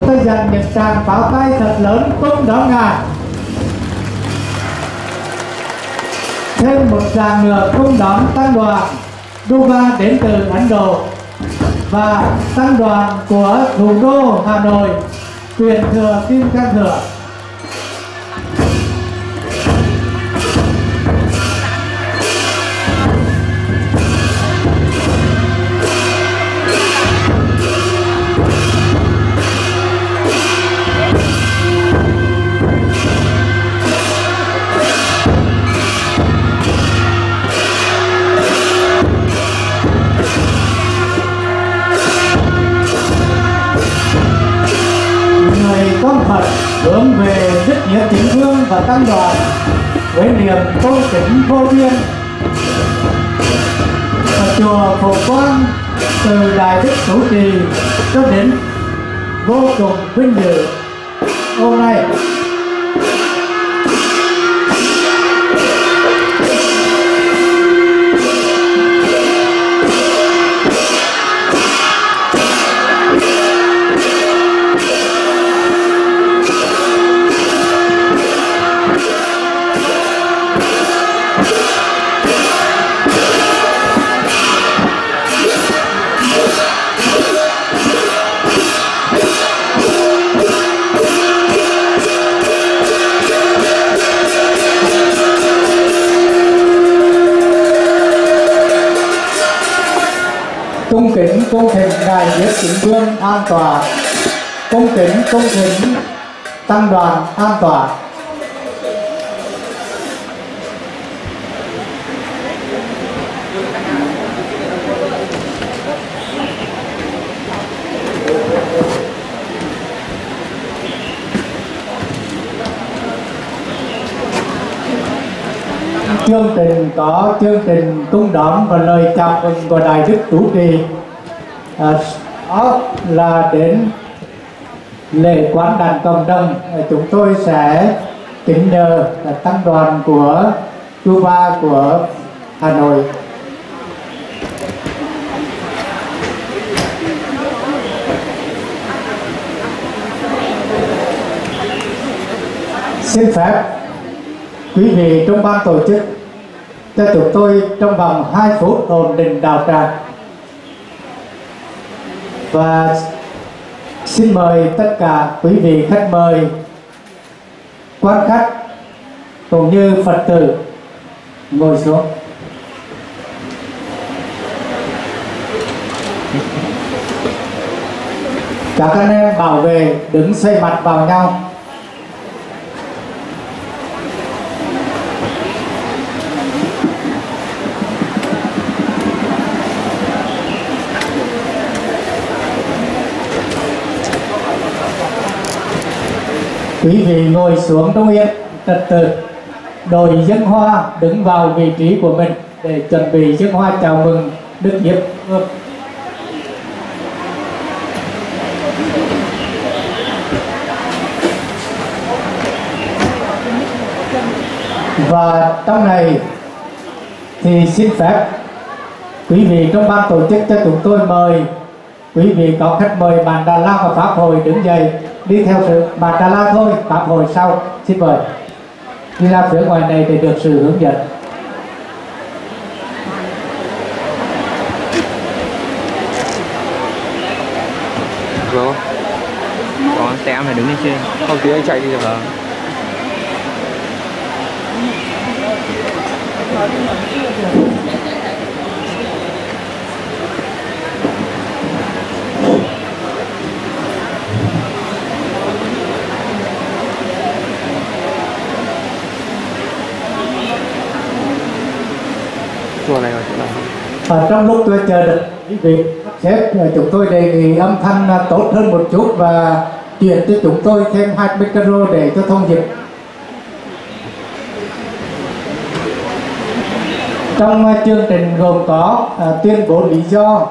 tôi dành những tràng pháo tay thật lớn tung đón Ngài. Thêm một tràng nữa tung đón tăng đoàn Drukpa đến từ Ấn Độ và tăng đoàn của thủ đô Hà Nội, truyền thừa Kim Cang Thừa. Con Phật hướng về Đức Nghĩa Chính Vương và tăng đoàn với niềm tôn kính vô biên. Ở chùa Phổ Quang từ Đại Đức Chủ Trì cho đến vô cùng vinh dự hôm nay. Cung kính cung thỉnh Ngài Viết Chính Vương an tọa. Cung kính cung thỉnh tăng đoàn an tọa. Chương trình có chương trình tung đón và lời chào mừng của Đại Đức Chủ Trì. Đó là đến lễ quán đàn cộng đồng. Chúng tôi sẽ kính nhờ tăng đoàn của Drukpa của Hà Nội. Xin phép quý vị trong ban tổ chức cho chúng tôi trong vòng 2 phút ổn định đạo tràng. Và xin mời tất cả quý vị khách mời, quan khách cũng như Phật tử ngồi xuống. Các anh em bảo vệ đứng xoay mặt vào nhau. Quý vị ngồi xuống trong yên trật tự, đội dân hoa đứng vào vị trí của mình để chuẩn bị dân hoa chào mừng Đức Nhiếp Vương. Và trong này thì xin phép quý vị trong ban tổ chức cho chúng tôi mời quý vị có khách mời bạn Đà La và Pháp hội đứng dậy đi theo sự bạn Đà La thôi, Pháp hội sau. Xin mời đi ra phía ngoài này để được sự hướng dẫn. Rồi có xe em phải đứng lên trên, không tí anh chạy đi được. Chùa này ở trong lúc tôi chờ được quý vị xếp, chúng tôi đề nghị âm thanh tốt hơn một chút và chuyển cho chúng tôi thêm 2 micro để cho thông dịch. Trong chương trình gồm có tuyên bố lý do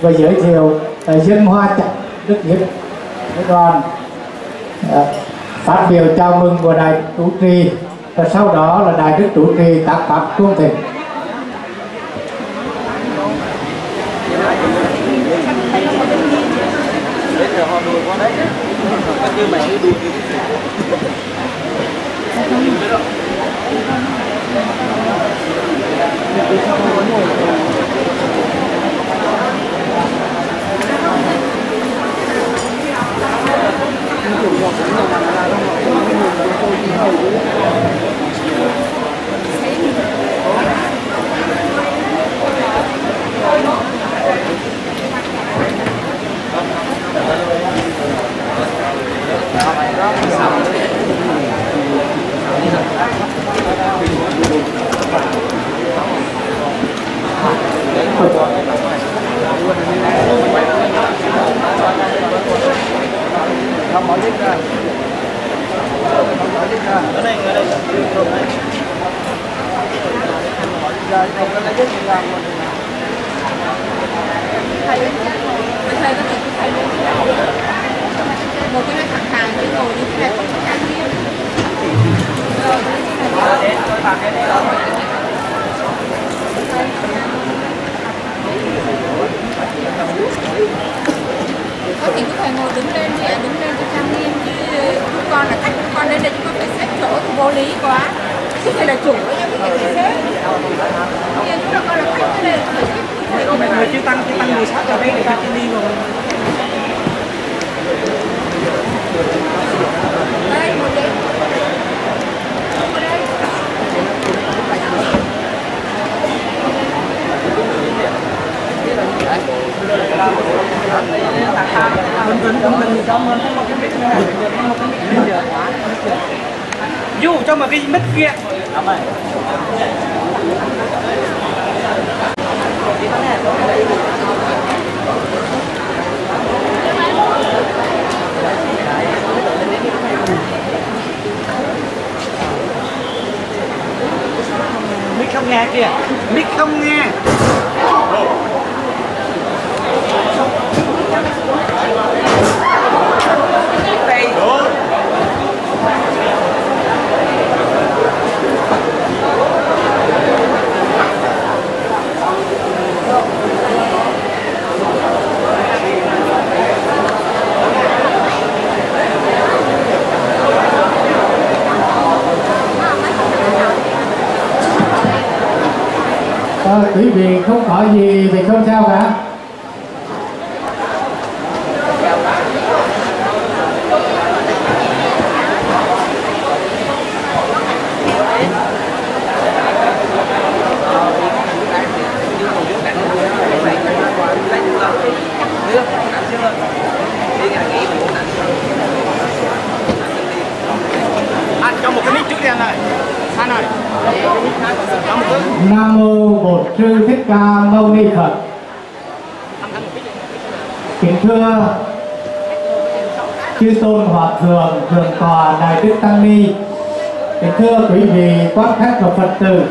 và giới thiệu dân hoa chặt Đức Nhiếp đoàn, phát biểu chào mừng của Đại Chủ Trì, và sau đó là Đại Đức Chủ Trì tác pháp cung thỉnh. Thì có thể ngồi đứng lên thì đứng lên cho trang nghiêm, chứ con là khách con đến đây chúng con phải xếp chỗ thì vô lý quá. Chứ thầy là chủ ấy nhưng mà phải xếp. Thì chúng ta con là khách đến đây phải xếp. Mọi người chưa tăng người sát cho đây để ta đi rồi. Đây, một đây. Dù cho mà cái mất kia. Mic không nghe kìa, mic không nghe. Quý vị không có gì về không sao cả. Cho một cái mic trước đèn này. Anh ơi. Nam mô Bổn Sư Thích Ca Mâu Ni Phật. Kính thưa chư tôn hòa thượng, thượng tọa đại đức tăng ni, kính thưa quý vị quan khách và Phật tử,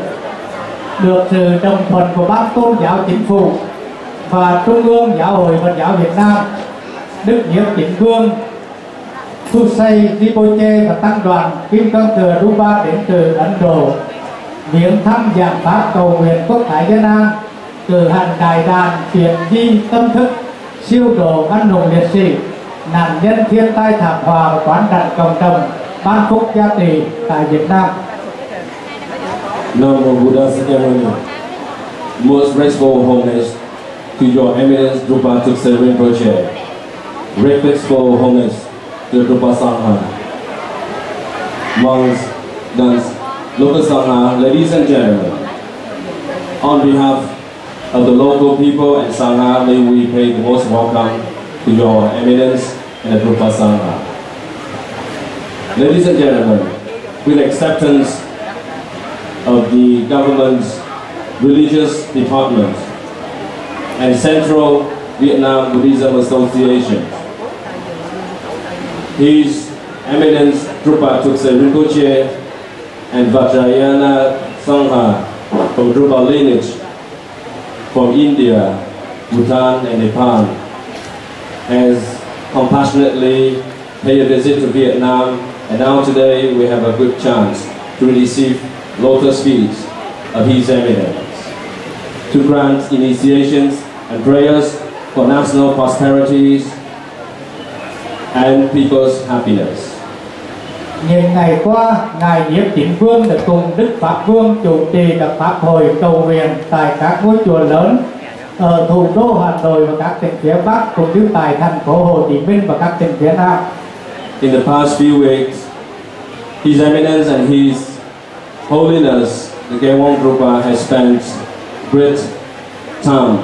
được sự đồng thuận của ban tôn giáo chính phủ và Trung ương Giáo hội Phật giáo Việt Nam, Đức Nhiếp Chính Vương Thu Xây Rinpoche và tăng đoàn Kim Cang Thừa Drukpa đến từ Ấn Độ viếng thăm giảng pháp cầu nguyện quốc thái dân an, cử hành đại đàn chuyển di tâm thức siêu độ anh hùng liệt sĩ, nạn nhân thiên tai thảm họa và quán đảnh cộng đồng ban phúc gia trì tại Việt Nam. Nam mô Buddha Sakyamuni. Most graceful homage to Your Eminence Drukpa Tukse Rinpoche. Respectful homage to Drukpa Sangha. Monks, nuns, local Sangha, ladies and gentlemen. On behalf of the local people and Sangha, may we pay the most welcome to Your Eminence and the Drukpa Sangha. Ladies and gentlemen, with acceptance of the government's religious department and Central Vietnam Buddhism Association, His Eminence Drukpa Tukse Rinpoche and Vajrayana Sangha from Drukpa lineage from India, Bhutan and Nepal has compassionately paid a visit to Vietnam, and now today we have a good chance to receive lotus feet of His Eminence, to grant initiations and prayers for national prosperities and people's happiness. Những ngày qua, Ngài Nhiếp Chính Vương đã cùng Đức Pháp Vương chủ trì các pháp hội cầu nguyện tại các ngôi chùa lớn ở thủ đô Hà Nội và các tỉnh phía Bắc, cũng như tại thành phố Hồ Chí Minh và các tỉnh phía Nam. In the past few weeks, His Eminence and His Holiness, the Quang Drukpa, has spent great time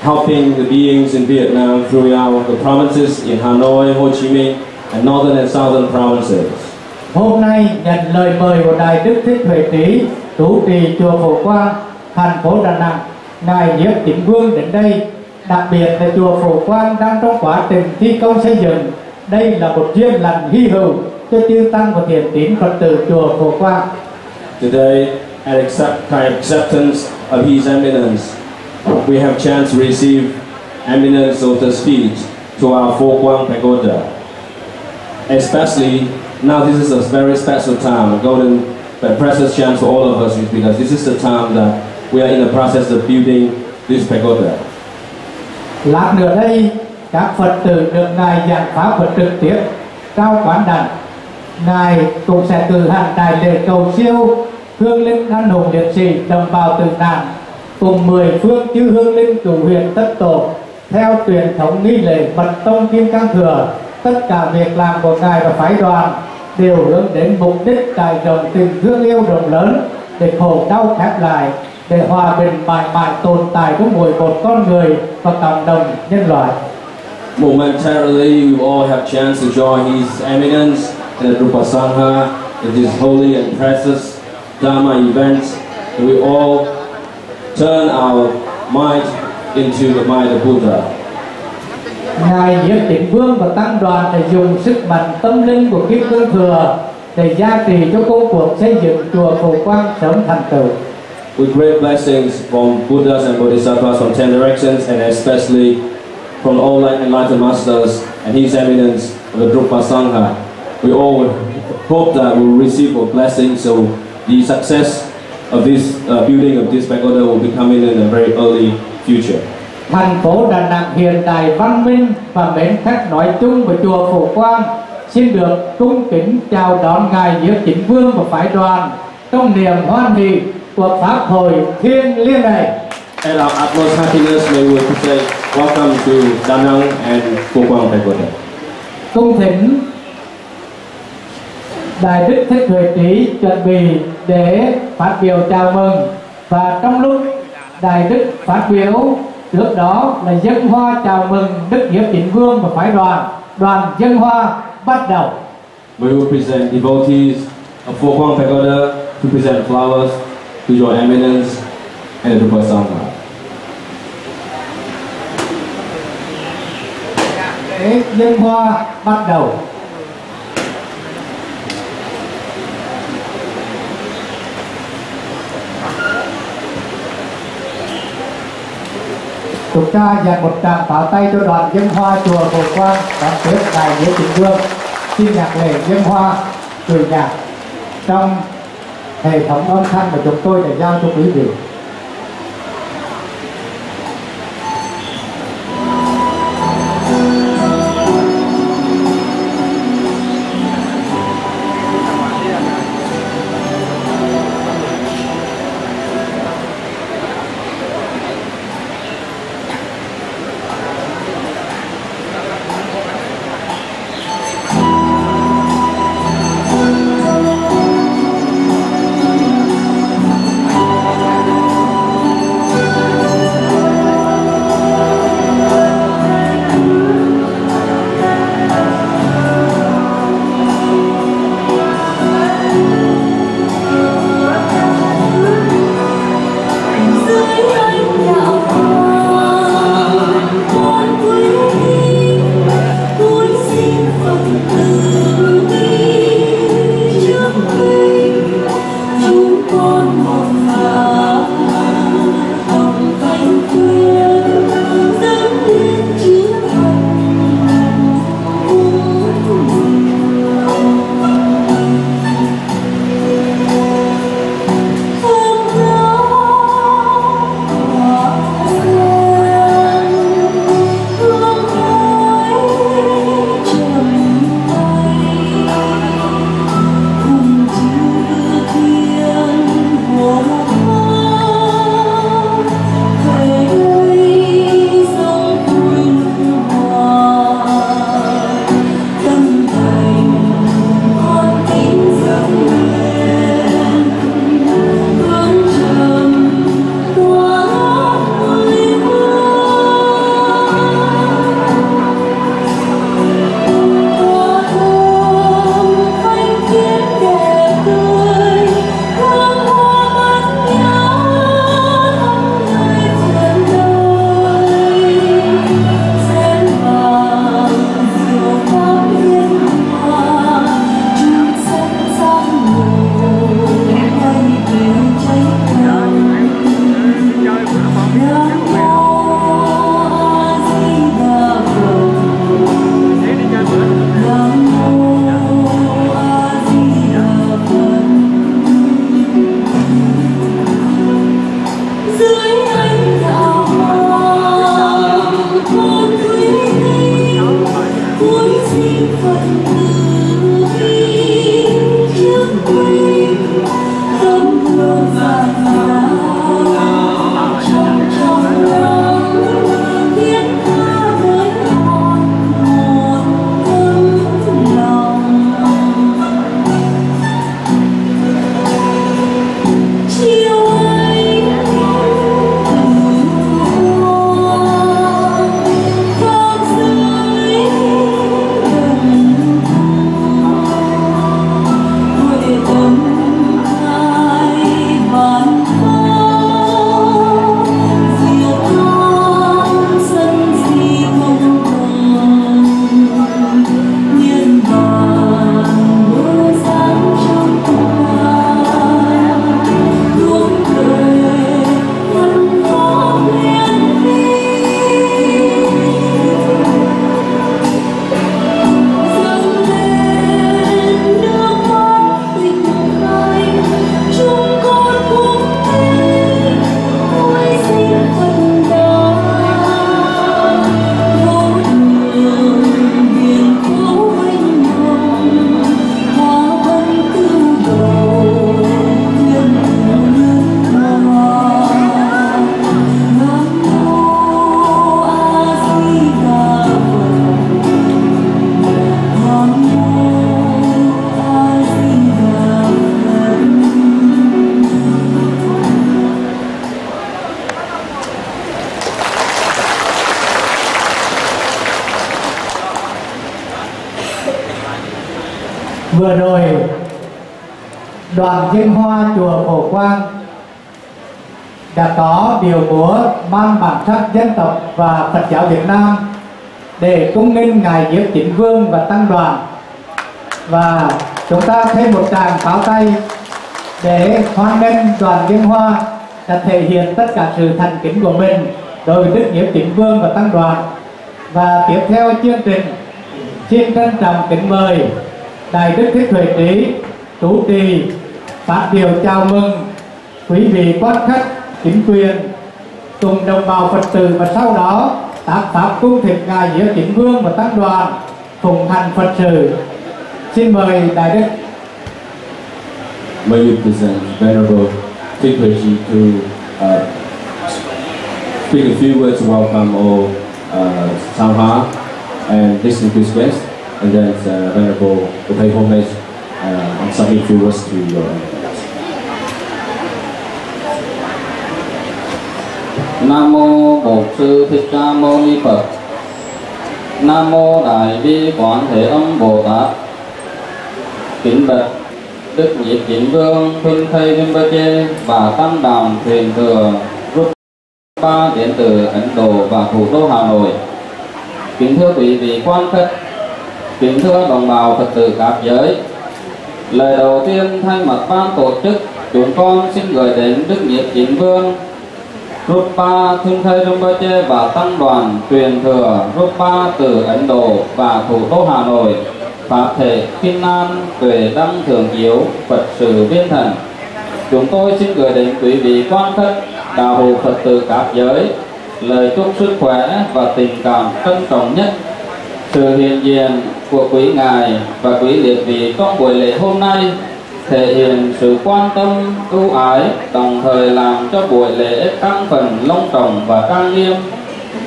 helping the beings in Vietnam throughout the provinces in Hanoi, Ho Chi Minh, and northern and southern provinces. Hôm nay nhận lời mời của Đại Đức Thích Huệ Trí, chủ trì chùa Phổ Quang, thành phố Đà Nẵng, Ngài Nhiếp Chính Vương đến đây. Đặc biệt là chùa Phổ Quang đang trong quá trình thi công xây dựng. Đây là một duyên lành hy hữu cho chư tăng và thiện tín Phật tử chùa Phổ Quang. Today, at acceptance of His Eminence, we have chance to receive Eminence of the speech to our Phổ Quang Pagoda. Especially now, this is a very special time, a golden but precious chance for all of us, because this is the time that we are in the process of building this pagoda. Lát nữa đây, các Phật tử được Ngài giảng pháp Phật trực tiếp trao quán đảnh. Ngài cũng sẽ cử hành đại lễ cầu siêu hương linh anh hùng liệt sĩ đồng bào tử nạn cùng 10 phương chư hương linh cửu huyền tất tổ theo truyền thống nghi lễ mật tông kim cang thừa. Tất cả việc làm của Ngài và phái đoàn đều hướng đến mục đích trải rộng tình thương yêu rộng lớn để khổ đau khép lại, để hòa bình mãi mãi tồn tại của mỗi một con người và cộng đồng nhân loại. Momentarily, we all have chance to join His Eminence and the Drukpa Sangha in this holy and precious Dharma event. And we all turn our mind into the mind of Buddha. Ngài Nhiếp Chính Vương và tăng đoàn để dùng sức mạnh tâm linh của Kim Cương Thừa để gia trì cho công cuộc xây dựng chùa Phổ Quang sớm thành tựu. With great blessings from Buddhas and Bodhisattvas from 10 directions, and especially from all enlightened masters and His Eminence of the Drukpa Sangha, we all hope that we will receive a blessing, so the success of this building of this pagoda will be coming in a very early future. Thành phố Đà Nẵng hiện đại văn minh và mến khách nói chung với chùa Phổ Quang xin được cung kính chào đón Ngài Nhiếp Chính Vương và phái đoàn trong niềm hoan hỷ của pháp hội thiêng liêng này. And our utmost happiness, may we say welcome to Da Nang and Phổ Quang Pagoda. Cung thỉnh Đại Đức Thích Huệ Trí chuẩn bị để phát biểu chào mừng, và trong lúc Đại Đức phát biểu, trước đó là dâng hoa chào mừng Đức Nhiếp Chính Vương và phái đoàn. Đoàn dâng hoa bắt đầu. We will present devotees of Phổ Quang Pagoda to present flowers to your Eminence and the Drukpa Sangha. Để dâng hoa bắt đầu. Chúng ta dành một tràng pháo tay cho đoàn dâng hoa chùa Phổ Quang đón tiếp Ngài Nhiếp Chính Vương. Xin nhạc lễ dâng hoa cười nhạc trong hệ thống âm thanh mà chúng tôi đã giao cho quý vị. Vừa rồi đoàn dân hoa chùa Phổ Quang đã có điệu múa mang bản sắc dân tộc và Phật giáo Việt Nam để cung nghênh ngài Diếp Chính Vương và tăng đoàn. Và chúng ta thêm một tràng pháo tay để hoan nghênh đoàn dân hoa đã thể hiện tất cả sự thành kính của mình đối với Đức Diếp Chính Vương và tăng đoàn. Và tiếp theo chương trình, xin trân trọng kính mời Đại Đức Thích Huệ Trí chủ trì phát biểu chào mừng quý vị quan khách, chính quyền cùng đồng bào Phật tử, và sau đó tác pháp cung thỉnh ngài Diếp Chính Vương và tăng đoàn phụng hành Phật sự. Xin mời Đại Đức. May we present Venerable Thích Huệ Trí to speak a few words to welcome all Sangha and distinguished guests, and then Venerable will pay homage and submit a few words to your eminence. Nam mô Bổn Sư Thích Ca Mâu Ni Phật. Nam mô Đại Bi Quán Thế Âm Bồ Tát. Kính bạch Đức Nhiếp Chính Vương Huynh Thầy Rinpoche và tăng đoàn thuyền thừa Drukpa đến từ Ấn Độ và thủ đô Hà Nội. Kính thưa quý vị quan khách, kính thưa đồng bào Phật tử các giới. Lời đầu tiên thay mặt ban tổ chức, chúng con xin gửi đến Đức Nhiếp Chính Vương Drukpa Huynh Thầy Rinpoche và tăng đoàn truyền thừa Drukpa từ Ấn Độ và thủ đô Hà Nội pháp thể kinh an tuệ đăng thường chiếu Phật sự viên thần. Chúng tôi xin gửi đến quý vị quan khách, đạo hữu Phật tử các giới lời chúc sức khỏe và tình cảm trân trọng nhất. Sự hiện diện của quý ngài và quý liệt vị trong buổi lễ hôm nay thể hiện sự quan tâm ưu ái, đồng thời làm cho buổi lễ tăng phần long trọng và trang nghiêm.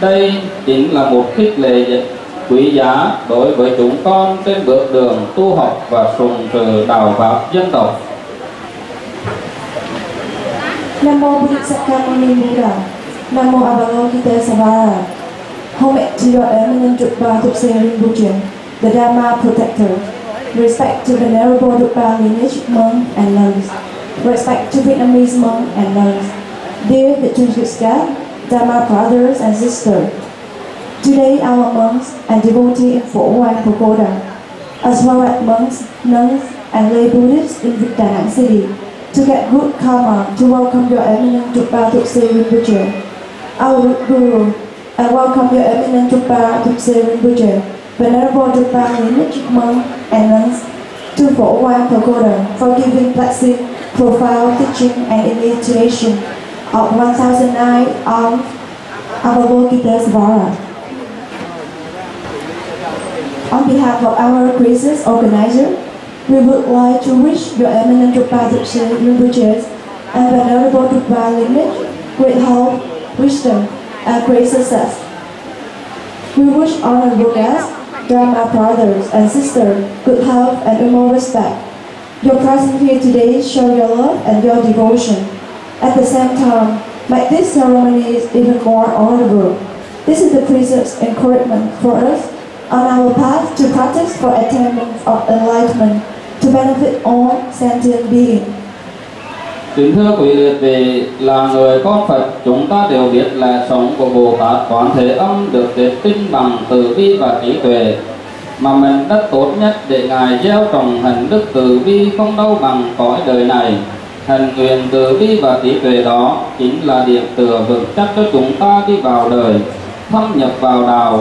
Đây chính là một khích lệ quý giá đối với chúng con trên bước đường tu học và sùng sự đạo pháp dân tộc. Nam mô Bụt Sakamuni Buddha. Nam mô Avalokitesvara. Homage to your eminent Drukpa Thupse Rinpoche, the Dharma protector. Respect to Venerable Drukpa lineage monks and nuns. Respect to Vietnamese monks and nuns. Dear distinguished guests, Dharma brothers and sisters. Today our monks and devotees in Phổ Quang Pagoda, as well as monks, nuns and lay Buddhists in Da Nang city, to get good karma to welcome your eminent Drukpa Thupse Rinpoche, our root guru, and welcome your eminent Drukpa Thupse Rinpoche, Venerable Drukpa lineage monks and nuns to Phổ Quang Pagoda for giving blessing, profound teaching and initiation of 1009 of Avalokitesvara. On behalf of our crisis organizer, we would like to wish your eminent Drukpa Thupse Rinpoche and Venerable Drukpa lineage great health, wisdom, and great success. We wish honorable guests, Dharma brothers and sisters, good health and immense respect. Your presence here today show your love and your devotion. At the same time, make this ceremony even more honorable. This is the precious encouragement for us on our path to practice for attainment of enlightenment to benefit all sentient beings. Kính thưa quý liệt vị, là người con Phật, chúng ta đều biết là sống của Bồ Tát Quán Thế Âm được kết tinh bằng từ bi và trí tuệ, mà mình đất tốt nhất để ngài gieo trồng hành đức từ bi không đâu bằng cõi đời này. Hành nguyện từ bi và trí tuệ đó chính là điểm tựa vững chắc cho chúng ta đi vào đời, thâm nhập vào đạo.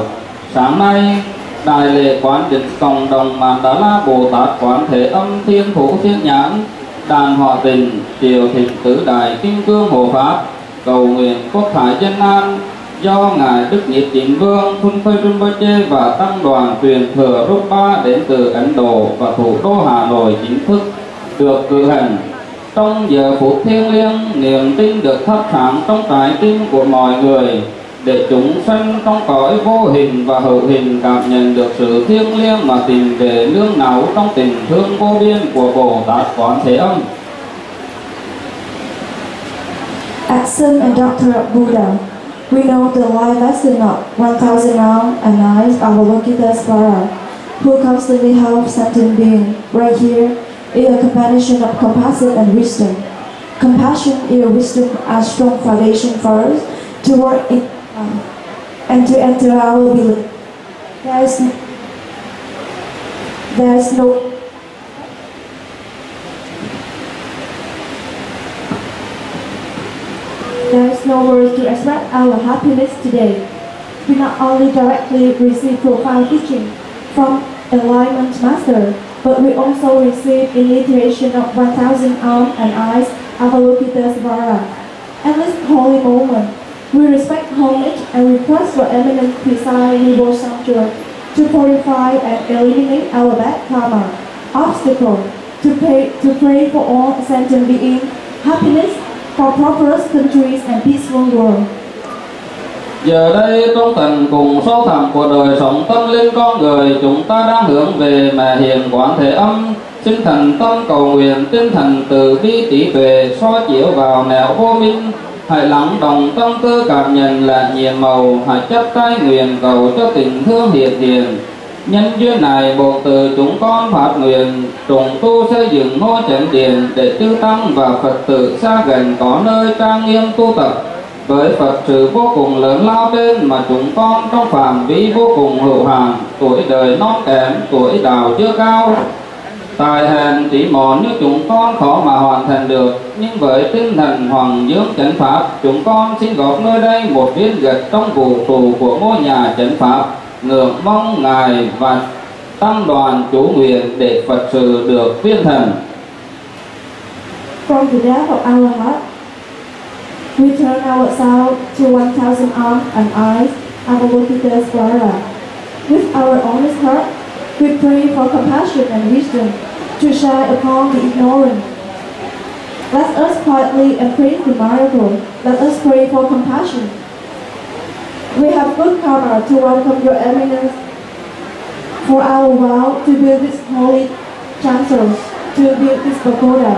Sáng nay, đại lễ quán định cộng đồng Mạn Đà La Bồ Tát Quán Thế Âm Thiên Thủ Thiên Nhãn đàn họ tình triều thịnh tứ đại kim cương hộ pháp cầu nguyện quốc thái dân an do ngài Đức Nhiếp Chính Vương Phun Phơi Rinpoche và tăng đoàn truyền thừa Drukpa đến từ Ấn Độ và thủ đô Hà Nội chính thức được cử hành. Trong giờ phút thiêng liêng, niềm tin được thắp sáng trong trái tim của mọi người để chúng sanh trong cõi vô hình và hữu hình cảm nhận được sự thiêng liêng mà tìm về nương náu trong tình thương vô biên của Bồ Tát Quán Thế Âm. Accent and Doctor of Buddha, we know the life lesson of 1009 Avalokitesvara who constantly help sentient being right here is a combination of compassion and wisdom. Compassion and wisdom are strong foundation for us to work in and to enter our belief. There's no words to express our happiness today. We not only directly receive profound teaching from Enlightenment Master, but we also receive initiation of 1,000 arms and eyes Avalokitesvara. At this holy moment, we respect homage and request for eminent Pisai Nibo Sanctuary to purify and eliminate our bad karma, obstacle, to pray for all sentient beings, happiness, for prosperous countries and peaceful world. Giờ đây trong tận cùng sâu thẳm của đời sống tâm linh con người, chúng ta đang hướng về Mẹ Hiền Quán Thế Âm, xin thành tâm cầu nguyện tinh thần từ bi trí tuệ soi chiếu vào nẻo vô minh. Hãy lắng động tâm tư cảm nhận là nhiệm màu, hãy chắp tay nguyện cầu cho tình thương hiện hiện. Nhân duyên này, bộ từ chúng con phát nguyện trùng tu xây dựng ngôi chánh điện để chư tăng và Phật tử xa gần có nơi trang nghiêm tu tập. Với Phật sự vô cùng lớn lao trên mà chúng con trong phạm vi vô cùng hữu hạn, tuổi đời non kém, tuổi đạo chưa cao, tài hèn trí mòn như chúng con khó mà hoàn thành được. Nhưng với tinh thần hoàng dương chánh pháp, chúng con xin góp nơi đây một viên gạch trong vũ trụ của ngôi nhà chánh pháp, ngưỡng mong Ngài và tăng đoàn chủ nguyện để Phật sự được viên thành. From the depth of our heart, we turn ourselves to 1,000 arms and eyes Avalokitesvara. With our honest heart, we pray for compassion and wisdom to shine upon the ignorant. Let us quietly and praise the miracle. Let us pray for compassion. We have good karma to welcome your eminence for our vow to build this holy chancel, to build this pagoda.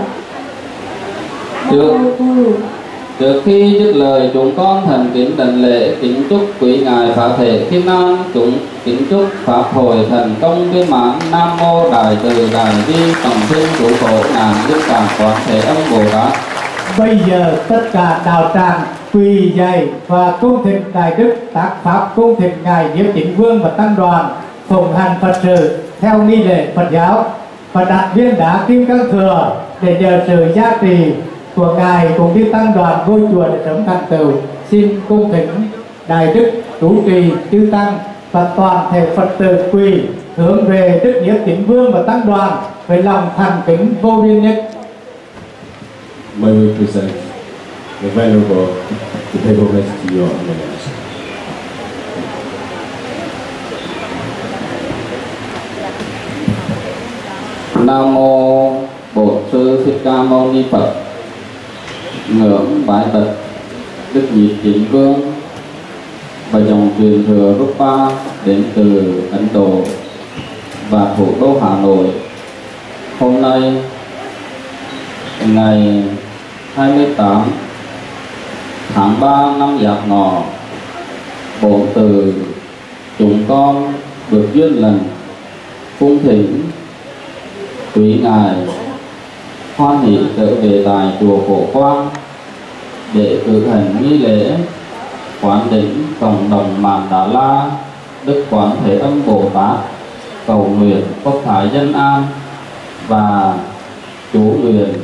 Trước khi dứt lời, chúng con thành kính đảnh lễ kính chúc quý ngài Pháp thể Kim An, chúng kính chúc pháp hội thành công viên mãn. Nam mô Đại Từ Đại Bi Tổng Thiên Chủ Khổ Nạn Đức Cảm Quán Thế Âm Bồ Tát. Bây giờ tất cả đạo tràng quỳ dày và cung thịnh Đại Đức tác pháp cung thịnh ngài Diếp Chính Vương và tăng đoàn phụng hành Phật sự theo nghi lễ Phật giáo và đặt viên đá kim cang thừa để nhờ sự gia trì của ngài cùng đi tăng đoàn ngôi chùa để sớm thành tựu. Xin cung thỉnh Đại Đức chủ trì chư tăng và toàn thể Phật tử quỳ hướng về Đức Diếp Chính Vương và tăng đoàn với lòng thành kính vô biên nhất. May we present the Venerable to pay homage to your eminence. Nam mô Bổn Sư Thích Ca Mâu Ni Phật. Ngưỡng bái bạch Đức Diếp Chính Vương và dòng truyền thừa Drukpa đến từ Ấn Độ và thủ đô Hà Nội. Hôm nay ngày 28 tháng 3 năm Giáp Ngọ, bộ từ chúng con được duyên lành cung thỉnh quý ngài hoan hỷ trở về tại chùa Cổ Quang để cử hành nghi lễ quán đỉnh cộng đồng Mạn Đà La Đức Quán Thế Âm Bồ Tát, cầu nguyện quốc thái dân an và chủ nguyện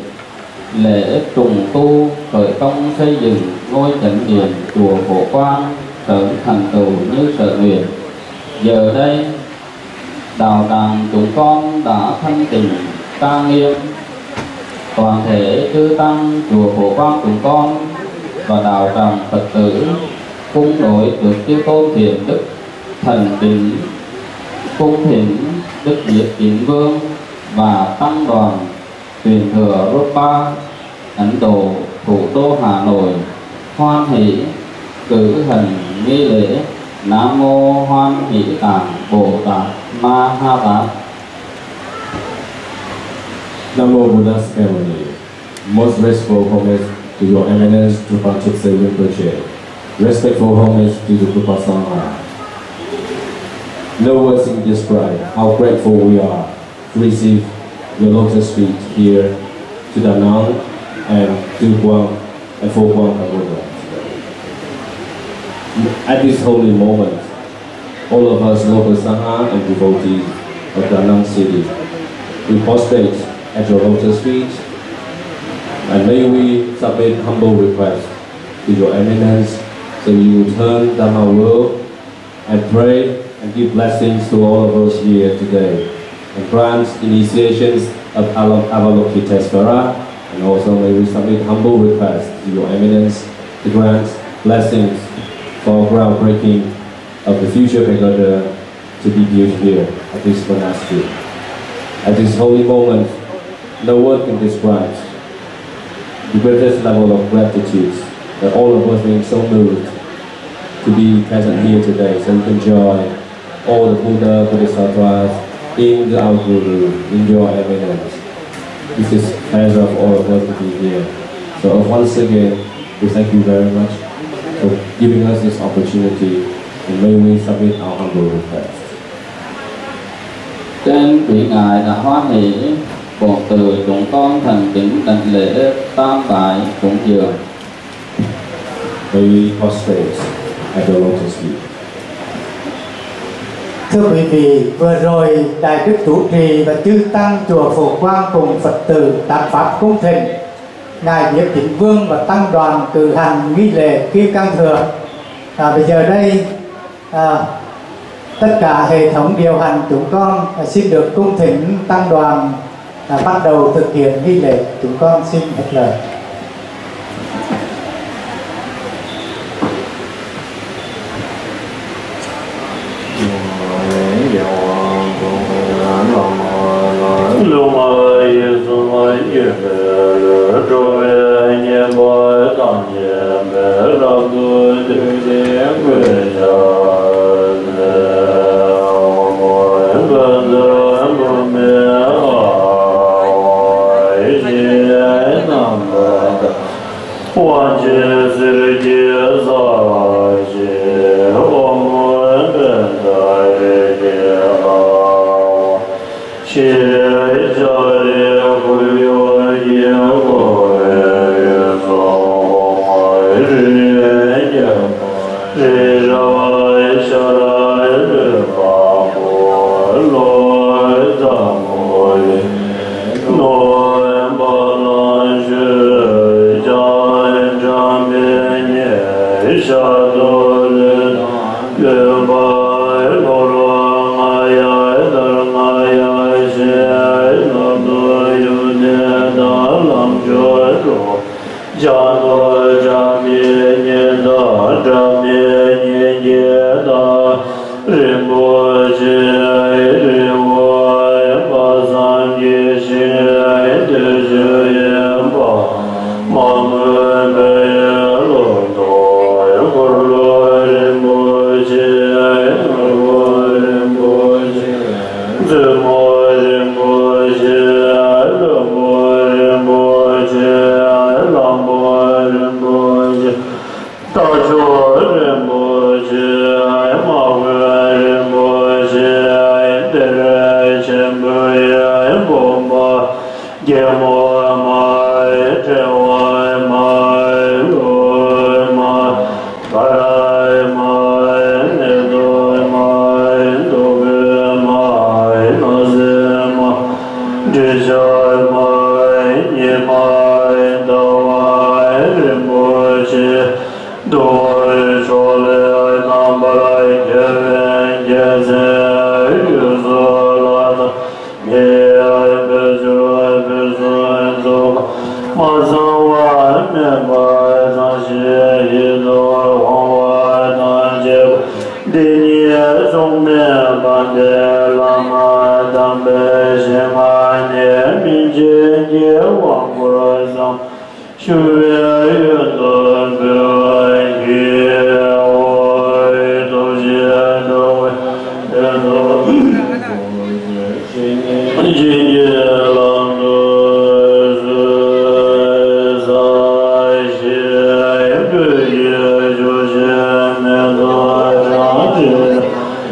lễ trùng tu khởi công xây dựng ngôi chánh điện chùa Cổ Quang sớm thành tựu như sở nguyện. Giờ đây đạo tràng chúng con đã thanh tịnh trang nghiêm, toàn thể chư tăng chùa Cổ Quang chúng con và đạo tràng Phật tử cung đối được chư tôn thiện đức thần kính cung thỉnh Đức Diếp Chính Vương và tăng đoàn truyền thừa Drukpa Ấn Độ thủ đô Hà Nội hoan hỷ cử hành nghi lễ Nam mô Hoan Hỷ Tạng Bồ Tát Ma Ha Tát. Nam mô Buddha Ceremony. Most respectful homage to your eminence Drukpa Chukse Rinpoche. Respectful homage to the Drukpa Sangha. No words can describe how grateful we are to receive your lotus feet here to Da Nang and to Quang and for Quang Cambodia. At this holy moment, all of us local Sangha and devotees of Da Nang city, we prostrate at your lotus feet, and may we submit humble requests to your eminence so you will turn Dhamma world and pray and give blessings to all of us here today, and grant initiations of Avalokitesvara, and also may we submit humble requests to your eminence to grant blessings for groundbreaking of the future pagoda to be built here at this monastery. At this holy moment, no word can describe the greatest level of gratitude that all of us being so moved to be present here today, so we can join all the Buddha, Bodhisattvas in the our Guru, in your eminence. This is pleasure of all of us to be here. So once again, we thank you very much for giving us this opportunity, and may we submit our humble request. Trên vị ngài đã hoan hỷ, bổn từ chúng con thành kính đảnh lễ tam bái cúng dường. May we prostrate at the lotus feet. Thưa quý vị, vừa rồi Đại Đức Chủ trì và chư tăng chùa Phổ Quang cùng Phật tử tác pháp cung thịnh, ngài Diệp Chính Vương và tăng đoàn cử hành nghi lễ Kim Cang Thừa. Bây giờ đây tất cả hệ thống điều hành chúng con xin được cung thỉnh tăng đoàn bắt đầu thực hiện nghi lễ. Chúng con xin hết lời.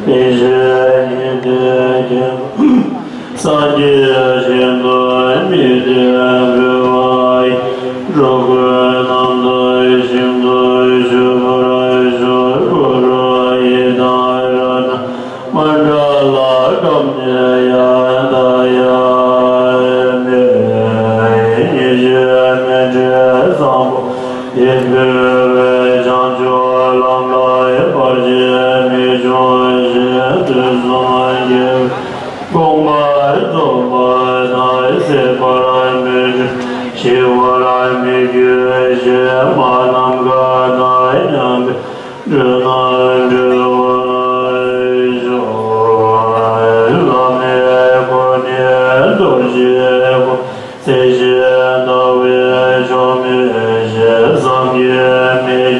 Is Hãy subscribe cho kênh Ghiền Mì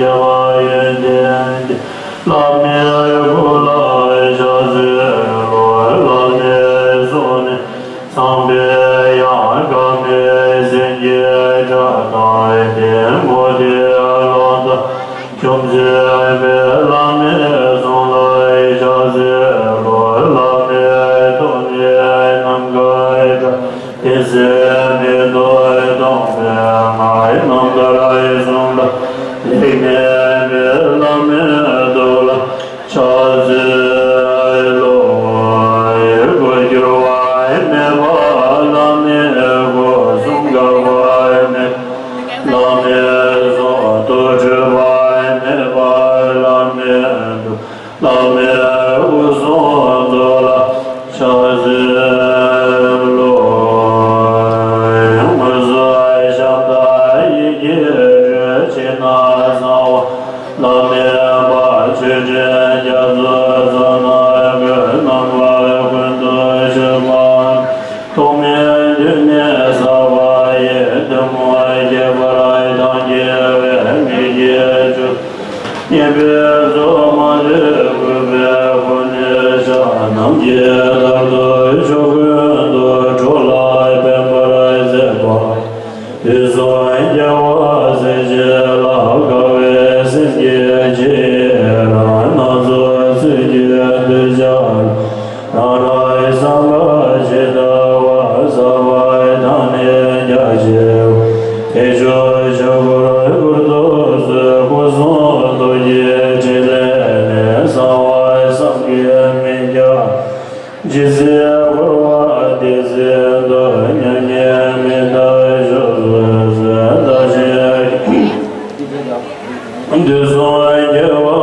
Gõ để không bỏ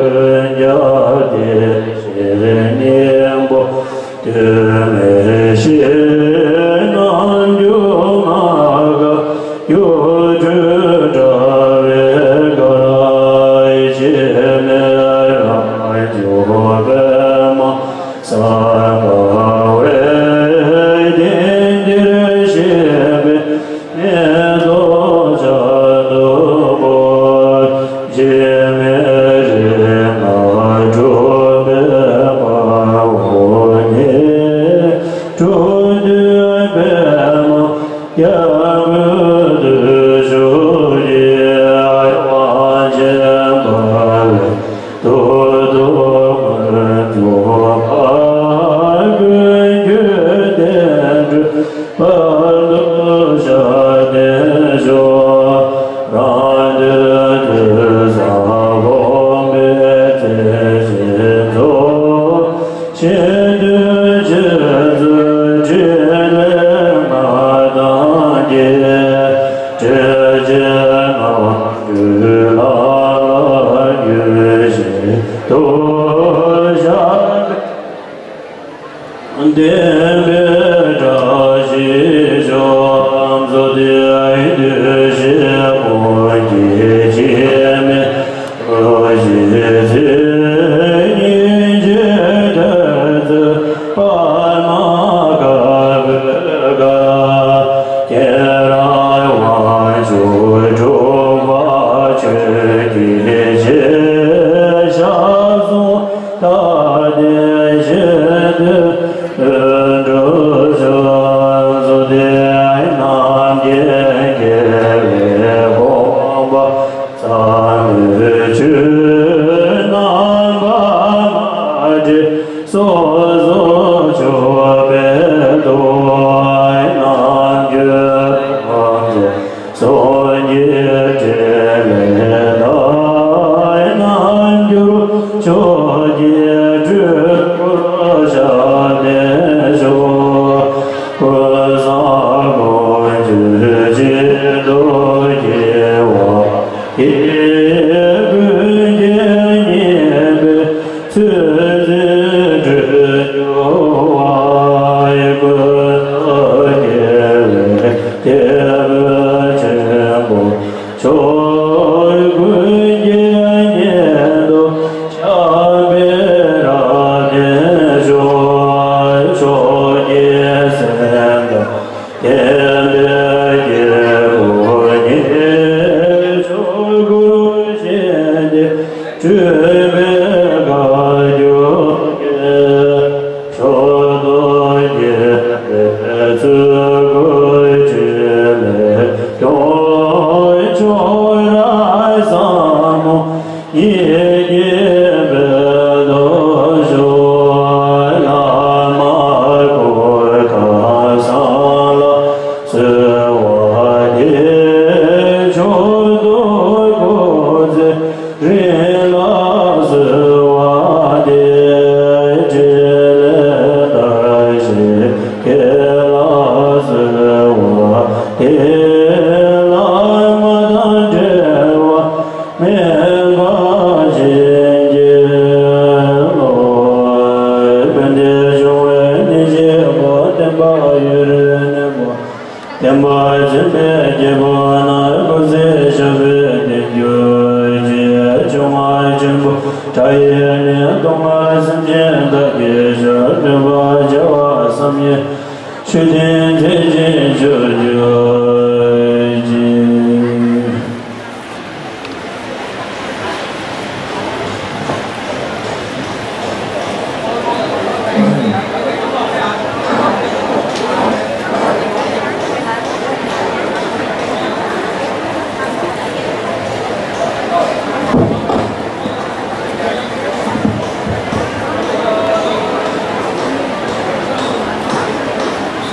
lỡ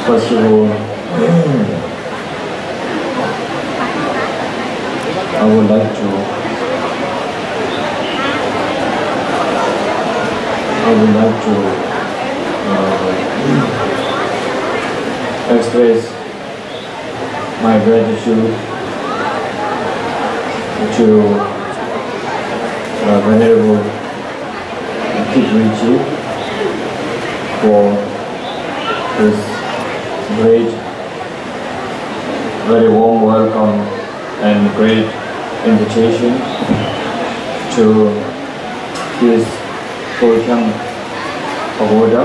First of all, I would like to express my gratitude to Venerable Kiprichi for his great, very warm welcome and great invitation to his Koyang Pagoda,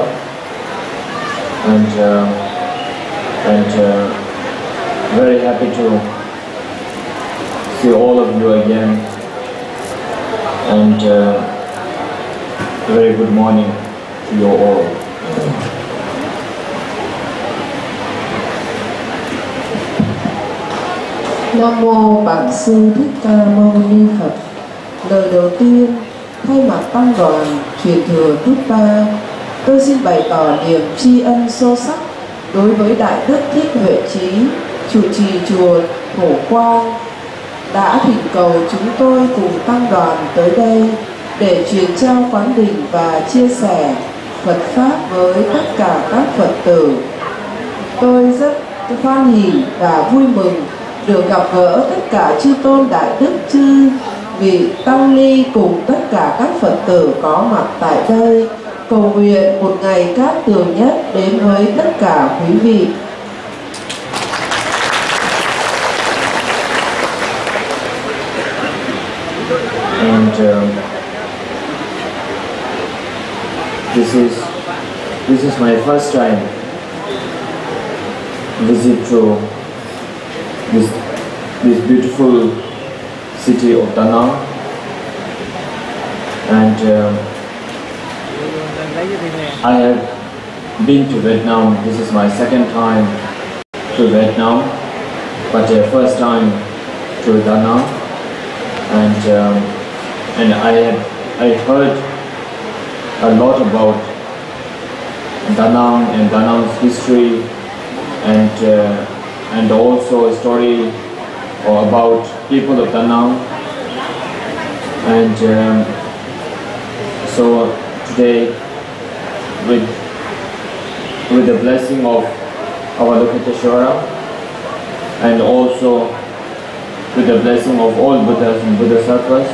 and very happy to see all of you again and a very good morning to you all. Nam mô Bản Sư Thích Ca Mâu Ni Phật. Lời đầu tiên, thay mặt tăng đoàn truyền thừa Drukpa, tôi xin bày tỏ niềm tri ân sâu sắc đối với Đại Đức Thích Huệ Trí, trụ trì chùa Phổ Quang, đã thỉnh cầu chúng tôi cùng tăng đoàn tới đây để truyền trao quán đỉnh và chia sẻ Phật Pháp với tất cả các Phật tử. Tôi rất hoan hỉ và vui mừng được gặp gỡ tất cả chư tôn đại đức chư vị tăng ni cùng tất cả các Phật tử có mặt tại đây, cầu nguyện một ngày cát tường nhất đến với tất cả quý vị. And this is my first time visit to this beautiful city of Da Nang, and I have been to Vietnam. This is my second time to Vietnam, but first time to Da Nang, and I heard a lot about Da Nang and Da Nang's history, and also a story about people of Da Nang. And so today, with the blessing of our Lokiteshvara, and also with the blessing of all Buddhas and Bodhisattvas,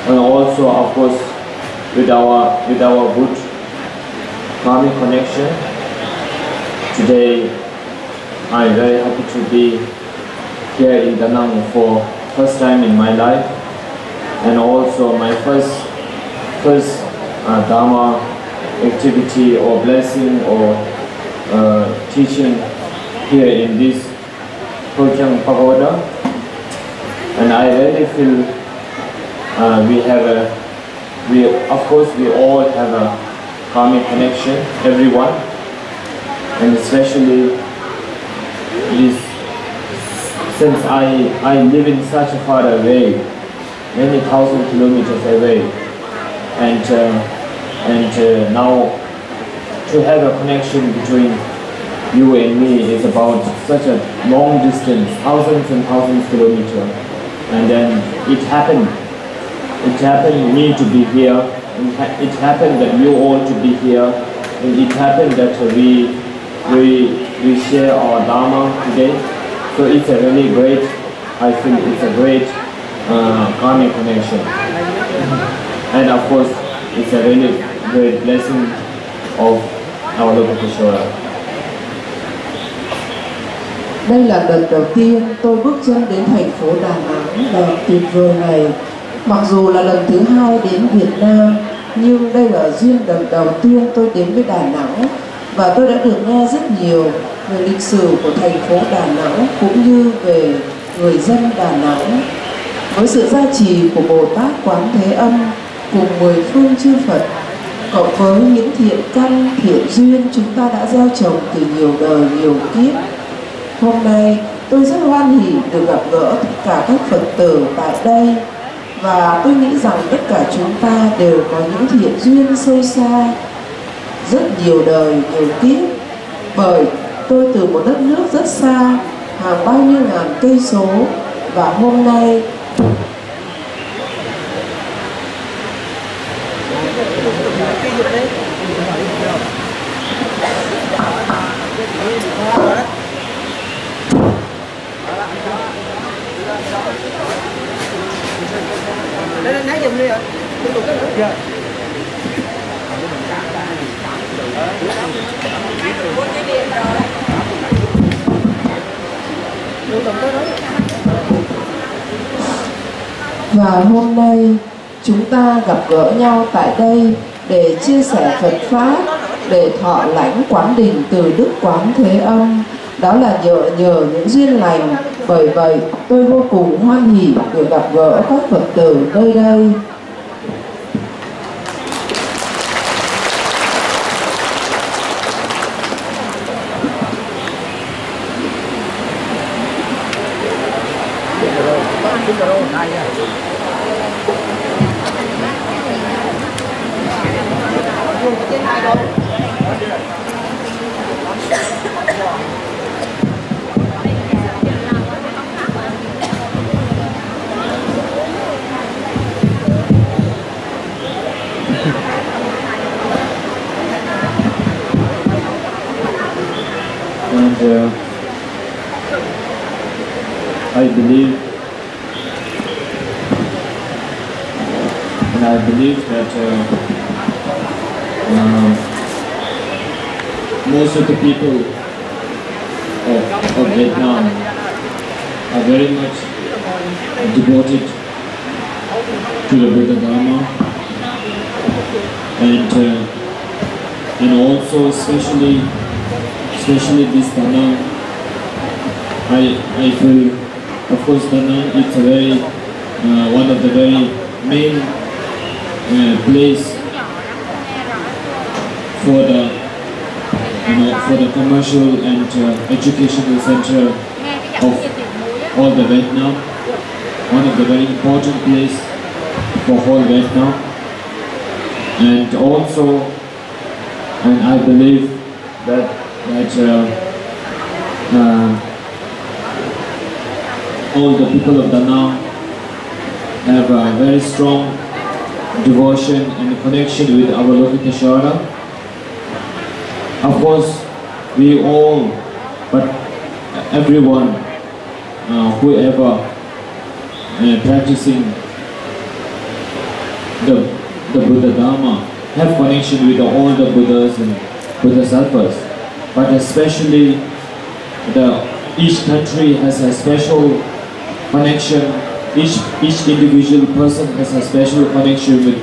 and also of course with our good karmic connection, today I'm very happy to be here in Da Nang for first time in my life, and also my first Dharma activity or blessing or teaching here in this Projang Pagoda. And I really feel of course we all have a karmic connection, everyone, and especially since I live in such a far away, many thousand kilometers away, and now to have a connection between you and me is about such a long distance, thousands and thousands of kilometers, and then it happened me to be here, and it happened that you all to be here, and it happened that we share our Dharma today. So it's a really great, I feel it's a great karmic connection. And of course, it's a really great blessing of our Lokiteshvara. Đây là lần đầu tiên tôi bước chân đến thành phố Đà Nẵng đẹp tuyệt vời này. Mặc dù là lần thứ hai đến Việt Nam, nhưng đây là duyên lần đầu tiên tôi đến với Đà Nẵng, và tôi đã được nghe rất nhiều về lịch sử của thành phố Đà Nẵng cũng như về người dân Đà Nẵng. Với sự gia trì của Bồ Tát Quán Thế Âm cùng 10 phương chư Phật, cộng với những thiện căn, thiện duyên chúng ta đã gieo trồng từ nhiều đời, nhiều kiếp, hôm nay tôi rất hoan hỉ được gặp gỡ tất cả các Phật tử tại đây, và tôi nghĩ rằng tất cả chúng ta đều có những thiện duyên sâu xa, rất nhiều đời, nhiều kiếp. Bởi tôi từ một đất nước rất xa, hàng bao nhiêu ngàn cây số, và hôm nay Lấy giùm đi ạ. Và hôm nay chúng ta gặp gỡ nhau tại đây để chia sẻ Phật Pháp, để thọ lãnh quán đỉnh từ Đức Quán Thế Âm. Đó là nhờ những duyên lành. Bởi vậy tôi vô cùng hoan hỉ được gặp gỡ các Phật tử nơi đây. I believe that most of the people of Vietnam are very much devoted to the Buddha Dharma, and also especially this Danang. I feel, of course, Danang is a very one of the very main place for the commercial and educational center of all the Vietnam. One of the very important place for whole Vietnam, and I believe that all the people of Danang have a very strong devotion and connection with our Lokiteshvara. Of course, we all, but everyone, whoever practicing the Buddha Dharma, have connection with all the Buddhas and Bodhisattvas, but especially each country has a special connection. Each individual person has a special connection with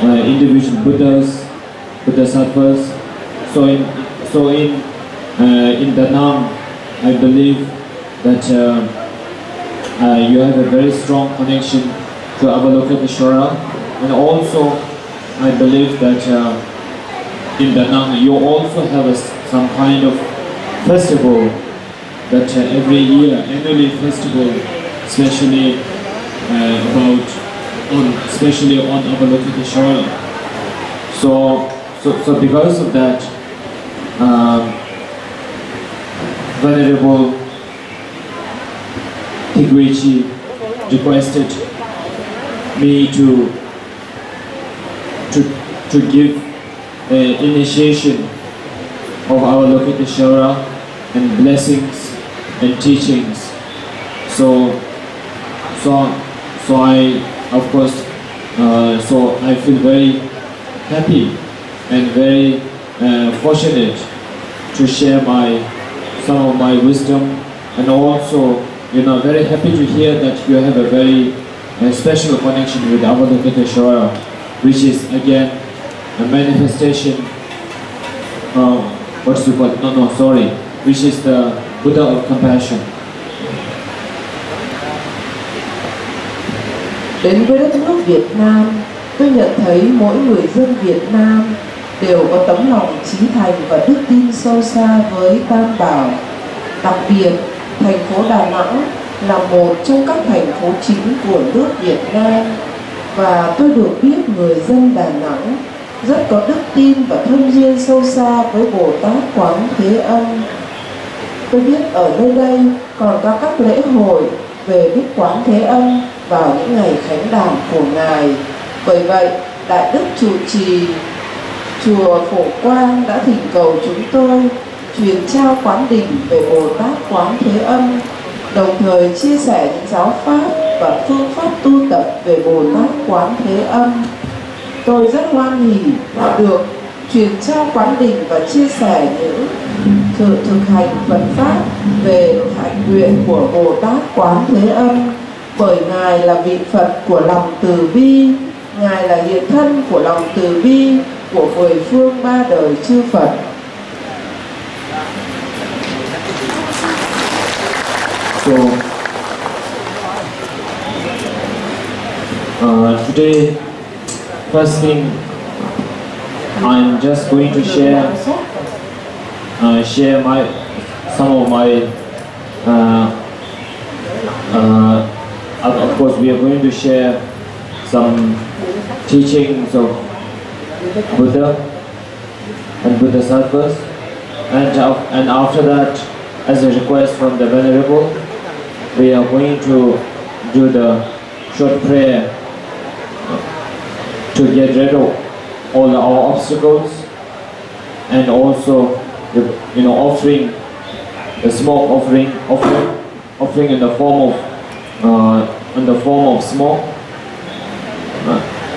individual Buddhas, Bodhisattvas. So in Danang, I believe that you have a very strong connection to Avalokiteshvara, and also I believe that in Danang you also have some kind of festival that every year, annually festival, especially on Avalokiteshvara. So because of that, Venerable Tigrichi requested me to give initiation of our Avalokiteshvara and blessings and teachings. So I, of course, so I feel very happy and very fortunate to share some of my wisdom, and also, very happy to hear that you have a very special connection with Avalokiteshvara, which is again a manifestation. Which is the Buddha of compassion. Đến với đất nước Việt Nam, tôi nhận thấy mỗi người dân Việt Nam đều có tấm lòng chí thành và đức tin sâu xa với Tam Bảo. Đặc biệt, thành phố Đà Nẵng là một trong các thành phố chính của nước Việt Nam, và tôi được biết người dân Đà Nẵng rất có đức tin và thân duyên sâu xa với Bồ Tát Quán Thế Âm. Tôi biết ở nơi đây còn có các lễ hội về Đức Quán Thế Âm vào những ngày khánh đản của Ngài. Bởi vậy, Đại Đức Trụ Trì chùa Phổ Quang đã thỉnh cầu chúng tôi truyền trao quán đỉnh về Bồ Tát Quán Thế Âm, đồng thời chia sẻ những giáo pháp và phương pháp tu tập về Bồ Tát Quán Thế Âm. Tôi rất hoan hỉ được truyền trao quán đỉnh và chia sẻ những thực hành Phật pháp về hạnh nguyện của Bồ Tát Quán Thế Âm, bởi Ngài là vị Phật của lòng từ bi, Ngài là hiện thân của lòng từ bi của mười phương ba đời chư Phật. So today, first thing, I'm just going to share some of my of course we are going to share some teachings of Buddha and Bodhisattvas, and after that, as a request from the Venerable, we are going to do the short prayer to get rid of all our obstacles, and also offering the smoke offering in the form of smoke,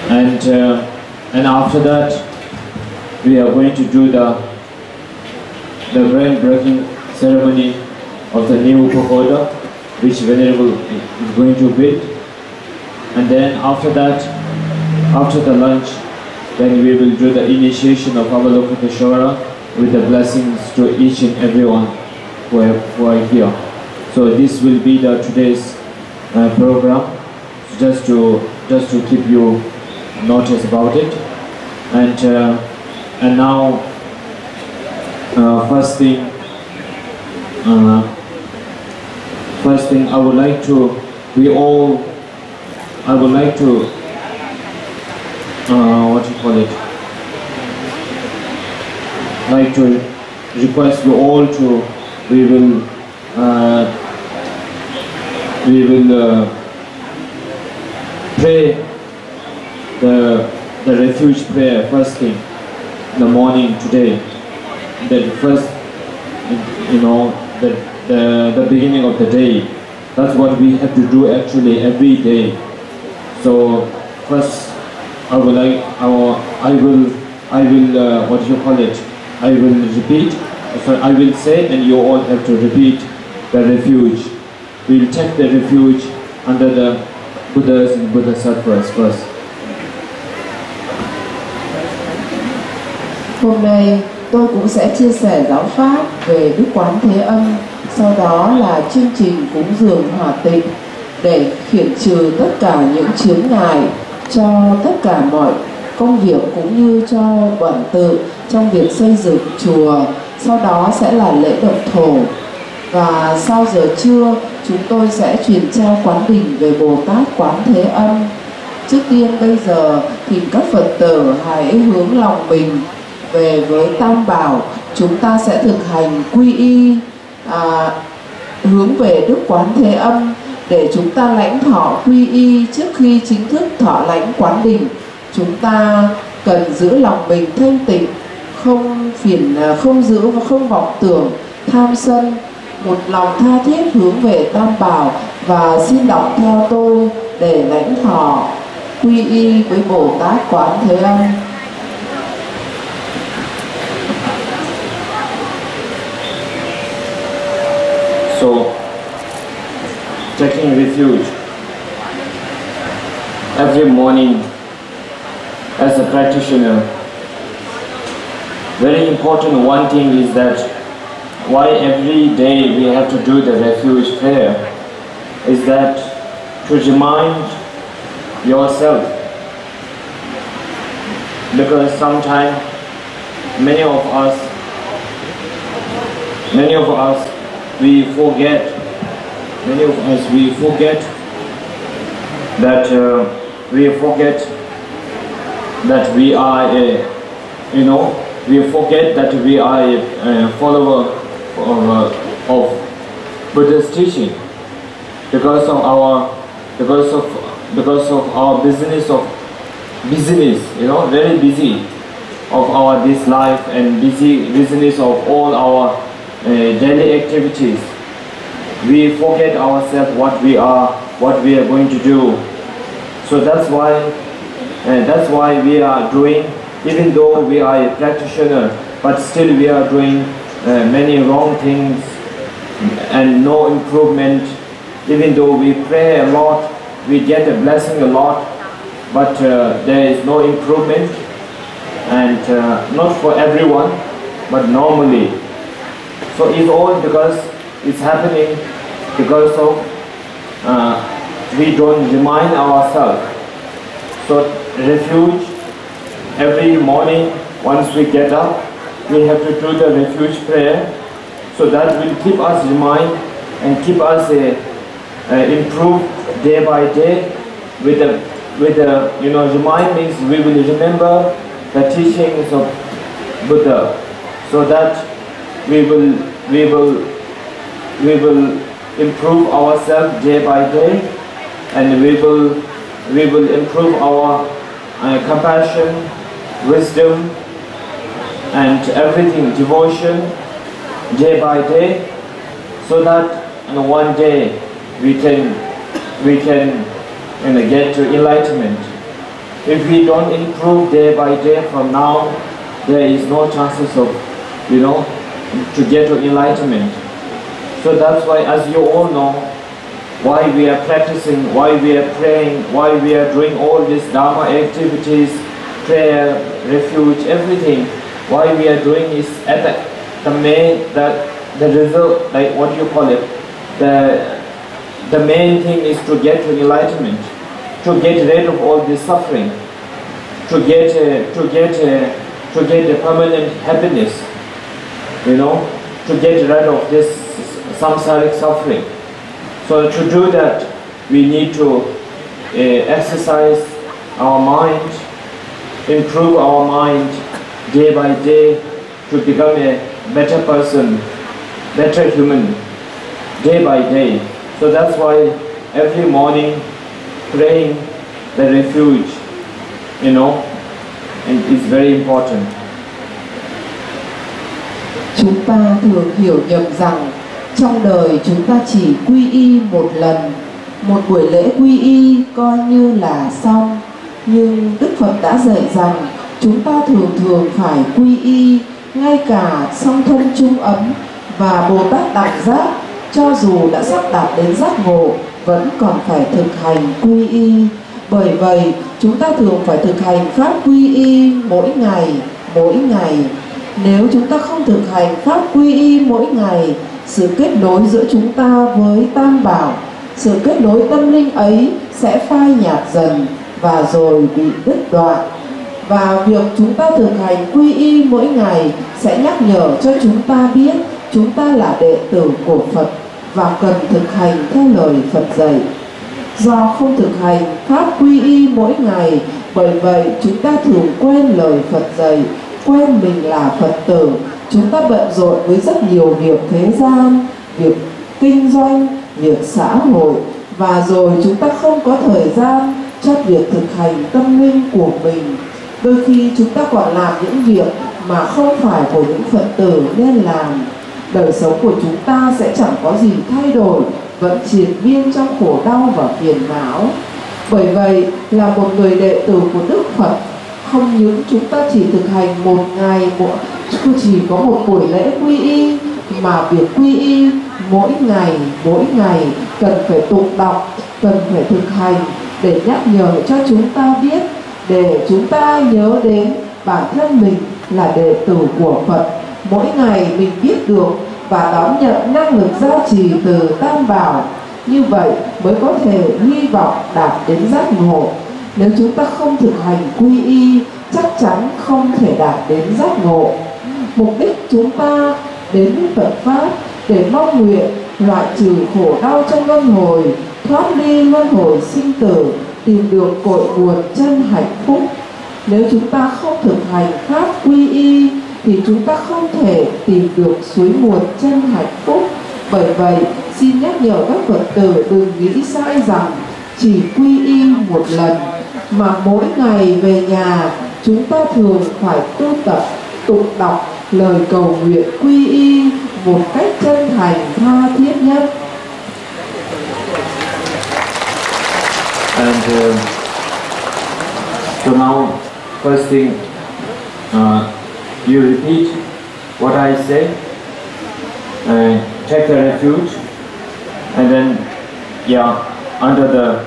and after that we are going to do the groundbreaking ceremony of the new pagoda, which Venerable is going to build. And then after that, after the lunch, then we will do the initiation of Avalokiteshvara with the blessings to each and everyone who are here. So this will be the today's program, just to keep you notice about it. And now first thing I would like to like to request you all to we will pray the refuge prayer first thing in the morning today. That first, the beginning of the day. That's what we have to do actually every day. So first, I will repeat. So I will say, and you all have to repeat the refuge. We will take the refuge under the Buddhas and Bodhisattvas first. Hôm nay tôi cũng sẽ chia sẻ giáo pháp về Đức Quán Thế Âm, sau đó là chương trình cúng dường hòa tịnh để khiển trừ tất cả những chướng ngại cho tất cả mọi công việc cũng như cho bổn tự trong việc xây dựng chùa. Sau đó sẽ là lễ động thổ, và sau giờ trưa chúng tôi sẽ truyền trao quán đỉnh về Bồ Tát Quán Thế Âm. Trước tiên bây giờ thì các Phật tử hãy hướng lòng mình về với Tam Bảo. Chúng ta sẽ thực hành quy y hướng về Đức Quán Thế Âm để chúng ta lãnh thọ quy y. Trước khi chính thức thọ lãnh quán đỉnh, chúng ta cần giữ lòng mình thanh tịnh, không giữ và không vọng tưởng tham sân, một lòng tha thiết hướng về Tam Bảo. Và xin đọc theo tôi để lãnh thọ quy y với Bồ Tát Quán Thế Âm. So, taking refuge every morning as a practitioner, very important one thing is that why every day we have to do the refuge prayer is that to remind yourself, because sometimes many of us we forget that we are a follower of Buddha's teaching because of our business, very busy of our this life and business of all our daily activities. We forget ourselves what we are going to do. So that's why we are doing, even though we are a practitioner, but still we are doing many wrong things and no improvement. Even though we pray a lot, we get a blessing a lot, but there is no improvement, and not for everyone, but normally. So it's all because it's happening because of we don't remind ourselves. So refuge, every morning once we get up, we have to do the refuge prayer. So that will keep us remind and keep us improve day by day. With the remind means we will remember the teachings of Buddha, so that we will improve ourselves day by day, and we will improve our compassion, wisdom, and everything, devotion day by day. so that one day we can get to enlightenment. If we don't improve day by day from now, there is no chances of, to get to enlightenment. So that's why, as you all know, why we are practicing, why we are praying, why we are doing all these Dharma activities, prayer, refuge, everything. Why we are doing is at the result, like what you call it, the main thing is to get to enlightenment, to get rid of all this suffering, to get a permanent happiness, to get rid of this samsaric suffering. So to do that, we need to exercise our mind, improve our mind day by day to become a better person, better human, day by day. So that's why every morning praying the refuge, and is very important. Chúng ta thường hiểu nhầm rằng trong đời chúng ta chỉ quy y một lần, một buổi lễ quy y coi như là xong. Nhưng Đức Phật đã dạy rằng chúng ta thường phải quy y ngay cả song thân chung ấm, và Bồ Tát Đẳng Giác cho dù đã sắp đạt đến giác ngộ vẫn còn phải thực hành quy y. Bởi vậy chúng ta thường phải thực hành pháp quy y mỗi ngày. Nếu chúng ta không thực hành pháp quy y mỗi ngày, sự kết nối giữa chúng ta với Tam Bảo, sự kết nối tâm linh ấy sẽ phai nhạt dần và rồi bị đứt đoạn. Và việc chúng ta thực hành quy y mỗi ngày sẽ nhắc nhở cho chúng ta biết chúng ta là đệ tử của Phật và cần thực hành theo lời Phật dạy. Do không thực hành pháp quy y mỗi ngày, bởi vậy chúng ta thường quên lời Phật dạy, quên mình là Phật tử. Chúng ta bận rộn với rất nhiều việc thế gian, việc kinh doanh, việc xã hội, và rồi chúng ta không có thời gian cho việc thực hành tâm linh của mình. Đôi khi chúng ta còn làm những việc mà không phải của những Phật tử nên làm. Đời sống của chúng ta sẽ chẳng có gì thay đổi, vẫn triền miên trong khổ đau và phiền não. Bởi vậy là một người đệ tử của Đức Phật, không những chúng ta chỉ thực hành một ngày, chỉ có một buổi lễ quy y, mà việc quy y mỗi ngày cần phải tụng đọc, cần phải thực hành để nhắc nhở cho chúng ta biết, để chúng ta nhớ đến bản thân mình là đệ tử của Phật. Mỗi ngày mình biết được và đón nhận năng lực gia trì từ Tam Bảo, như vậy mới có thể hy vọng đạt đến giác ngộ. Nếu chúng ta không thực hành quy y, chắc chắn không thể đạt đến giác ngộ. Mục đích chúng ta đến với Phật Pháp để mong nguyện loại trừ khổ đau trong luân hồi, thoát ly luân hồi sinh tử, tìm được cội nguồn chân hạnh phúc. Nếu chúng ta không thực hành pháp quy y thì chúng ta không thể tìm được suối nguồn chân hạnh phúc. Bởi vậy xin nhắc nhở các Phật tử đừng nghĩ sai rằng chỉ quy y một lần, mà mỗi ngày về nhà chúng ta thường phải tu tập, tụng đọc lời cầu nguyện quy y một cách chân thành tha thiết nhất. And so now, first thing, you repeat what I say, take the refuge, and then, under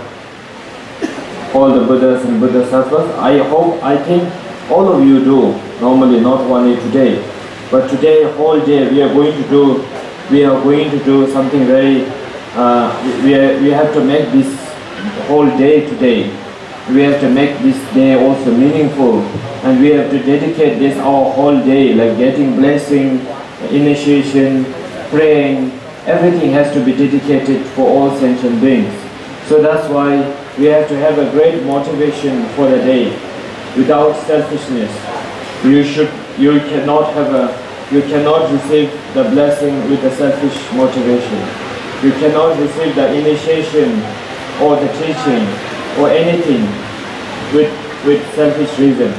all the Buddhas and Bodhisattvas, I think all of you do, normally not only today, but today, whole day, we are going to do something very, we have to make this whole day today. We have to make this day also meaningful, and we have to dedicate this our whole day, like getting blessing, initiation, praying. Everything has to be dedicated for all sentient beings. So that's why we have to have a great motivation for the day. Without selfishness, you cannot receive the blessing with a selfish motivation. You cannot receive the initiation or the teaching or anything with selfish reason.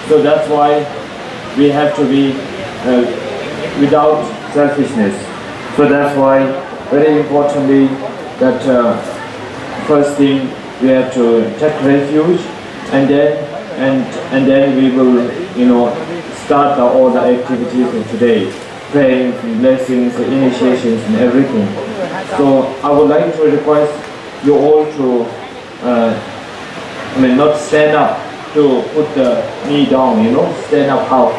So that's why we have to be without selfishness. So that's why, very importantly, that first thing we have to take refuge, and then we will, start all the activities of today, praying, blessings, initiations, and everything. So I would like to request you all to, not stand up to put the knee down, stand up out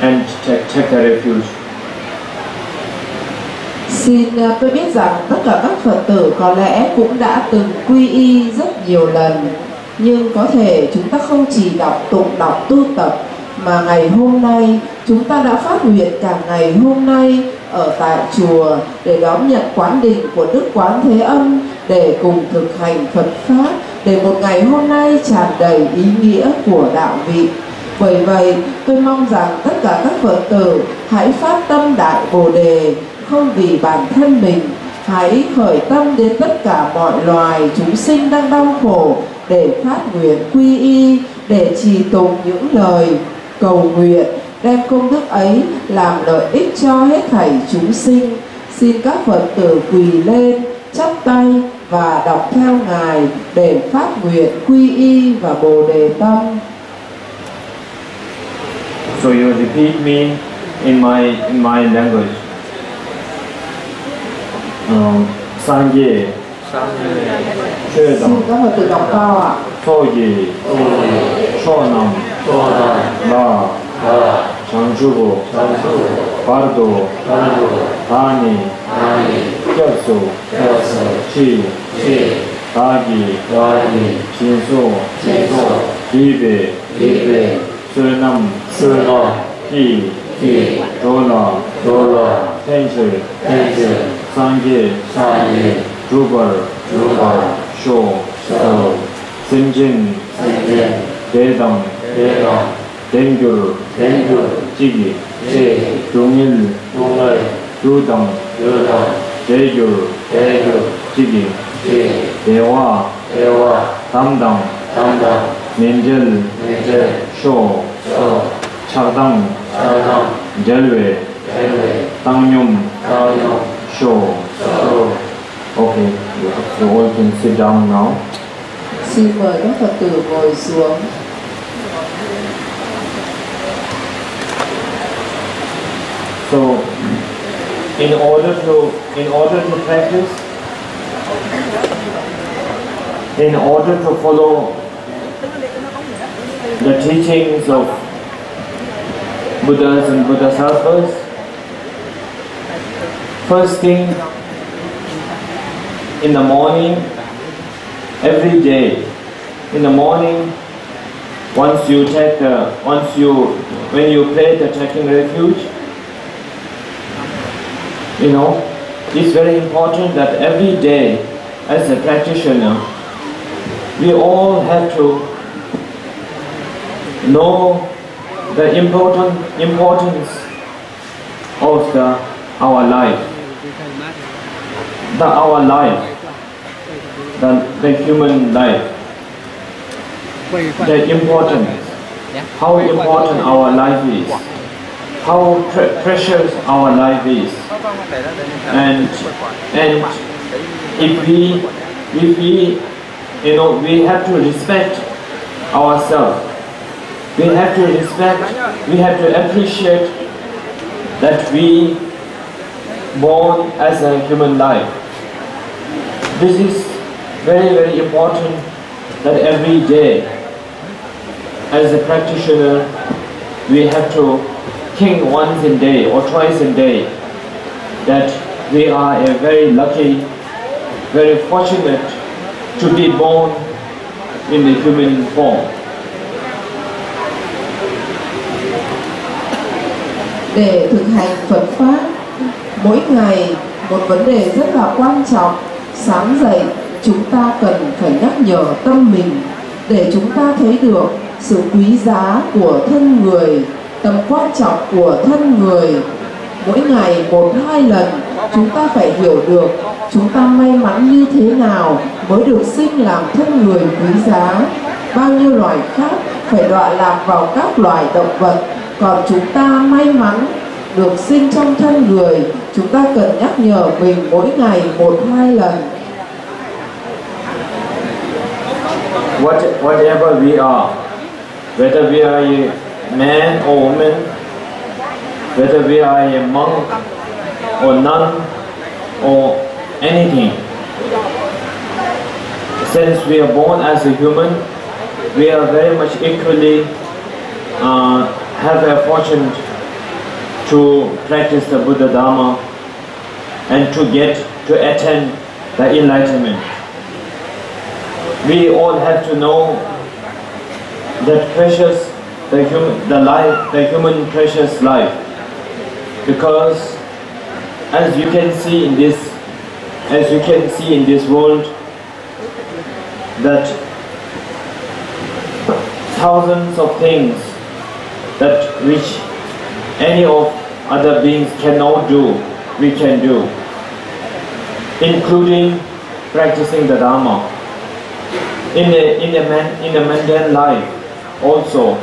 and take the refuge. Xin tôi biết rằng tất cả các Phật tử có lẽ cũng đã từng quy y rất nhiều lần, nhưng có thể chúng ta không chỉ đọc tụng đọc tu tập, mà ngày hôm nay chúng ta đã phát nguyện cả ngày hôm nay ở tại chùa để đón nhận quán đình của Đức Quán Thế Âm, để cùng thực hành Phật Pháp, để một ngày hôm nay tràn đầy ý nghĩa của đạo vị. Bởi vậy tôi mong rằng tất cả các Phật tử hãy phát tâm Đại Bồ Đề, không vì bản thân mình, hãy khởi tâm đến tất cả mọi loài chúng sinh đang đau khổ, để phát nguyện quy y, để trì tụng những lời cầu nguyện, đem công đức ấy làm lợi ích cho hết thảy chúng sinh. Xin các Phật tử quỳ lên, chắp tay và đọc theo Ngài để phát nguyện quy y và Bồ Đề tâm. So you repeat me in my language. Sangye, Xin các Phật tử đọc to ạ. Soye, Sonam, La, Chanchubo, Pardo, Hani, Kyasu, Chi, Dagi, Chinso, Bibe, Surinam, Ki, Rola, Tenche, Sangye, Drukpa, Sho, Sinjin, Dedam, Dengyur, Jigi, Dungil, Rudam, Degyur, Jigi, Dewa, Tamdam, Minjil, Sho, Chardam, Jelwe, Tangyum, Sho. Okay, you all can sit down now. Xin mời các Phật tử ngồi xuống. So, in order to practice, in order to follow the teachings of Buddhas and Bodhisattvas, first thing in the morning, every day, in the morning, when you pray the taking refuge, it's very important that every day, as a practitioner, we all have to know the importance of our life. The human life, the importance, how important our life is, how precious our life is, and if we we have to respect ourselves. We have to appreciate that we born as a human life. This is very, very important, that every day, as a practitioner, we have to think once a day or twice a day that we are a very lucky, very fortunate to be born in the human form. Để thực hành Phật Pháp, mỗi ngày một vấn đề rất là quan trọng. Sáng dậy, chúng ta cần phải nhắc nhở tâm mình để chúng ta thấy được sự quý giá của thân người, tầm quan trọng của thân người. Mỗi ngày 1-2 lần, chúng ta phải hiểu được chúng ta may mắn như thế nào mới được sinh làm thân người quý giá. Bao nhiêu loài khác phải đọa lạc vào các loài động vật, còn chúng ta may mắn được sinh trong thân người, chúng ta cần nhắc nhở mình mỗi ngày 1-2 lần. Whatever we are, whether we are a man or woman, whether we are a monk or nun or anything, since we are born as a human, we are very much equally have a fortune to practice the Buddha Dharma and to attain the enlightenment. We all have to know that precious, the human precious life, because as you can see in this world, that thousands of things that which any of other beings cannot do, we can do, including practicing the Dharma. In a mundane life, also,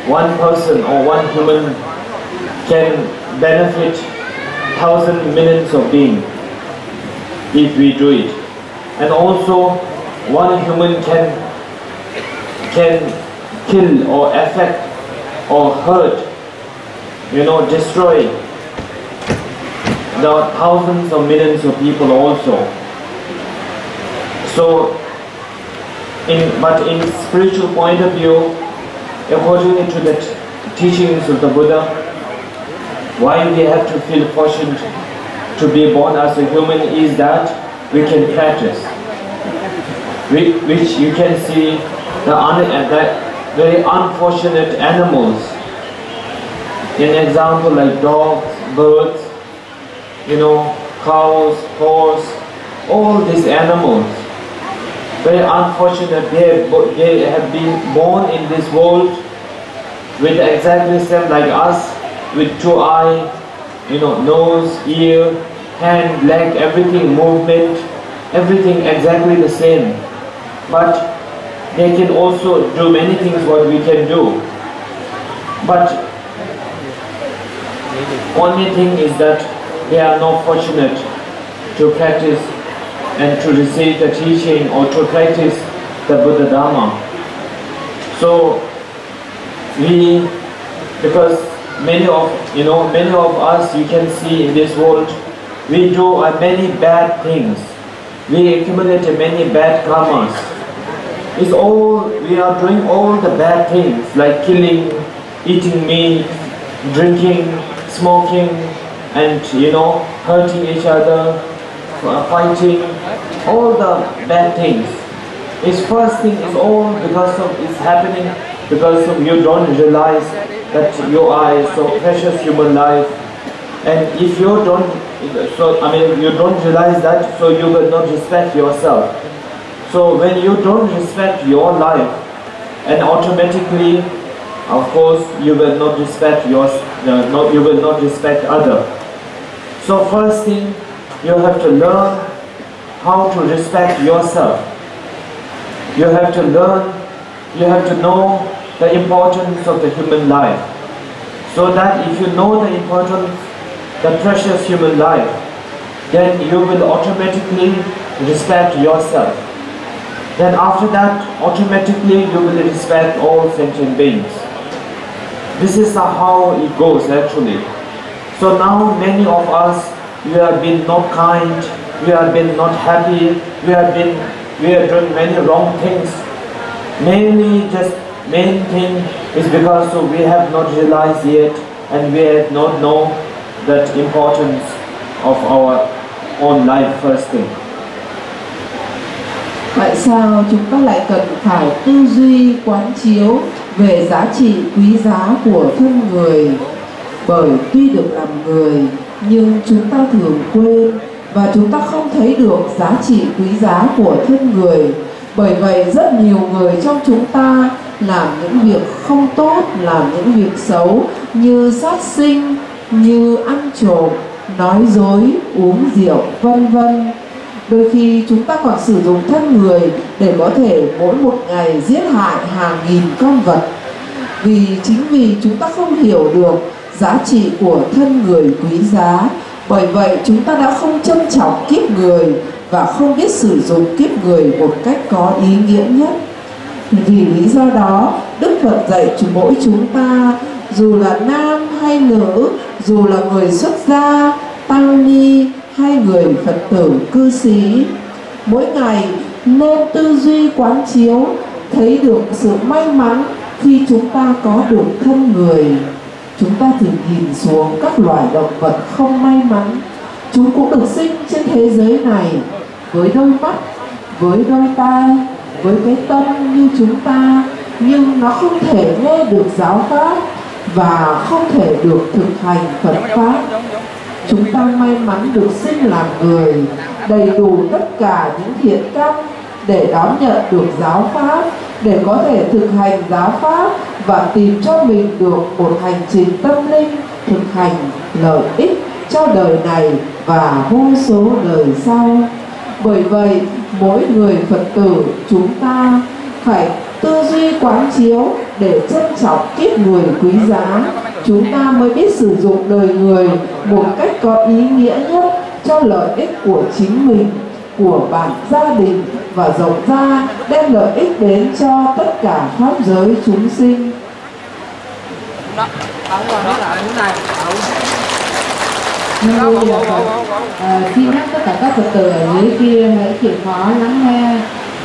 one person or one human can benefit thousands, millions of beings if we do it, and also one human can kill or affect or hurt, destroy the thousands or millions of people also. So, but in spiritual point of view, according to the teachings of the Buddha, why we have to feel fortunate to be born as a human is that we can practice, which you can see the very unfortunate animals. An example like dogs, birds, cows, horse, all these animals. Very unfortunate, they have been born in this world with exactly same like us, with 2 eyes, nose, ear, hand, leg, everything, movement, everything exactly the same. But they can also do many things what we can do. But only thing is that they are not fortunate to practice and to receive the teaching or to practice the Buddha Dharma. So because many of us, you can see in this world, we do many bad things. We accumulate many bad karmas. We are doing all the bad things like killing, eating meat, drinking, smoking, and hurting each other, fighting, all the bad things. Its first thing is all it's happening because of you don't realize that you are so precious human life, and if you don't, you don't realize that, so you will not respect yourself. So when you don't respect your life, and automatically, of course, you will not respect you will not respect others. So first thing, you have to learn how to respect yourself. You have to know the importance of the human life. So that if you know the importance, the precious human life, then you will automatically respect yourself. Then after that, automatically you will respect all sentient beings. This is how it goes actually. So now many of us, we have been not kind, we have been not happy, we are doing many wrong things. Main thing is because we have not realized yet, and we have not known that importance of our own life first thing. Tại sao chúng ta lại cần phải tư duy quán chiếu về giá trị quý giá của thân người? Bởi tuy được làm người, nhưng chúng ta thường quên và chúng ta không thấy được giá trị quý giá của thân người. Bởi vậy rất nhiều người trong chúng ta làm những việc không tốt, làm những việc xấu như sát sinh, như ăn trộm, nói dối, uống rượu, vân vân. Đôi khi chúng ta còn sử dụng thân người để có thể mỗi một ngày giết hại hàng nghìn con vật. Chính vì chúng ta không hiểu được giá trị của thân người quý giá. Bởi vậy chúng ta đã không trân trọng kiếp người và không biết sử dụng kiếp người một cách có ý nghĩa nhất. Vì lý do đó, Đức Phật dạy mỗi chúng ta, dù là nam hay nữ, dù là người xuất gia, tăng ni hay người Phật tử cư sĩ, mỗi ngày nên tư duy quán chiếu, thấy được sự may mắn khi chúng ta có được thân người. Chúng ta thử nhìn xuống các loài động vật không may mắn. Chúng cũng được sinh trên thế giới này với đôi mắt, với đôi tai, với cái tâm như chúng ta, nhưng nó không thể nghe được giáo pháp và không thể được thực hành Phật pháp. Chúng ta may mắn được sinh làm người, đầy đủ tất cả những thiện căn để đón nhận được giáo pháp, để có thể thực hành giáo pháp và tìm cho mình được một hành trình tâm linh thực hành lợi ích cho đời này và vô số đời sau. Bởi vậy, mỗi người Phật tử chúng ta phải tư duy quán chiếu để trân trọng kiếp người quý giá. Chúng ta mới biết sử dụng đời người một cách có ý nghĩa nhất cho lợi ích của chính mình, của bản gia đình và rộng ra đem lợi ích đến cho tất cả pháp giới chúng sinh. Xin nhắc tất cả các Phật tử ở dưới kia hãy chịu khó lắng nghe,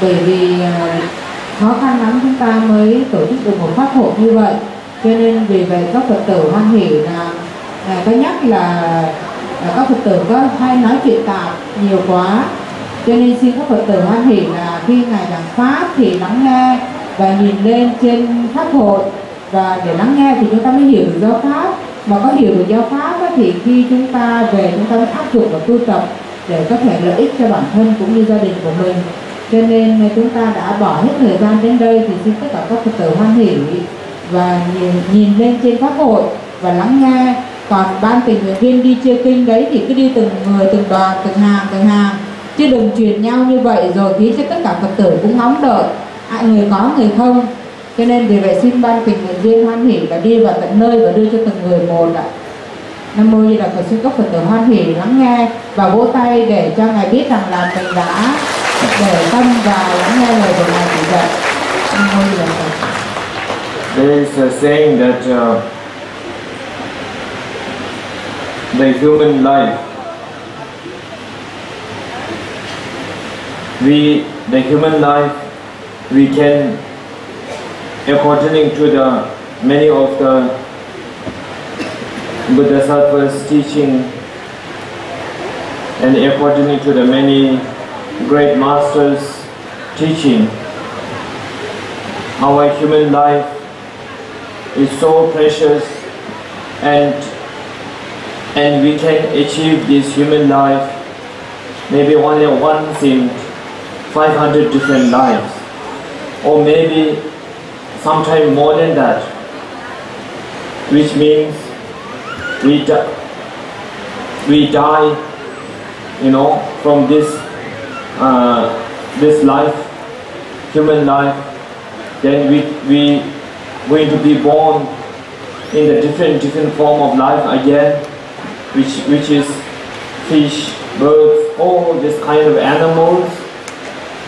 bởi vì khó khăn lắm chúng ta mới tổ chức được một pháp hội như vậy. Cho nên vì vậy các Phật tử hoan hỉ là có nhắc là các Phật tử có hay nói chuyện tạp nhiều quá, cho nên xin các Phật tử hoan hỉ là khi ngài giảng pháp thì lắng nghe và nhìn lên trên pháp hội, và để lắng nghe thì chúng ta mới hiểu được giáo pháp. Mà có hiểu được giáo pháp thì khi chúng ta về chúng ta mới áp dụng và tu tập để có thể lợi ích cho bản thân cũng như gia đình của mình. Cho nên chúng ta đã bỏ hết thời gian đến đây thì xin tất cả các Phật tử hoan hỉ và nhìn lên trên pháp hội và lắng nghe. Còn ban tình nguyện viên đi chia kinh đấy thì cứ đi từng người, từng đoàn, từng hàng, chứ đừng truyền nhau như vậy rồi khiến cho tất cả Phật tử cũng ngóng đợi, người có người không. Cho nên vì vậy xin ban tình nguyện viên hoan hỉ và đi vào tận nơi và đưa cho từng người một ạ. Nam mô Di Đà Phật. Xin các Phật tử hoan hỉ lắng nghe và vỗ tay để cho ngài biết rằng là mình đã để tâm và lắng nghe lời của ngài chỉ dạy. Nam mô Di Đà Phật. There is a saying that the human life, the human life, we can, according to the many of the Bodhisattva's teaching, and according to the many great masters' teaching, our human life is so precious, and we can achieve this human life maybe only once in 500 different lives, or maybe sometime more than that, which means we die, from this life, human life. Then we going to be born in the different form of life again, which is fish, birds, all this kind of animals,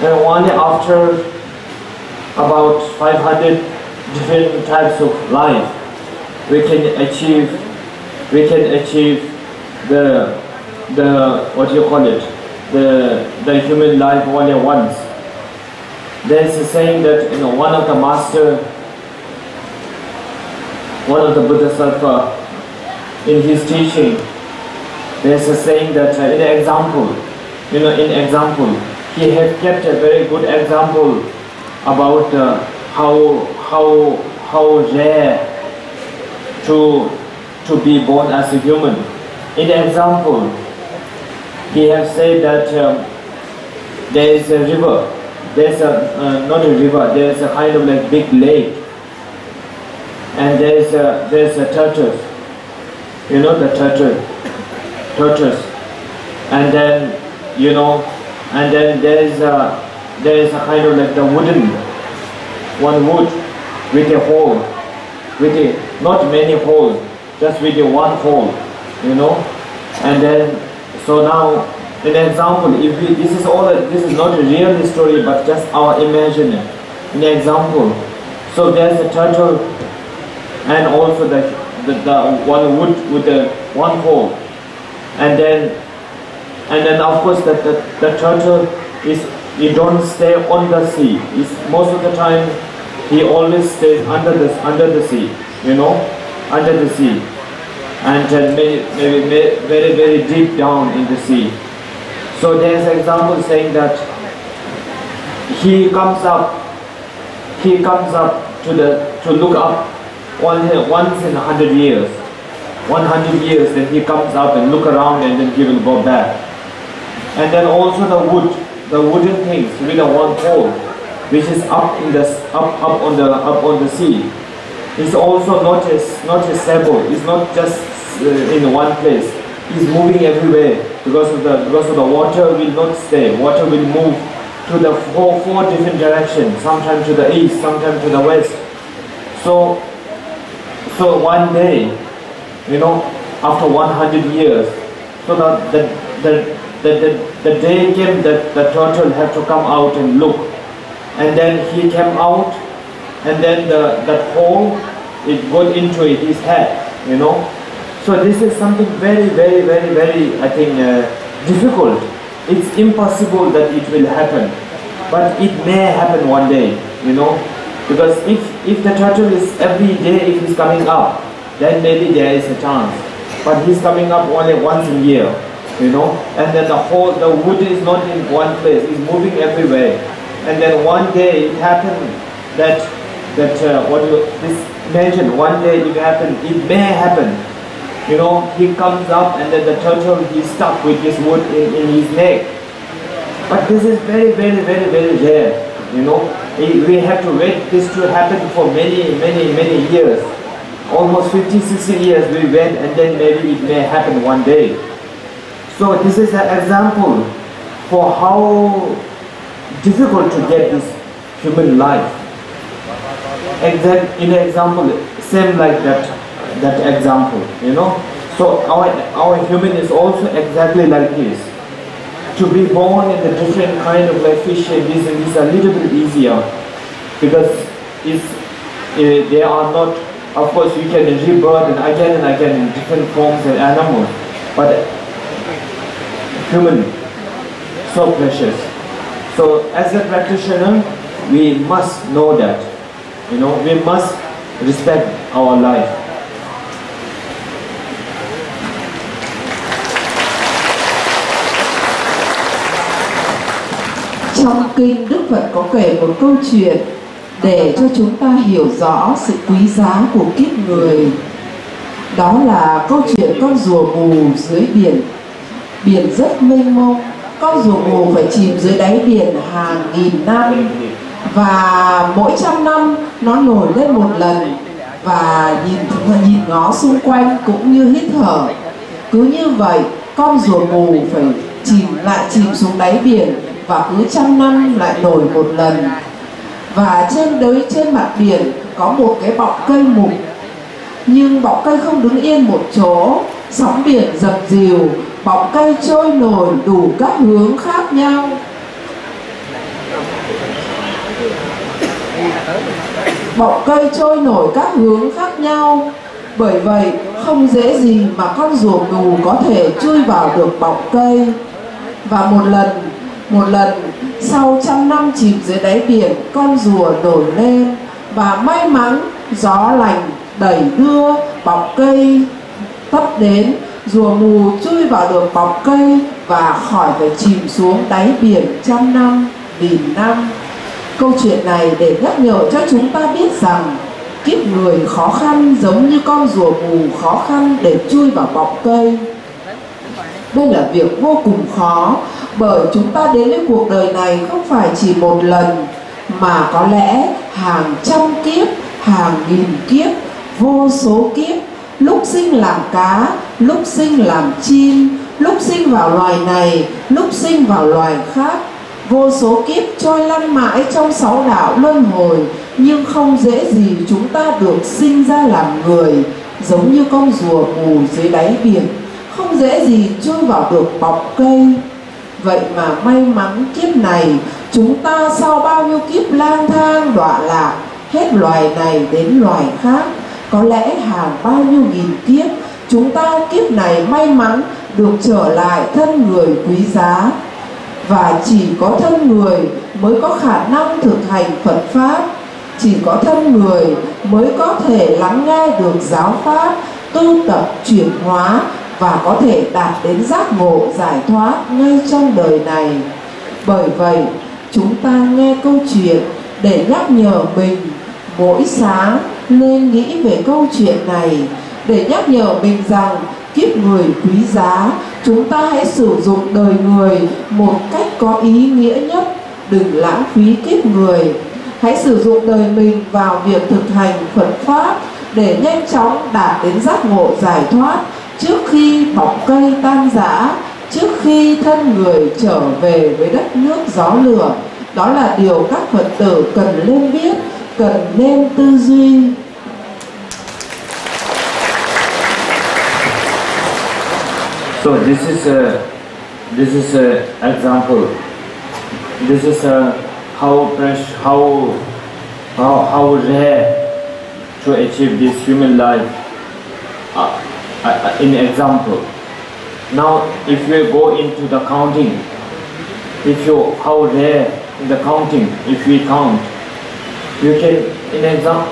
and only after about 500 different types of life we can achieve the what you call it, the human life only once. There's a saying that one of the master, one of the Bodhisattva, in his teaching, there's a saying that in example, he has kept a very good example about how rare to be born as a human. In example, he has said that there is a river. There's not a river. There's a kind of like big lake, and there's a tortoise. You know the tortoise, and then there's a kind of like the one wood with a hole, not many holes, just with your one hole, you know. And then, so now, an example, if we, this is not a real story, but just our imagining. An example, so there's a turtle, and also the one wood with the one hole, and then of course the turtle he don't stay on the sea. Most of the time he always stays under the sea, you know, under the sea, and maybe very deep down in the sea. So there's an example saying that he comes up to look up once in 100 years. 100 years, then he comes up and look around, and then he will go back. And then also the wooden things with a one pole, which is up on the sea, is also not stable. It's not just in one place. It's moving everywhere because of the water will not stay. Water will move to the four different directions. Sometimes to the east, sometimes to the west. So one day, you know, after 100 years, so the day came that the turtle had to come out and look, and then he came out, and then that hole, it got into his head, you know. So this is something very, I think, difficult. It's impossible that it will happen, but it may happen one day, you know. Because if the turtle is every day, if he's coming up, then maybe there is a chance. But he's coming up only once a year, you know. And then the wood is not in one place; it's moving everywhere. And then one day it happened that imagine one day it may happen. You know, he comes up, and then the turtle, he's stuck with this wood in his neck. But this is very rare, you know. We have to wait this to happen for many years. Almost 50-60 years we wait, and then maybe it may happen one day. So this is an example for how difficult to get this human life. In an example, same like that example, you know. So our human is also exactly like this. To be born in a different kind of like fish and this is a little bit easier, because they are not, of course you can rebirth and again in different forms and animals, but human, so precious. So as a practitioner, we must know that, you know, we must respect our life. Trong kinh, Đức Phật có kể một câu chuyện để cho chúng ta hiểu rõ sự quý giá của kiếp người. Đó là câu chuyện con rùa mù dưới biển. Biển rất mênh mông, con rùa mù phải chìm dưới đáy biển hàng nghìn năm, và mỗi 100 năm nó nổi lên một lần, và nhìn ngó xung quanh cũng như hít thở. Cứ như vậy, con rùa mù phải chìm xuống đáy biển, và cứ 100 năm lại nổi một lần. Và trên mặt biển có một cái bọng cây mục, nhưng bọng cây không đứng yên một chỗ. Sóng biển dập dìu, bọng cây trôi nổi đủ các hướng khác nhau. Bọng cây trôi nổi các hướng khác nhau. Bởi vậy không dễ gì mà con rùa mù có thể chui vào được bọng cây. Và một lần sau 100 năm chìm dưới đáy biển, con rùa nổi lên, và may mắn gió lành đẩy đưa bọng cây tấp đến, rùa mù chui vào được bọng cây và khỏi phải chìm xuống đáy biển 100 năm, 1000 năm. Câu chuyện này để nhắc nhở cho chúng ta biết rằng kiếp người khó khăn giống như con rùa mù khó khăn để chui vào bọng cây. Đây là việc vô cùng khó, bởi chúng ta đến với cuộc đời này không phải chỉ một lần, mà có lẽ hàng trăm kiếp, hàng nghìn kiếp, vô số kiếp. Lúc sinh làm cá, lúc sinh làm chim, lúc sinh vào loài này, lúc sinh vào loài khác. Vô số kiếp trôi lăn mãi trong 6 đạo luân hồi, nhưng không dễ gì chúng ta được sinh ra làm người, giống như con rùa mù dưới đáy biển, không dễ gì chui vào được bọc cây. Vậy mà may mắn kiếp này chúng ta sau bao nhiêu kiếp lang thang đọa lạc, hết loài này đến loài khác, có lẽ hàng bao nhiêu nghìn kiếp, chúng ta kiếp này may mắn được trở lại thân người quý giá. Và chỉ có thân người mới có khả năng thực hành Phật Pháp, chỉ có thân người mới có thể lắng nghe được giáo Pháp, tu tập chuyển hóa và có thể đạt đến giác ngộ giải thoát ngay trong đời này. Bởi vậy, chúng ta nghe câu chuyện để nhắc nhở mình mỗi sáng nên nghĩ về câu chuyện này, để nhắc nhở mình rằng kiếp người quý giá, chúng ta hãy sử dụng đời người một cách có ý nghĩa nhất, đừng lãng phí kiếp người. Hãy sử dụng đời mình vào việc thực hành Phật Pháp để nhanh chóng đạt đến giác ngộ giải thoát trước khi bọc cây tan rã, trước khi thân người trở về với đất nước gió lửa. Đó là điều các Phật tử cần nên biết, cần nên tư duy. So this is a example. This is how rare to achieve this human life. In example, now if we go into the counting, how rare in the counting, if we count, you can in example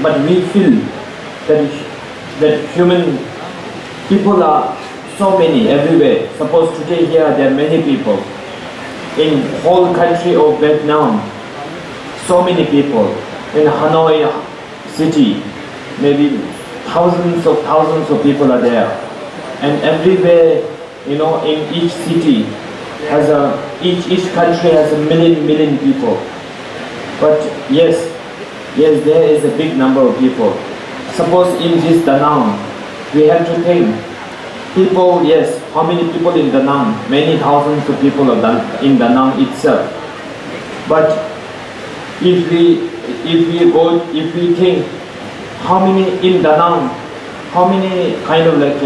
but we feel that human people are so many everywhere. Suppose today here there are many people. In whole country of Vietnam, so many people. In Hanoi city, maybe thousands of people are there. And everywhere, you know, in each city has each country has a million people. But yes, there is a big number of people. Suppose in this Da Nang, we have to think people, yes, how many people in Da Nang? Many thousands of people are in Da Nang itself. But if we think how many in Da Nang, how many kind of like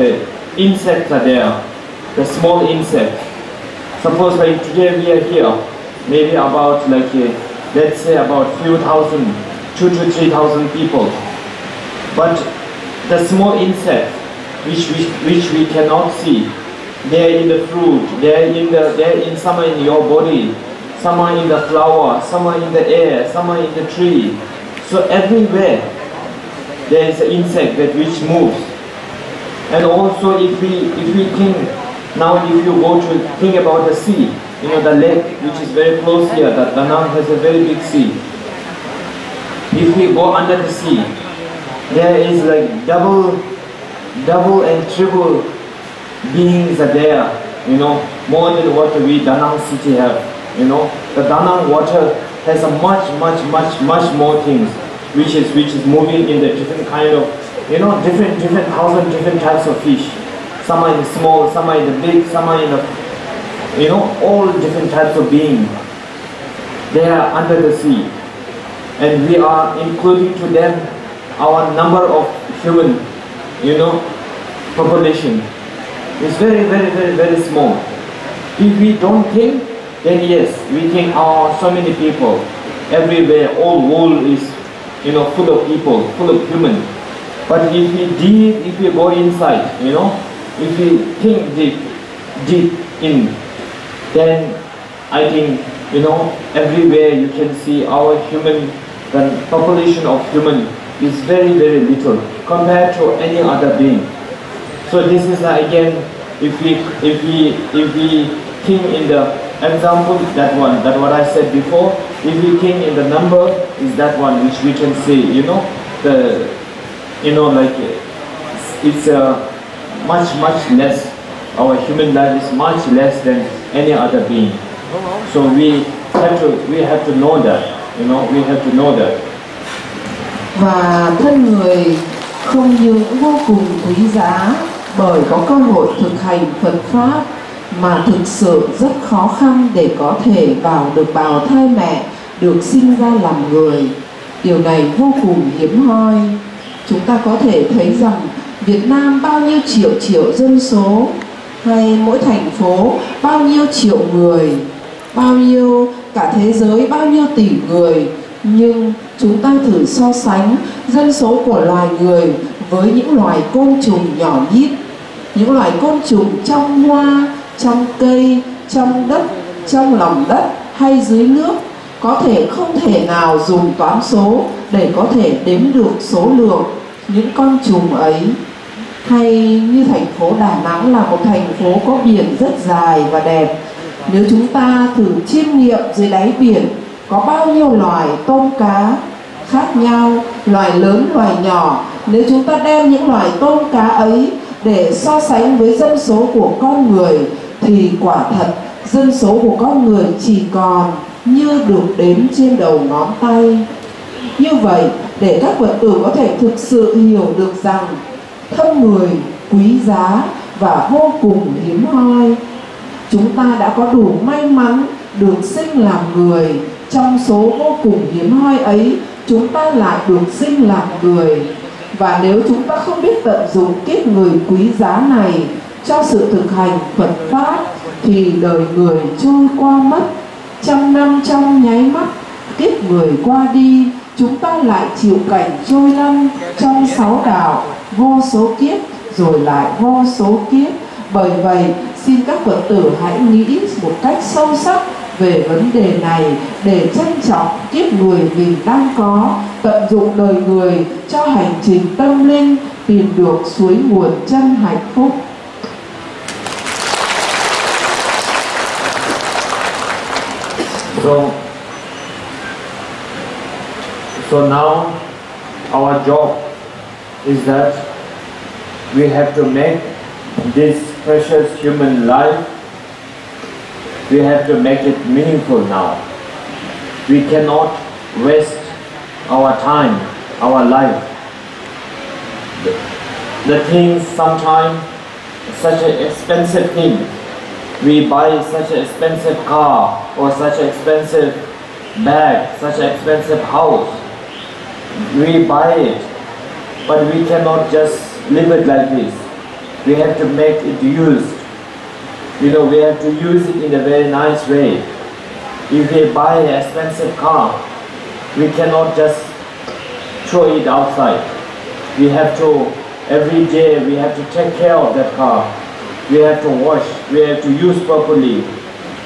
insects are there, the small insects. Suppose like today we are here, maybe about like let's say about few thousand, 2,000 to 3,000 people. But the small insects which we cannot see, they are in the fruit, they are in somewhere in your body, somewhere in the flower, somewhere in the air, somewhere in the tree. So everywhere there is an insect that which moves. And also if we think, now if you go to think about the sea, you know, the lake which is very close here, that Da Nang has a very big sea. If we go under the sea, there is like double and triple beings are there, you know, more than what we Da Nang city have. You know, the Da Nang water has a much more things which is moving in the different kind of, you know, different thousand different types of fish. Some are in the small, some are in the big, some are in the, you know, all different types of beings. They are under the sea, and we are including to them our number of human, you know, population is very small. If we don't think, then yes, we think, oh, so many people everywhere, all world is, you know, full of people, full of human. But if we go inside, you know, if we think deep in, then I think, you know, everywhere you can see our human, the population of human is very little compared to any other being. So this is again, if we think in the example, that one, that what I said before, if we think in the number, is that one which we can say, you know, the, you know, like it's much less. Our human life is much less than any other being. So we have to know that, you know, we have to know that. Và thân người không những vô cùng quý giá bởi có cơ hội thực hành Phật Pháp, mà thực sự rất khó khăn để có thể vào được bào thai mẹ, được sinh ra làm người. Điều này vô cùng hiếm hoi. chúng ta có thể thấy rằng Việt Nam bao nhiêu triệu dân số, hay mỗi thành phố bao nhiêu triệu người, bao nhiêu cả thế giới bao nhiêu tỷ người, nhưng chúng ta thử so sánh dân số của loài người với những loài côn trùng nhỏ nhít, những loài côn trùng trong hoa, trong cây, trong đất, trong lòng đất hay dưới nước, có thể không thể nào dùng toán số để có thể đếm được số lượng những con trùng ấy. Hay như thành phố Đà Nẵng là một thành phố có biển rất dài và đẹp. Nếu chúng ta thử chiêm nghiệm dưới đáy biển có bao nhiêu loài tôm cá khác nhau, loài lớn, loài nhỏ, nếu chúng ta đem những loài tôm cá ấy để so sánh với dân số của con người thì quả thật dân số của con người chỉ còn như được đếm trên đầu ngón tay. Như vậy, để các Phật tử có thể thực sự hiểu được rằng thân người quý giá và vô cùng hiếm hoi, chúng ta đã có đủ may mắn được sinh làm người. Trong số vô cùng hiếm hoi ấy, chúng ta lại được sinh làm người. Và nếu chúng ta không biết tận dụng kiếp người quý giá này cho sự thực hành Phật Pháp thì đời người trôi qua mất. Trăm năm trong nháy mắt, kiếp người qua đi, chúng ta lại chịu cảnh trôi lăn trong 6 đạo vô số kiếp rồi lại vô số kiếp. Bởi vậy, xin các Phật tử hãy nghĩ một cách sâu sắc về vấn đề này để trân trọng kiếp người mình đang có, tận dụng đời người cho hành trình tâm linh, tìm được suối nguồn chân hạnh phúc. So now our job is that we have to make this precious human life, we have to make it meaningful now. We cannot waste our time, our life. The things sometimes, such an expensive thing, we buy such an expensive car or such an expensive bag, such an expensive house. We buy it, but we cannot just live it like this. We have to make it used. You know, we have to use it in a very nice way. If we buy an expensive car, we cannot just throw it outside. We have to, every day, we have to take care of that car. We have to wash, we have to use properly.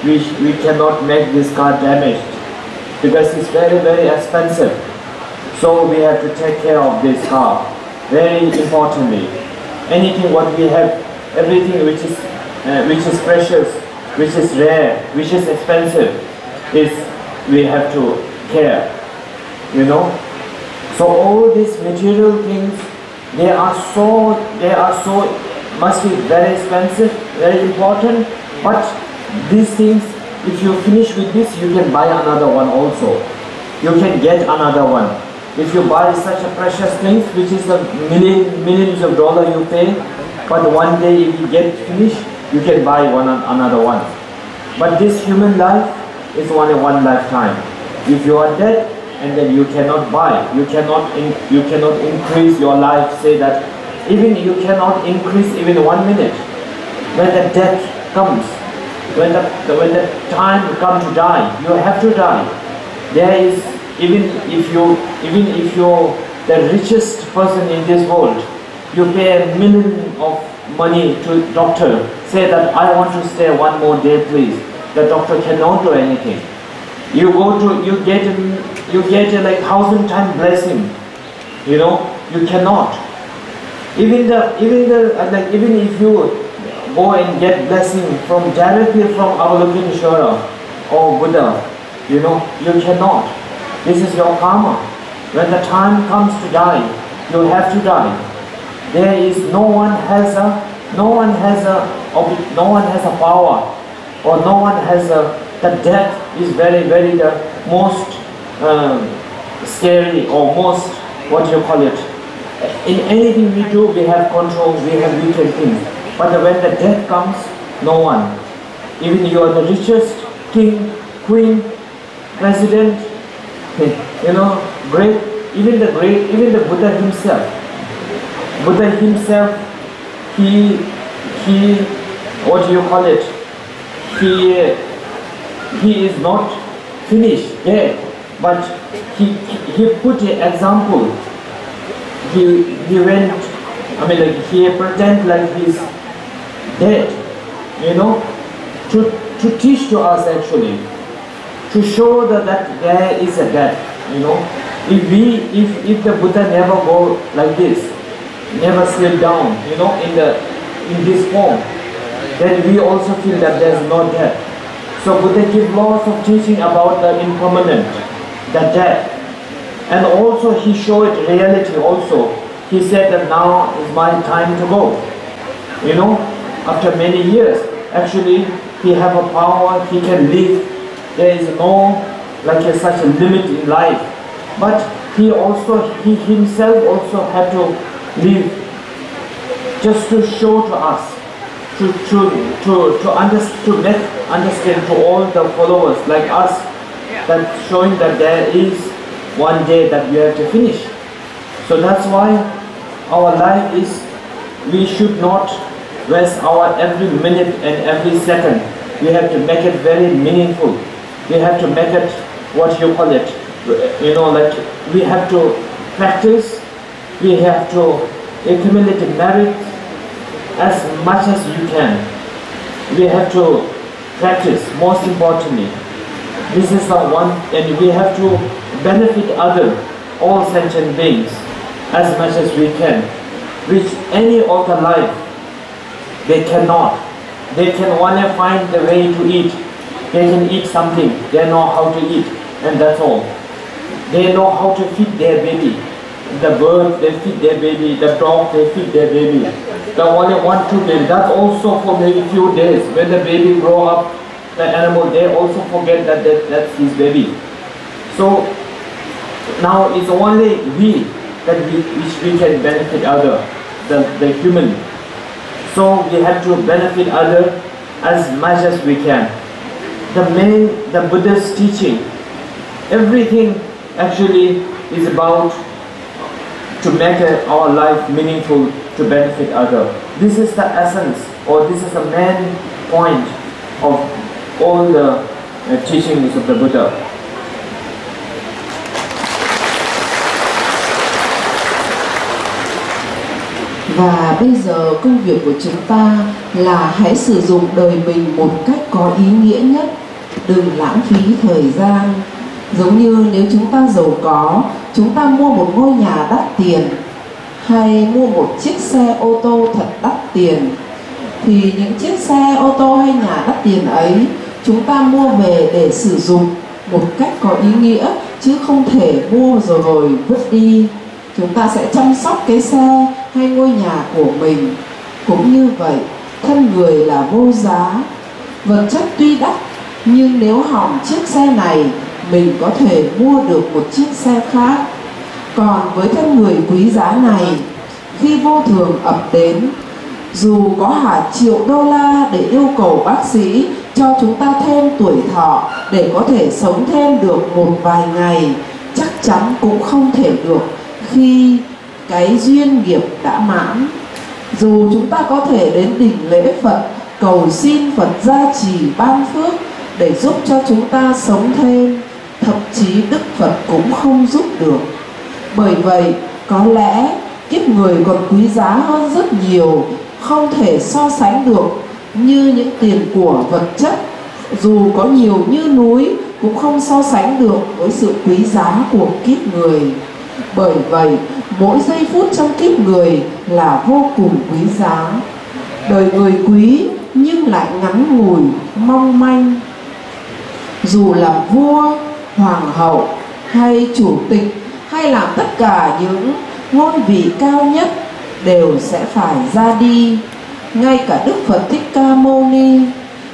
We cannot make this car damaged because it's very, very expensive. So we have to take care of this car very importantly. Anything what we have, everything which is precious, which is rare, which is expensive, is we have to care. You know. So all these material things, they are so must be very expensive, very important. But these things, if you finish with this, you can buy another one also. You can get another one. If you buy such a precious thing, which is the millions of dollars you pay, but one day if you get finished, you can buy another one. But this human life is only one lifetime. If you are dead, and then you cannot buy, you cannot increase your life. Say that even you cannot increase even 1 minute. When the death comes, when the time comes to die, you have to die. There is, even if you're the richest person in this world, you pay $1 million of money to doctor, say that I want to stay 1 more day please. The doctor cannot do anything. You get like 1,000 times blessing. You know, you cannot. Even if you go and get blessing from directly from Avalokiteshvara or Buddha, you know, you cannot. This is your karma. When the time comes to die, you have to die. There is no one has a power, or no one has the death is very, very the most scary, or most, what you call it. In anything we do, we have control, we have wicked things. But when the death comes, no one. Even you are the richest king, queen, president, you know, even the Buddha himself, Buddha himself, he what do you call it? He is not finished dead, but he put an example. He went, I mean, like he pretend like he's dead, you know, to teach to us actually, to show that there is a death, you know. If the Buddha never go like this, never slip down, you know, in this form, then we also feel that there is no death. So Buddha gives lots of teaching about the impermanent, the death. And also he showed reality also. He said that now is my time to go. You know, after many years, actually he have a power, he can live. There is no such a limit in life. But he himself also had to live, just to show to us, to make understand to all the followers like us, that showing that there is one day that we have to finish. So that's why our life is, we should not waste our every minute and every second. We have to make it very meaningful. We have to make it, what you call it, you know, like we have to practice, we have to accumulate merit as much as you can. We have to practice, most importantly. This is the one, and we have to benefit all sentient beings as much as we can, which any other life they cannot. They can only find the way to eat. They can eat something, they know how to eat, and that's all. They know how to feed their baby. The bird, they feed their baby. The dog, they feed their baby. The only 1, 2 days, that's also for maybe few days. When the baby grow up, the animal, they also forget that that's his baby. So now it's only which we can benefit the human. So we have to benefit as much as we can. The Buddha's teaching, everything actually is about to make our life meaningful, to benefit others. This is the essence, or this is the main point of all the teachings of the Buddha. Và bây giờ công việc của chúng ta là hãy sử dụng đời mình một cách có ý nghĩa nhất, đừng lãng phí thời gian. Giống như nếu chúng ta giàu có, chúng ta mua một ngôi nhà đắt tiền hay mua một chiếc xe ô tô thật đắt tiền, thì những chiếc xe ô tô hay nhà đắt tiền ấy chúng ta mua về để sử dụng một cách có ý nghĩa, chứ không thể mua rồi vứt đi. Chúng ta sẽ chăm sóc cái xe hay ngôi nhà của mình. Cũng như vậy, thân người là vô giá. Vật chất tuy đắt, nhưng nếu hỏng chiếc xe này, mình có thể mua được một chiếc xe khác. Còn với thân người quý giá này, khi vô thường ập đến, dù có $1 triệu để yêu cầu bác sĩ cho chúng ta thêm tuổi thọ để có thể sống thêm được một vài ngày, chắc chắn cũng không thể được khi cái duyên nghiệp đã mãn. Dù chúng ta có thể đến đỉnh lễ Phật cầu xin Phật gia trì ban phước để giúp cho chúng ta sống thêm, thậm chí Đức Phật cũng không giúp được. Bởi vậy, có lẽ kiếp người còn quý giá hơn rất nhiều, không thể so sánh được như những tiền của vật chất. Dù có nhiều như núi cũng không so sánh được với sự quý giá của kiếp người. Bởi vậy, mỗi giây phút trong kiếp người là vô cùng quý giá. Đời người quý nhưng lại ngắn ngủi, mong manh. Dù làm vua, hoàng hậu hay chủ tịch hay làm tất cả những ngôi vị cao nhất đều sẽ phải ra đi. Ngay cả Đức Phật Thích Ca Mâu Ni,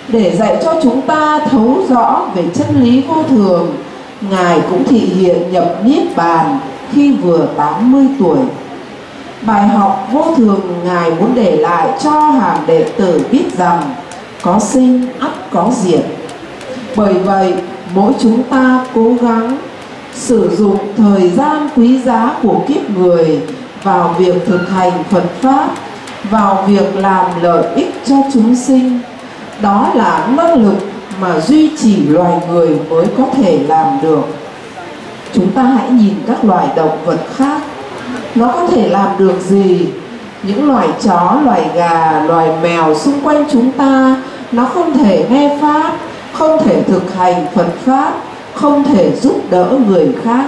để dạy cho chúng ta thấu rõ về chân lý vô thường, Ngài cũng thị hiện nhập Niết Bàn khi vừa 80 tuổi. Bài học vô thường Ngài muốn để lại cho hàng đệ tử biết rằng có sinh ắt có diệt. Bởi vậy, mỗi chúng ta cố gắng sử dụng thời gian quý giá của kiếp người vào việc thực hành Phật Pháp, vào việc làm lợi ích cho chúng sinh. Đó là năng lực mà duy chỉ loài người mới có thể làm được. Chúng ta hãy nhìn các loài động vật khác, nó có thể làm được gì? Những loài chó, loài gà, loài mèo xung quanh chúng ta, nó không thể nghe Pháp, không thể thực hành Phật Pháp, không thể giúp đỡ người khác.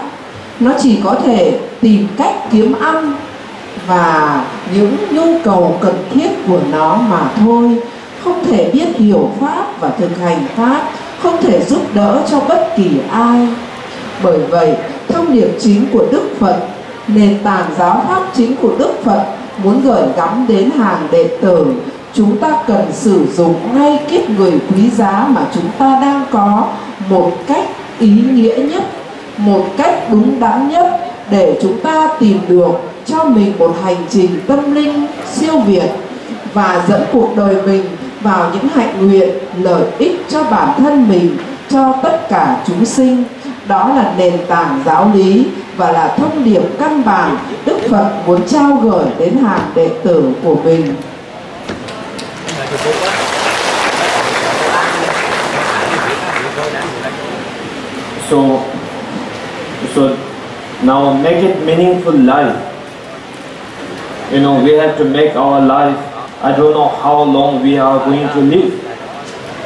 Nó chỉ có thể tìm cách kiếm ăn và những nhu cầu cần thiết của nó mà thôi. Không thể biết hiểu Pháp và thực hành Pháp, không thể giúp đỡ cho bất kỳ ai. Bởi vậy, thông điệp chính của Đức Phật, nền tảng giáo pháp chính của Đức Phật muốn gửi gắm đến hàng đệ tử, chúng ta cần sử dụng ngay kiếp người quý giá mà chúng ta đang có một cách ý nghĩa nhất, một cách đúng đắn nhất, để chúng ta tìm được cho mình một hành trình tâm linh siêu việt và dẫn cuộc đời mình vào những hạnh nguyện lợi ích cho bản thân mình, cho tất cả chúng sinh. Đó là nền tảng giáo lý và là thông điệp căn bản Đức Phật muốn trao gửi đến hàng đệ tử của mình. So now make it meaningful life. You know, we have to make our life. I don't know how long we are going to live.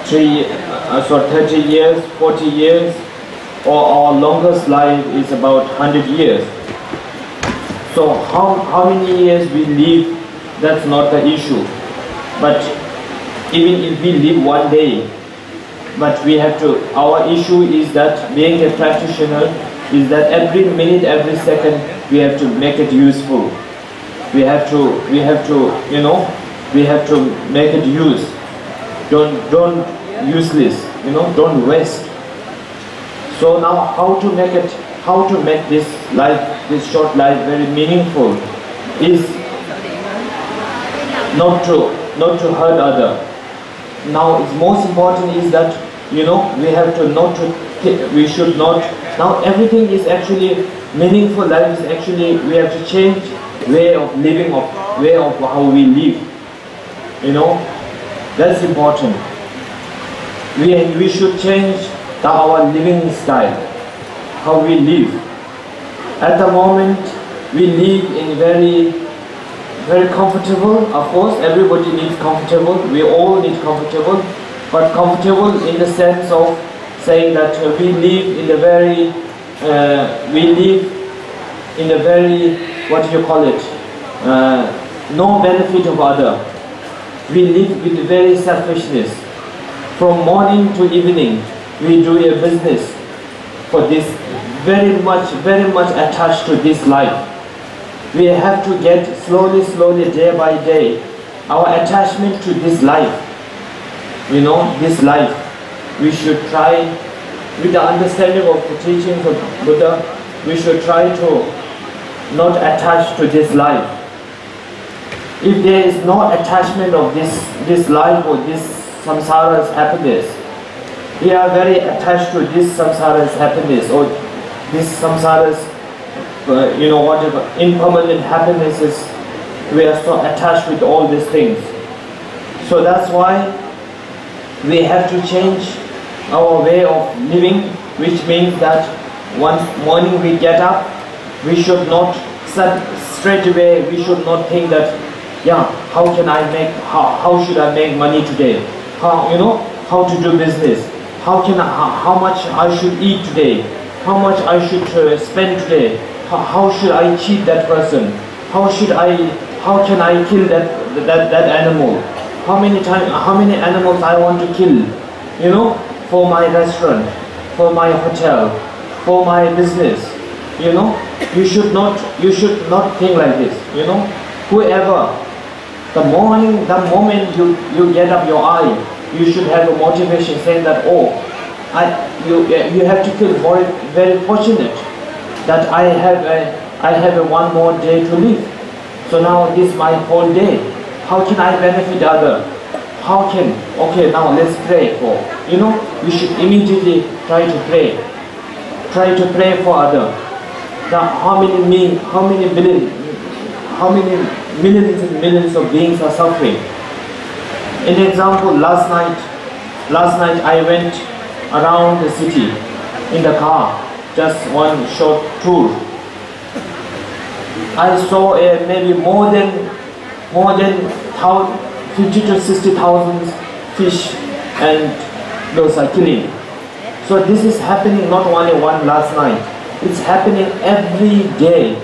30 years, 40 years, or our longest life is about 100 years. So how many years we live, that's not the issue. But even if we live one day, but we have to, our issue is that being a practitioner is that every minute, every second, we have to make it useful. We have to, you know, we have to make it use. Don't useless, you know, don't waste. So now how to make this life, this short life very meaningful is not to hurt other. Now it's most important is that, you know, we have to we should not, now everything is actually meaningful life is actually, we have to change way of living, way of how we live. You know, that's important. We should change our living style, how we live. At the moment, we live in very comfortable. Of course, everybody needs comfortable. We all need comfortable, but comfortable in the sense of saying that we live in a very, what do you call it? No benefit of other. We live with very selfishness. From morning to evening, we do a business for this, very much attached to this life. We have to get slowly, day by day, our attachment to this life. You know, this life. We should try, with the understanding of the teachings of Buddha, we should try to not attach to this life. If there is no attachment of this life or this samsara's happiness, we are very attached to this samsara's happiness or this samsara's, you know, whatever impermanent happinesses. We are so attached with all these things. So that's why we have to change our way of living, which means that one morning we get up, we should not straight away, we should not think that, yeah, how should I make money today? How, you know, how to do business? How much I should eat today? How much I should spend today? How should I cheat that person? How can I kill that animal? How many animals I want to kill? You know, for my restaurant, for my hotel, for my business. You know, you should not think like this. You know, whoever, the moment you get up your eye, you should have a motivation saying that, oh, you have to feel very fortunate that I have one more day to live. So now this is my whole day. How can I benefit other? Okay, now let's pray for, you know, we should immediately try to pray. Try to pray for other. Now how many how many millions and millions of beings are suffering. An example, last night I went around the city in the car, just one short tour. I saw maybe more than 50 to 60,000 fish, and those are killing. So this is happening not only one last night. It's happening every day.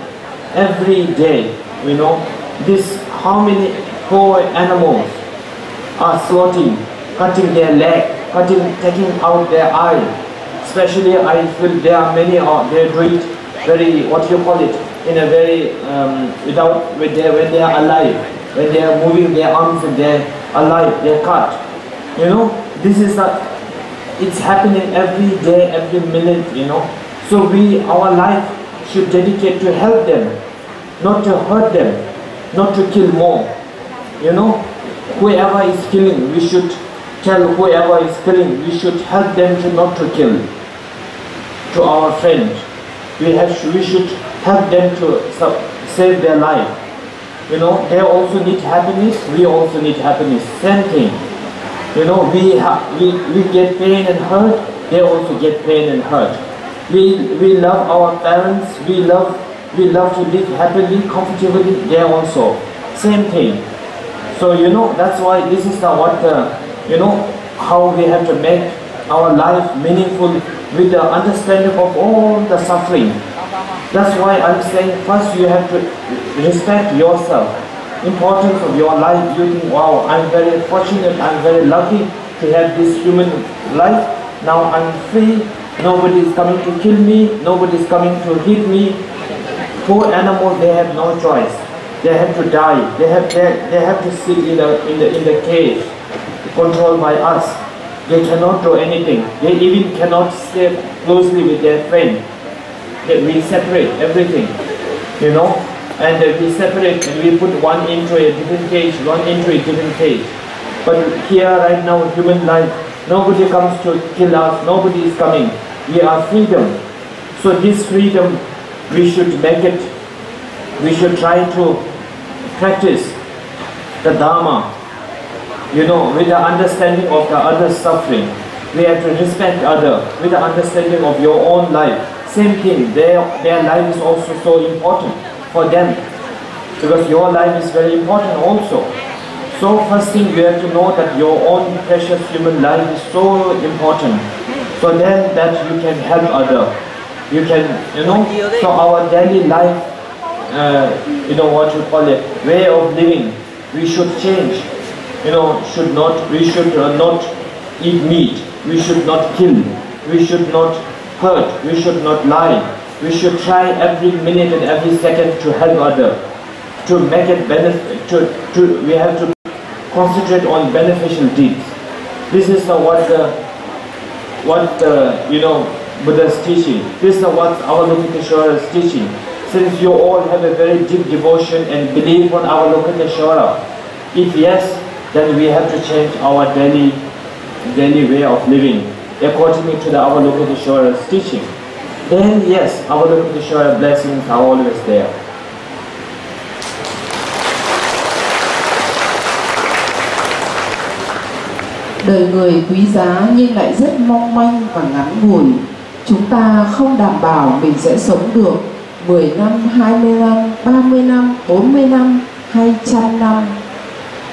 You know, this how many poor animals are slaughtering, cutting their leg, taking out their eye. Especially, I feel there are many. They do it very, what you call it, in a very when they are alive, when they are moving their arms and they're alive, they're cut. You know, this is it's happening every day, every minute. You know, so our life should dedicate to help them, not to hurt them, not to kill more. You know, whoever is killing, we should tell whoever is killing, we should help them to not to kill. To our friends, we should help them to save their life. You know, they also need happiness, we also need happiness, same thing. You know, we get pain and hurt, they also get pain and hurt. We love our parents, we love to live happily, comfortably, they also, same thing. So you know, that's why this is you know, how we have to make our life meaningful with the understanding of all the suffering. That's why I'm saying first you have to respect yourself, importance of your life. You think, wow, I'm very fortunate, I'm very lucky to have this human life. Now I'm free, nobody is coming to kill me, nobody is coming to hit me. Poor animals, they have no choice. They have to die. They have to sit in the cage, controlled by us. They cannot do anything. They even cannot stay closely with their friend. We separate everything, you know, and we separate and we put one into a different cage, one into a different cage. But here right now, human life, nobody comes to kill us. Nobody is coming. We are freedom. So this freedom, we should make it. We should try to practice the Dharma, you know, with the understanding of the other's suffering. We have to respect other with the understanding of your own life. Same thing, their life is also so important for them, because your life is very important also. So first thing, you have to know that your own precious human life is so important. So then that you can help other. You can, you know, so our daily life, you know, what you call it, way of living, we should change. You know, we should not eat meat, we should not kill, we should not hurt, we should not lie. We should try every minute and every second to help other, to make it benefit. We have to concentrate on beneficial deeds. This is what you know, Buddha's teaching. This is what our Lokiteshvara is teaching. Since you all have a very deep devotion and belief on our Lokiteshvara, if yes, then we have to change our daily way of living according to our Lokiteshvara's teaching. Then yes, our Lokiteshvara blessings are always there. Đời người quý giá nhưng lại rất mong manh và ngắn ngủi. Chúng ta không đảm bảo mình sẽ sống được 10 năm, 20 năm, 30 năm, 40 năm hay 100 năm.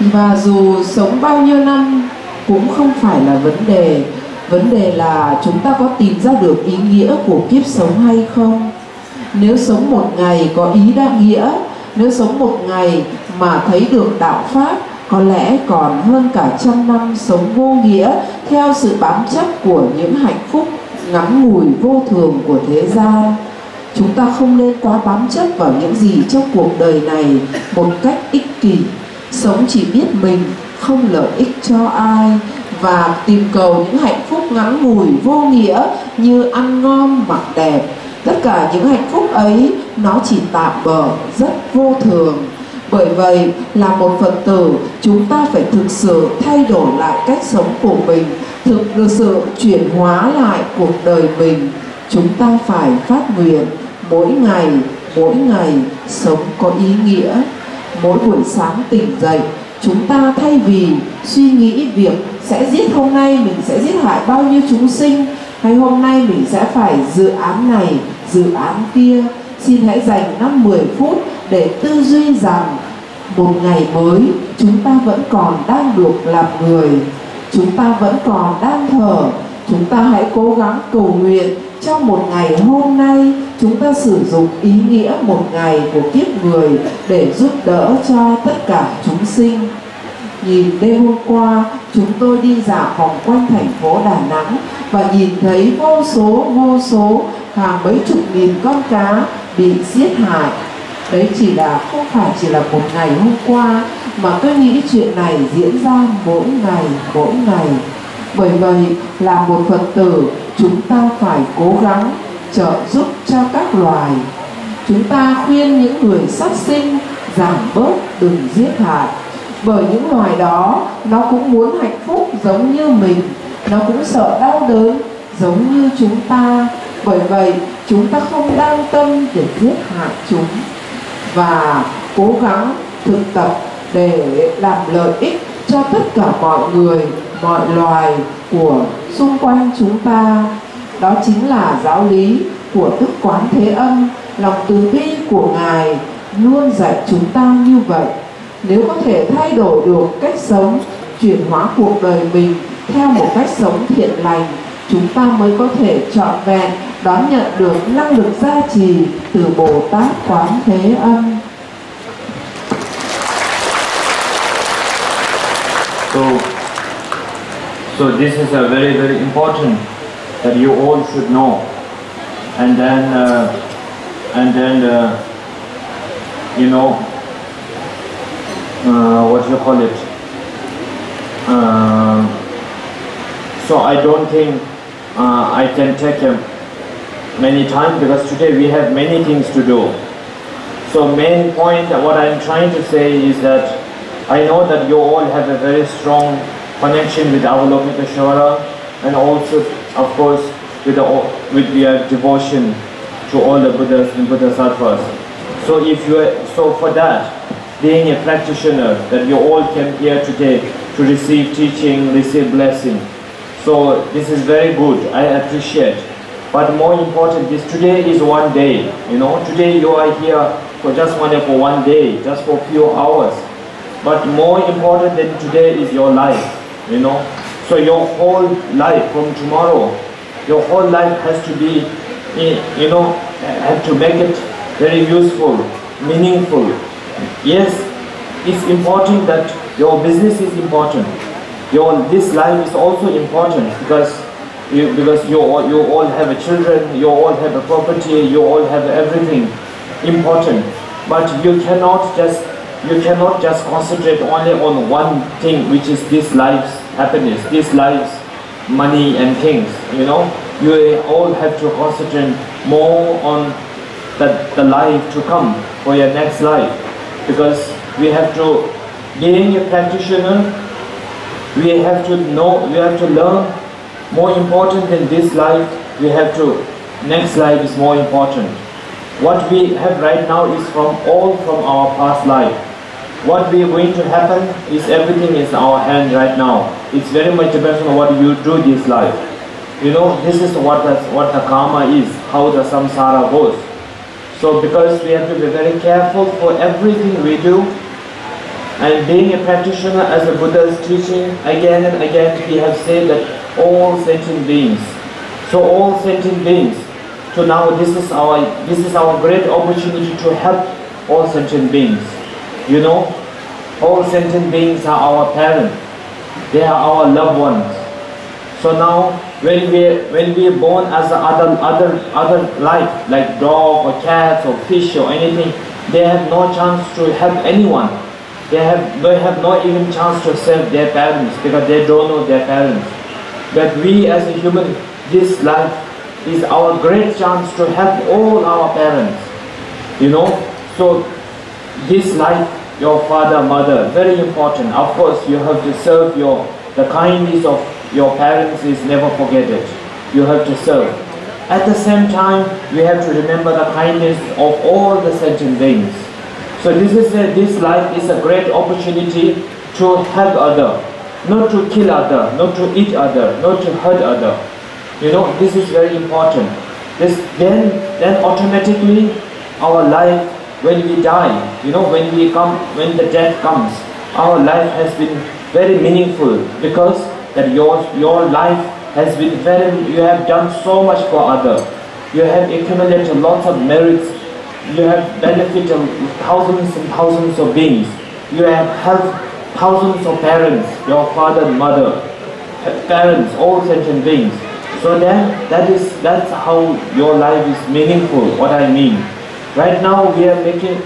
Và dù sống bao nhiêu năm cũng không phải là vấn đề. Vấn đề là chúng ta có tìm ra được ý nghĩa của kiếp sống hay không. Nếu sống một ngày có ý đa nghĩa, nếu sống một ngày mà thấy được đạo Pháp, có lẽ còn hơn cả 100 năm sống vô nghĩa theo sự bám chấp của những hạnh phúc ngắn ngủi vô thường của thế gian. Chúng ta không nên quá bám chấp vào những gì trong cuộc đời này một cách ích kỷ, sống chỉ biết mình, không lợi ích cho ai, và tìm cầu những hạnh phúc ngắn ngủi vô nghĩa như ăn ngon mặc đẹp. Tất cả những hạnh phúc ấy nó chỉ tạm bợ, rất vô thường. Bởi vậy là một Phật tử, chúng ta phải thực sự thay đổi lại cách sống của mình, thực sự chuyển hóa lại cuộc đời mình. Chúng ta phải phát nguyện mỗi ngày mỗi ngày sống có ý nghĩa. Mỗi buổi sáng tỉnh dậy, chúng ta thay vì suy nghĩ việc sẽ giết hôm nay mình sẽ giết hại bao nhiêu chúng sinh, hay hôm nay mình sẽ phải dự án này, dự án kia, xin hãy dành 5-10 phút để tư duy rằng một ngày mới chúng ta vẫn còn đang được làm người, chúng ta vẫn còn đang thở. Chúng ta hãy cố gắng cầu nguyện trong một ngày hôm nay chúng ta sử dụng ý nghĩa một ngày của kiếp người để giúp đỡ cho tất cả chúng sinh. Nhìn đêm hôm qua chúng tôi đi dạo vòng quanh thành phố Đà Nẵng và nhìn thấy vô số hàng mấy chục nghìn con cá bị giết hại. Đấy không phải chỉ là một ngày hôm qua, mà tôi nghĩ chuyện này diễn ra mỗi ngày. Bởi vậy là một Phật tử, chúng ta phải cố gắng trợ giúp cho các loài. Chúng ta khuyên những người sát sinh giảm bớt đừng giết hại, bởi những loài đó nó cũng muốn hạnh phúc giống như mình, nó cũng sợ đau đớn giống như chúng ta. Bởi vậy chúng ta không đang tâm để giết hại chúng, và cố gắng thực tập để làm lợi ích cho tất cả mọi người, mọi loài của xung quanh chúng ta. Đó chính là giáo lý của Đức Quán Thế Âm. Lòng từ bi của Ngài luôn dạy chúng ta như vậy. Nếu có thể thay đổi được cách sống, chuyển hóa cuộc đời mình theo một cách sống thiện lành, chúng ta mới có thể trọn vẹn đón nhận được năng lực gia trì từ Bồ Tát Quán Thế Âm. So this is a very important that you all should know, and then you know what you call it. So I don't think I can take him many times because today we have many things to do. So main point what I'm trying to say is that I know that you all have a very strong connection with Avalokiteshvara, and also of course with your devotion to all the Buddhas and Bodhisattvas. So for that, being a practitioner, that you all came here today to receive teaching, receive blessing. So this is very good, I appreciate. But more important, today is one day, you know. Today you are here for one day, just for a few hours. But more important than today is your life, you know. So your whole life from tomorrow, your whole life has to be, you know, have to make it very useful, meaningful. Yes, it's important that your business is important. This life is also important because you all have children, you all have a property, you all have everything important. But you cannot just concentrate only on one thing, which is this life's happiness, this life's money and things. You know, you all have to concentrate more on the life to come for your next life, because we have to, being a practitioner, we have to know, we have to learn. More important than this life, next life is more important. What we have right now is from our past life. What we are going to happen is everything is in our hand right now. It's very much depends on what you do this life. You know, this is what the karma is, how the samsara goes. So because we have to be very careful for everything we do, and being a practitioner as the Buddha is teaching again and again, we have said that all sentient beings. So all sentient beings. So now this is our great opportunity to help all sentient beings. You know, all sentient beings are our parents. They are our loved ones. So now when we are born as other life, like dog or cat or fish or anything, they have no chance to help anyone. They have no even chance to serve their parents because they don't know their parents. But we as a human, this life is our great chance to help all our parents. You know, so this life, your father, mother, very important. Of course, you have to serve the kindness of your parents is never forget it. You have to serve. At the same time, we have to remember the kindness of all the sentient beings. So this life is a great opportunity to help other, not to kill other, not to eat other, not to hurt other. You know, this is very important. Then automatically our life, when we die, you know, when the death comes, our life has been very meaningful, because that your life has been you have done so much for others. You have accumulated lots of merits. You have benefited thousands and thousands of beings. You have helped thousands of parents, your father and mother, parents, all sentient beings. So then that's how your life is meaningful, what I mean. Right now we are making,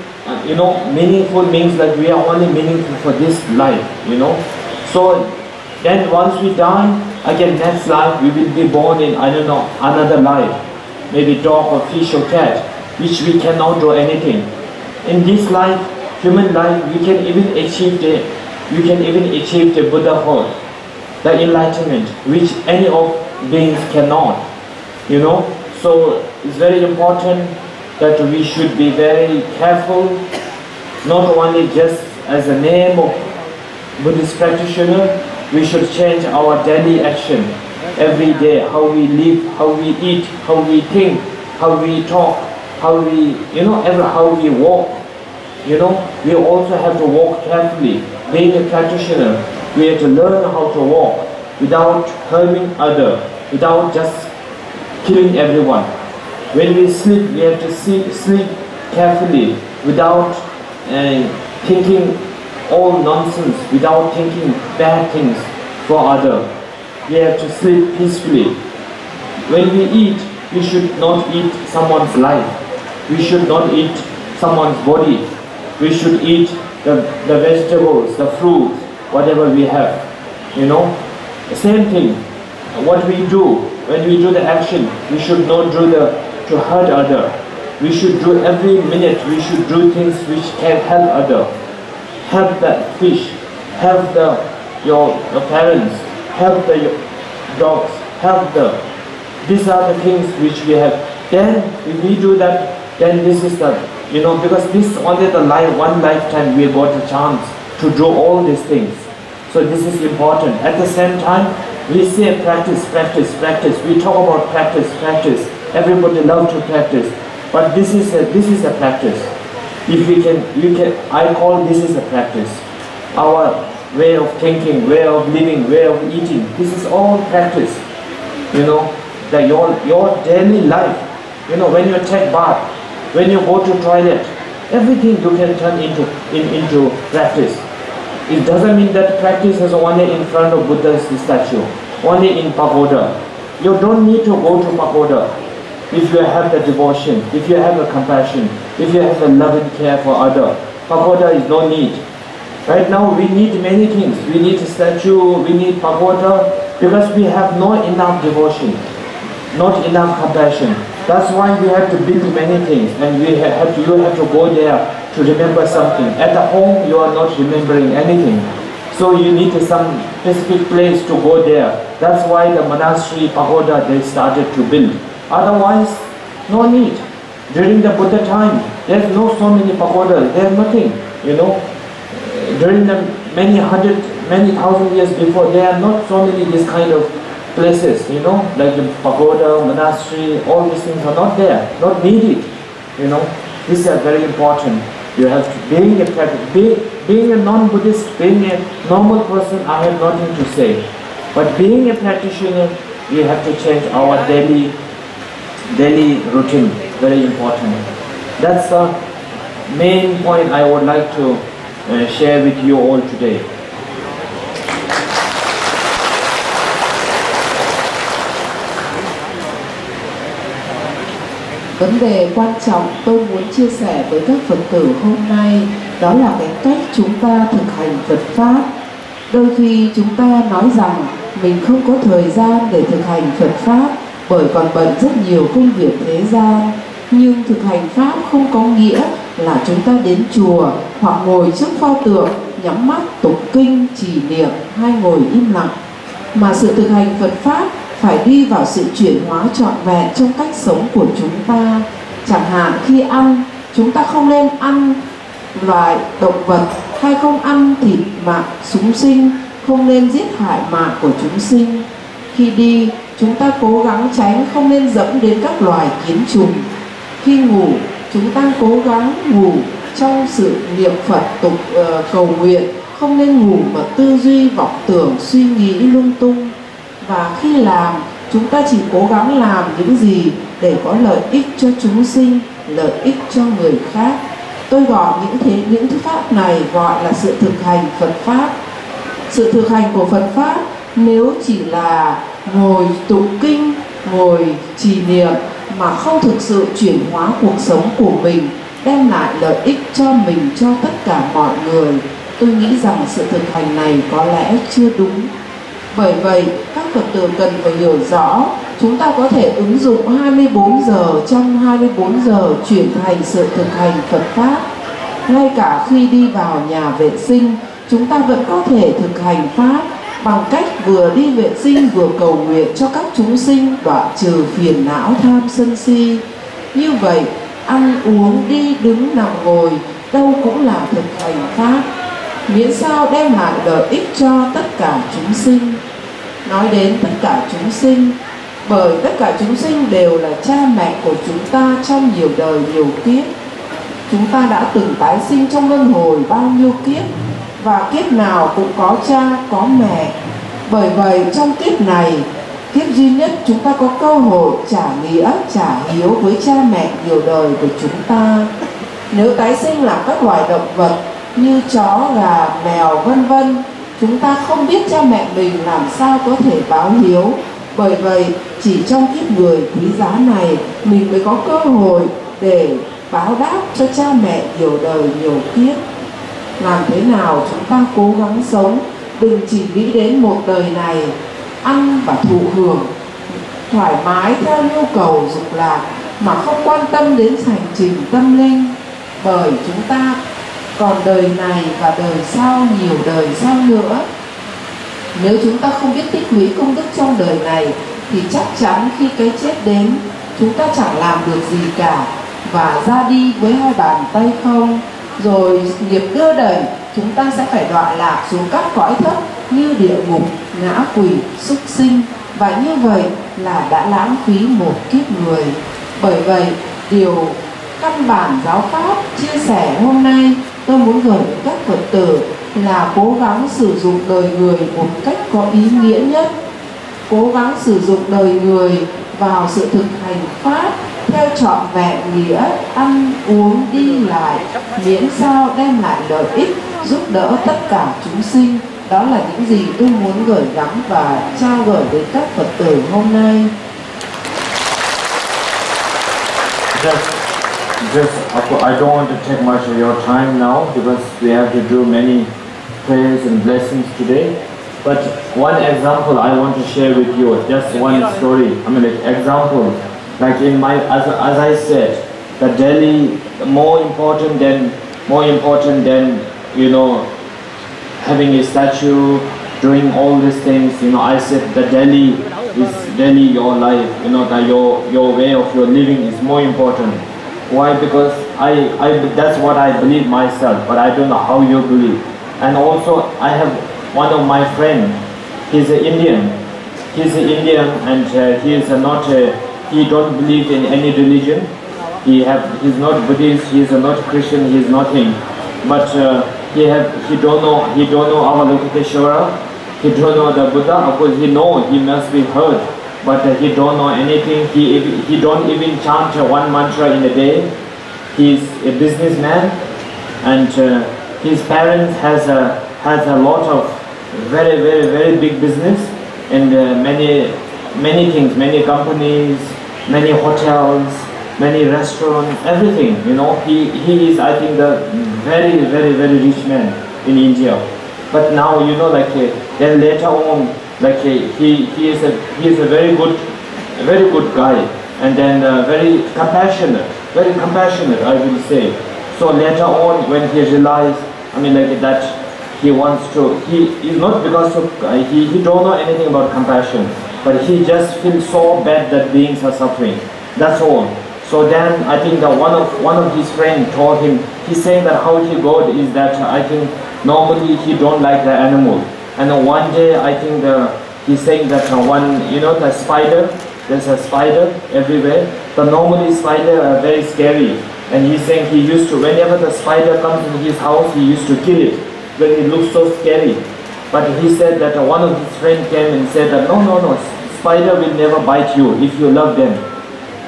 meaningful means that we are only meaningful for this life, you know. So then once we die, again next life we will be born in, I don't know, another life. Maybe dog or fish or cat, which we cannot do anything. In this life, human life, we can even achieve the Buddhahood, the enlightenment, which any of beings cannot, you know. So it's very important that we should be very careful, not only just as a name of Buddhist practitioner. We should change our daily action every day, how we live, how we eat, how we think, how we talk, how we, how we walk. You know, we also have to walk carefully. Being a practitioner, we have to learn how to walk without harming others, without just killing everyone. When we sleep, we have to sleep carefully, without thinking all nonsense, without thinking bad things for others. We have to sleep peacefully. When we eat, we should not eat someone's life. We should not eat someone's body. We should eat the vegetables, the fruits, whatever we have. You know, the same thing. What we do, when we do the action, we should not do to hurt other. We should do every minute. We should do things which can help other. Help the fish, help your parents, help the dogs, help these are the things which we have. Then if we do that, then this is because this is only one lifetime we got a chance to do all these things. So this is important. At the same time, we say practice, practice, practice. We talk about practice, practice. Everybody loves to practice, but this is a practice. If I call this is a practice. Our way of thinking, way of living, way of eating, this is all practice. You know, that your daily life, when you take bath, when you go to toilet, everything you can turn into practice. It doesn't mean that practice is only in front of Buddha's statue, only in pagoda. You don't need to go to pagoda. If you have the devotion, if you have the compassion, if you have the love and care for others, pagoda is no need. Right now we need many things. We need a statue, we need pagoda, because we have not enough devotion, not enough compassion. That's why we have to build many things, and you have to go there to remember something. At the home you are not remembering anything. So you need some specific place to go there. That's why the monastery pagoda they started to build. Otherwise, no need. During the Buddha time, there's no so many pagodas. There's nothing, During the many thousand years before, there are not so many this kind of places, like the pagoda, monastery, all these things are not there, not needed, These are very important. You have to, being a non-Buddhist, being a normal person, I have nothing to say. But being a practitioner, we have to change our daily routine, very important. That's the main point I would like to share with you all today. Vấn đề quan trọng tôi muốn chia sẻ với các Phật tử hôm nay đó là cái cách chúng ta thực hành Phật Pháp. Đôi khi chúng ta nói rằng mình không có thời gian để thực hành Phật Pháp bởi còn bận rất nhiều công việc thế gian. Nhưng thực hành Pháp không có nghĩa là chúng ta đến chùa hoặc ngồi trước pho tượng, nhắm mắt tụng kinh, trì niệm hay ngồi im lặng. Mà sự thực hành Phật Pháp phải đi vào sự chuyển hóa trọn vẹn trong cách sống của chúng ta. Chẳng hạn khi ăn, chúng ta không nên ăn loài động vật hay không ăn thịt mạng chúng sinh, không nên giết hại mạng của chúng sinh. Khi đi, chúng ta cố gắng tránh không nên dẫm đến các loài kiến trùng. Khi ngủ, chúng ta cố gắng ngủ trong sự niệm Phật cầu nguyện, không nên ngủ mà tư duy vọng tưởng suy nghĩ lung tung. Và khi làm, chúng ta chỉ cố gắng làm những gì để có lợi ích cho chúng sinh, lợi ích cho người khác. Tôi gọi những thứ pháp này gọi là sự thực hành Phật pháp. Sự thực hành của Phật pháp nếu chỉ là ngồi tụng kinh, ngồi trì niệm mà không thực sự chuyển hóa cuộc sống của mình, đem lại lợi ích cho mình, cho tất cả mọi người, tôi nghĩ rằng sự thực hành này có lẽ chưa đúng. Bởi vậy, các Phật tử cần phải hiểu rõ, chúng ta có thể ứng dụng 24 giờ trong 24 giờ chuyển thành sự thực hành Phật pháp. Ngay cả khi đi vào nhà vệ sinh, chúng ta vẫn có thể thực hành pháp bằng cách vừa đi vệ sinh vừa cầu nguyện cho các chúng sinh đoạn trừ phiền não tham sân si. Như vậy, ăn uống đi đứng nằm ngồi đâu cũng là thực hành pháp, miễn sao đem lại lợi ích cho tất cả chúng sinh. Nói đến tất cả chúng sinh, bởi tất cả chúng sinh đều là cha mẹ của chúng ta trong nhiều đời nhiều kiếp. Chúng ta đã từng tái sinh trong luân hồi bao nhiêu kiếp, và kiếp nào cũng có cha, có mẹ. Bởi vậy trong kiếp này, kiếp duy nhất chúng ta có cơ hội trả nghĩa, trả hiếu với cha mẹ nhiều đời của chúng ta. Nếu tái sinh là các loài động vật như chó, gà, mèo vân vân, chúng ta không biết cha mẹ mình làm sao có thể báo hiếu. Bởi vậy chỉ trong kiếp người quý giá này, mình mới có cơ hội để báo đáp cho cha mẹ nhiều đời nhiều kiếp. Làm thế nào chúng ta cố gắng sống, đừng chỉ nghĩ đến một đời này, ăn và thụ hưởng thoải mái theo nhu cầu dục lạc mà không quan tâm đến hành trình tâm linh. Bởi chúng ta còn đời này và đời sau, nhiều đời sau nữa. Nếu chúng ta không biết tích lũy công đức trong đời này thì chắc chắn khi cái chết đến, chúng ta chẳng làm được gì cả và ra đi với hai bàn tay không. Rồi nghiệp đưa đẩy, chúng ta sẽ phải đọa lạc xuống các cõi thấp như địa ngục, ngã quỷ, súc sinh. Và như vậy là đã lãng phí một kiếp người. Bởi vậy, điều căn bản giáo pháp chia sẻ hôm nay tôi muốn gửi đến các Phật tử là cố gắng sử dụng đời người một cách có ý nghĩa nhất. Cố gắng sử dụng đời người vào sự thực hành pháp theo trọn vẹn nghĩa ăn uống đi lại, miễn sao đem lại lợi ích giúp đỡ tất cả chúng sinh. Đó là những gì tôi muốn gửi gắm và trao gửi đến các Phật tử hôm nay. I don't want to take much of your time now because we have to do many prayers and blessings today. But one example I want to share with you, just one story. I mean, like example, like in my, as I said, the Delhi more important than you know, having a statue, doing all these things. You know, I said the Delhi is your life. You know, that your way of your living is more important. Why? Because that's what I believe myself, but I don't know how you believe. And also I have one of my friend, he's an Indian. He's an Indian and he is not he don't believe in any religion. He's not Buddhist, he's not Christian, he's nothing. But he don't know our Lokiteshvara, he don't know the Buddha. Of course he must be heard, but he don't know anything. He don't even chant one mantra in a day. He's a businessman, and his parents has a lot of very, very, very big business and many things, many companies, many hotels, many restaurants, everything. You know, he is, I think, the very, very, very rich man in India. But now, you know, like then later on, like he is a very good guy, and then very compassionate, I will say. So later on, when he realized, I mean, like that he wants to, he is not because of he don't know anything about compassion. but he just feels so bad that beings are suffering. That's all. So then I think that one of his friends told him, he's saying that how he got is that I think normally he don't like the animal. And one day I think he's saying that the spider, there's a spider everywhere. The normally spider are very scary. And he's saying he used to, whenever the spider comes in his house, he used to kill it when it looks so scary. But he said that one of his friends came and said that no, spider will never bite you if you love them.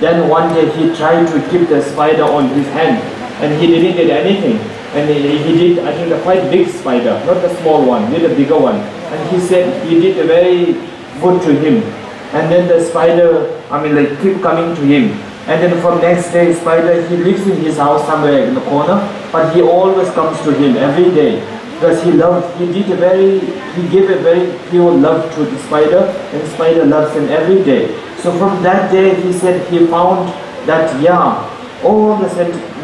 Then one day he tried to keep the spider on his hand and he didn't get anything. And he did, I think, a quite big spider, not the small one, did a bigger one. And he said he did a very good to him. And then the spider, keep coming to him. And then from next day, spider, he lives in his house somewhere in the corner, but he always comes to him every day. Because he gave a very pure love to the spider, and the spider loves him every day. So from that day, he said he found that, all the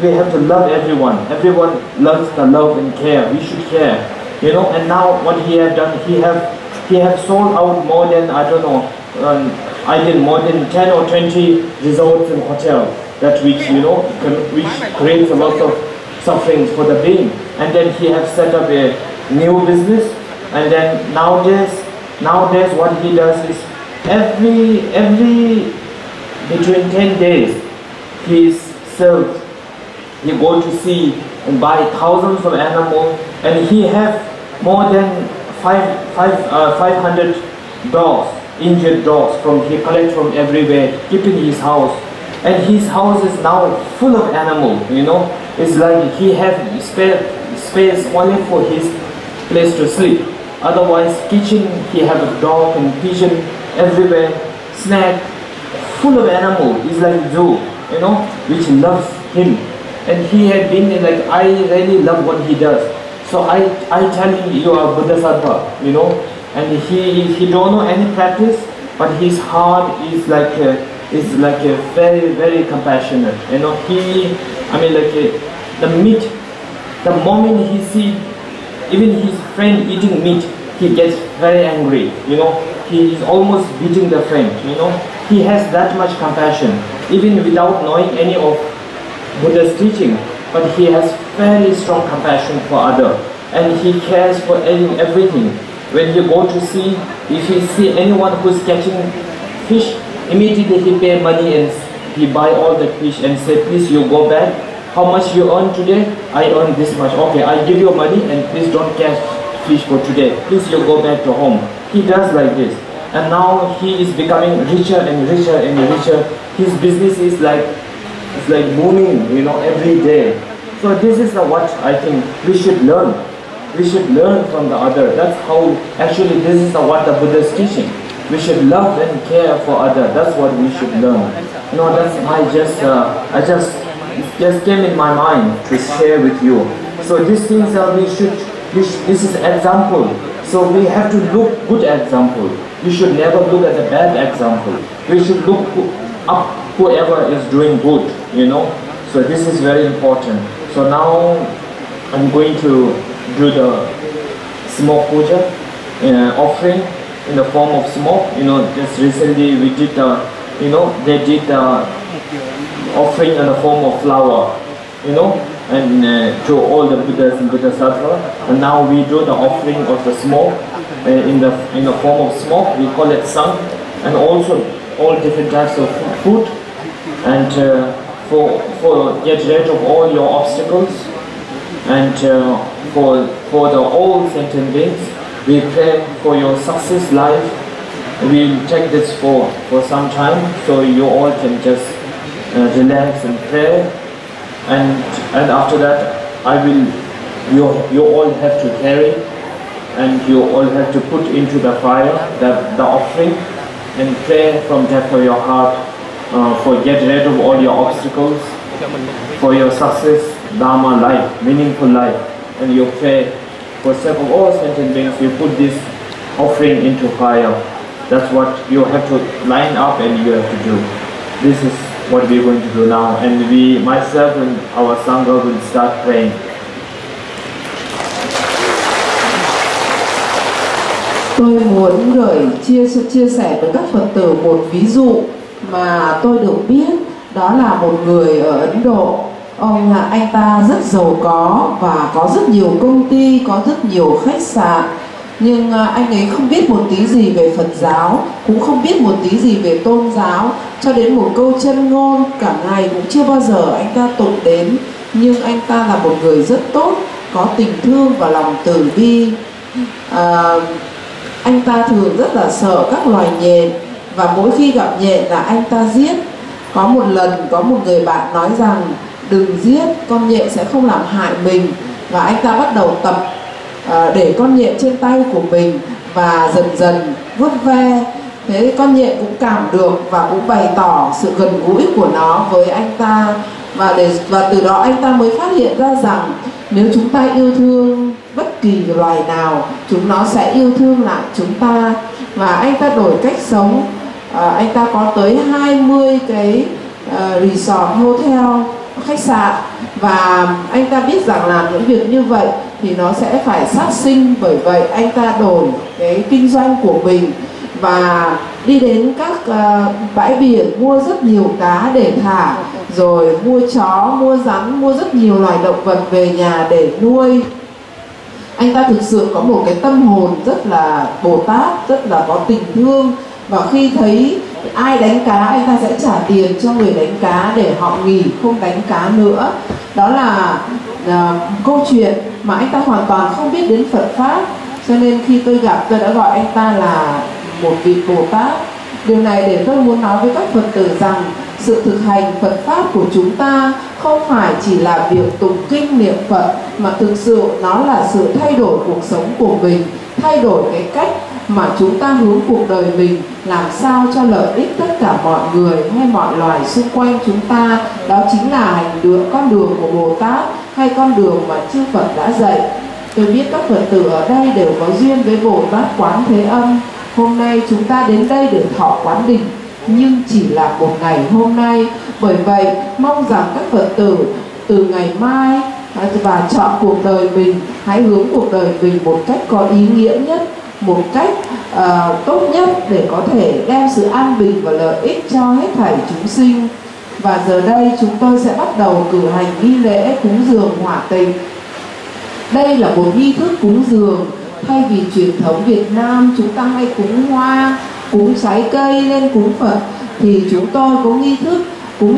we have to love everyone. Everyone loves the love and care. We should care, And now what he have done, he have sold out more than, more than 10 or 20 resorts and hotels that which creates a lot of sufferings for the being. And then he has set up a new business. And then nowadays what he does is every between 10 days he serves. He go to sea and buy thousands of animals, and he have more than 500 dogs, injured dogs he collect from everywhere, keep in his house. And his house is now full of animals, It's like he have space only for his place to sleep. Otherwise, kitchen, he have a dog and pigeon everywhere, snack, full of animals. It's like zoo, which loves him. And he had been I really love what he does. So I tell him, you are Bodhisattva, and he don't know any practice, but his heart is like a very, very compassionate. The meat, the moment he see even his friend eating meat, he gets very angry. He is almost beating the friend. He has that much compassion, even without knowing any of Buddha's teaching. But he has very strong compassion for others, and he cares for everything. When he go to sea, if he see anyone who is catching fish, immediately he pay money and he buy all the fish and say, please you go back. How much you earn today? I earn this much. Okay, I give you money and please don't catch fish for today. Please you go back to home. He does like this. And now he is becoming richer and richer and richer. His business is like booming, every day. So this is what I think we should learn. We should learn from the other. That's how, actually this is what the Buddha is teaching. We should love and care for others. That's what we should learn. That's I just came in my mind to share with you. So these things are this is example. So we have to look good example. We should never look at a bad example. We should look up whoever is doing good, So this is very important. So now I'm going to do the smoke puja, offering in the form of smoke. Just recently we did they did offering in the form of flower, and to all the Buddhas and Bodhisattvas. And now we do the offering of the smoke in the form of smoke. We call it sang, and also all different types of food. And for get rid of all your obstacles, and for the all sentient beings, we pray for your success life. We'll take this for some time, so you all can just relax and pray, and after that you all have to carry, and you all have to put into the fire the offering, and pray from depth of your heart for get rid of all your obstacles, for your success, Dharma life, meaningful life. And you pray for sake of all sentient beings, you put this offering into fire. That's what you have to line up and you have to do. This is what we're going to do now, and myself and our Sangha will start praying. Tôi muốn chia sẻ với các Phật tử một ví dụ mà tôi được biết. Đó là một người ở Ấn Độ. Anh ta rất giàu có và có rất nhiều công ty, có rất nhiều khách sạn. Nhưng anh ấy không biết một tí gì về Phật giáo, cũng không biết một tí gì về tôn giáo. Cho đến một câu chân ngôn cả ngày cũng chưa bao giờ anh ta tụng đến. Nhưng anh ta là một người rất tốt, có tình thương và lòng từ bi. Anh ta thường rất là sợ các loài nhện, và mỗi khi gặp nhện là anh ta giết. Có một lần có một người bạn nói rằng đừng giết, con nhện sẽ không làm hại mình. Và anh ta bắt đầu tập để con nhện trên tay của mình và dần dần vuốt ve. Thế con nhện cũng cảm được và cũng bày tỏ sự gần gũi của nó với anh ta. Và từ đó anh ta mới phát hiện ra rằng nếu chúng ta yêu thương bất kỳ loài nào, chúng nó sẽ yêu thương lại chúng ta. Và anh ta đổi cách sống. Anh ta có tới 20 cái resort, hotel, khách sạn. Và anh ta biết rằng làm những việc như vậy thì nó sẽ phải sát sinh. Bởi vậy anh ta đổi cái kinh doanh của mình và đi đến các bãi biển, mua rất nhiều cá để thả, rồi mua chó, mua rắn, mua rất nhiều loài động vật về nhà để nuôi. Anh ta thực sự có một cái tâm hồn rất là Bồ Tát, rất là có tình thương. Và khi thấy ai đánh cá, anh ta sẽ trả tiền cho người đánh cá để họ nghỉ không đánh cá nữa. Đó là câu chuyện mà anh ta hoàn toàn không biết đến Phật Pháp. Cho nên khi tôi gặp, tôi đã gọi anh ta là một vị Bồ Tát. Điều này để tôi muốn nói với các Phật tử rằng sự thực hành Phật Pháp của chúng ta không phải chỉ là việc tụng kinh niệm Phật, mà thực sự nó là sự thay đổi cuộc sống của mình, thay đổi cái cách mà chúng ta hướng cuộc đời mình làm sao cho lợi ích tất cả mọi người hay mọi loài xung quanh chúng ta. Đó chính là con đường của Bồ Tát, hay con đường mà chư Phật đã dạy. Tôi biết các Phật tử ở đây đều có duyên với Bồ Tát Quán Thế Âm. Hôm nay chúng ta đến đây để thọ quán đỉnh, nhưng chỉ là một ngày hôm nay. Bởi vậy mong rằng các Phật tử từ ngày mai và chọn cuộc đời mình, hãy hướng cuộc đời mình một cách có ý nghĩa nhất, một cách tốt nhất để có thể đem sự an bình và lợi ích cho hết thảy chúng sinh. Và giờ đây chúng tôi sẽ bắt đầu cử hành nghi lễ cúng dường hỏa tịch. Đây là một nghi thức cúng dường. Thay vì truyền thống Việt Nam chúng ta hay cúng hoa, cúng trái cây lên cúng Phật, thì chúng tôi có nghi thức cúng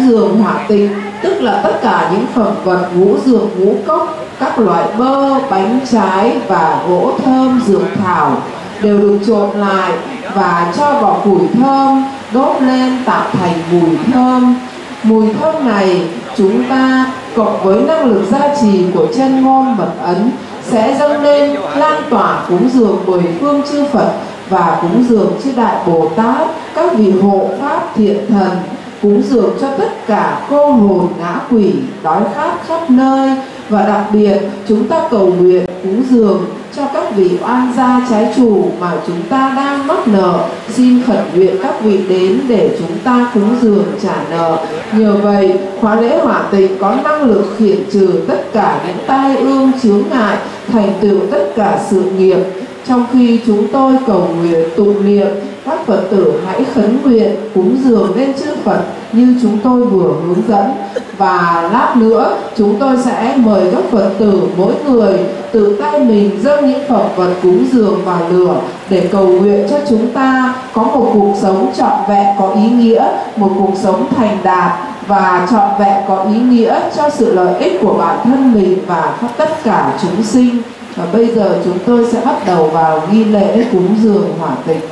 dường hỏa tịch, tức là tất cả những phẩm vật ngũ dược, ngũ cốc, các loại bơ, bánh trái và gỗ thơm, dược thảo đều được trộn lại và cho vào củi thơm đốt lên tạo thành mùi thơm. Mùi thơm này chúng ta cộng với năng lực gia trì của chân ngôn mật ấn sẽ dâng lên lan tỏa cúng dường 10 phương chư Phật và cúng dường chư Đại Bồ Tát, các vị hộ pháp thiện thần, cúng dường cho tất cả cô hồn ngã quỷ đói khát khắp nơi. Và đặc biệt chúng ta cầu nguyện cúng dường cho các vị oan gia trái chủ mà chúng ta đang mắc nợ. Xin khẩn nguyện các vị đến để chúng ta cúng dường trả nợ. Nhờ vậy khóa lễ hỏa tịch có năng lực khiển trừ tất cả những tai ương chướng ngại, thành tựu tất cả sự nghiệp. Trong khi chúng tôi cầu nguyện tụng niệm, các Phật tử hãy khấn nguyện cúng dường lên chư Phật như chúng tôi vừa hướng dẫn. Và lát nữa chúng tôi sẽ mời các Phật tử mỗi người tự tay mình dâng những phẩm vật cúng dường vào lửa để cầu nguyện cho chúng ta có một cuộc sống trọn vẹn có ý nghĩa, một cuộc sống thành đạt và trọn vẹn có ý nghĩa cho sự lợi ích của bản thân mình và tất cả chúng sinh. Và bây giờ chúng tôi sẽ bắt đầu vào nghi lễ cúng dường hỏa tịch.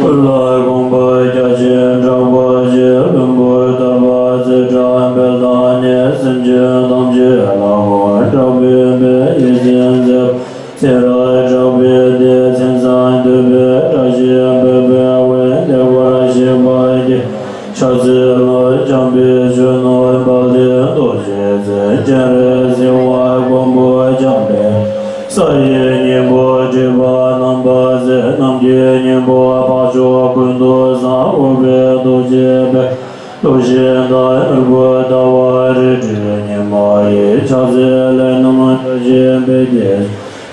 Lời cùng bơi cho chiến trong bơi chiến đừng bơi tâm bơi sẽ tròn bề ta nhé xin chiến tâm chiến là hội trong biên bế y chiến dịp sẽ lời trong biên địa chiếnဆိုင်từ bế ra chiến bề bề quyến để qua chiến bơi đi cha zi lo chang bi chu no ba li do je ze chen re si wa gong bo chang be sa ye ni bo ji ba nam ba ze nam ye ni bo pa chu kun do sa wo be do je be do je da bo da wa ri ji ni ma ye cha zi le nam do je be de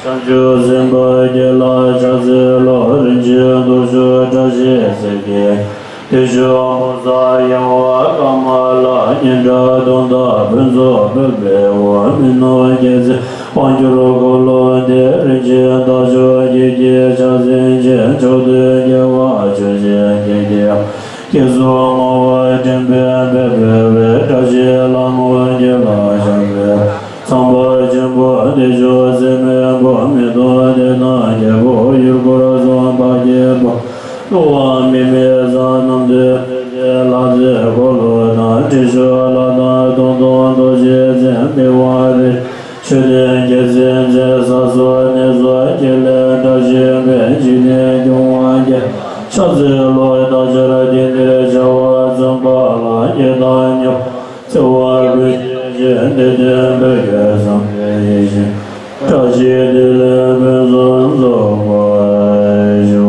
Sang chu zen ba de la cha zi lo ren ji do shu cha ji se ge de shu mo sa yang wa ka ma la nian zha dong da ben zo be be wo min no ye zi wang ju ro go lo de ren ji da shu ji ji cha zen ji chou de ye wa chu ji ye ye ye zu mo wa zhen be be be be cha ji la mo ye la sha be sang bo chen bo de shu zi me bo me do de na ye bo yu go ra zo ba ye bo lu wa mi me za nam de la zi go lo na ji shu la na dong dong do ji zen be wa ri shu de ye zen je sa so ne zo ye le da ji be ji ne yong wa ye sha zi lo da ji ra din de sha wa zeng ba la ye da niu zi wa ri ye de de be ye sang ye ye ye cha ji de le be zong zo wa ju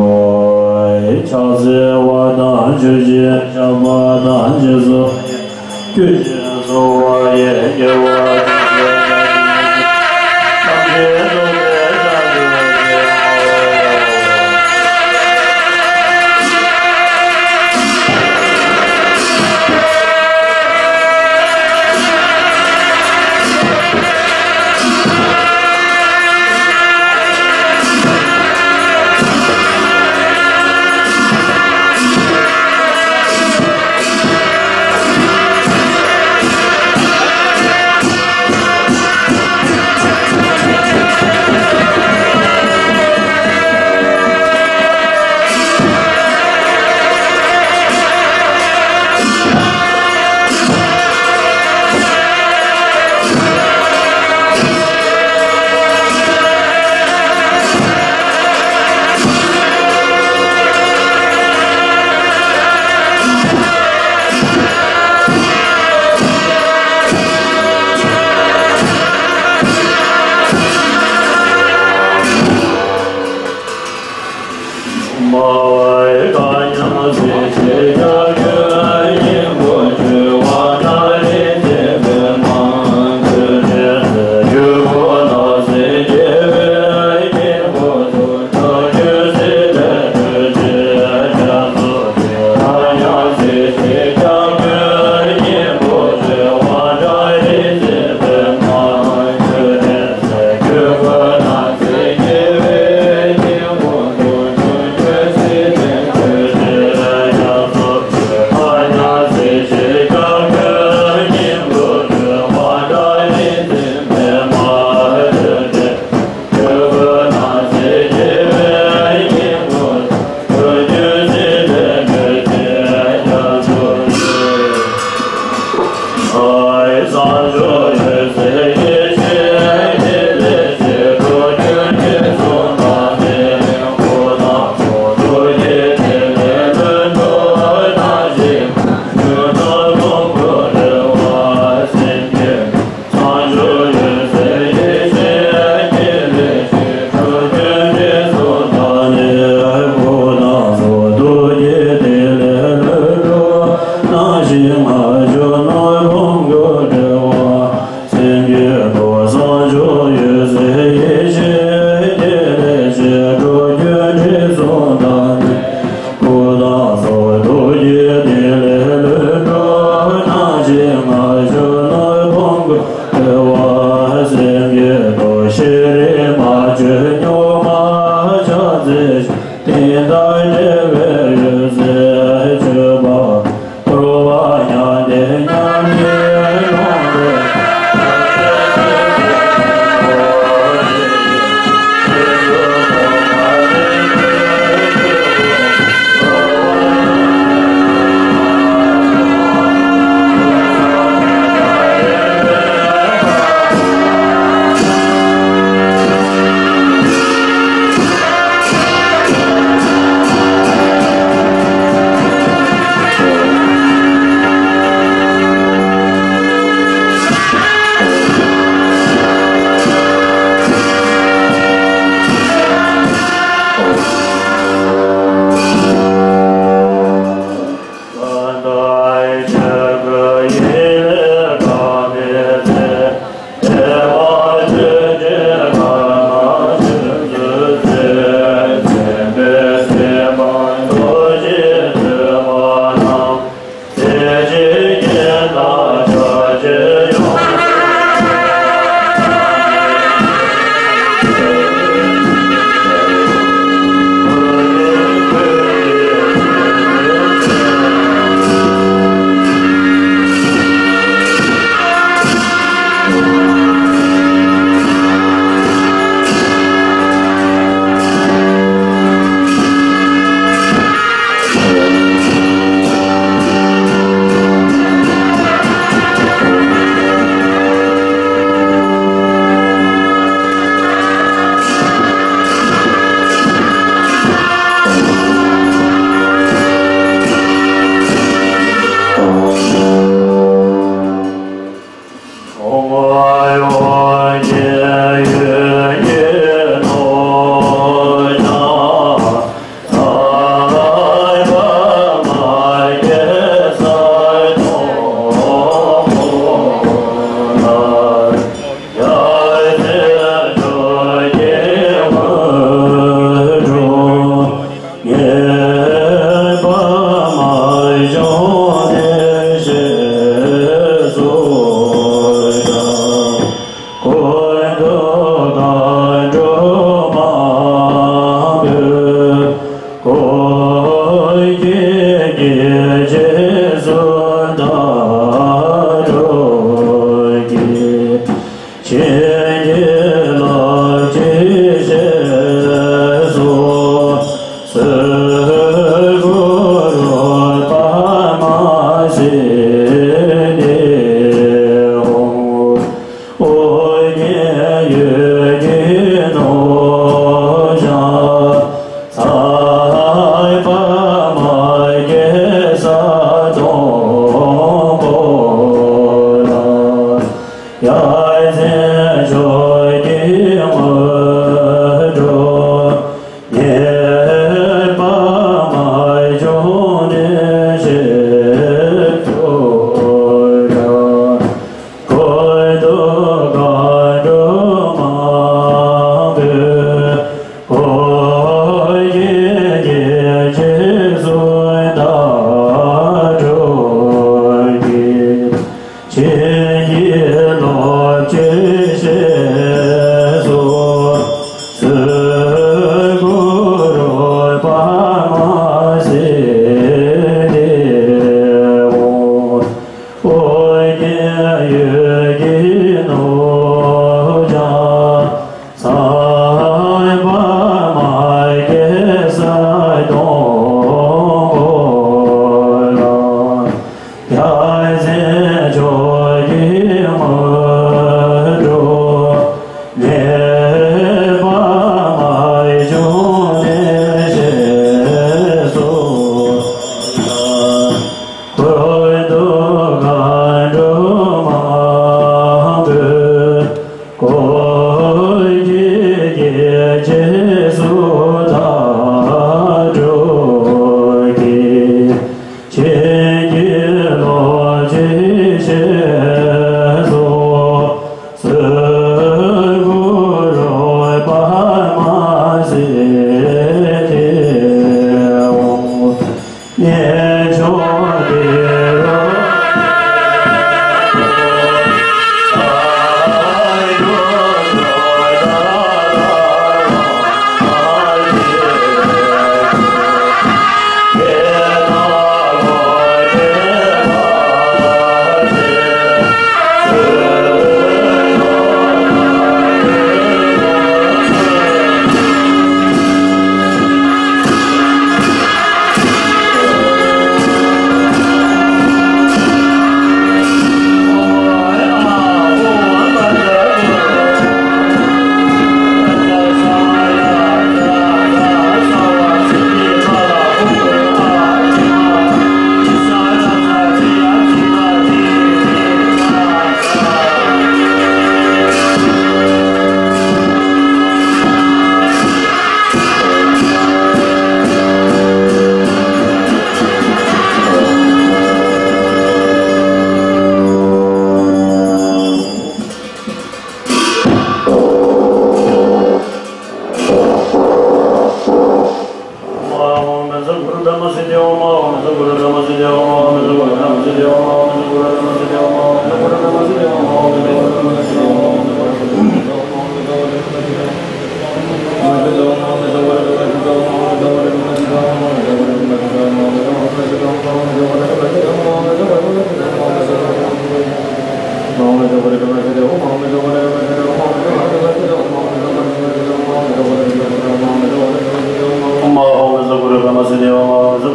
cha zi wa da ju ji sha ma da ji zo gu ji zo wa ye ye wa ji ye sang ye zo be sang ju ye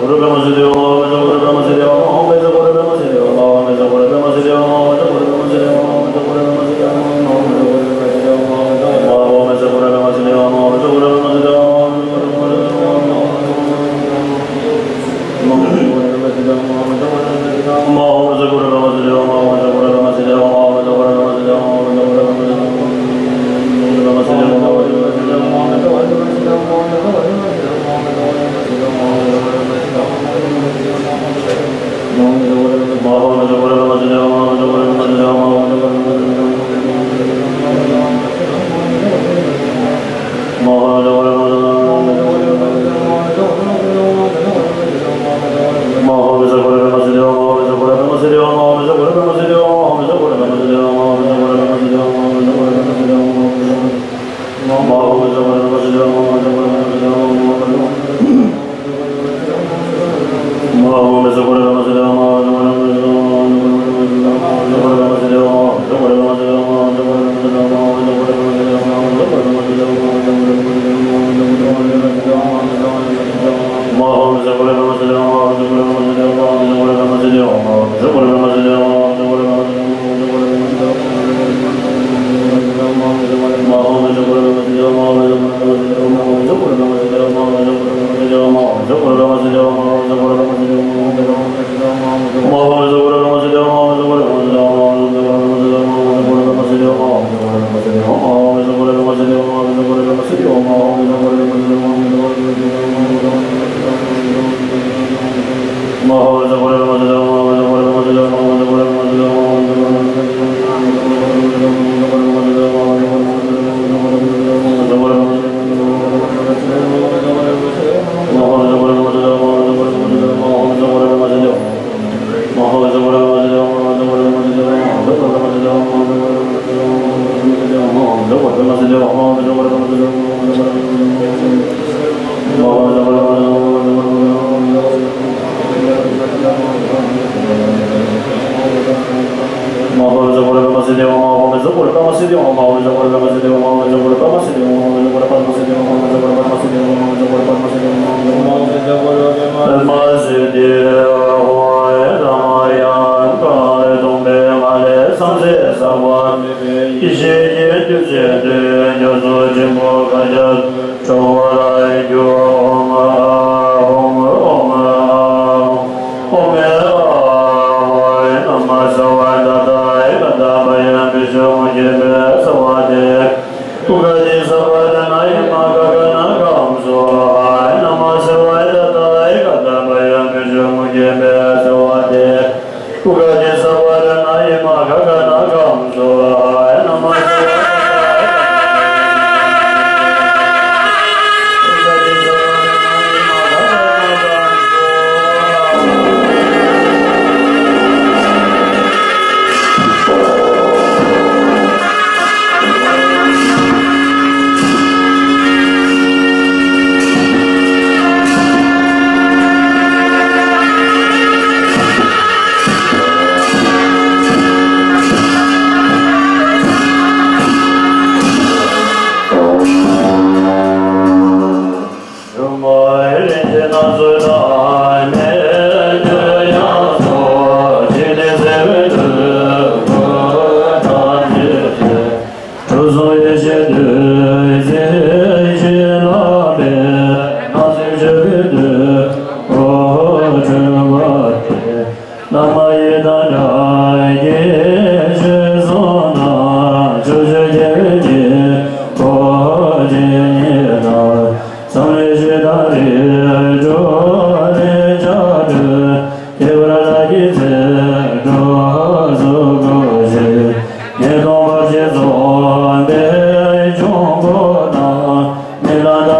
Hãy subscribe cho kênh Ghiền Mì Gõ để không bỏ lỡ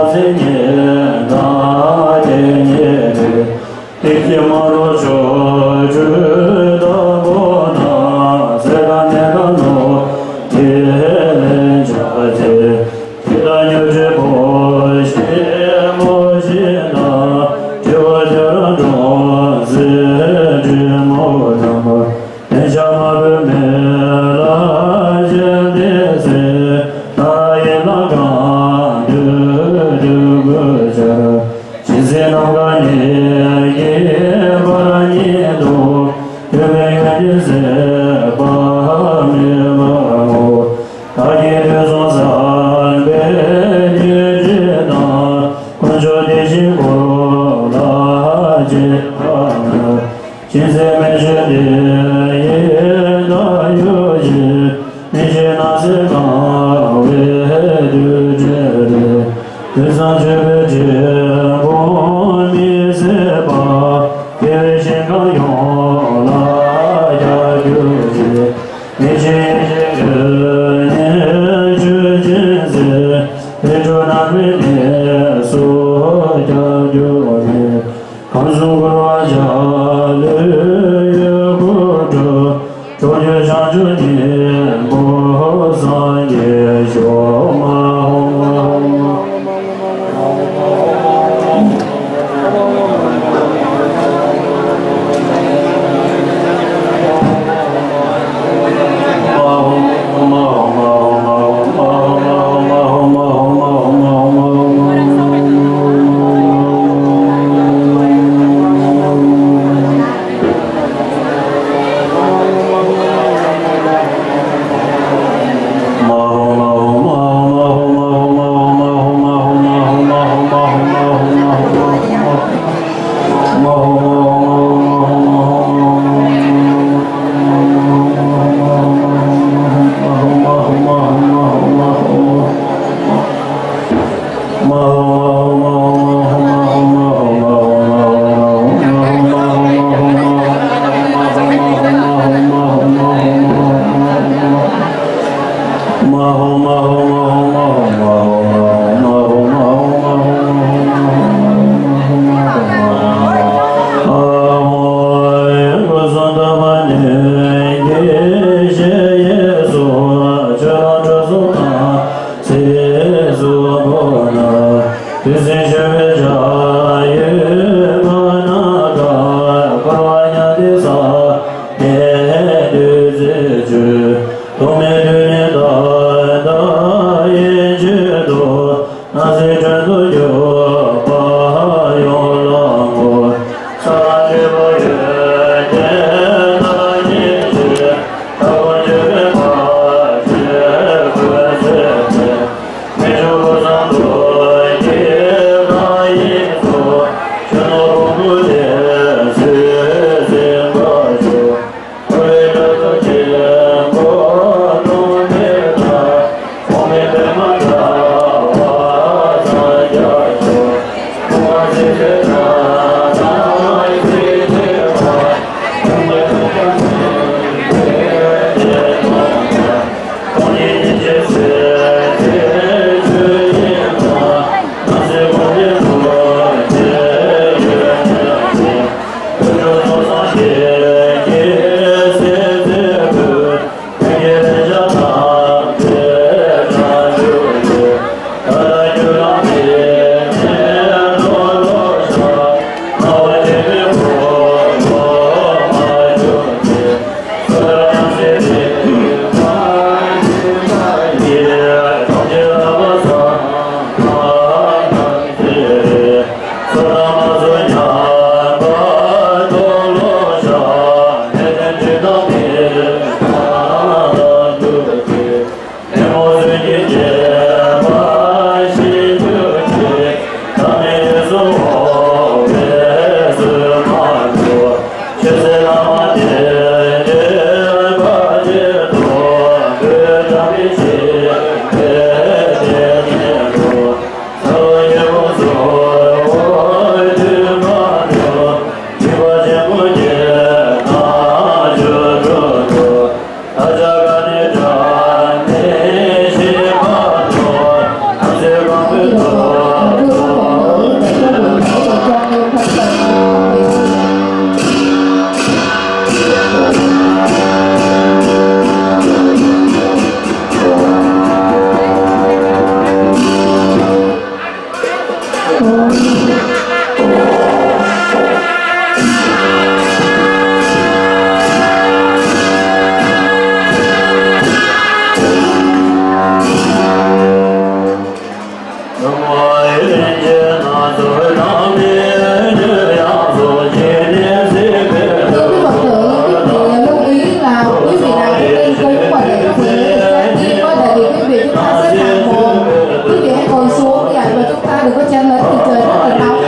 đừng có chen lấn. trời rất là nóng.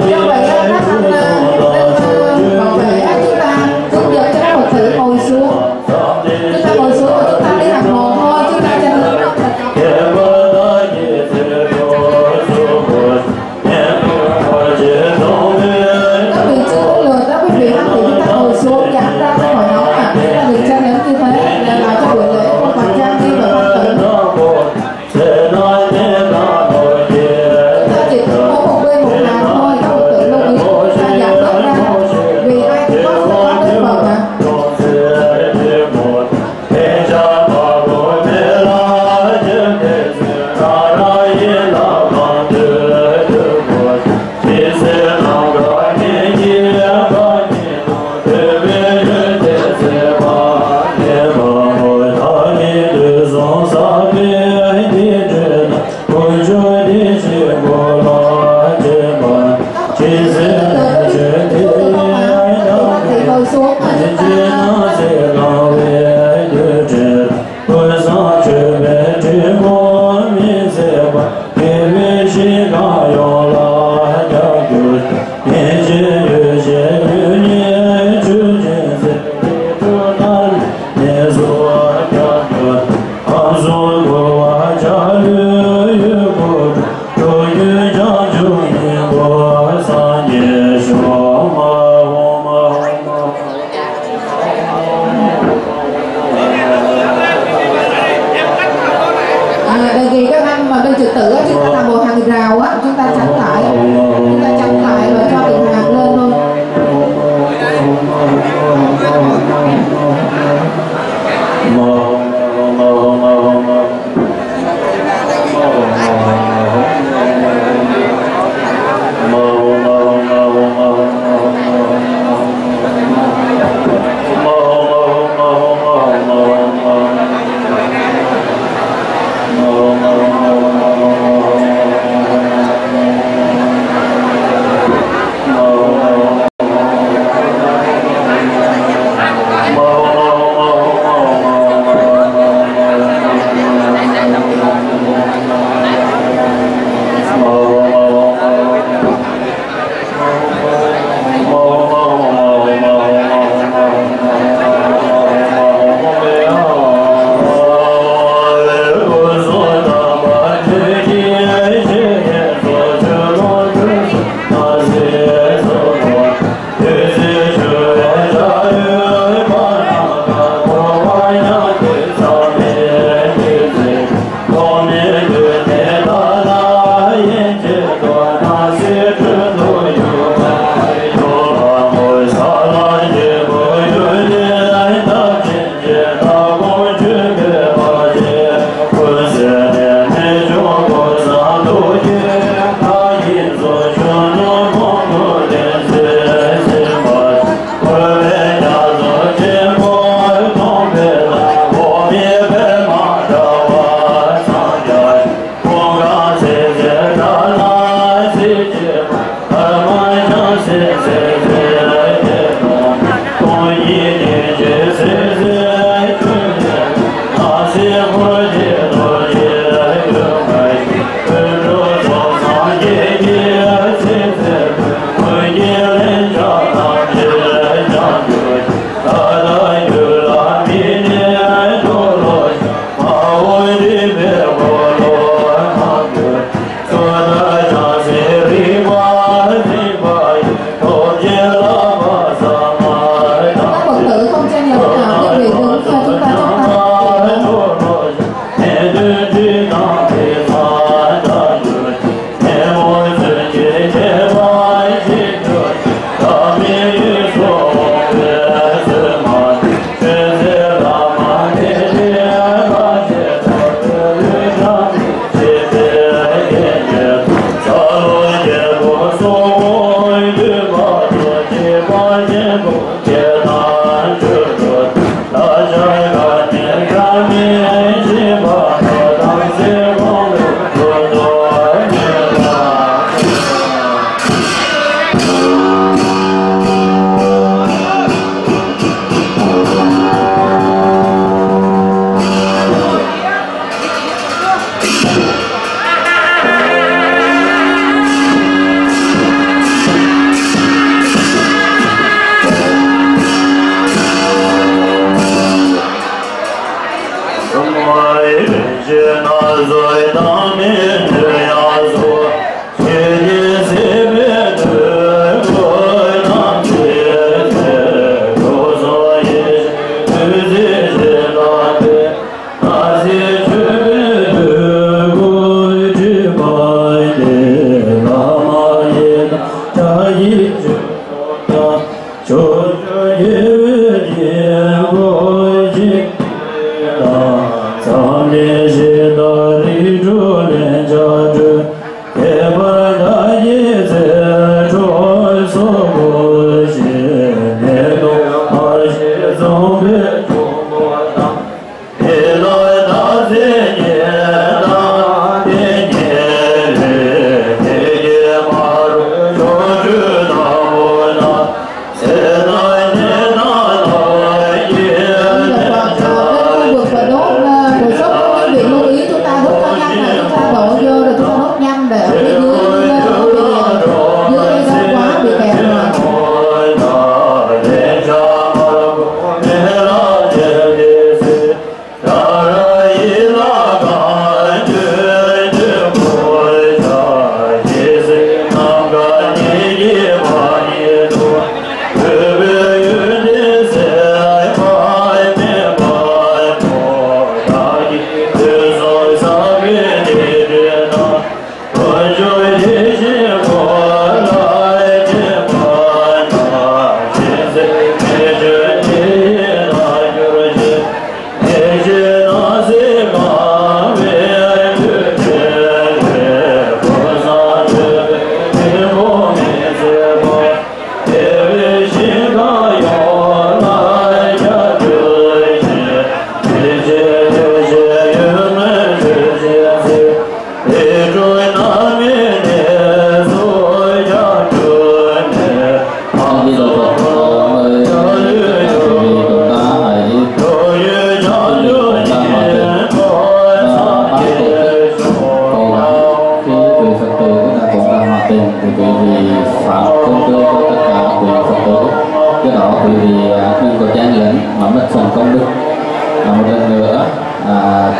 Do vậy các anh nên bảo vệ chúng ta hướng dẫn cho các Phật tử ngồi xuống. Chúng ta ngồi xuống và chúng ta đi hàng một thôi, chúng ta cho nó rất là các vị chưa có lượt đó quý vị, thì chúng ta ngồi xuống giãn ra khỏi nóng mà chúng ta được trang điểm như thế để làm cho buổi lễ không còn trang nghiêm và phong tử. Chúng ta chỉ có một bên một hàng thôi, các Phật tử lưu ý chúng ta giãn bớt ra vì ai cũng có đức Phật mà.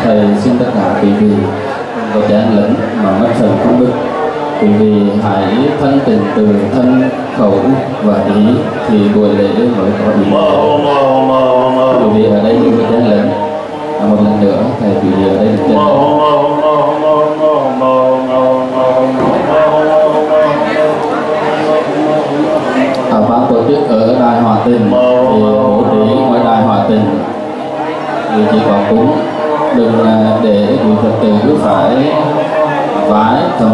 thầy xin tất cả quý vị có chén lẫn mà mất thần không đức. Quý vị hãy thân tình từ thân khẩu và ý thì buổi lễ mới có ý. Quý vị ở đây được chén lẫn. Một lần nữa thầy quý vị ở đây được chén lẫn. Ban tổ chức ở đài Hòa Tình thì bố trí ngoài đài Hòa Tình thì chỉ có cúng, đừng để quý Phật tử cứ phải vái thôi.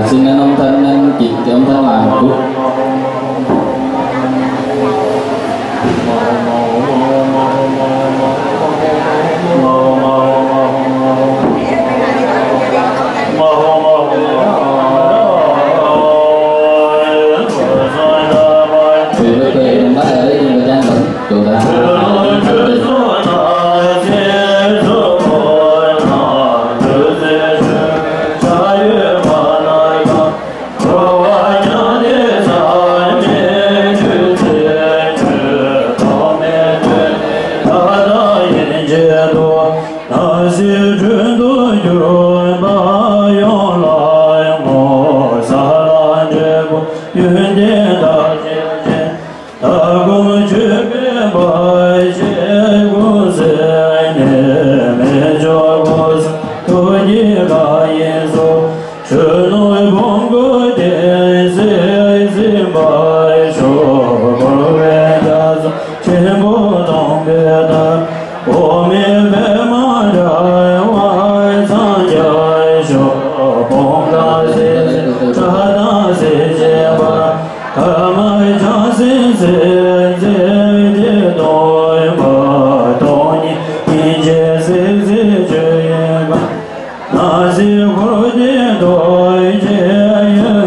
Xin anh ông thân, anh chị thì ông thân lại một chút.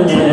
Yeah.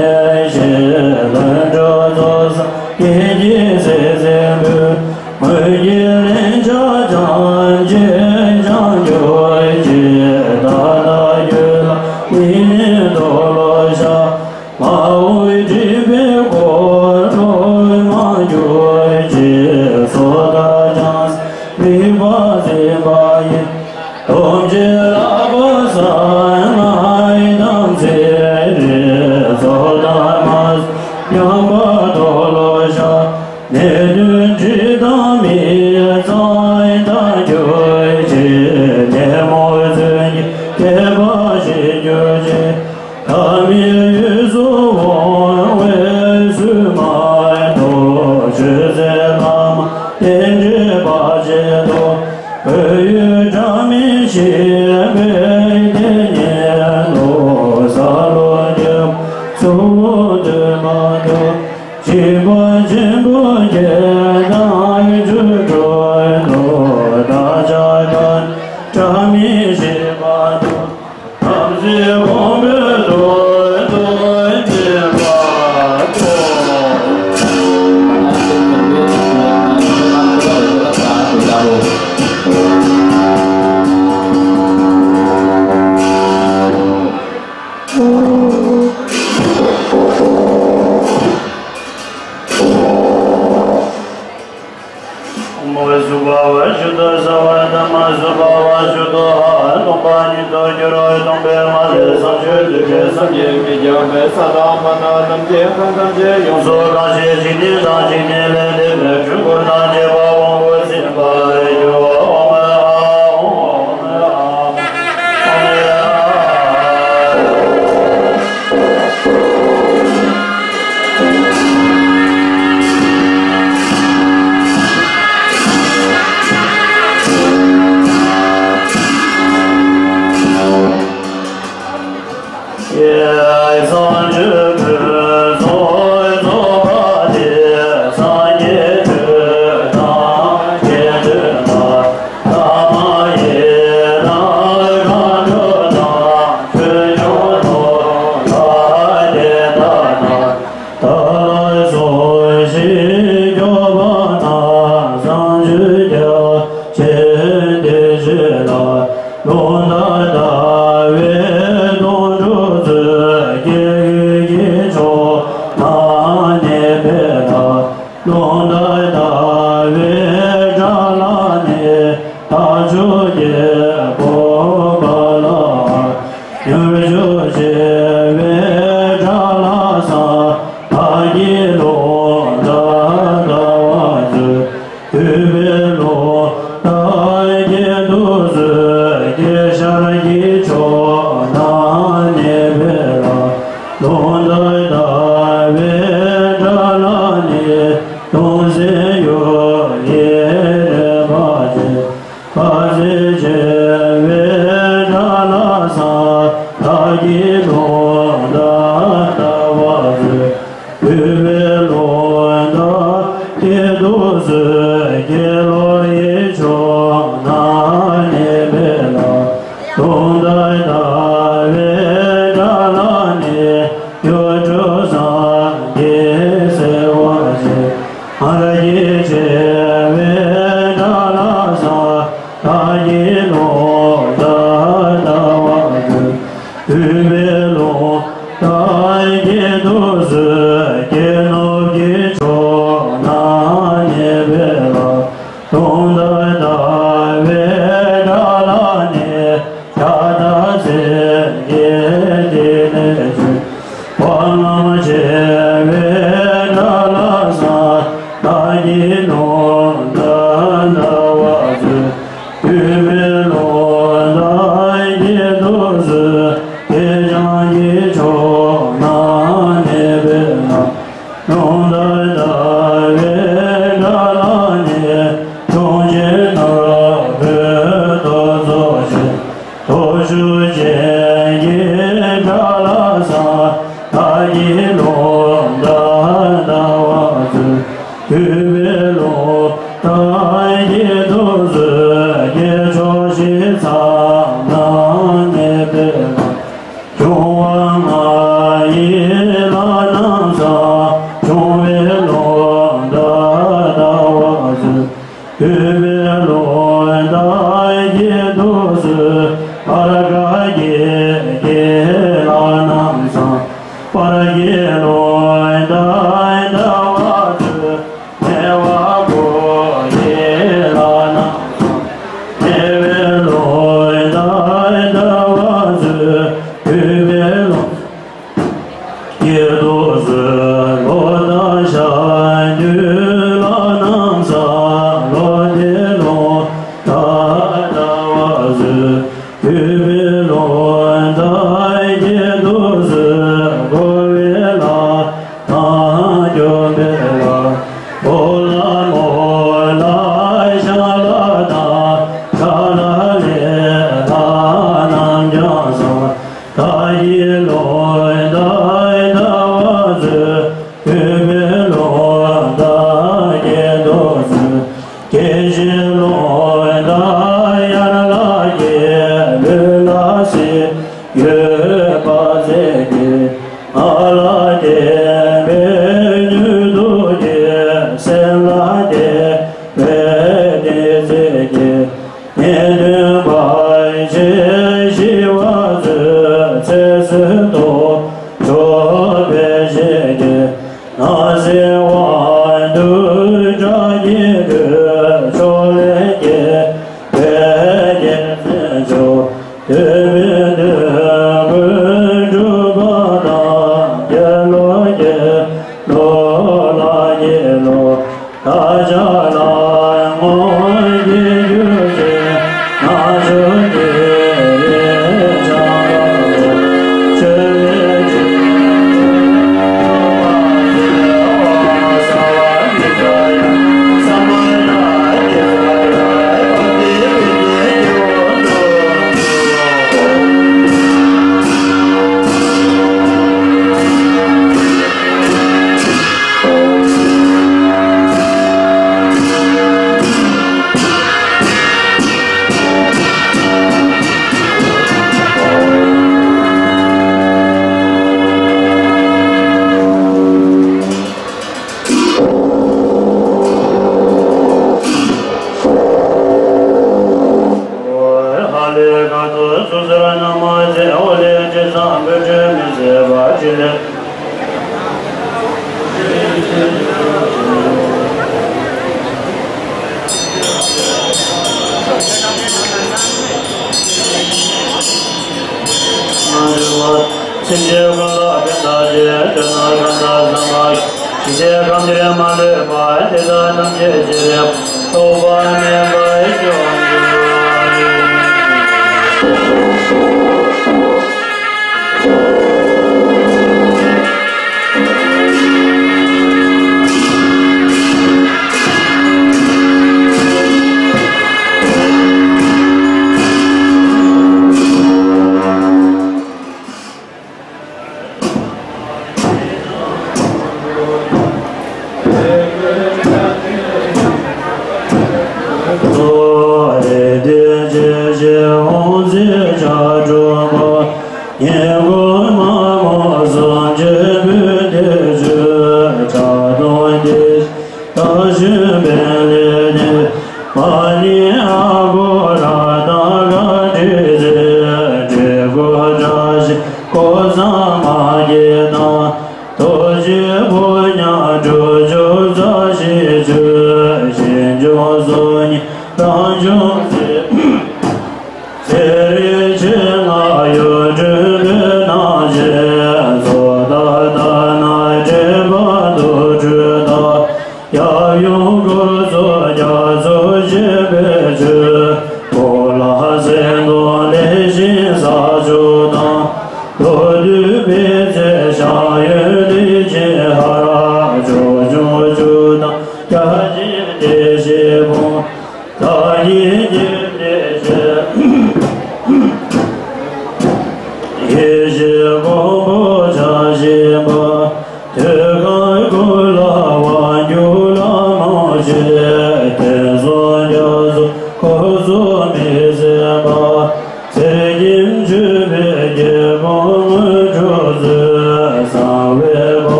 Lord.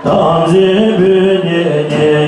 Tam zi bu ni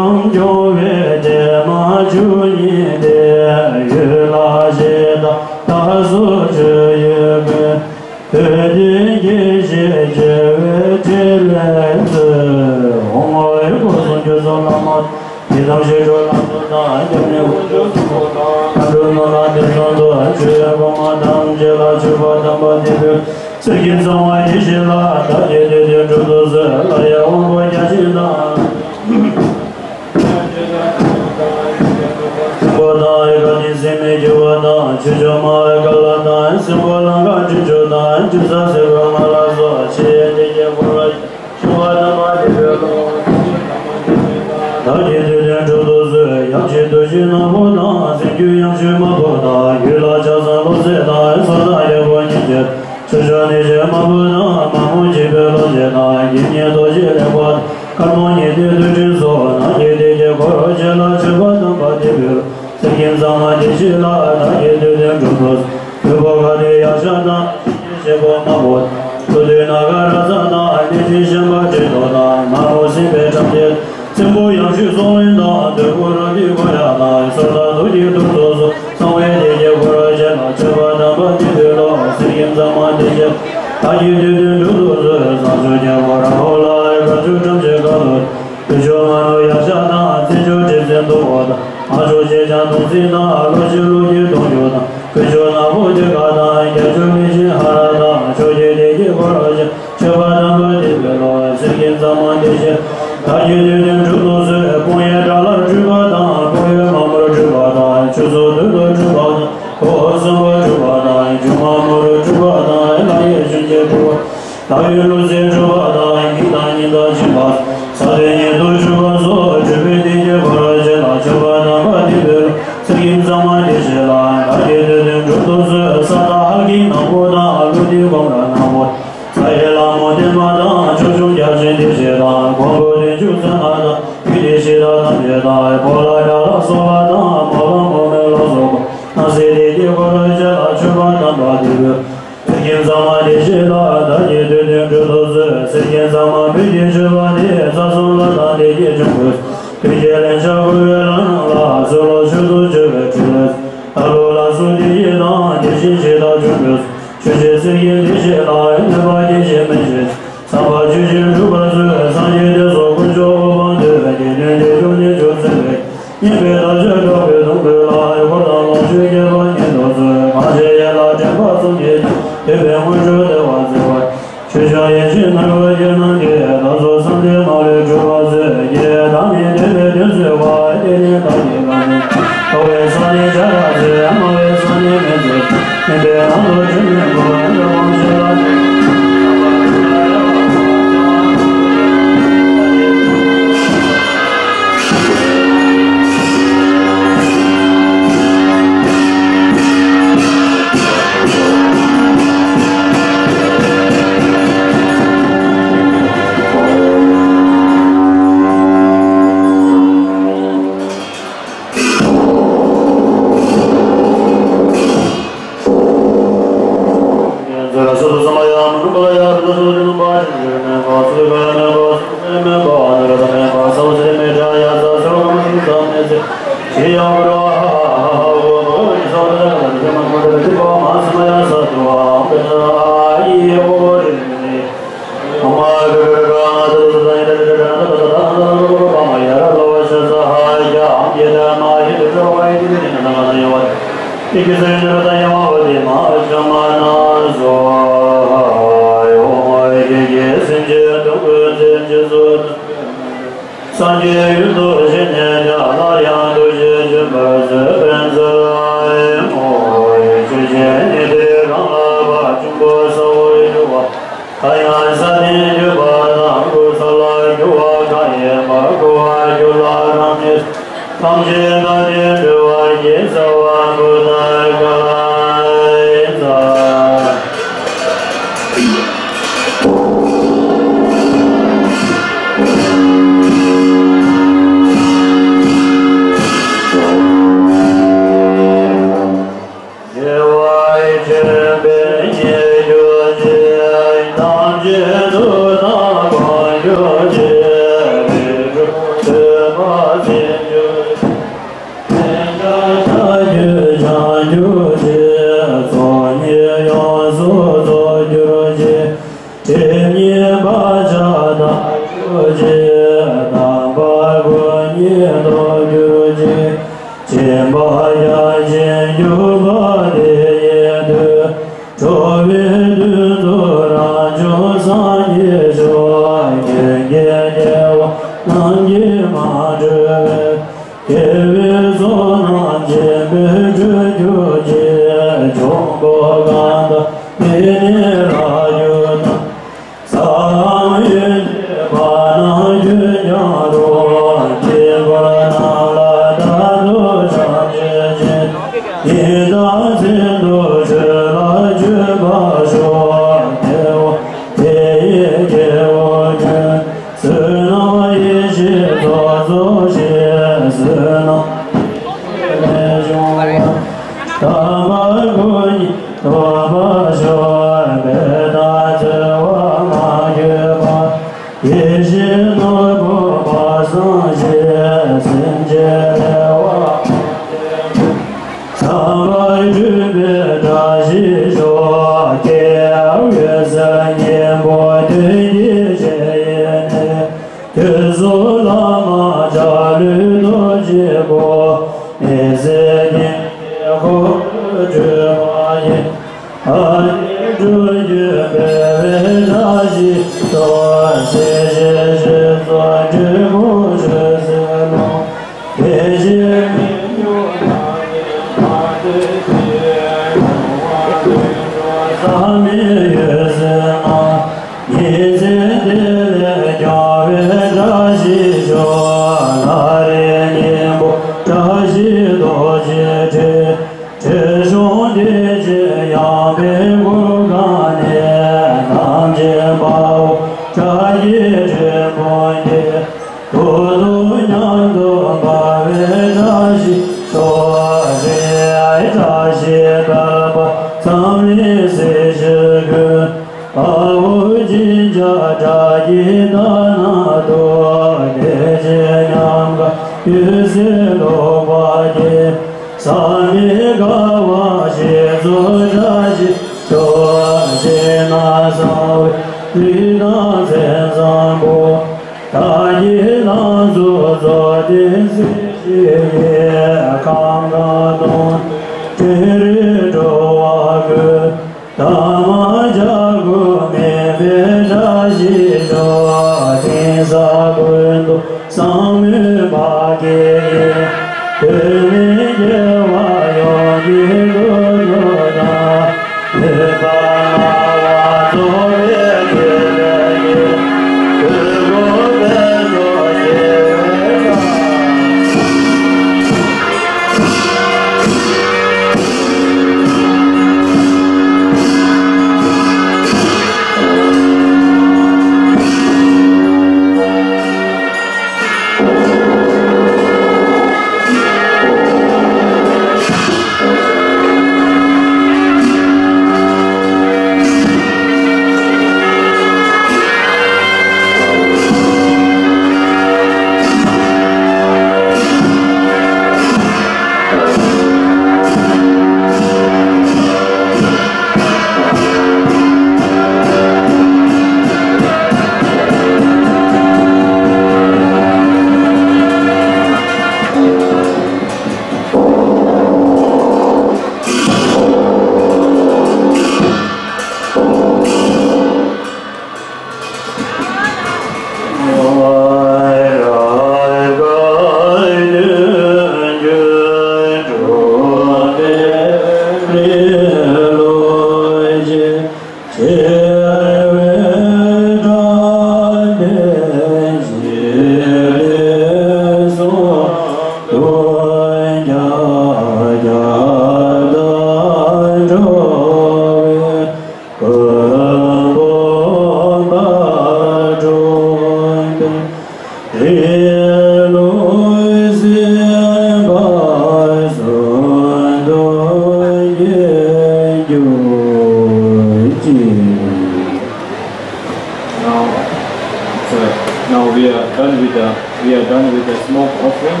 now we are done with the smoke offering,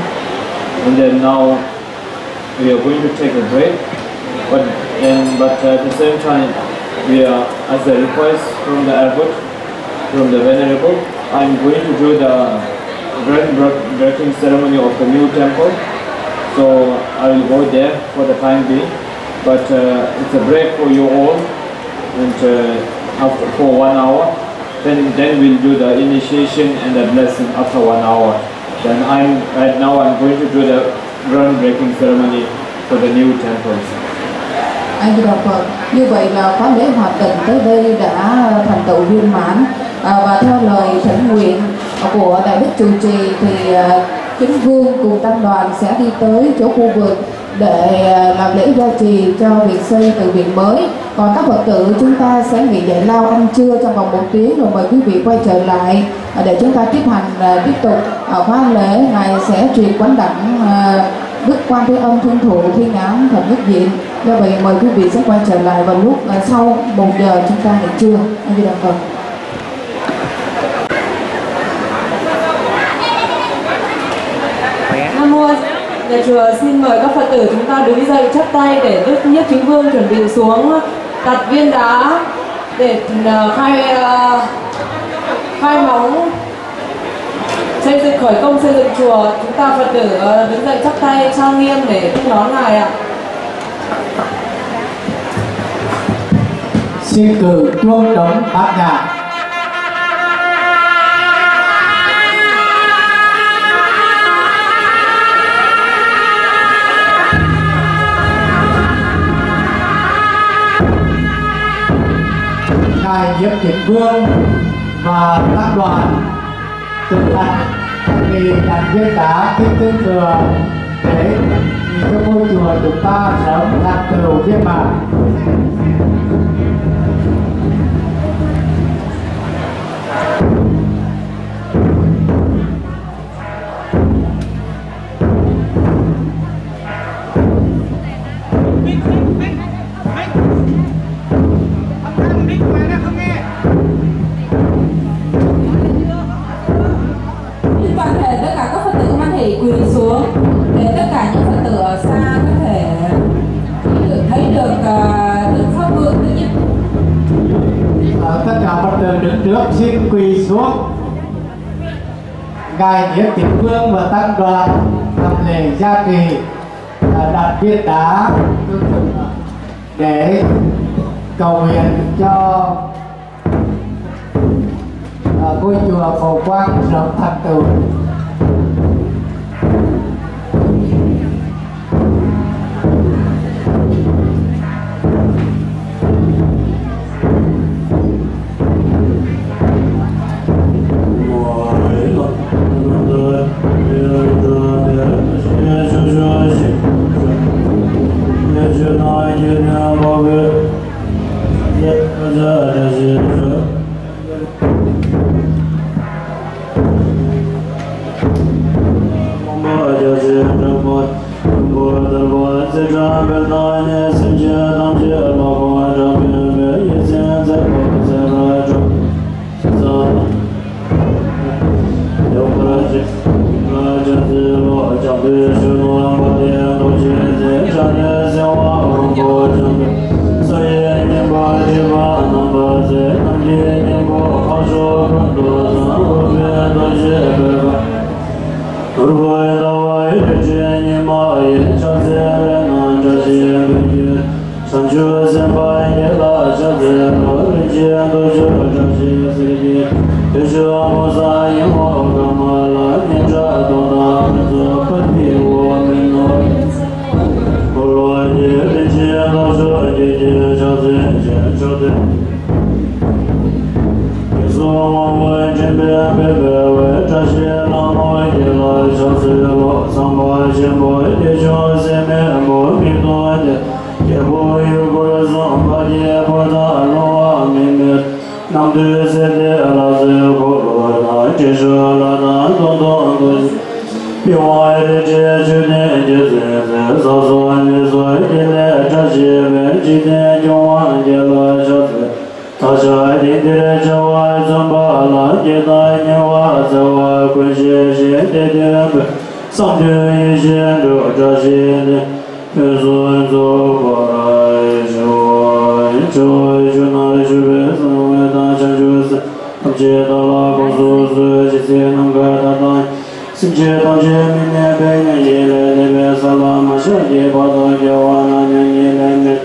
and then now we are going to take a break. But at the same time, we are, as a request from the abbot, from the venerable, I'm going to do the groundbreaking ceremony of the new temple. So I will go there for the time being. But it's a break for you all, and after for 1 hour. Then we'll do the initiation and the blessing after 1 hour. Then right now I'm going to do the groundbreaking ceremony for the new temple. Anh Di Đà Phật. Như vậy là khóa lễ hoạt tịnh tới đây đã thành tựu viên mãn, và theo lời thỉnh nguyện của đại đức trụ trì thì chính vương cùng tăng đoàn sẽ đi tới chỗ khu vực để làm lễ gia trì cho việc xây từ viện mới. Còn các Phật tử chúng ta sẽ nghỉ giải lao ăn trưa trong vòng 1 tiếng, rồi mời quý vị quay trở lại để chúng ta tiếp tục khóa lễ. Ngài sẽ truyền quán đảnh Đức Quan Thế Âm Thiên Thụ Thiên Ám Thần Nhất Diện. Do vậy mời quý vị sẽ quay trở lại vào lúc sau 1 giờ chúng ta nghỉ trưa. A Di Đà Phật. Nam mô. Nhà chùa xin mời các Phật tử chúng ta đứng dậy chắp tay để Đức Nhất Chính Vương chuẩn bị xuống đặt viên đá để khai móng khởi công xây dựng chùa. Chúng ta Phật tử đứng dậy chắp tay trang nghiêm để tiếp đón ngài ạ. Xin cử chuông trống bát nhạc. Ngài Nhiếp Chính Vương và tăng đoàn thực hành thì đặt viên đá kính tương thừa để cho ngôi chùa chúng ta sớm thành tựu viên mãn. Toàn thể tất cả các Phật tử hoan hỷ quỳ xuống để tất cả những Phật tử ở xa có thể thấy được Đức Pháp Vương thứ nhất. Tất cả Phật tử đứng trước xin quỳ xuống. Ngài Nhiếp Chính Vương và tăng đoàn làm lễ gia trì, đặt viên đá để cầu nguyện cho ngôi chùa Phổ Quang sớm thành tựu. la ye ta nya wa za wa kun she she de de bu sang de ye she do zha she de pe zo zo ba jo jo jo na ju be zo we da cha ju se je da la go zo zo je se nam ga da da sim je da je mi ne be ne ye le le be sa la ma she ye ba da ye wa na ne ye le me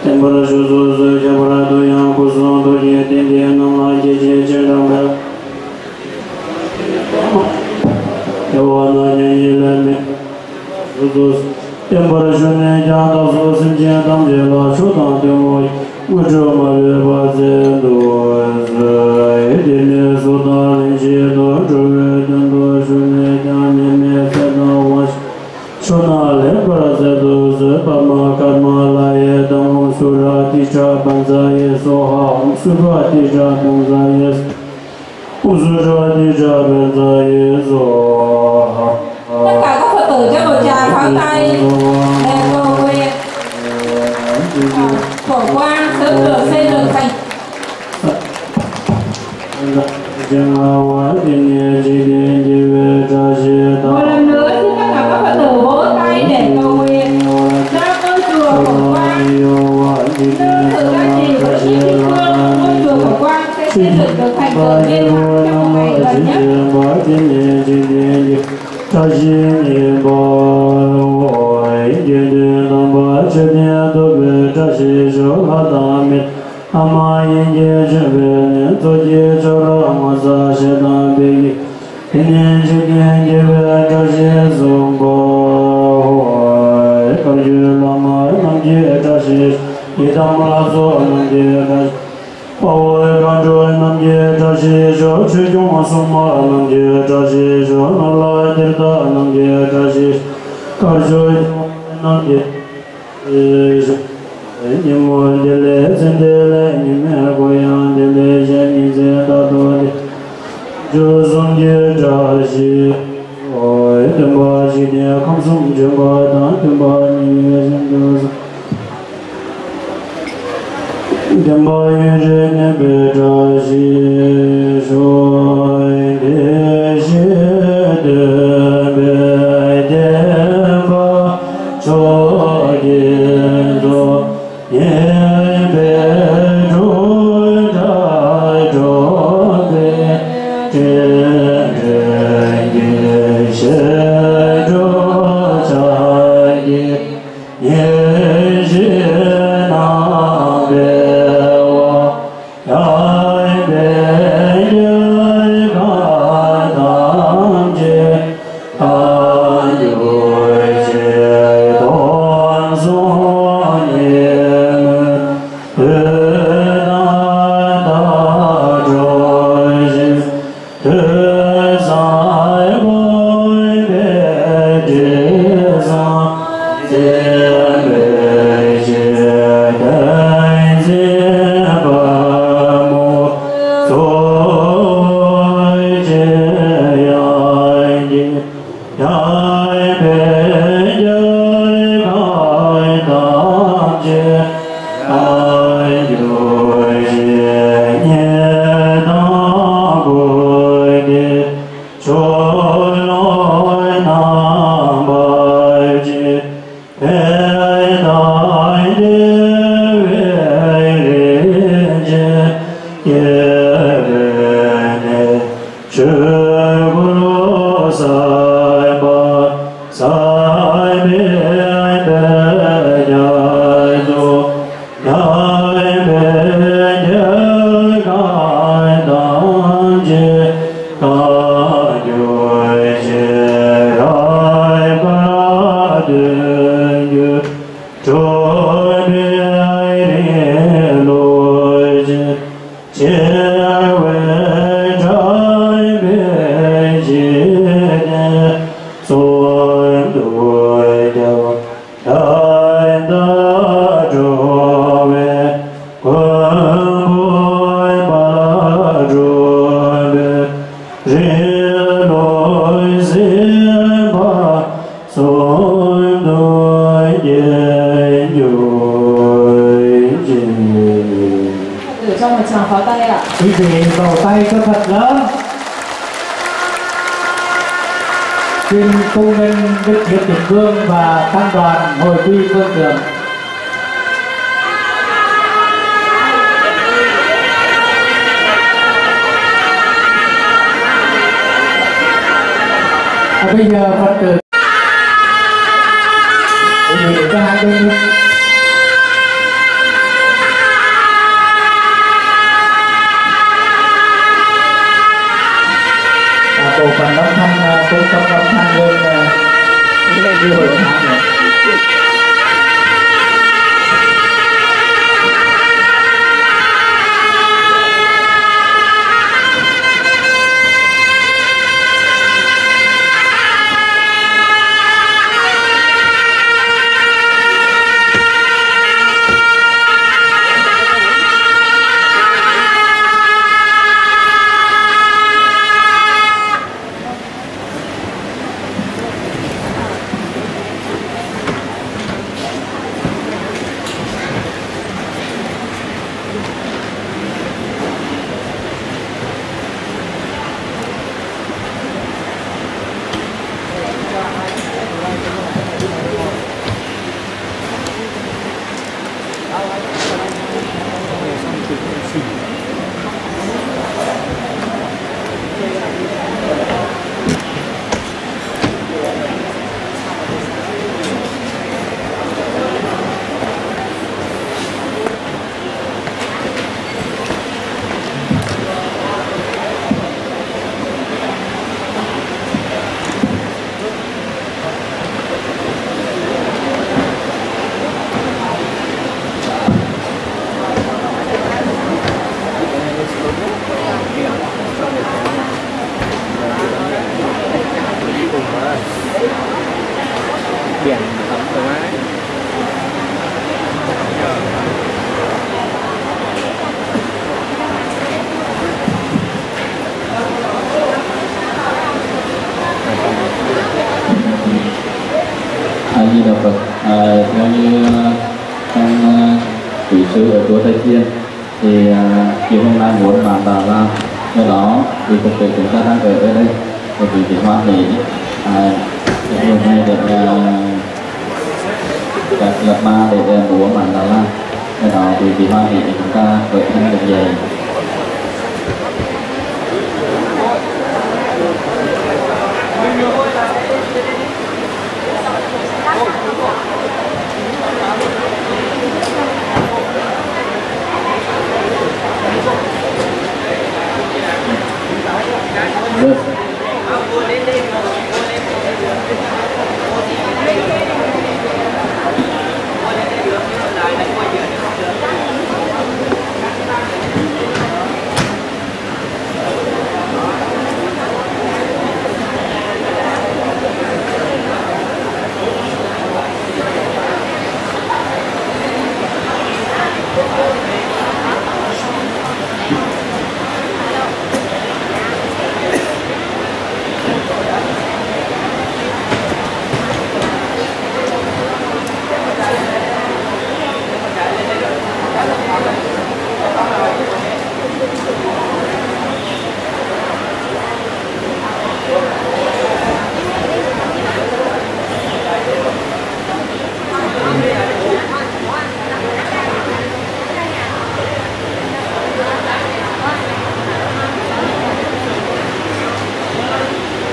Tempora Juzu, Jabrado, Yankuzo, Doye, Tindiano, Jeje, Jedanga. Yawana, Yeleme, Juzus, Tempora June, Janda, Simja, Damjela, Shutan, Demoy, Ujo, Maleva, Zendo, Edine, Sudan, Jedo, Joe, Dendo, June, Dani, Mesena, Wash. Shonale Brazedo Pama Karmalaye Dam Suratisha Banzaye Soha Suratisha Banzaye Suratisha Banzaye Soha. Tất cả các Phật tử cho một tràng pháo tay để cầu nguyện Phổ Quang sớm được xây dựng thành. Một lần nữa xin tất cả các Phật tử vỗ tay để cầu nguyện cho ngôi chùa Phổ Quang, nương thử gia trì của Thiên Thiên Vương, ngôi chùa Phổ Quang sẽ xây dựng được thành tựu viên mãn trong một ngày gần nhất. Quý vị vỗ tay cho thật lớn. Xin cung nghênh Đức Diệp Định Vương và tăng đoàn hồi quy phương trưởng. Bây giờ Phật tử quý vị có hai bên bộ phận âm thanh cung cấp âm thanh lên đi hội thảo này. Di Đà Phật. Theo như trong vị sư ở chùa Tây Thiên thì chiều hôm nay muốn bàn tòa ra, do đó vì Phật tử chúng ta đang ở đây thì vị trí hoan hỷ hôm nay được các lập ma để múa bàn tòa ra, do đó vị trí hoan hỷ chúng ta khởi thân được dậy.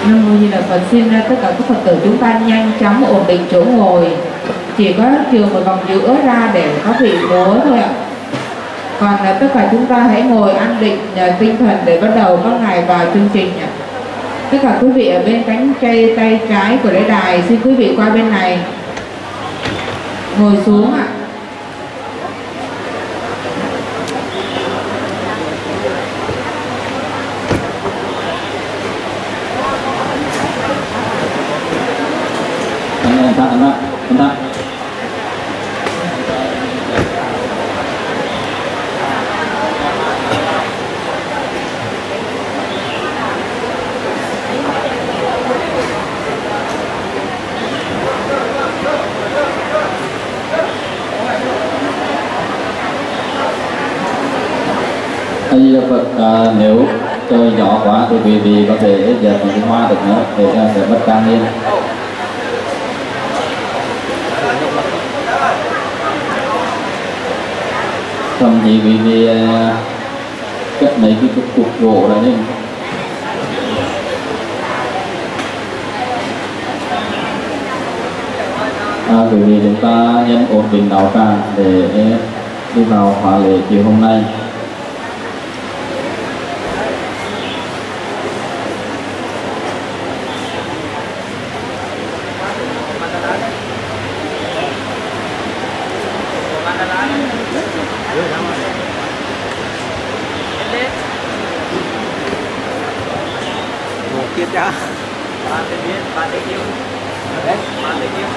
Nam mô Di Đà Phật. Xin tất cả các Phật tử chúng ta nhanh chóng ổn định chỗ ngồi, chỉ có chừa một vòng giữa ra để có vị múa thôi ạ. Còn tất cả chúng ta hãy ngồi an định tinh thần để bắt đầu các ngài vào chương trình ạ. Tất cả quý vị ở bên cánh tay trái của lễ đài, xin quý vị qua bên này ngồi xuống ạ. Bentar. Di Đà Phật. Nếu trời gió quá thì quý vị có thể dẹp những cái hoa được nữa để sẽ bất can lên. Thậm chí quý vị cất mấy cái cục gỗ ra lên. Quý vị chúng ta nhân ổn định đạo tràng để đi vào khóa lễ chiều hôm nay. Tiếp cho bạn tình yêu đấy, bạn tình yêu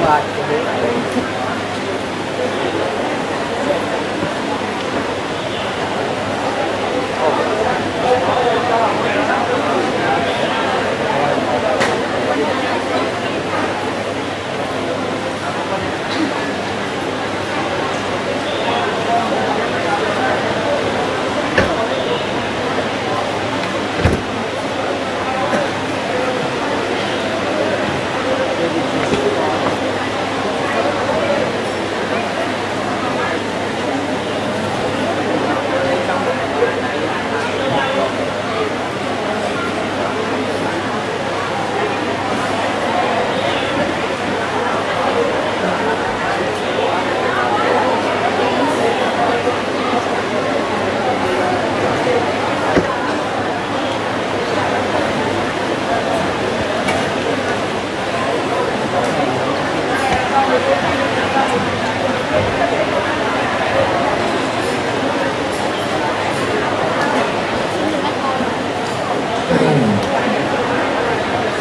và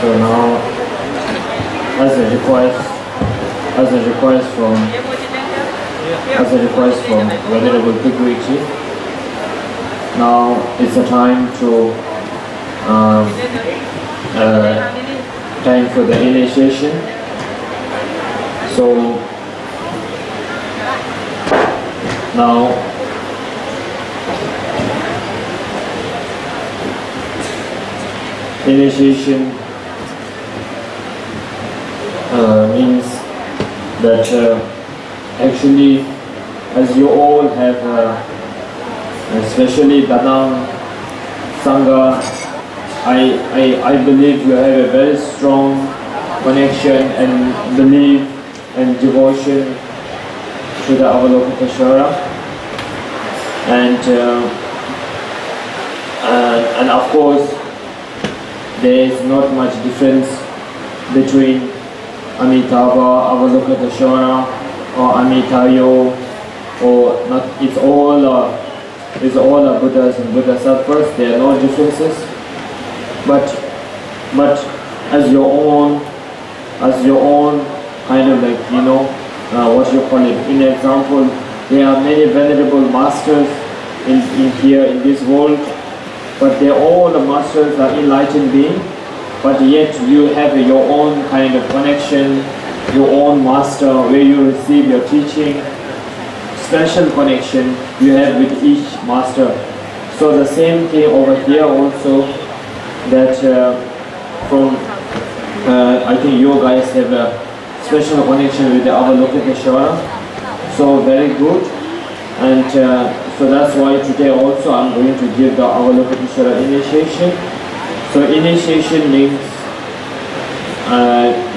So now, as a request from Venerable Bhikkhuviji, now it's a time to time for the initiation. So now initiation means that actually, as you all have, especially Danang Sangha, I believe you have a very strong connection and belief and devotion to the Avalokiteshvara, and of course there is not much difference between Amitabha, Avalokiteshvara, or Amitayo, or not. It's all Buddhas and Bodhisattvas. There are no differences. But as your own kind of like, you know, what you call it. In example, there are many venerable masters in here in this world, but they're all the masters are enlightened beings. But yet you have your own kind of connection, your own master where you receive your teaching, special connection you have with each master. So the same thing over here also, that I think you guys have a special connection with the Avalokiteshvara. So very good, and so that's why today also I'm going to give the Avalokiteshvara initiation. So initiation means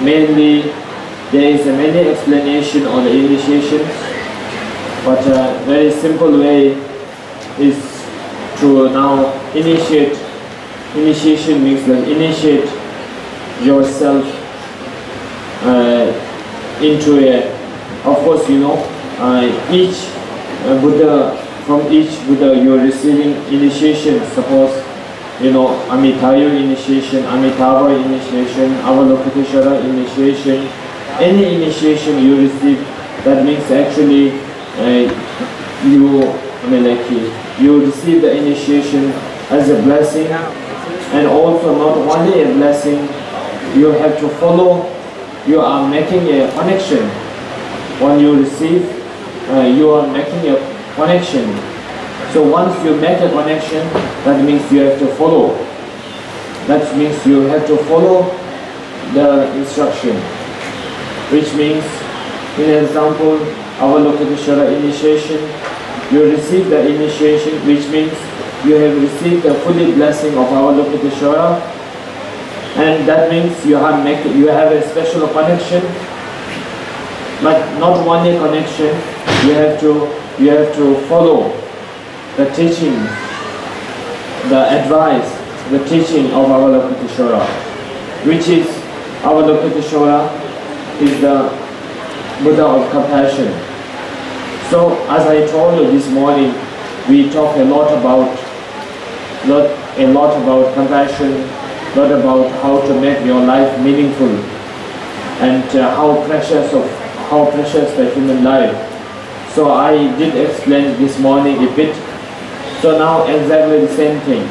mainly there is a many explanation on the initiation, but a very simple way is to now initiate. Initiation means like initiate yourself into a. Of course, you know, each Buddha, from each Buddha you are receiving initiation. Suppose, you know, Amitayo initiation, Amitabha initiation, Avalokiteshvara initiation, any initiation you receive, that means actually you receive the initiation as a blessing, and also not only a blessing, you have to follow, you are making a connection. When you receive, you are making a connection. So once you make a connection, that means you have to follow. That means you have to follow the instruction. Which means, in example, Avalokiteshvara initiation, you receive the initiation, which means you have received the fully blessing of Avalokiteshvara, and that means you have a special connection, but not only connection. You have to follow the teaching, the advice, the teaching of Avalokiteshvara, which is Avalokiteshvara is the Buddha of compassion. So as I told you this morning, we talk a lot about compassion, a lot about how to make your life meaningful, and how precious the human life. So I did explain this morning a bit. So now exactly the same thing.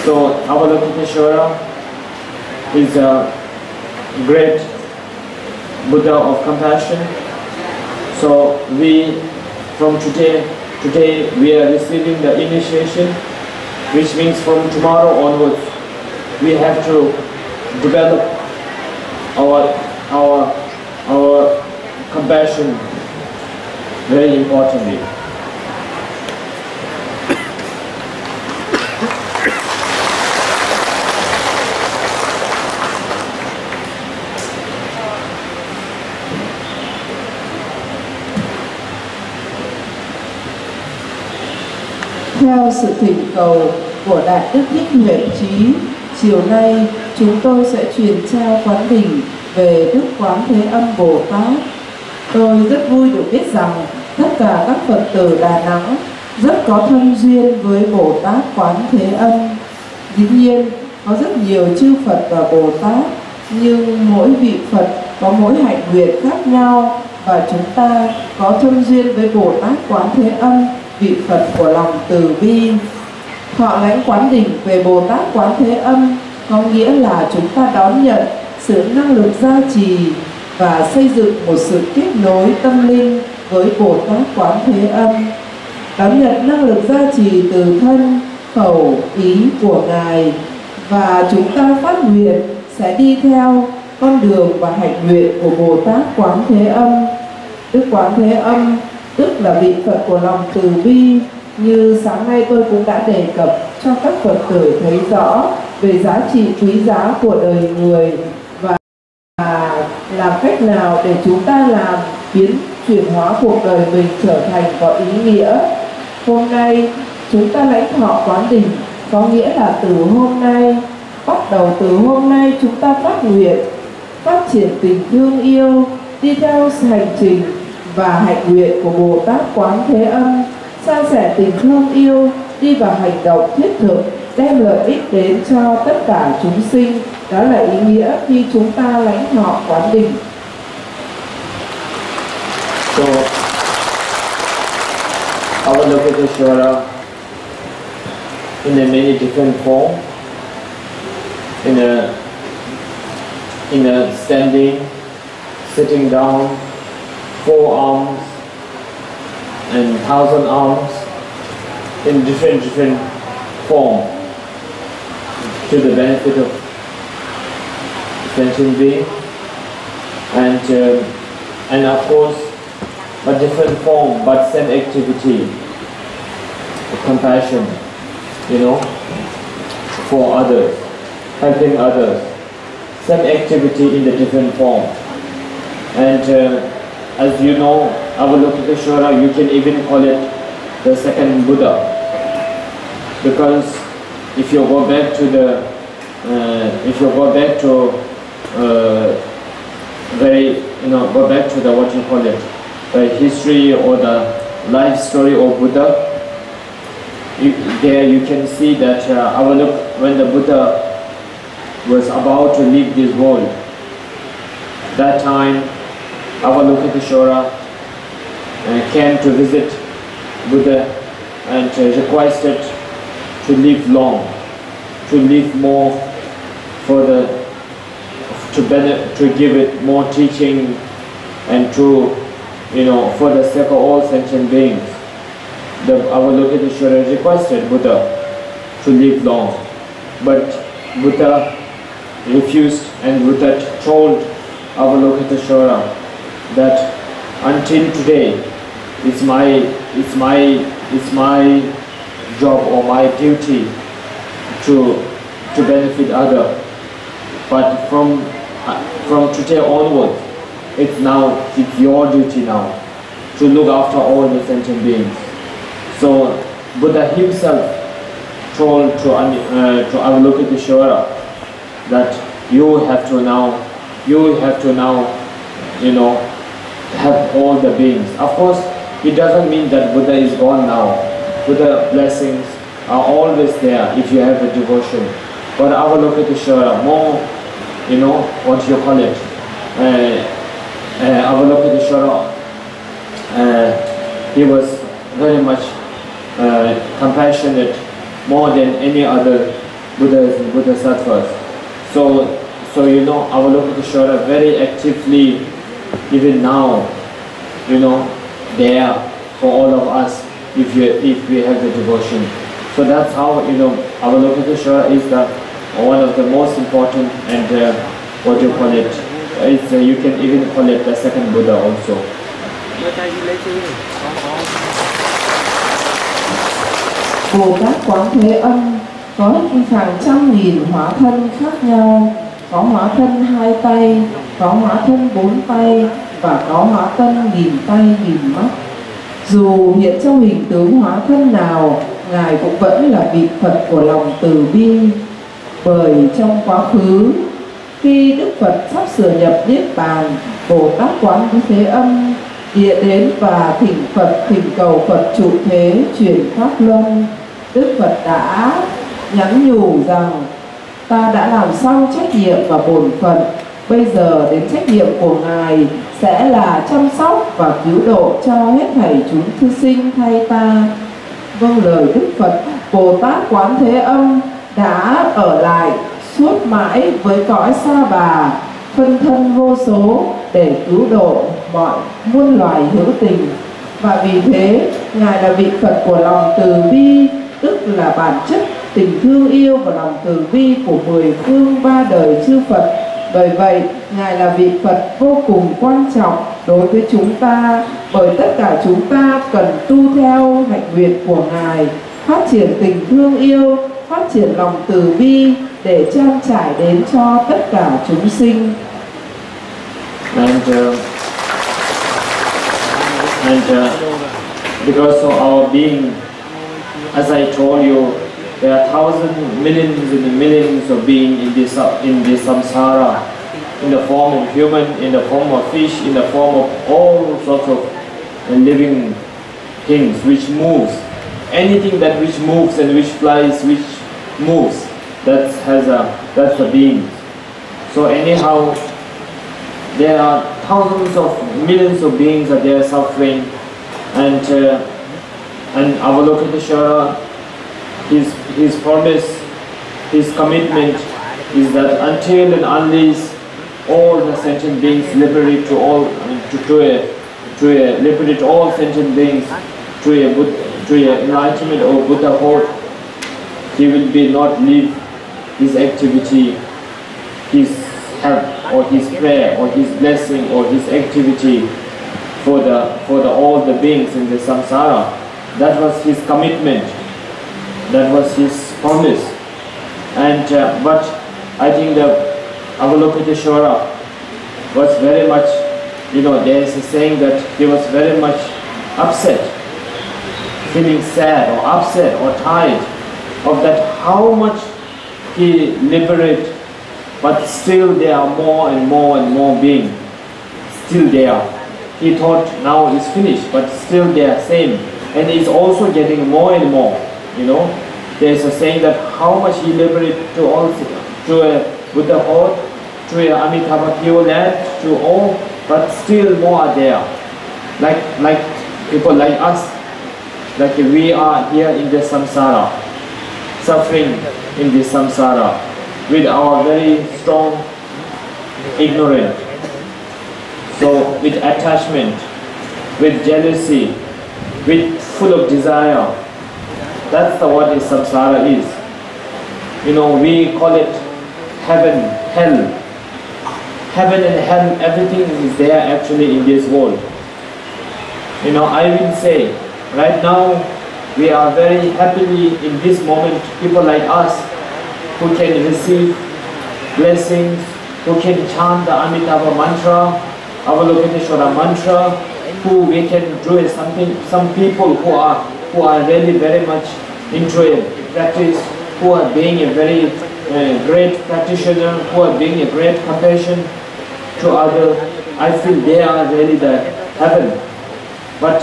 So Avalokiteshvara is a great Buddha of compassion. So from today we are receiving the initiation, which means from tomorrow onwards we have to develop our compassion very importantly. Theo sự thỉnh cầu của Đại Đức Thích Nguyện Trí, chiều nay chúng tôi sẽ truyền trao quán đỉnh về Đức Quán Thế Âm Bồ Tát. Tôi rất vui được biết rằng tất cả các Phật tử Đà Nẵng rất có thân duyên với Bồ Tát Quán Thế Âm. Dĩ nhiên, có rất nhiều chư Phật và Bồ Tát, nhưng mỗi vị Phật có mỗi hạnh nguyện khác nhau, và chúng ta có thân duyên với Bồ Tát Quán Thế Âm, vị Phật của lòng từ bi. Thọ lãnh quán đỉnh về Bồ Tát Quán Thế Âm có nghĩa là chúng ta đón nhận sự năng lực gia trì và xây dựng một sự kết nối tâm linh với Bồ Tát Quán Thế Âm. Đón nhận năng lực gia trì từ thân, khẩu, ý của Ngài, và chúng ta phát nguyện sẽ đi theo con đường và hạnh nguyện của Bồ Tát Quán Thế Âm. Đức Quán Thế Âm tức là vị Phật của lòng từ bi, như sáng nay tôi cũng đã đề cập cho các Phật tử thấy rõ về giá trị quý giá của đời người và làm cách nào để chúng ta làm biến chuyển hóa cuộc đời mình trở thành có ý nghĩa. Hôm nay chúng ta lãnh thọ quán đỉnh, có nghĩa là từ hôm nay, bắt đầu từ hôm nay chúng ta phát nguyện phát triển tình thương yêu, đi theo hành trình và hạnh nguyện của Bồ Tát Quán Thế Âm, san sẻ tình thương yêu, đi vào hành động thiết thực, đem lợi ích đến cho tất cả chúng sinh. Đó là ý nghĩa khi chúng ta lãnh thọ quán đỉnh. So, Avalokiteshvara in a many different form, in a standing, sitting down, 4 arms and 1,000 arms, in different form, to the benefit of sentient being, and of course a different form but same activity, compassion, for others, helping others, same activity in the different form. And as you know, Avalokiteshvara, you can even call it the second Buddha, because if you go back to the the history or the life story of Buddha, there you can see that when the Buddha was about to leave this world, that time Avalokiteshvara came to visit Buddha and requested to live long, to live more, to give it more teaching, and to for the sake of all sentient beings. Avalokiteshvara requested Buddha to live long, but Buddha refused, and Buddha told Avalokiteshvara that until today it's my job or my duty to benefit other, but from today onwards it's your duty now to look after all the sentient beings. So Buddha himself told to Avalokiteshvara that you have to now have all the beings. Of course, it doesn't mean that Buddha is gone now. Buddha blessings are always there if you have a devotion. But Avalokiteshvara, more, what you call it, Avalokiteshvara, he was very much compassionate, more than any other Bodhisattvas. So Avalokiteshvara very actively, even now, there for all of us if we have the devotion. So that's how Avalokiteshvara is one of the most important, and what you call it, you can even call it the second Buddha also. Bồ Tát Quán Thế Âm có hàng trăm nghìn hóa thân khác nhau, có hóa thân 2 tay, có hóa thân 4 tay và có hóa thân 1000 tay 1000 mắt. Dù hiện trong hình tướng hóa thân nào, Ngài cũng vẫn là vị Phật của lòng từ bi. Bởi trong quá khứ, khi Đức Phật sắp sửa nhập Niết Bàn, Bồ Tát Quán Thế Âm hiện đến và thỉnh cầu Phật trụ thế chuyển pháp luân. Đức Phật đã nhắn nhủ rằng: ta đã làm xong trách nhiệm và bổn phận, bây giờ đến trách nhiệm của Ngài sẽ là chăm sóc và cứu độ cho hết thảy chúng thư sinh thay ta. Vâng lời Đức Phật, Bồ Tát Quán Thế Âm đã ở lại suốt mãi với cõi Sa Bà, phân thân vô số để cứu độ mọi muôn loài hữu tình. Và vì thế, Ngài là vị Phật của lòng từ bi, tức là bản chất tình thương yêu và lòng từ bi của 10 phương 3 đời chư Phật. Bởi vậy, Ngài là vị Phật vô cùng quan trọng đối với chúng ta, bởi tất cả chúng ta cần tu theo hạnh nguyện của Ngài, phát triển tình thương yêu, phát triển lòng từ bi để trang trải đến cho tất cả chúng sinh. Because of our being, as I told you, there are thousands, millions and millions of beings in this samsara, in the form of human, in the form of fish, in the form of all sorts of living things which moves. Anything that which moves and which flies, which moves, that's a being. So anyhow, there are thousands of millions of beings that they are suffering, and Avalokiteshvara, his promise, his commitment is that until and unless all the sentient beings liberate liberate all sentient beings to a enlightenment or Buddhahood, he will not leave his activity, his help or his prayer or his blessing or his activity for all the beings in the samsara. That was his commitment. That was his promise. And but I think that Avalokiteshvara was very much, there is a saying that he was very much upset, feeling sad or upset or tired of that how much he liberated, but still there are more and more and more beings still there. He thought now it's finished, but still they are same, and it's also getting more and more. There's a saying that how much he liberated to a Buddhahood, to a Amitabha pure land, to all, but still more are there. Like people like us, like we are here in the samsara, suffering in this samsara with our very strong ignorance. So with attachment, with jealousy, with full of desire. That's what is samsara is. You know, we call it heaven, hell. Heaven and hell, everything is there actually in this world. You know, I will say, right now, we are very happily in this moment, people like us who can receive blessings, who can chant the Amitabha mantra, Avalokiteshvara mantra, who we can do something. Some people who are really very much into a practice, who are being a very great practitioner, who are being a great compassion to others. I feel they are really the heaven. But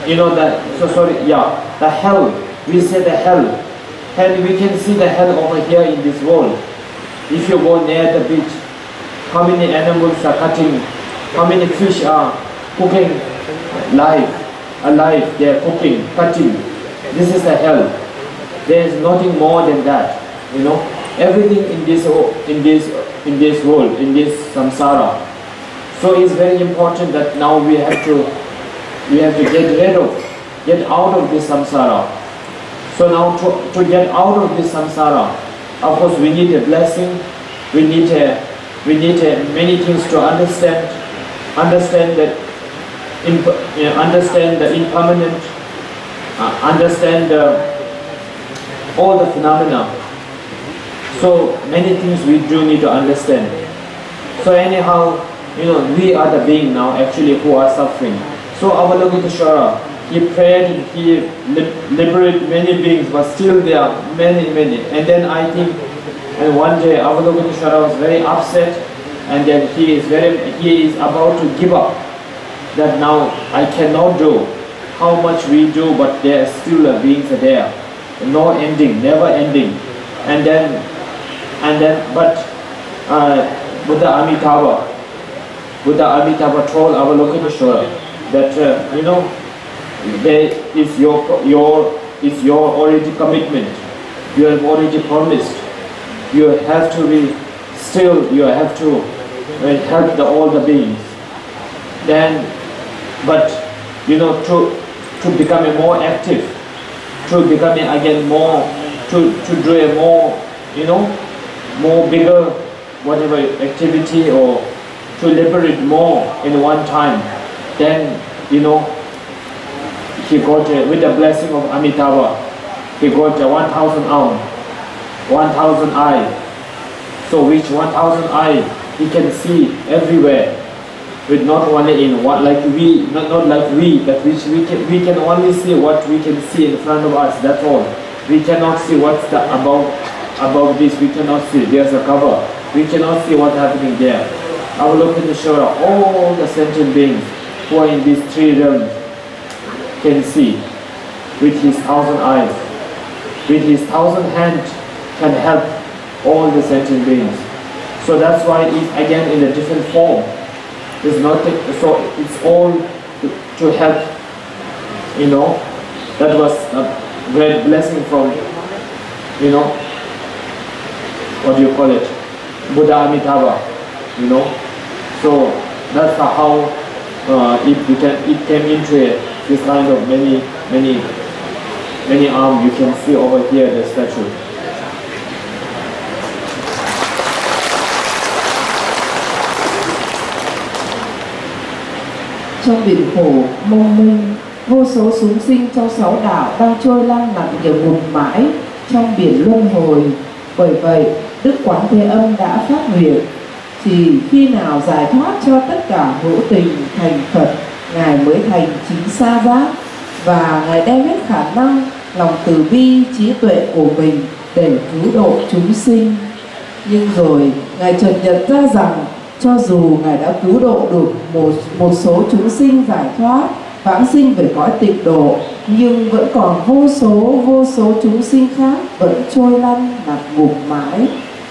you know the hell. We say the hell. Hell, we can see the hell over here in this world. If you go near the beach, how many animals are cutting? How many fish are cooking alive? They are cooking, cutting. This is the hell. There is nothing more than that. You know, everything in this world, in this samsara. So it's very important that now we have to get out of this samsara. So now to get out of this samsara, of course we need a blessing. We need many things to understand that understand the impermanent, understand all the phenomena. So many things we do need to understand. So anyhow, you know, we are the being now actually who are suffering. So Avalokiteshvara, he prayed, he liberated many beings, but still there are many. And then I think, and one day Avalokiteshvara was very upset, and then he is about to give up. That now I cannot do how much we do, but there are still beings are there, no ending, never ending. And then Buddha Amitabha told Avalokiteshvara that you know, there is your already commitment. You have already promised. You have to be still. You have to help all the beings. Then, but you know, to become more active, to become again more, to do a more, you know, more bigger whatever activity, or to liberate more in one time. Then, you know, he got with the blessing of Amitabha, he got 1,000 arms, 1,000 eyes. So which 1,000 eyes he can see everywhere, with not only in what like we, not like we, but which we can only see what we can see in front of us. That's all. We cannot see what's the above this. We cannot see. There's a cover. We cannot see what's happening there. I will look at the shore. All the sentient beings who are in these three realms can see with his 1,000 eyes. With his 1,000 hands can help all the sentient beings. So that's why it's again in a different form. It's not so it's all to help. You know, that was a great blessing from, you know, what do you call it, Buddha Amitabha. You know, so that's how it came into this kind of many arms. You can see over here the statue. Trong biển khổ mông lung, vô số chúng sinh trong 6 đảo đang trôi lăn lặn kiểu ngục mãi trong biển luân hồi. Bởi vậy, Đức Quán Thế Âm đã phát nguyện, chỉ khi nào giải thoát cho tất cả hữu tình thành Phật, Ngài mới thành chính sa giác, và Ngài đem hết khả năng, lòng từ bi, trí tuệ của mình để cứu độ chúng sinh. Nhưng rồi, Ngài chợt nhận ra rằng cho dù Ngài đã cứu độ được một số chúng sinh giải thoát, vãng sinh về cõi tịnh độ, nhưng vẫn còn vô số chúng sinh khác vẫn trôi lăn ngạt ngục mãi,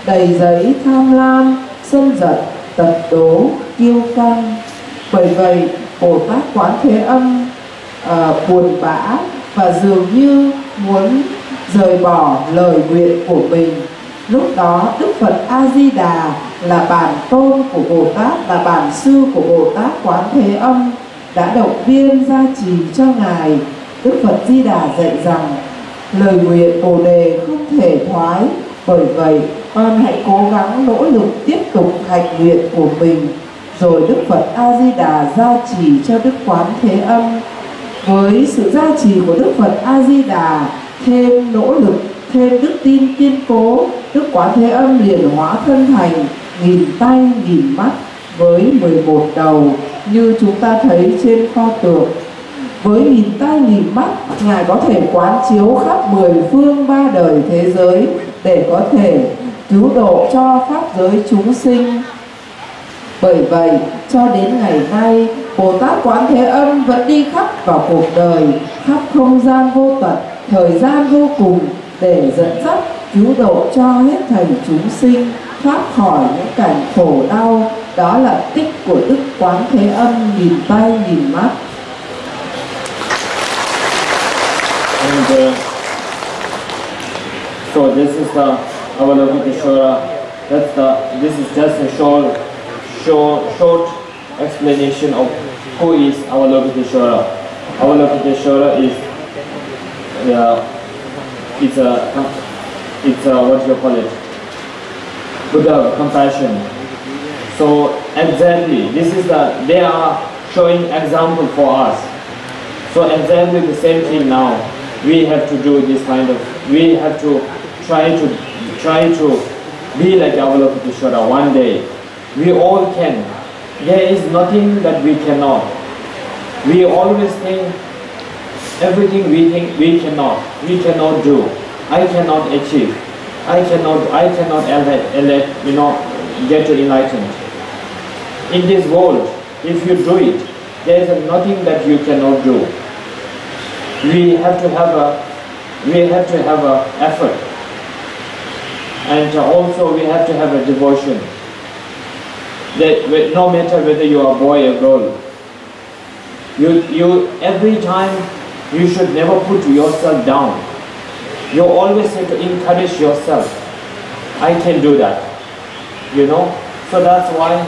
đầy giấy tham lam, sân giận, tật đố, kiêu căng. Bởi vậy, Bồ Tát Quán Thế Âm buồn bã và dường như muốn rời bỏ lời nguyện của mình. Lúc đó Đức Phật A Di Đà là bản tôn của Bồ Tát, là bản sư của Bồ Tát Quán Thế Âm, đã động viên gia trì cho Ngài Đức Phật Di Đà dạy rằng lời nguyện Bồ Đề không thể thoái, bởi vậy con hãy cố gắng nỗ lực tiếp tục hành nguyện của mình, rồi Đức Phật A Di Đà gia trì cho Đức Quán Thế Âm. Với sự gia trì của Đức Phật A Di Đà, thêm nỗ lực, thêm đức tin kiên cố, Đức Quán Thế Âm liền hóa thân thành nghìn tay nghìn mắt với 11 đầu như chúng ta thấy trên pho tượng. Với nghìn tay nghìn mắt, Ngài có thể quán chiếu khắp 10 phương 3 đời thế giới để có thể cứu độ cho pháp giới chúng sinh. Bởi vậy, cho đến ngày nay, Bồ Tát Quán Thế Âm vẫn đi khắp vào cuộc đời, khắp không gian vô tận, thời gian vô cùng để dẫn dắt, cứu độ cho hết thảy chúng sinh thoát khỏi những cảnh khổ đau. Đó là tích của Đức Quán Thế Âm nghìn tay nghìn mắt. And so this is the Avalokiteshvara. This is just a short explanation of who is Avalokiteshvara. Avalokiteshvara is it's a what do you call it? Buddha of compassion. So exactly they are showing example for us. So exactly the same thing now. We have to do this kind of. We have to try to be like Avalokiteshvara one day. We all can. There is nothing that we cannot. We always think everything we think we cannot do. I cannot achieve. I cannot get to enlightened. In this world, if you do it, there is nothing that you cannot do. We have to have a effort, and also we have to have a devotion. That no matter whether you are a boy or girl, you every time you should never put yourself down. You always have to encourage yourself. I can do that, So that's why,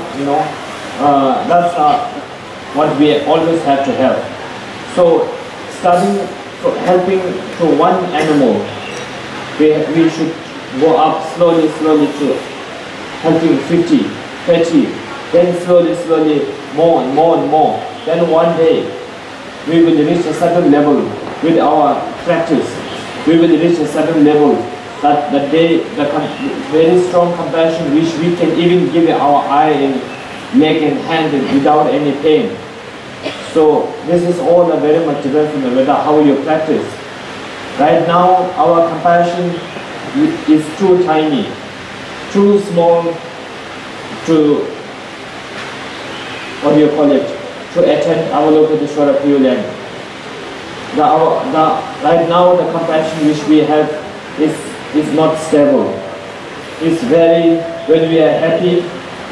that's what we always have to have. So starting from helping to one animal, we should go up slowly to helping 50, 30, then slowly more and more. Then one day we will reach a certain level with our practice. We will reach a certain level that the very strong compassion which we can even give our eye and leg and hand without any pain. So this is all very much depends on whether how you practice. Right now our compassion is too tiny, too small to to attend Avalokiteshvara Pure Land. Right now the compassion which we have is not stable. It's when we are happy,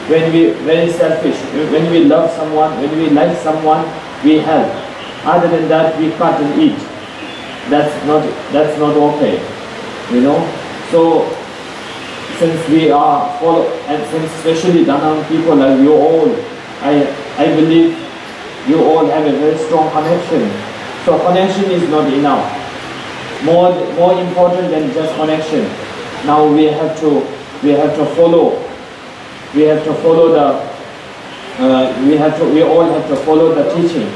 when we very selfish, when we love someone, when we like someone, we help. Other than that, we cut and eat. That's not okay, So since we are and since especially Danang people like you all, I believe you all have a very strong connection. So connection is not enough. More important than just connection. Now we all have to follow the teaching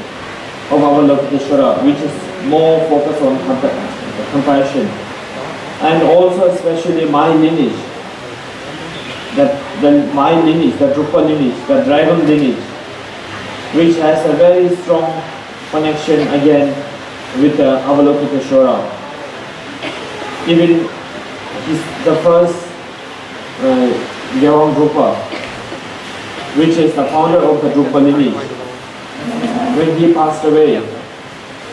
of Avalokiteshvara, which is more focused on compassion, and also especially my lineage, the Drukpa lineage, the dragon lineage, which has a very strong connection again with Avalokiteshvara. Even the first Drukpa, which is the founder of the Drukpa lineage, when he passed away,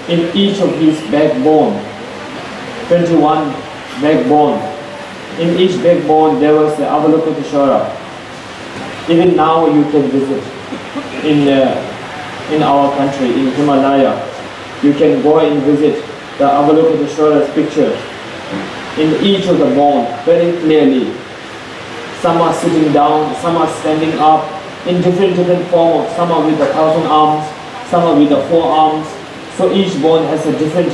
in each of his backbone, 21 backbone, in each backbone there was the Avalokiteshvara. Even now you can visit in our country, in Himalaya, you can go and visit the Avalokiteshvara's picture. In each of the bone, very clearly, some are sitting down, some are standing up, in different forms. Some are with the 1,000 arms, some are with the 4 arms, So each bone has a different.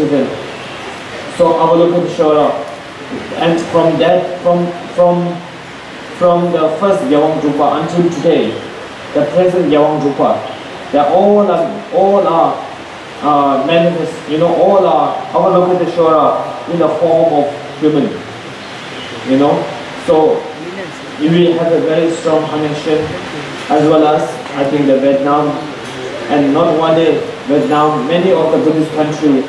So Avalokiteshvara, and from that, from the first Gyawang Drukpa until today, the present Gyawang Drukpa, they all are manifest. All are Avalokiteshvara in the form of human. So we have a very strong connection, as well as I think the Vietnam, and not only Vietnam, many of the Buddhist countries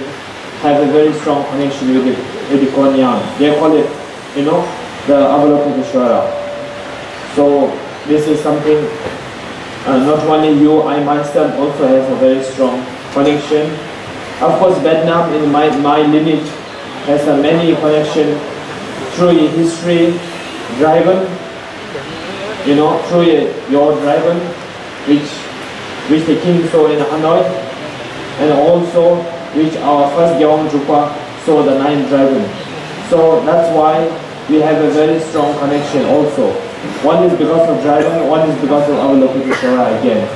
have a very strong connection with the Kuan Yin. They call it, the Avalokiteshvara. So this is something, not only you, I myself also have a very strong connection. Of course, Vietnam in my lineage has a many connection through history, driven, through your driven, which the king saw in Hanoi, and also which our first Gyawang Drukpa saw the 9 dragon. So that's why we have a very strong connection also. One is because of dragon, one is because of Avalokiteshvara again.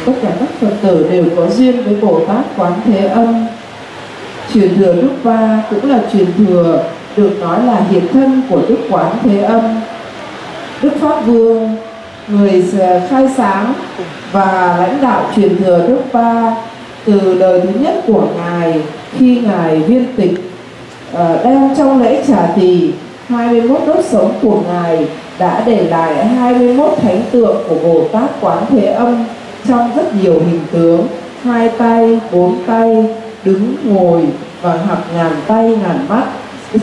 Tất cả các Phật tử đều có duyên với Bồ Tát Quán Thế Âm. Truyền thừa Drukpa cũng là truyền thừa được nói là hiện thân của Đức Quán Thế Âm. Đức Pháp Vương, người khai sáng và lãnh đạo truyền thừa Drukpa từ đời thứ nhất của Ngài, khi Ngài viên tịch đem trong lễ trà tỳ 21 đốt sống của Ngài đã để lại 21 thánh tượng của Bồ Tát Quán Thế Âm trong rất nhiều hình tướng, 2 tay, 4 tay, đứng, ngồi và hoặc ngàn tay, ngàn mắt.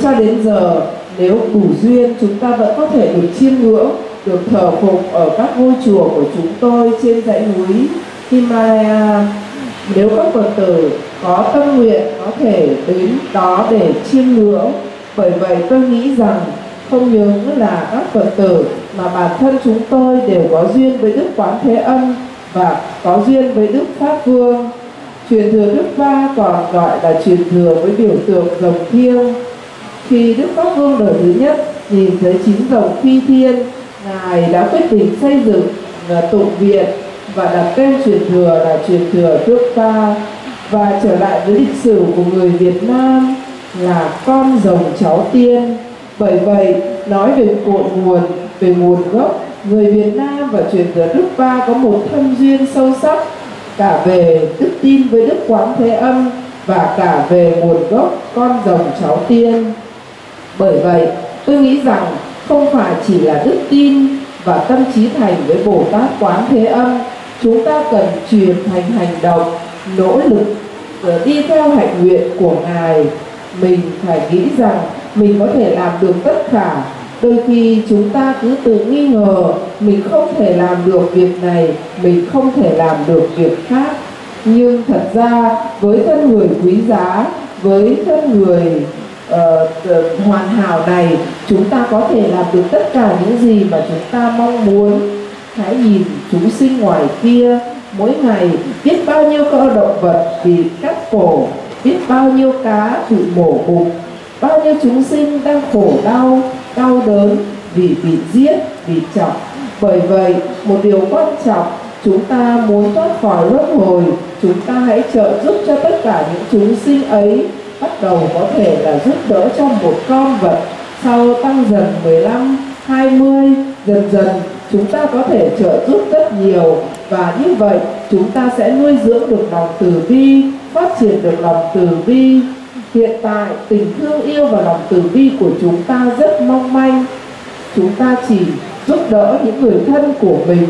Cho đến giờ, nếu đủ duyên, chúng ta vẫn có thể được chiêm ngưỡng, được thờ phụng ở các ngôi chùa của chúng tôi trên dãy núi Himalaya. Nếu các Phật tử có tâm nguyện có thể đến đó để chiêm ngưỡng. Bởi vậy tôi nghĩ rằng không những là các Phật tử mà bản thân chúng tôi đều có duyên với Đức Quán Thế Âm và có duyên với Đức Pháp Vương. Truyền thừa Drukpa còn gọi là truyền thừa với biểu tượng rồng thiêng. Khi Đức Pháp Vương đời thứ nhất nhìn thấy 9 rồng phi thiên, Ngài đã quyết định xây dựng tụng viện và đặt tên truyền thừa là truyền thừa Drukpa. Và trở lại với lịch sử của người Việt Nam là con rồng cháu tiên. Bởi vậy, nói về cội nguồn, về nguồn gốc, người Việt Nam và truyền thừa Drukpa có một thâm duyên sâu sắc, cả về đức tin với Đức Quán Thế Âm và cả về nguồn gốc con rồng cháu tiên. Bởi vậy, tôi nghĩ rằng không phải chỉ là đức tin và tâm trí thành với Bồ Tát Quán Thế Âm, chúng ta cần truyền thành hành động, nỗ lực đi theo hạnh nguyện của Ngài. Mình phải nghĩ rằng mình có thể làm được tất cả. Đôi khi chúng ta cứ tự nghi ngờ mình không thể làm được việc này, mình không thể làm được việc khác. Nhưng thật ra với thân người quý giá, với thân người hoàn hảo này, chúng ta có thể làm được tất cả những gì mà chúng ta mong muốn. Hãy nhìn chúng sinh ngoài kia, mỗi ngày biết bao nhiêu con động vật bị cắt cổ, biết bao nhiêu cá bị mổ bụng, bao nhiêu chúng sinh đang khổ đau, đau đớn vì bị giết, bị chọc. Bởi vậy, một điều quan trọng, chúng ta muốn thoát khỏi luân hồi, chúng ta hãy trợ giúp cho tất cả những chúng sinh ấy. Bắt đầu có thể là giúp đỡ cho một con vật, sau tăng dần 15, 20, dần dần chúng ta có thể trợ giúp rất nhiều. Và như vậy chúng ta sẽ nuôi dưỡng được lòng từ bi, phát triển được lòng từ bi. Hiện tại tình thương yêu và lòng từ bi của chúng ta rất mong manh. Chúng ta chỉ giúp đỡ những người thân của mình.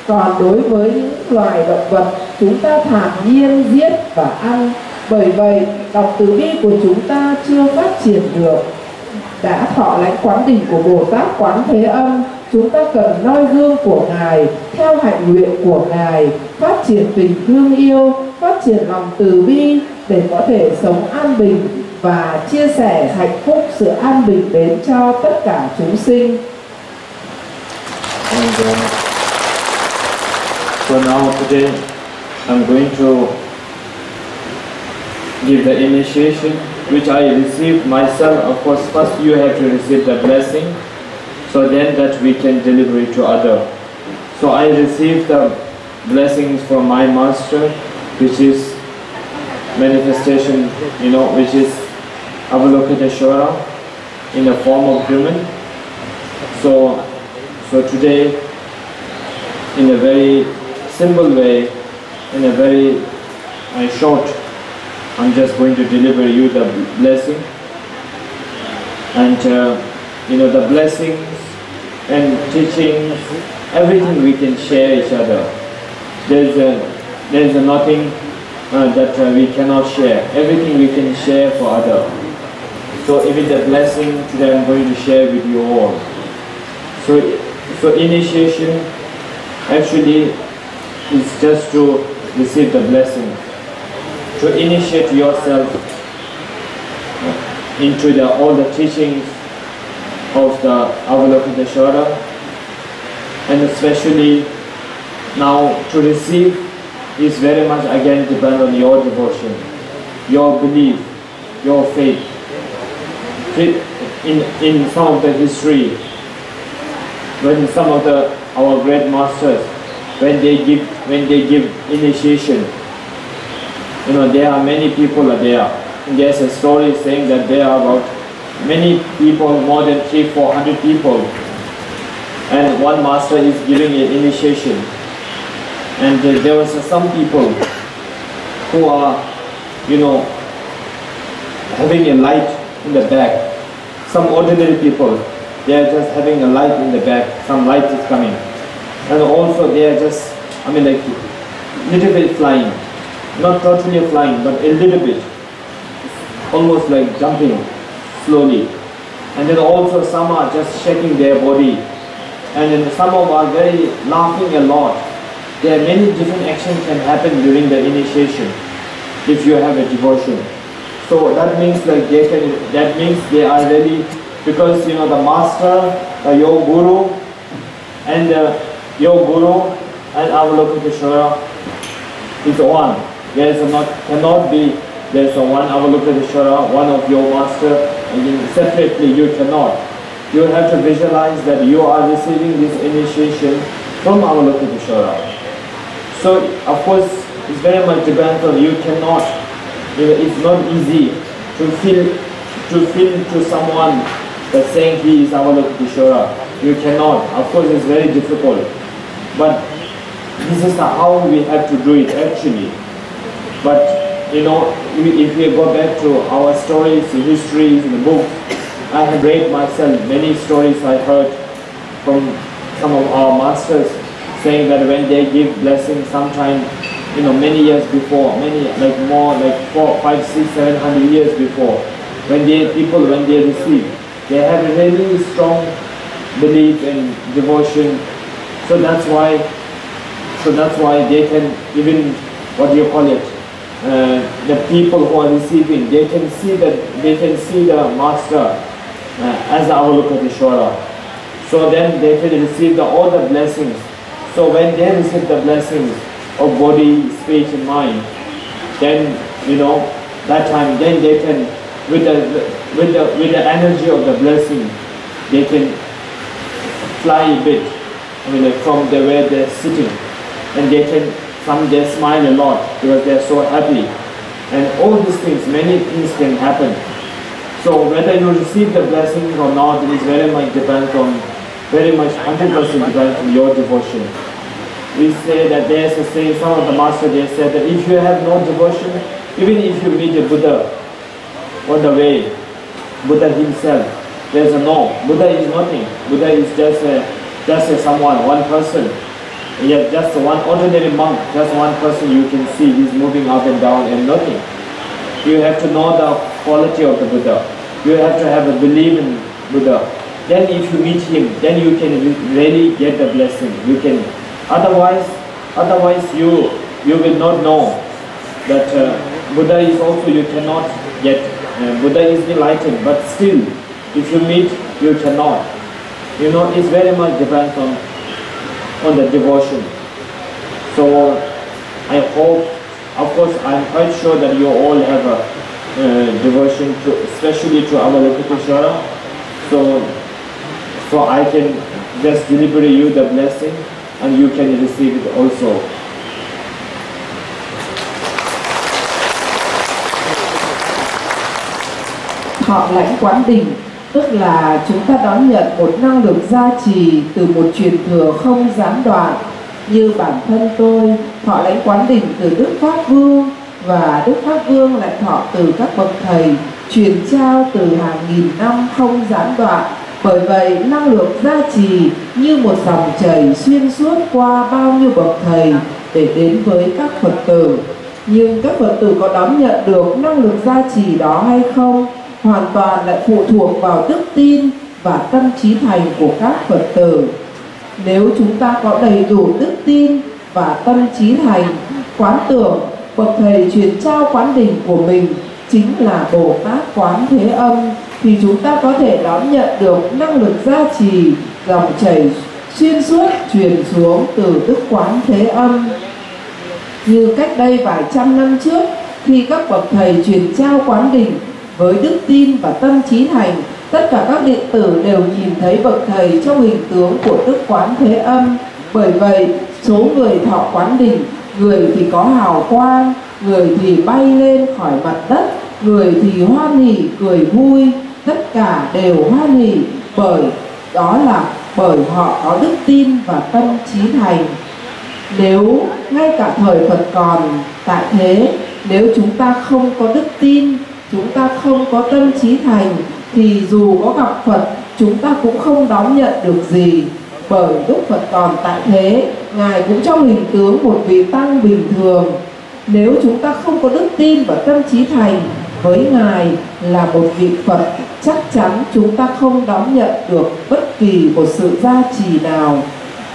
Còn đối với những loài động vật, chúng ta thản nhiên giết và ăn. Bởi vậy lòng từ bi của chúng ta chưa phát triển được. Đã thọ lãnh quán đỉnh của Bồ Tát Quán Thế Âm, chúng ta cần noi gương của Ngài, theo hạnh nguyện của Ngài, phát triển tình thương yêu, phát triển lòng từ bi để có thể sống an bình và chia sẻ hạnh phúc, sự an bình đến cho tất cả chúng sinh. And for now today, I'm going to give the initiation which I received myself. Of course, first you have to receive the blessing. so then that we can deliver it to other. So I received the blessings from my master, which is manifestation, which is Avalokiteshvara in the form of human. So today, in a very simple way, in a very short, I'm just going to deliver you the blessing. And the blessings and teachings, everything we can share each other. There's nothing that we cannot share. Everything we can share for others. So even the blessing today I'm going to share with you all. So initiation actually is just to receive the blessing, to initiate yourself into all the teachings of the Avalokiteshvara, and especially now to receive is very much again depend on your devotion, your belief, your faith. In some of the history, when some of our great masters, when they give initiation, there are many people there. There's a story saying that there are about many people, more than 300-400 people, and one master is giving an initiation. And there was some people who are, having a light in the back. Some ordinary people, they are just having a light in the back. Some light is coming, and also they are just, like little bit flying, not totally flying, but a little bit, almost like jumping slowly. And then also some are just shaking their body, and then some of are very laughing a lot. There are many different actions can happen during the initiation if you have a devotion. So that means they are really, because the master, your guru and Avalokiteshvara is one. Cannot be there's one Avalokiteshvara, one of your master, and separately you cannot. You have to visualize that you are receiving this initiation from Avalokiteshvara. So of course it's very much depends on you cannot. It's not easy to feel to someone that saying he is Avalokiteshvara. You cannot. Of course it's very difficult. But this is how we have to do it actually. But if we go back to our stories, histories, in the books, I have read myself many stories I heard from some of our masters saying that when they give blessing sometime, many years before, more like 400, 500, 600, 700 years before, when they receive, they have a really strong belief and devotion. So that's why they can even, the people who are receiving, they can see the master as Avalokiteshvara. So then they can receive all the blessings. So when they receive the blessings of body, speech and mind, then that time then they can with the energy of the blessing they can fly a bit, from the where they're sitting, and they smile a lot because they're so happy. And all these things, many things can happen. So whether you receive the blessings or not, it is very much 100% depends on your devotion. We say that there's a saying, some of the masters they said that if you have no devotion, even if you meet a Buddha on the way, Buddha himself, there's a no. Buddha is nothing. Buddha is just someone, one person. Yet just one ordinary monk, just one person you can see, he's moving up and down and nothing. You have to know the quality of the Buddha. You have to have a belief in Buddha. Then if you meet him, then you can really get the blessing. You can. Otherwise you will not know that Buddha is also, you cannot get. Buddha is enlightened, but still, if you meet, you cannot. It's very much depends on the devotion. So I hope, of course, I'm quite sure that you all have a So I can just deliver you the blessing and you can receive it also. Thọ lãnh quán đỉnh tức là chúng ta đón nhận một năng lực gia trì từ một truyền thừa không gián đoạn. Như bản thân tôi thọ lãnh quán đỉnh từ Đức Pháp Vương, và Đức Pháp Vương lại thọ từ các bậc thầy truyền trao từ hàng nghìn năm không gián đoạn. Bởi vậy năng lượng gia trì như một dòng chảy xuyên suốt qua bao nhiêu bậc thầy để đến với các Phật tử. Nhưng các Phật tử có đón nhận được năng lực gia trì đó hay không hoàn toàn lại phụ thuộc vào đức tin và tâm trí thành của các Phật tử. Nếu chúng ta có đầy đủ đức tin và tâm trí thành, quán tưởng bậc thầy truyền trao quán đỉnh của mình chính là Bồ Tát Quán Thế Âm, thì chúng ta có thể đón nhận được năng lực gia trì dòng chảy xuyên suốt truyền xuống từ Đức Quán Thế Âm. Như cách đây vài trăm năm trước, khi các bậc thầy truyền trao quán đỉnh với đức tin và tâm trí thành, tất cả các đệ tử đều nhìn thấy bậc thầy trong hình tướng của Đức Quán Thế Âm. Bởi vậy, số người thọ quán đỉnh, người thì có hào quang, người thì bay lên khỏi mặt đất, người thì hoan hỉ cười vui, tất cả đều hoan hỉ, bởi đó là bởi họ có đức tin và tâm trí thành. Nếu ngay cả thời Phật còn tại thế, nếu chúng ta không có đức tin, chúng ta không có tâm trí thành, thì dù có gặp Phật, chúng ta cũng không đón nhận được gì. Bởi lúc Phật còn tại thế, Ngài cũng trong hình tướng một vị tăng bình thường. Nếu chúng ta không có đức tin và tâm trí thành với Ngài là một vị Phật, chắc chắn chúng ta không đón nhận được bất kỳ một sự gia trì nào.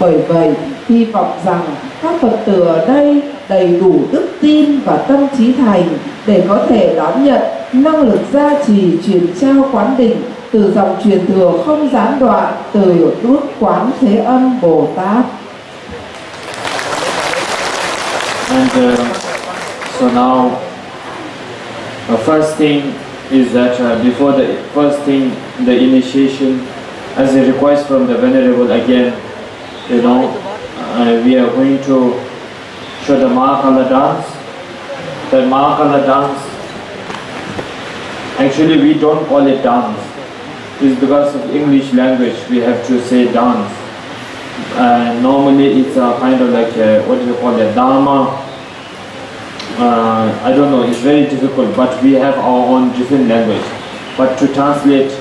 Bởi vậy, hy vọng rằng các Phật tử ở đây đầy đủ đức tin và tâm trí thành để có thể đón nhận năng lực gia trì truyền trao quán đỉnh từ dòng truyền thừa không gián đoạn từ Đức Quán Thế Âm Bồ Tát. And so now, the first thing is that before the first thing, the initiation, as a request from the Venerable again, you know, we are going to show the Mahakala dance. The Mahakala dance, actually we don't call it dance. It's because of English language we have to say dance. Normally it's a kind of like what do you call it, Dharma. I don't know, it's very difficult, but we have our own different language. But to translate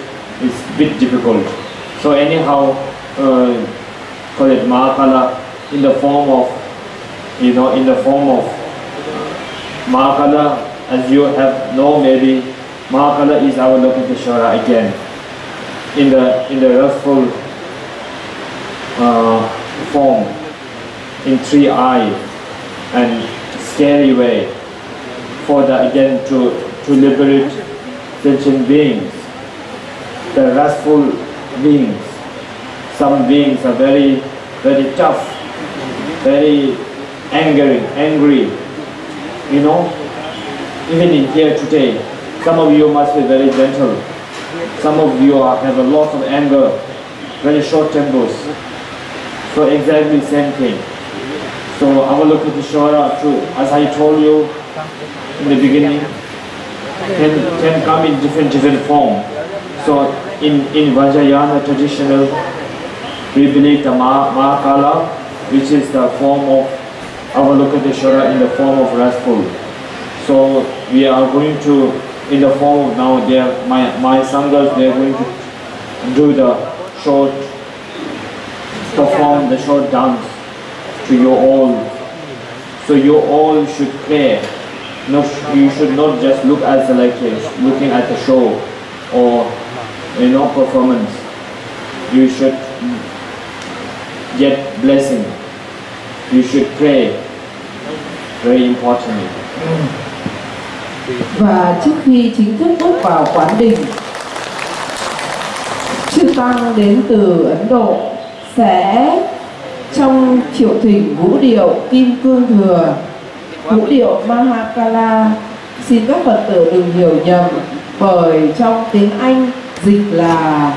is a bit difficult. So anyhow, call it Mahakala in the form of, you know, in the form of Mahakala, as you have known maybe, Mahakala is our Lokiteshvara again. In the wrathful form, in 3 eyes and scary way, for the again to liberate sentient beings, the wrathful beings. Some beings are very, very tough, very angry. You know, even in here today, some of you must be very gentle. Some of you have a lot of anger, very short tempers. So exactly the same thing. So Avalokiteshvara, as I told you in the beginning, can come in different form. So in Vajrayana traditional, we believe the Mahakala, which is the form of Avalokiteshvara in the form of wrathful. So we are going to, in the form of now, my sanghas, they are going to do the short, perform the short dance to you all. So you all should pray. No, you should not just look at looking at the show or performance. You should get blessing. You should pray. Very important. Và trước khi chính thức bước vào quán đỉnh, chư tăng đến từ Ấn Độ sẽ trong triệu thỉnh vũ điệu Kim Cương Thừa, vũ điệu Mahakala. Xin các Phật tử đừng hiểu nhầm, bởi trong tiếng Anh dịch là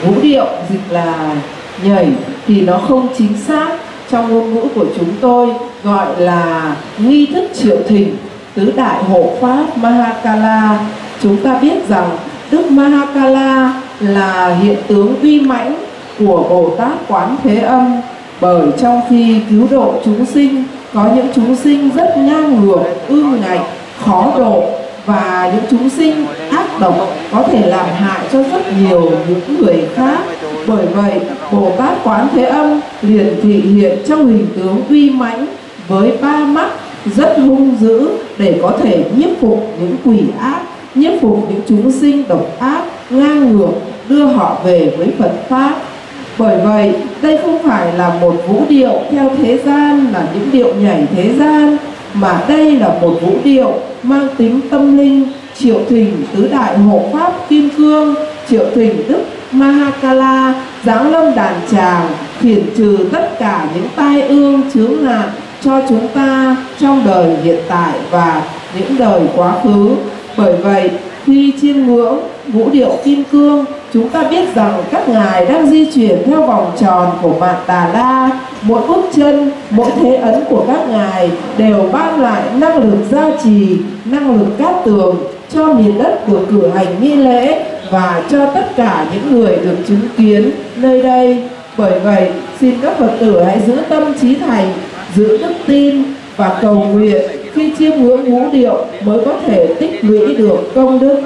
Vũ điệu dịch là nhảy thì nó không chính xác, trong ngôn ngữ của chúng tôi gọi là nghi thức triệu thỉnh tứ đại hộ pháp Mahakala. Chúng ta biết rằng Đức Mahakala là hiện tướng uy mãnh của Bồ Tát Quán Thế Âm, bởi trong khi cứu độ chúng sinh, có những chúng sinh rất ngang ngược, ương ngạnh, khó độ, và những chúng sinh ác độc có thể làm hại cho rất nhiều những người khác. Bởi vậy, Bồ Tát Quán Thế Âm liền thị hiện trong hình tướng uy mãnh với ba mắt rất hung dữ để có thể nhiếp phục những quỷ ác, nhiếp phục những chúng sinh độc ác, ngang ngược, đưa họ về với Phật Pháp. Bởi vậy, đây không phải là một vũ điệu theo thế gian, là những điệu nhảy thế gian, mà đây là một vũ điệu mang tính tâm linh, triệu thỉnh tứ đại hộ pháp kim cương, triệu thỉnh Đức Mahakala giáng lâm đàn tràng, khiển trừ tất cả những tai ương chướng ngại cho chúng ta trong đời hiện tại và những đời quá khứ. Bởi vậy, khi chiêm ngưỡng vũ điệu kim cương, chúng ta biết rằng các ngài đang di chuyển theo vòng tròn của Mạn Đà La. Mỗi bước chân, mỗi thế ấn của các ngài đều ban lại năng lực gia trì, năng lực cát tường cho miền đất được cử hành nghi lễ và cho tất cả những người được chứng kiến nơi đây. Bởi vậy, xin các Phật tử hãy giữ tâm trí thành, giữ đức tin và cầu nguyện khi chiêm ngưỡng vũ điệu mới có thể tích lũy được công đức.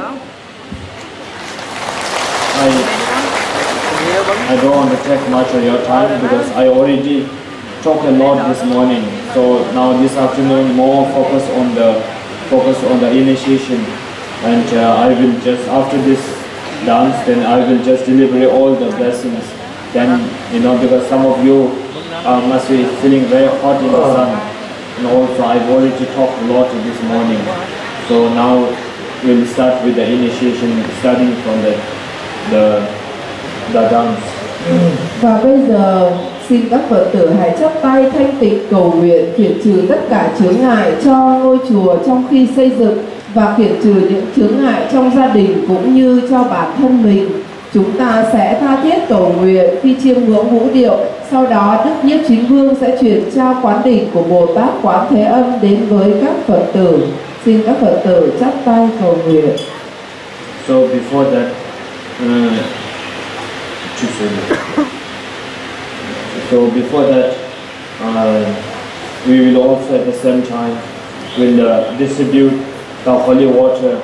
I don't want to take much of your time because I already talked a lot this morning. So now this afternoon more focus on the initiation, and I will just after this dance, then I will just deliver all the blessings. Then because some of you must be feeling very hot in the sun, and also I've already talked a lot this morning. So now we'll start with the initiation, starting from the dance. Và bây giờ xin các Phật tử hãy chắp tay thanh tịnh cầu nguyện khiển trừ tất cả chướng ngại cho ngôi chùa trong khi xây dựng, và khiển trừ những chướng ngại trong gia đình cũng như cho bản thân mình. Chúng ta sẽ tha thiết cầu nguyện khi chiêm ngưỡng vũ điệu. Sau đó Đức Nhiếp Chính Vương sẽ chuyển trao quán đỉnh của Bồ Tát Quán Thế Âm đến với các Phật tử. Xin các Phật tử chắp tay cầu nguyện. So before that, we will also at the same time will distribute the holy water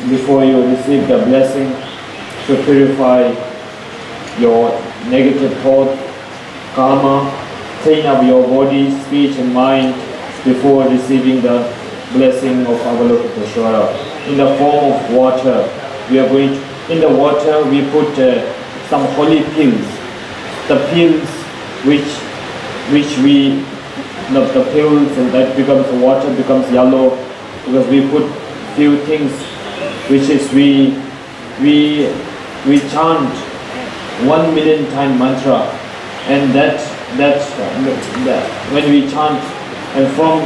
before you receive the blessing to purify your negative thought, karma, clean up your body, speech and mind before receiving the blessing of Avalokiteshvara. In the form of water, we are going to, in the water we put some holy pills. The pills which we, the pills, and that becomes water becomes yellow because we put few things, which is we chant 1 million time mantra, and that when we chant, and from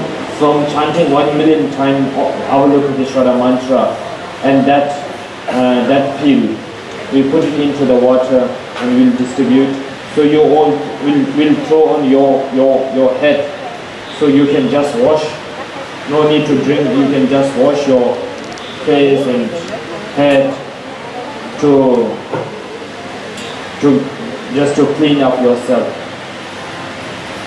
chanting 1 million time Avalokiteshvara mantra, and that pill we put it into the water and we'll distribute. So you all will throw on your head, so you can just wash. No need to drink. You can just wash your face and head to clean up yourself.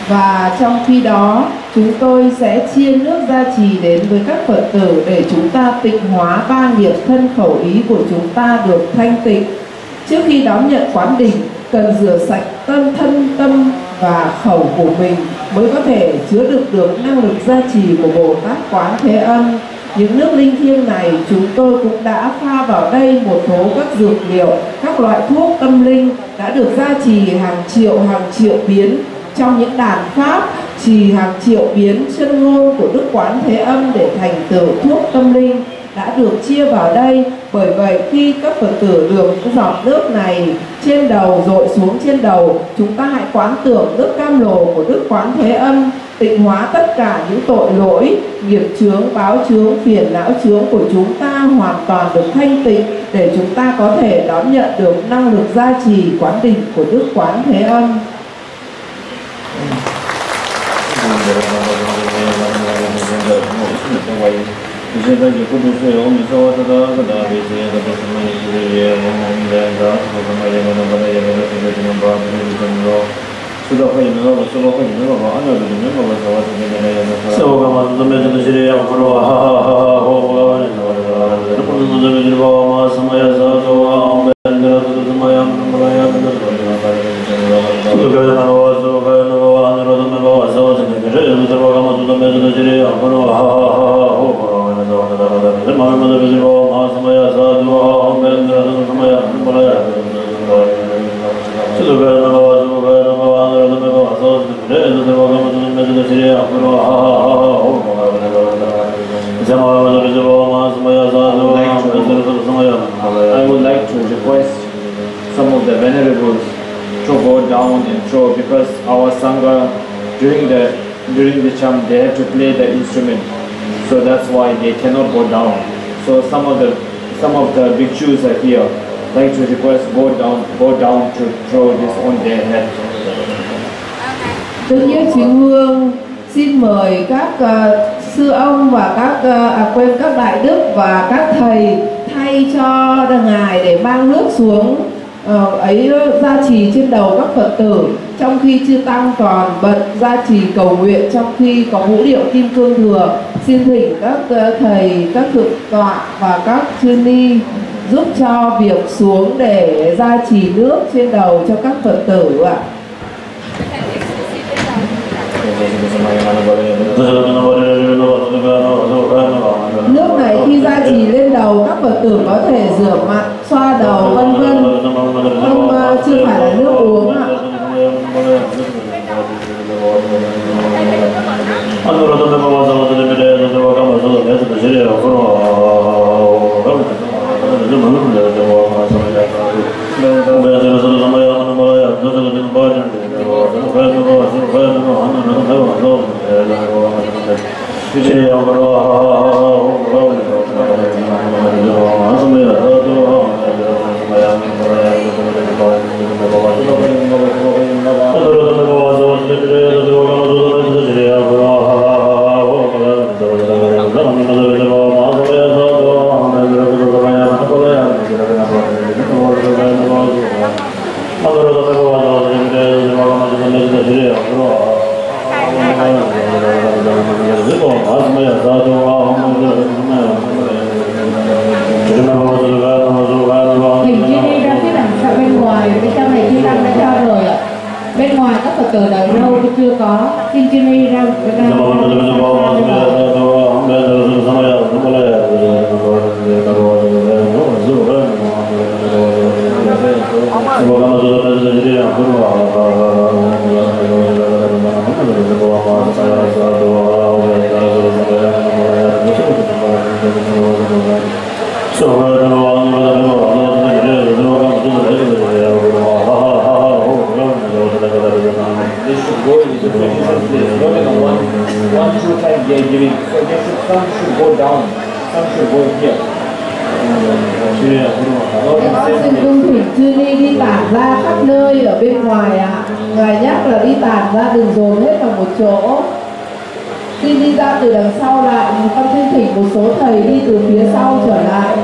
Và trong khi đó, chúng tôi sẽ chiên nước gia trì đến với các Phật tử để chúng ta tịnh hóa ba nghiệp thân khẩu ý của chúng ta được thanh tịnh. Trước khi đón nhận quán đỉnh, cần rửa sạch thân tâm và khẩu của mình mới có thể chứa được năng lực gia trì của Bồ Tát Quán Thế Âm. Những nước linh thiêng này chúng tôi cũng đã pha vào đây một số các dược liệu, các loại thuốc tâm linh đã được gia trì hàng triệu biến trong những đàn pháp, trì hàng triệu biến chân ngôn của Đức Quán Thế Âm để thành tựu thuốc tâm linh đã được chia vào đây. Bởi vậy khi các Phật tử được những giọt nước này trên đầu dội xuống trên đầu, chúng ta hãy quán tưởng nước cam lồ của Đức Quán Thế Âm tịnh hóa tất cả những tội lỗi, nghiệp chướng, báo chướng, phiền não chướng của chúng ta hoàn toàn được thanh tịnh, để chúng ta có thể đón nhận được năng lực gia trì quán đỉnh của Đức Quán Thế Âm. I would like to request some of the venerables to go down and throw, because our sangha during the chant they have to play the instrument, so that's why they cannot go down. So some of the bhikshus are here. Like to request go down to throw this on their head. Đức Nhất Chính Vương xin mời các sư ông và các đại đức và các thầy thay cho ngài để mang nước xuống ấy gia trì trên đầu các Phật tử, trong khi chư tăng còn bận gia trì cầu nguyện trong khi có vũ điệu kim cương thừa. Xin thỉnh các thầy, các thượng tọa và các chư ni giúp cho việc xuống để gia trì nước trên đầu cho các Phật tử ạ. Nước này khi gia trì lên đầu các Phật tử có thể rửa mặt, xoa đầu vân vân, không chưa phải là nước uống ạ. Hình chữ đi ra cái đằng sau bên ngoài, bên trong này chư tăng đã cho rồi ạ. Bên ngoài các Phật tử đầu râu chưa có. Xin chư ni ra They should go in the place, not in one true time they are giving. So they should, some should go down, some should go here. Xin cung thỉnh chư ni đi tản ra khắp nơi ở bên ngoài ạ. Ngài nhắc là đi tản ra, đừng dồn hết vào một chỗ. Khi đi ra từ đằng sau lại, con xin thỉnh một số thầy đi từ phía sau trở lại.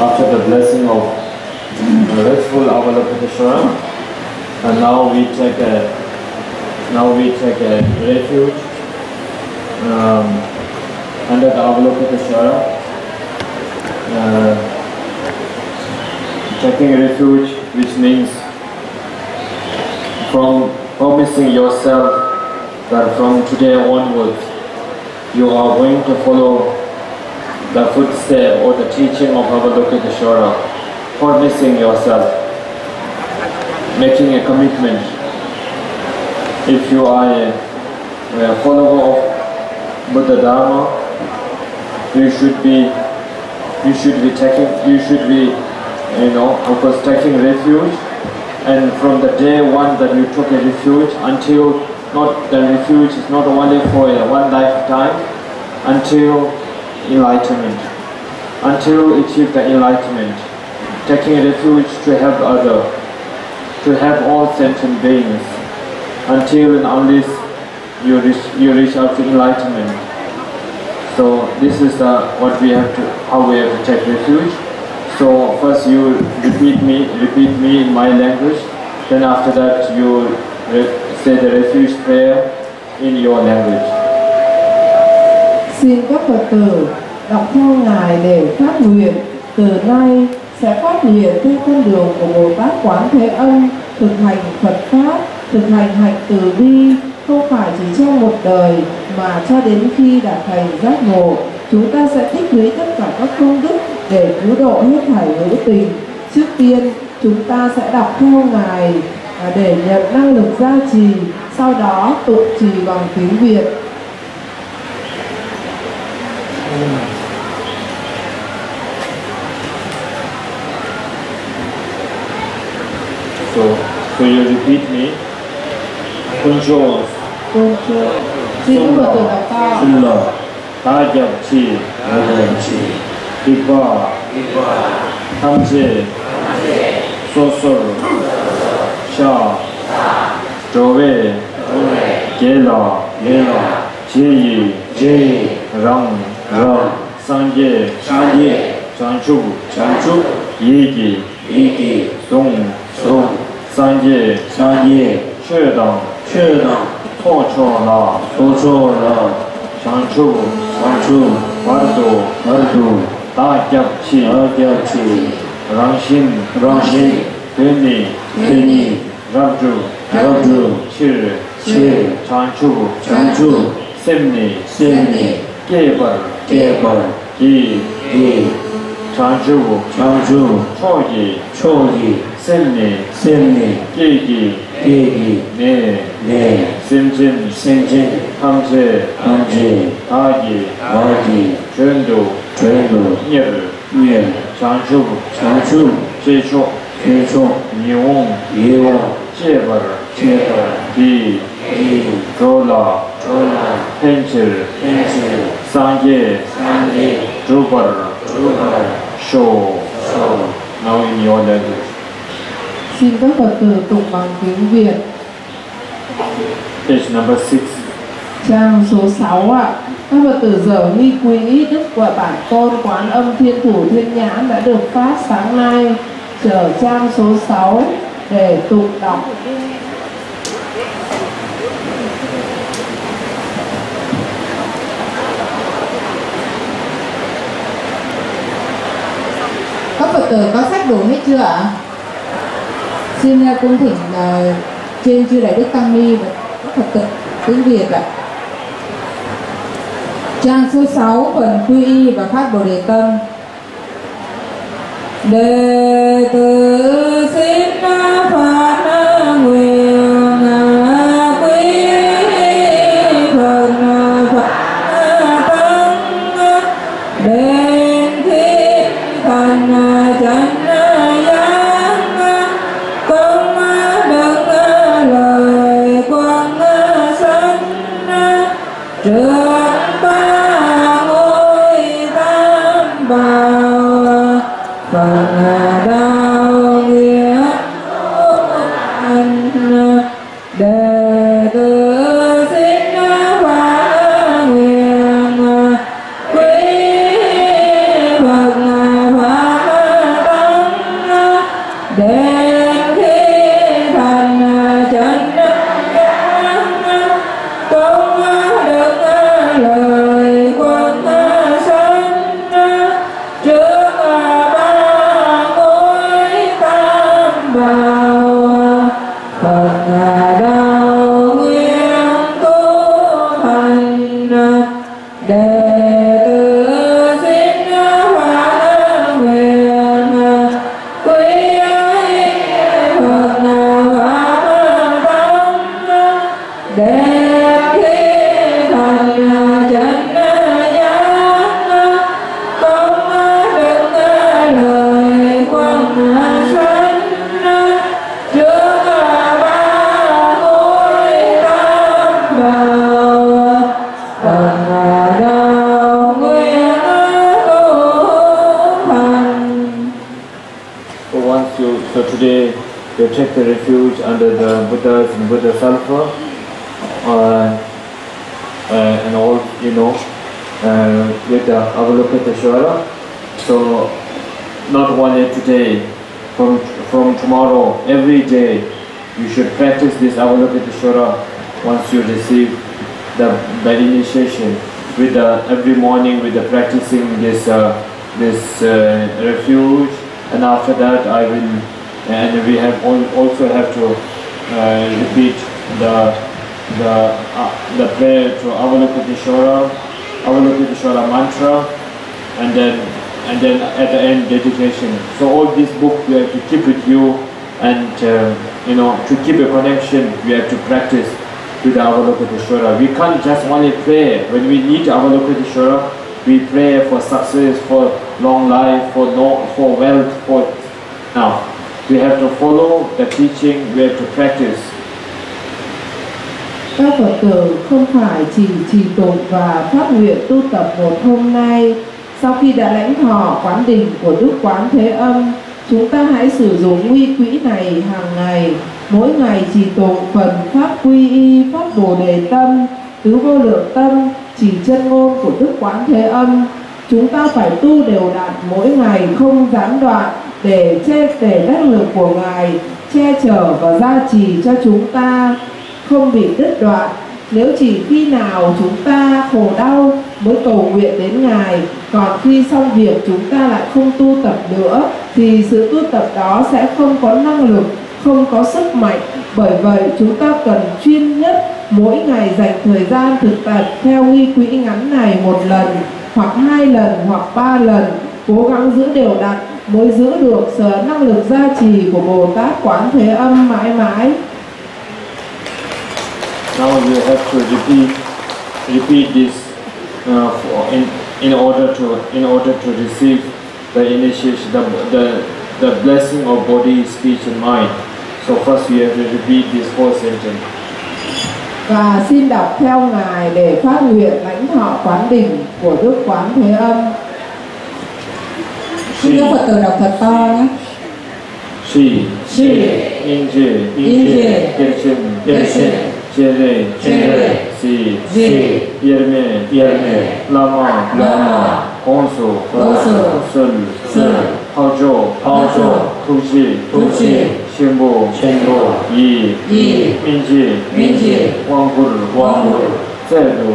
after the blessing of grateful Avalokiteshvara, and now we take a refuge under the Avalokiteshvara, taking refuge, which means from promising yourself that from today onwards you are going to follow the footstep or the teaching of Avalokiteshvara, promising yourself, making a commitment. If you are a follower of Buddha Dharma, you should be of course taking refuge, and from the day one that you took a refuge until the refuge is not only for one lifetime, until enlightenment, until you achieve the enlightenment, taking refuge to help others, to help all sentient beings, until and unless you reach out to enlightenment. So this is how we have to take refuge. So first you repeat me in my language, then after that you say the refuge prayer in your language. Xin các Phật tử đọc theo Ngài để phát nguyện từ nay sẽ phát hiện theo con đường của Bồ Tát Quán Thế Âm, thực hành Phật Pháp, thực hành hạnh từ bi, không phải chỉ trong một đời mà cho đến khi đạt thành giác ngộ. Chúng ta sẽ tích lũy tất cả các công đức để cứu độ hết thảy hữu tình. Trước tiên, chúng ta sẽ đọc theo Ngài để nhận năng lực gia trì, sau đó tụng trì bằng tiếng Việt. So you repeat me. Control. Xin các Phật tử đọc to. Ta nhập chi. Drukpa. Hamje. Sosor. Sha. Trove. Gela. Jeyi. Rang. Sanje. Chanchu. Yegi. Song. Sanje. Chedang. Tochola. Chanchu. Vardu. Tagyapchi. Rangshin. Peni. Rabdu. Chir. Chanchu. Semni. Gebar. Gi. Chanchu. Chogi. Semni. Gegi. Ne. Simjin. Hamje. Agi. Chöndu. Nyer. Chanchu. Jecho. Niwong. Jebar. Di. Jola. Pencil. Sanje. Drukpa. Show. Now in your language. Xin các Phật tử tụng bằng tiếng Việt. Page number 6. Trang số 6 ạ. Các Phật tử dở nghi quý Đức của Bản Tôn Quán Âm Thiên Thủ Thiên Nhãn đã được phát sáng nay. Trở trang số 6 để tụng đọc. Các Phật tử có sách đủ hết chưa ạ? Xin cung thỉnh trên chư Đại Đức Tăng Ni và các Phật tử tiếng Việt ạ. Trang số 6 phần quy y và phát Bồ Đề Tâm. Đệ tử xin phát nguyện quy phần Phật tăng đến khi thành chánh giác, công đức lời quang sanh trước ba ngôi tam bảo phần đạo nghĩa anh. Đệ tử xin phát nguyện quy Phật Pháp tăng đến khi thành chánh giác, công đức lời quang sanh trước ba ngôi tam bảo phần đạo nguyện tu hành. Đệ tử xin phát nguyện quy Phật Pháp tăng đến khi thành chánh giác, công đức lời quang sanh trước ba ngôi tam bảo phần đạo nguyện tu hành. So today you take the refuge under the Buddhas and Buddha Salva, and all with the Avalokiteshvara. So not only today, from tomorrow, every day you should practice this Avalokiteshvara once you receive the initiation. With every morning with the practicing this refuge, and after that I will, and we have also have to repeat the prayer to Avalokiteshvara mantra, and then at the end dedication. So all this book you have to keep with you, and to keep a connection you have to practice with Avalokiteshvara. We can't just only pray. When we need Avalokiteshvara, we pray for success, for long life, for wealth, now we have to follow the teaching, we have to practice. Các Phật tử không phải chỉ trì tụng và phát nguyện tu tập một hôm nay. Sau khi đã lãnh thọ quán đỉnh của Đức Quán Thế Âm, chúng ta hãy sử dụng nguy quỹ này hàng ngày. Mỗi ngày trì tụng phần pháp quy y, pháp bồ đề tâm, tứ vô lượng tâm, chỉ chân ngôn của Đức Quán Thế Âm. Chúng ta phải tu đều đặn mỗi ngày không gián đoạn để đắc lực của Ngài che chở và gia trì cho chúng ta không bị đứt đoạn. Nếu chỉ khi nào chúng ta khổ đau mới cầu nguyện đến Ngài, còn khi xong việc chúng ta lại không tu tập nữa, thì sự tu tập đó sẽ không có năng lực, không có sức mạnh. Bởi vậy chúng ta cần chuyên nhất mỗi ngày dành thời gian thực tập theo nghi quỹ ngắn này 1 lần, hoặc 2 lần, hoặc 3 lần, cố gắng giữ đều đặn mới giữ được sự năng lực gia trì của Bồ Tát Quán Thế Âm mãi mãi. Now you have to repeat this in order to receive the initiation, the blessing of body, speech and mind. So first you have to repeat this 4 sentence. Và xin đọc theo Ngài để phát nguyện lãnh thọ quán đỉnh của Đức Quán Thế Âm. Xin các Phật tử đọc thật to nhé. Shi Inje Gerchen Jere Si Yerme Lama Konso Sul Haojo Tuji Shimbo Yi Minji Wanggur Zedu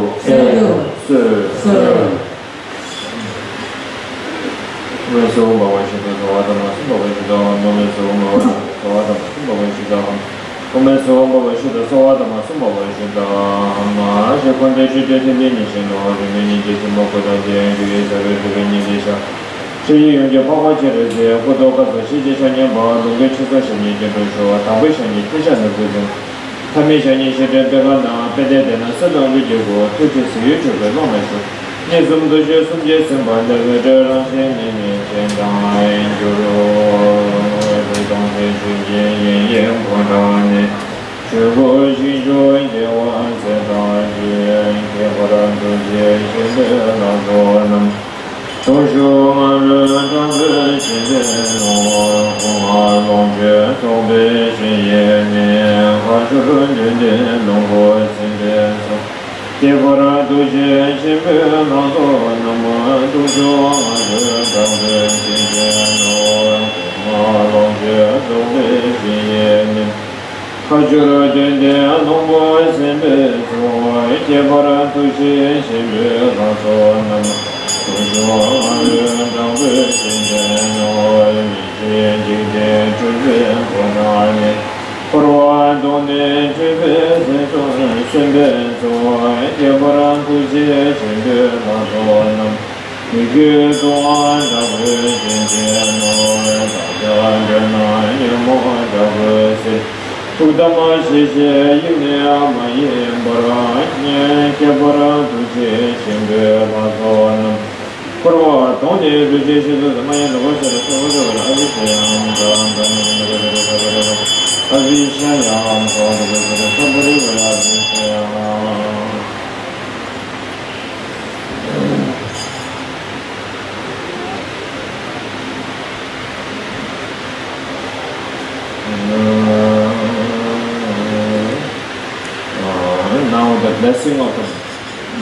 Now the blessing of the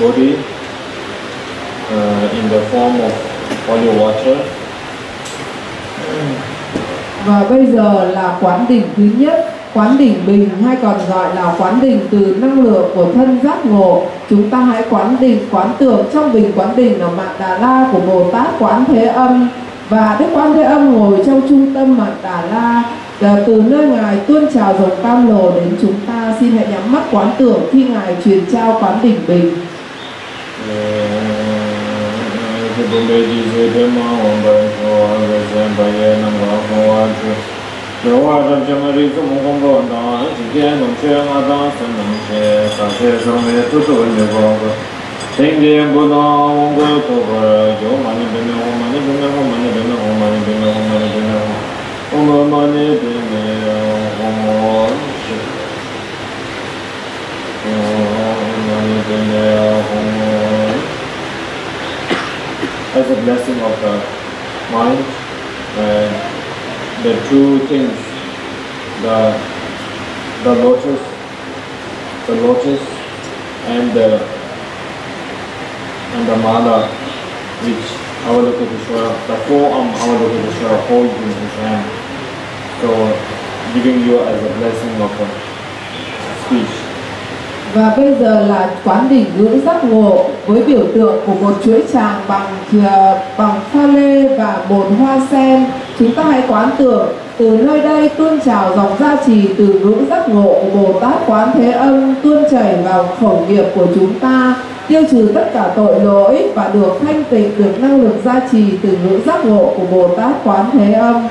body in the form of holy water. Và bây giờ là quán đỉnh thứ nhất, quán đỉnh bình hay còn gọi là quán đỉnh từ năng lượng của thân giác ngộ. Chúng ta hãy quán đỉnh, quán tưởng trong bình quán đỉnh là Mạn Đà La của Bồ Tát Quán Thế Âm. Và Đức Quán Thế Âm ngồi trong trung tâm Mạn Đà La. Từ nơi Ngài tuôn trào dòng cam lồ đến chúng ta, xin hãy nhắm mắt quán tưởng khi Ngài truyền trao quán đỉnh bình. As a blessing of the mind, the two things, the lotus and the mala, which Avalokiteshvara, the forearm Avalokiteshvara holds in his hand. So, giving you as a blessing of the speech. Và bây giờ là quán đỉnh ngữ giác ngộ với biểu tượng của một chuỗi tràng bằng pha lê và một hoa sen. Chúng ta hãy quán tưởng từ nơi đây tuôn trào dòng gia trì từ ngữ giác ngộ của Bồ Tát Quán Thế Âm tuôn chảy vào khẩu nghiệp của chúng ta, tiêu trừ tất cả tội lỗi và được thanh tịnh, được năng lực gia trì từ ngữ giác ngộ của Bồ Tát Quán Thế Âm.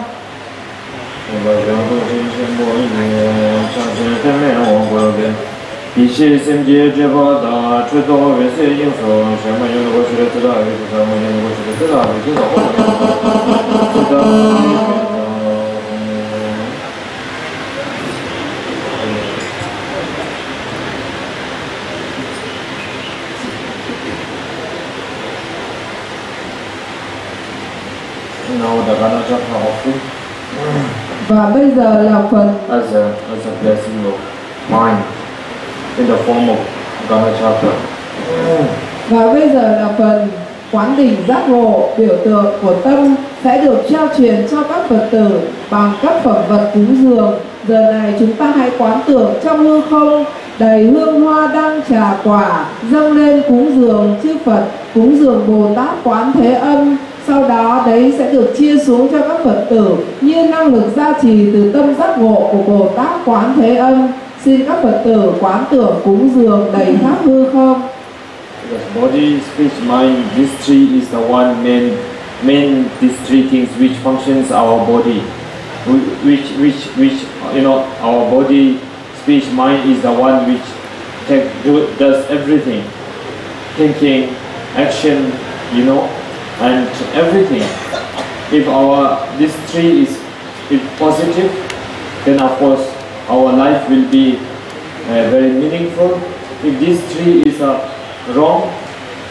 Và bây giờ là phần as a blessing of mind in the form of Ganachakra. Và bây giờ là phần quán đỉnh giác ngộ, biểu tượng của tâm sẽ được trao truyền cho các Phật tử bằng các phẩm vật cúng dường. Giờ này chúng ta hãy quán tưởng trong hư không đầy hương hoa đăng trà quả dâng lên cúng dường chư Phật, cúng dường Bồ Tát Quán Thế Âm. Sau đó đấy sẽ được chia xuống cho các Phật tử như năng lực gia trì từ tâm giác ngộ của Bồ Tát Quán Thế Âm. Xin các Phật tử quán tưởng cúng dường đầy khắp hư không. Body, speech, mind, these three is the one main these three things which functions our body, which you know, our body, speech, mind is the one which does everything, thinking, action, you know, and everything. If this three is positive, then of course our life will be very meaningful. If these three is wrong,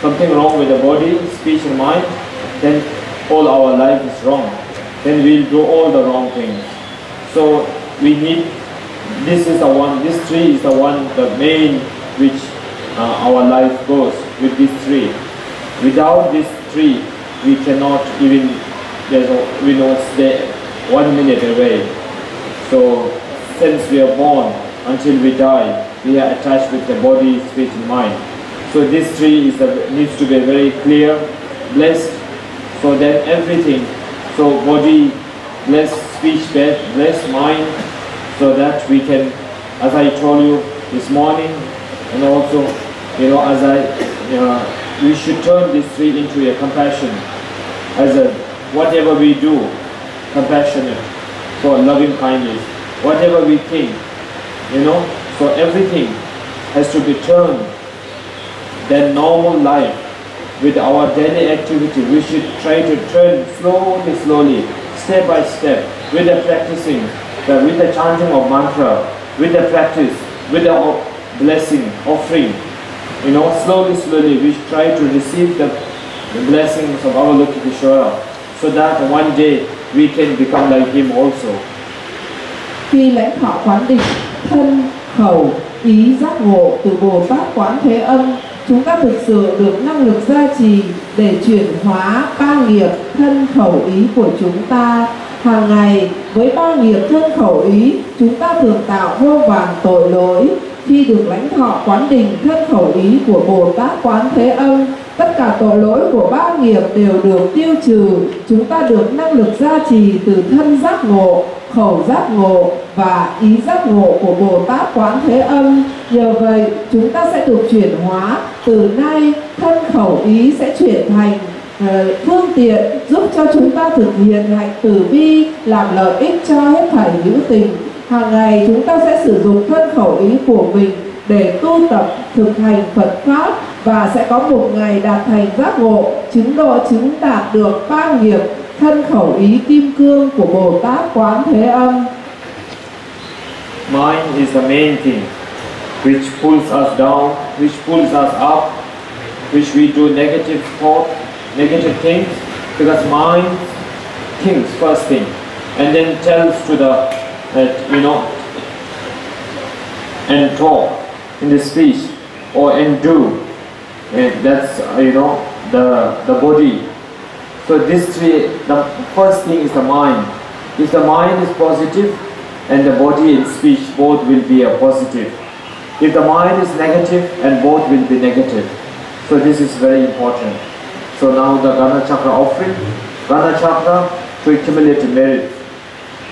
something wrong with the body, speech and mind, then all our life is wrong. Then we'll do all the wrong things. So we need, this three is the one, the main which our life goes with these three. Without these three, we cannot even, we not stay 1 minute away. So since we are born until we die, we are attached with the body, speech and mind. So this three needs to be very clear, blessed, so that everything, so body, bless speech, bless mind, so that we can, as I told you this morning, and also, you know, we should turn these three into a compassion, whatever we do, compassionate, for loving kindness, whatever we think, you know, so everything has to be turned. Then normal life, with our daily activity, we should try to turn slowly, step by step, with the practicing, with the chanting of mantra, with the practice, with the blessing, offering. You know, slowly, we try to receive the blessings of our Avalokiteshvara, so that one day we can become like him also. Khi lãnh thọ quán đỉnh thân, khẩu, ý giác ngộ từ Bồ Tát Quán Thế Âm, chúng ta thực sự được năng lực gia trì để chuyển hóa ba nghiệp thân khẩu ý của chúng ta. Hàng ngày với ba nghiệp thân khẩu ý, chúng ta thường tạo vô vàn tội lỗi. Khi được lãnh thọ quán đình thân khẩu ý của Bồ Tát Quán Thế Âm, tất cả tội lỗi của ba nghiệp đều được tiêu trừ. Chúng ta được năng lực gia trì từ thân giác ngộ, khẩu giác ngộ và ý giác ngộ của Bồ Tát Quán Thế Âm. Nhờ vậy chúng ta sẽ được chuyển hóa. Từ nay thân khẩu ý sẽ chuyển thành phương tiện giúp cho chúng ta thực hiện hạnh từ bi, làm lợi ích cho hết thảy hữu tình. Hàng ngày chúng ta sẽ sử dụng thân khẩu ý của mình để tu tập thực hành Phật Pháp, và sẽ có một ngày đạt thành giác ngộ, chứng đạt được ba nghiệp thân khẩu ý kim cương của Bồ Tát Quán Thế Âm. Mind is the main thing which pulls us down, which pulls us up, which we do negative thought, negative things, because mind thinks first thing and then tells to the and talk in the speech or and do, and that's the body. So this three, the first thing is the mind. If the mind is positive, and the body and speech both will be a positive. If the mind is negative, and both will be negative. So this is very important. So now the Gana Chakra offering, Gana Chakra to accumulate merit.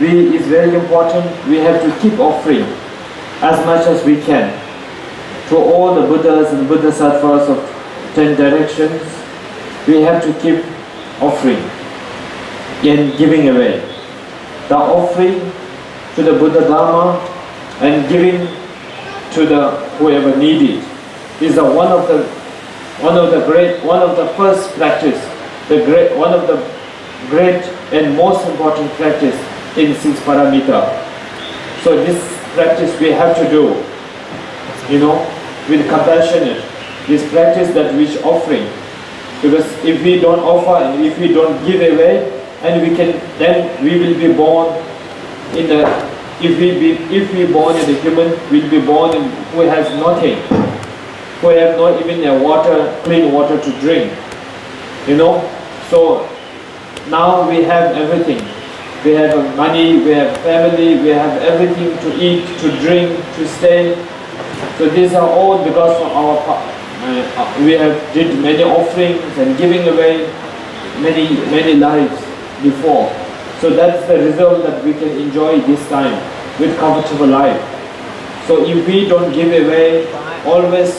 It's very important. We have to keep offering as much as we can to all the Buddhas and Bodhisattvas of 10 directions. We have to keep offering and giving away. The offering to the Buddha Dharma and giving to the whoever needs it is one of the first practice, one of the great and most important practice in 6 paramita. So this practice we have to do, with compassionate. This practice that which offering, because if we don't offer and if we don't give away, and then we will be born in the. If we born in a human, we'll be born in who has nothing, who have not even clean water to drink. So now we have everything. We have money, we have family, we have everything to eat, to drink, to stay. So these are all because of we have did many offerings and giving away many lives before. So that's the result that we can enjoy this time with comfortable life. So if we don't give away, always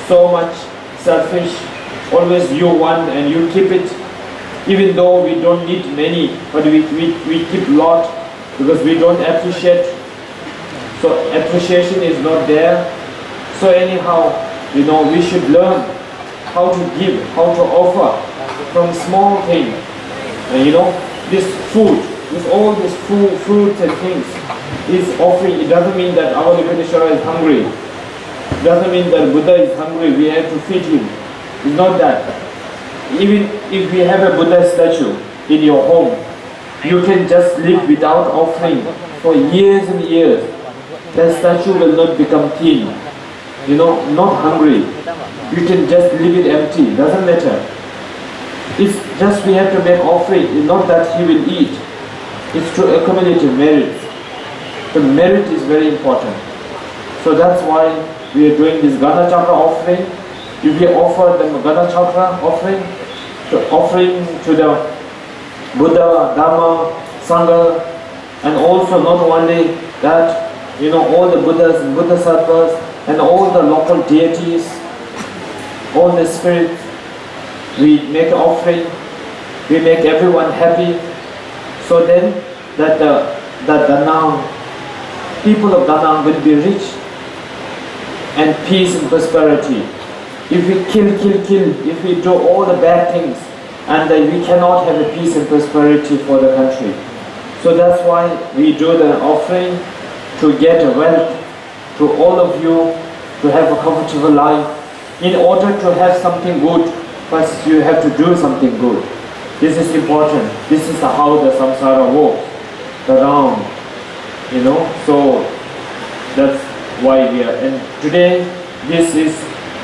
so much selfish, always you want and you keep it, even though we don't need many, but we keep lot because we don't appreciate. So appreciation is not there. So anyhow, we should learn how to give, how to offer from small things. This food, with all these fruits and things, is offering. It doesn't mean that our Avalokiteshvara is hungry. It doesn't mean that Buddha is hungry, we have to feed him. It's not that. Even if we have a Buddha statue in your home, you can just live without offering for years and years. That statue will not become thin, not hungry. You can just leave it empty, doesn't matter. It's just we have to make offering, it's not that he will eat. It's to accumulate merit. The merit is very important. So that's why we are doing this Gana Chakra offering. If we offer the Gana Chakra offering to the Buddha, Dharma, Sangha, and also not only that, all the Buddhas and Bodhisattvas and all the local deities, all the spirits, we make an offering, we make everyone happy, so then that the now people of Danang will be rich and peace and prosperity. If we kill, if we do all the bad things, and we cannot have a peace and prosperity for the country. So that's why we do the offering to get a wealth to all of you, to have a comfortable life. In order to have something good, first you have to do something good. This is important. This is how the samsara works around, So that's why we are. And today, this is,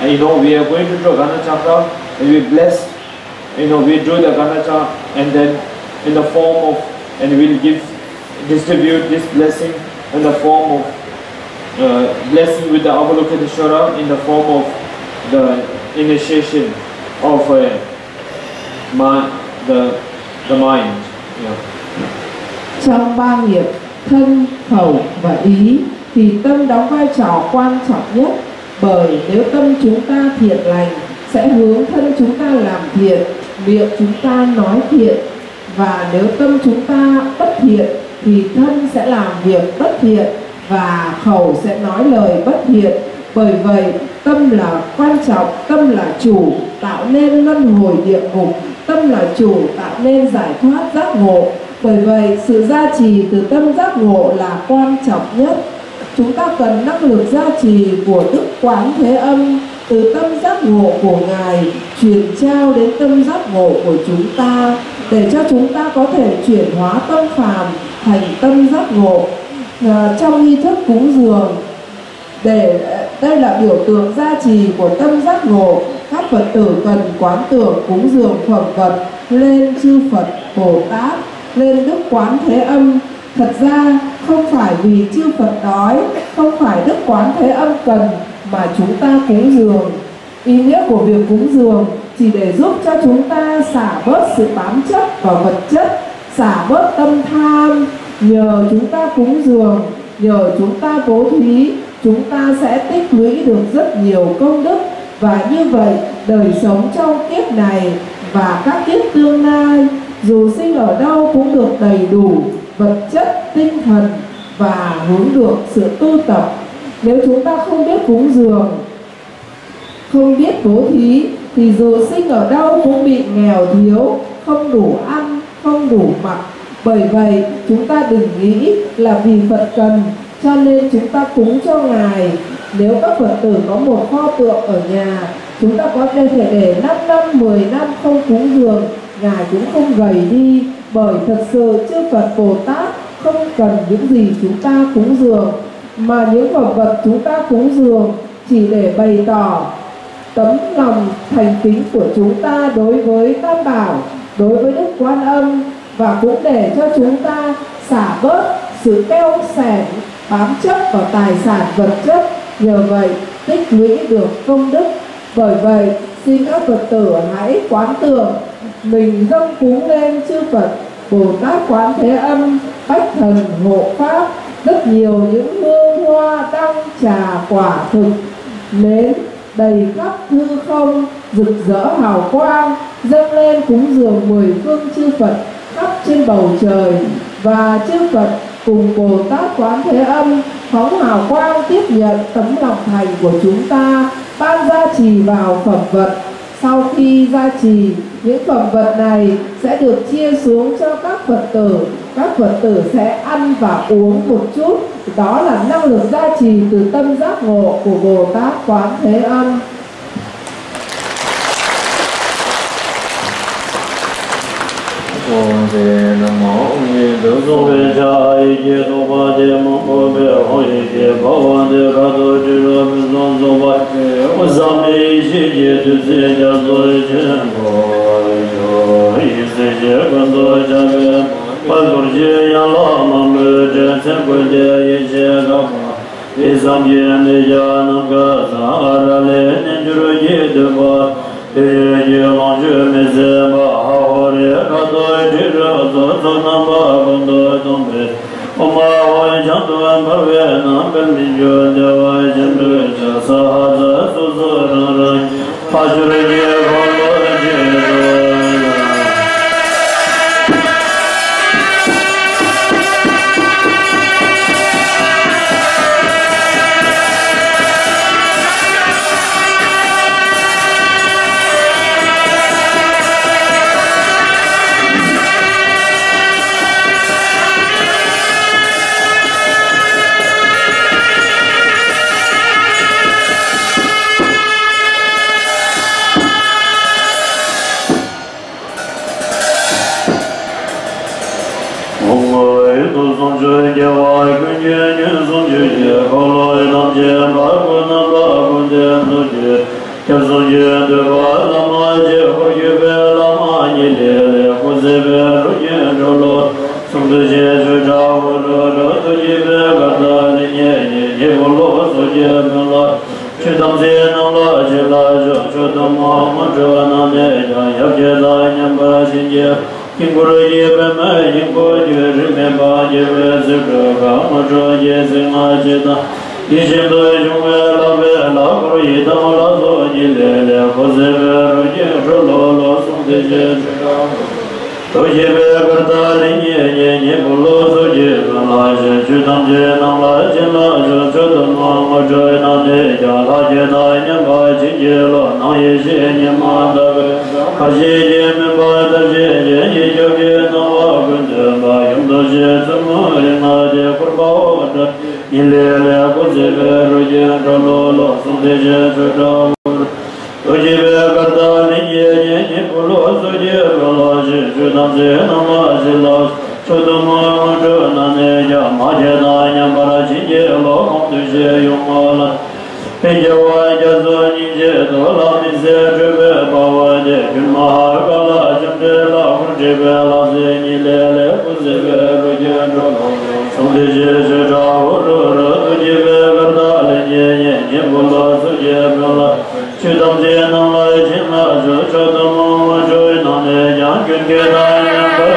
we are going to do Gana Chakra, and we bless, we do the Gana Chakra, and then in the form of and we'll distribute this blessing in the form of blessing with the Avalokiteshvara in the form of the initiation of the mind. Yeah. Trong ba nghiệp thân, khẩu và ý thì tâm đóng vai trò quan trọng nhất, bởi nếu tâm chúng ta thiện lành sẽ hướng thân chúng ta làm thiện, miệng chúng ta nói thiện, và nếu tâm chúng ta bất thiện thì thân sẽ làm việc bất thiện và khẩu sẽ nói lời bất thiện. Bởi vậy tâm là quan trọng, tâm là chủ tạo nên luân hồi địa ngục, tâm là chủ tạo nên giải thoát giác ngộ. Bởi vậy sự gia trì từ tâm giác ngộ là quan trọng nhất. Chúng ta cần năng lực gia trì của Đức Quán Thế Âm từ tâm giác ngộ của Ngài truyền trao đến tâm giác ngộ của chúng ta, để cho chúng ta có thể chuyển hóa tâm phàm thành tâm giác ngộ. Trong nghi thức cúng dường, đây là biểu tượng gia trì của tâm giác ngộ, các Phật tử cần quán tưởng cúng dường phẩm vật lên chư Phật Bồ Tát, lên Đức Quán Thế Âm. Thật ra không phải vì chư Phật đói, không phải Đức Quán Thế Âm cần mà chúng ta cúng dường. Ý nghĩa của việc cúng dường chỉ để giúp cho chúng ta xả bớt sự bám chấp vào vật chất, xả bớt tâm tham. Nhờ chúng ta cúng dường, nhờ chúng ta bố thí, chúng ta sẽ tích lũy được rất nhiều công đức, và như vậy đời sống trong kiếp này và các kiếp tương lai, dù sinh ở đâu cũng được đầy đủ vật chất, tinh thần và hướng được sự tu tập. Nếu chúng ta không biết cúng dường, không biết bố thí thì dù sinh ở đâu cũng bị nghèo thiếu, không đủ ăn, không đủ mặc. Bởi vậy chúng ta đừng nghĩ là vì Phật cần cho nên chúng ta cúng cho Ngài. Nếu các Phật tử có một pho tượng ở nhà, chúng ta có thể để 5 năm, 10 năm không cúng dường, Ngài cũng không gầy đi. Bởi thật sự chư Phật Bồ Tát không cần những gì chúng ta cúng dường, mà những phẩm vật chúng ta cúng dường chỉ để bày tỏ tấm lòng thành kính của chúng ta đối với Tam Bảo, đối với Đức Quan Âm, và cũng để cho chúng ta xả bớt sự keo xẻn bám chấp vào tài sản vật chất, nhờ vậy tích lũy được công đức. Bởi vậy xin các Phật tử hãy quán tưởng mình dâng cúng lên chư Phật Bồ Tát Quán Thế Âm, Bách Thần Hộ Pháp, rất nhiều những hương hoa đăng trà quả thực nến đầy khắp hư không, rực rỡ hào quang, dâng lên cúng dường 10 phương chư Phật khắp trên bầu trời. Và chư Phật cùng Bồ Tát Quán Thế Âm phóng hào quang tiếp nhận tấm lòng thành của chúng ta, ban gia trì vào phẩm vật. Sau khi gia trì, những phẩm vật này sẽ được chia xuống cho các Phật tử. Các Phật tử sẽ ăn và uống một chút. Đó là năng lực gia trì từ tâm giác ngộ của Bồ Tát Quán Thế Âm. Nam mô Ni Đô Sô Về Cha Ai Chế Tô Ba Đề Mô Bồ Bê Hồ Yê Chế Bá Hoàn Đề Khá Tô Chư Rô Bê Tôn Sô Ba Ô Sam Nê Chế Chế Tu Sê Cha Sô Chế Bồ Yô Yê Sê Chế Quan Tô Cha Bê Quan Tô Chế Yā Lô Mā Mê Chế Sê Quan Chế Yê Chế Gā Phā Yê Sam Yê Nê Yā Nam Gā Sā Ā Rā Lê Nê Chū Rô Yê Tê Bā Yê Yê Lōng Chū Mê Sê Bā Hā Hô Rê Khá Tô Chī Rô Sô Sô Nam Bā Quan Tô Tông Bê Om Ma Hô Cháng Tu An Bā Vê Nam Bê Mī Chū Đê Vā Châm Bê Chā Sā Hā Sā Sô Sô Rā Rā Phā Chū Rê Yê Khô Lô Chê Rô sung tu je chu cha wu ro ro tu ji be ga da li nye ye ye wo lo so je me la chu tam se nang la je la jo chu tam ma ma jo na ne ja yap je la nyam ba sin je kim gu ro ye be ma yin ko je ri me ba je be se ro ga ma jo je se ma je da yi shin do ju me la be la gu ro yi da ma la so ji le le ko se be ro je ro lo lo sung te je chu cha tu je be ga da li nye ye ye bu lo so je ga la je chu tam je nang la je la jo chu tam ma ma jo na ne ja la je da nyam ba ji je lo na ye she nyam ma da be ka je je me ba da je je ye jo ge na wa gun de ba yum da je zum ma ri na je kur ba o da ni le le ko je be ro je ro lo lo sum de je chu da tu je be ga da ni ye ye bu lo so je ga la je chu tam je na ma je la chu da ma ma jo na ne ja ma je da nyam ba ra ji je lo ko tu je yum ma la pe je wa ja zo ni je do la mi se je be ba wa je kun ma ga la jam de la hu je be la se ni le le ku se be ro je ro lo so de je je da ro ro tu je be ga da le ye ye ye bu lo so je be la chu tam je na la je na jo cho da ma ma jo na ne ja kun ge da ya ba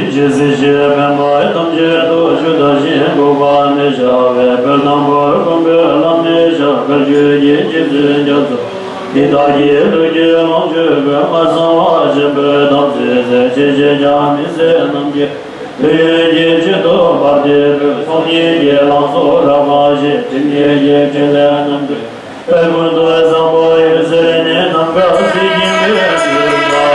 ji je se je ben ba tam je do ju da je go ba me ja ve be nam bo ko be la me ja be je ye je je ja zo ni da ye do je long je be ma sa wa je be dam je je ja mi se nam je ye ye je do ba de be so ye ye lang so ra ba je tin ye ye je la nam de be mo do sa bo ye se ne nam ga si jin be ba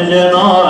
Jena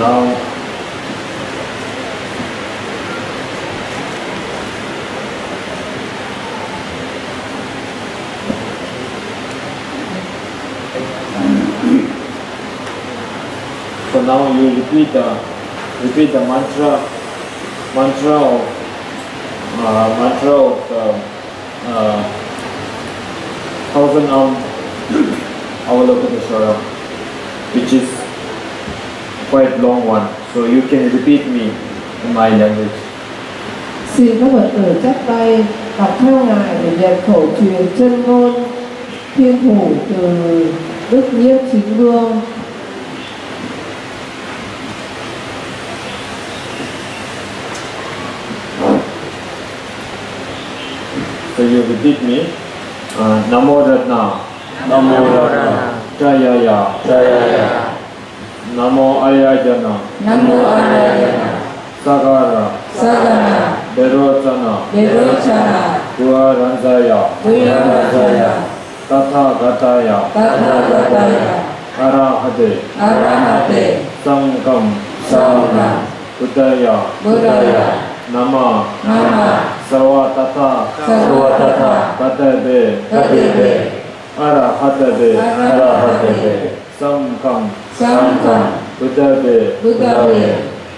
now. So now you repeat the mantra mantra of thousand Avalokiteshvara, which is quite long one, so you can repeat me in my language. Xin các Phật tử chắp tay đọc theo ngài để niệm khẩu truyền chân ngôn thiên thủ từ Đức Nhiếp Chính Vương. So you repeat me. Namo Ratna. Namo Ratna. Jayaya. Jayaya. Namo Ayajana. Namo Arayana. Sagara. Sagara. Derochana. Derochana. Guaranzaya. Guyarataya. Tathagataya. Tathagataya. Arahate. Arahate. Sangam. Sangam. Buddhaya. Buddhaya. Nama. Nama. Savatata. Savatata. Gatebe. Gatebe. Arahatebe. Arahatebe. Sangam. Sangam. Buddhabe. Buddhabe.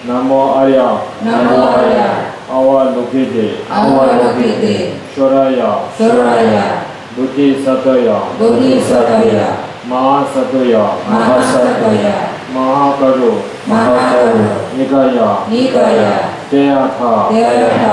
Namo Arya. Namo Arya. Avalokite. Avalokite. Shoraya. Shoraya. Bodhisattvaya. Bodhisattvaya. Mahasattvaya. Mahasattvaya. Mahakaru. Mahakaru. Nikaya. Nikaya. Deyatha. Deyatha.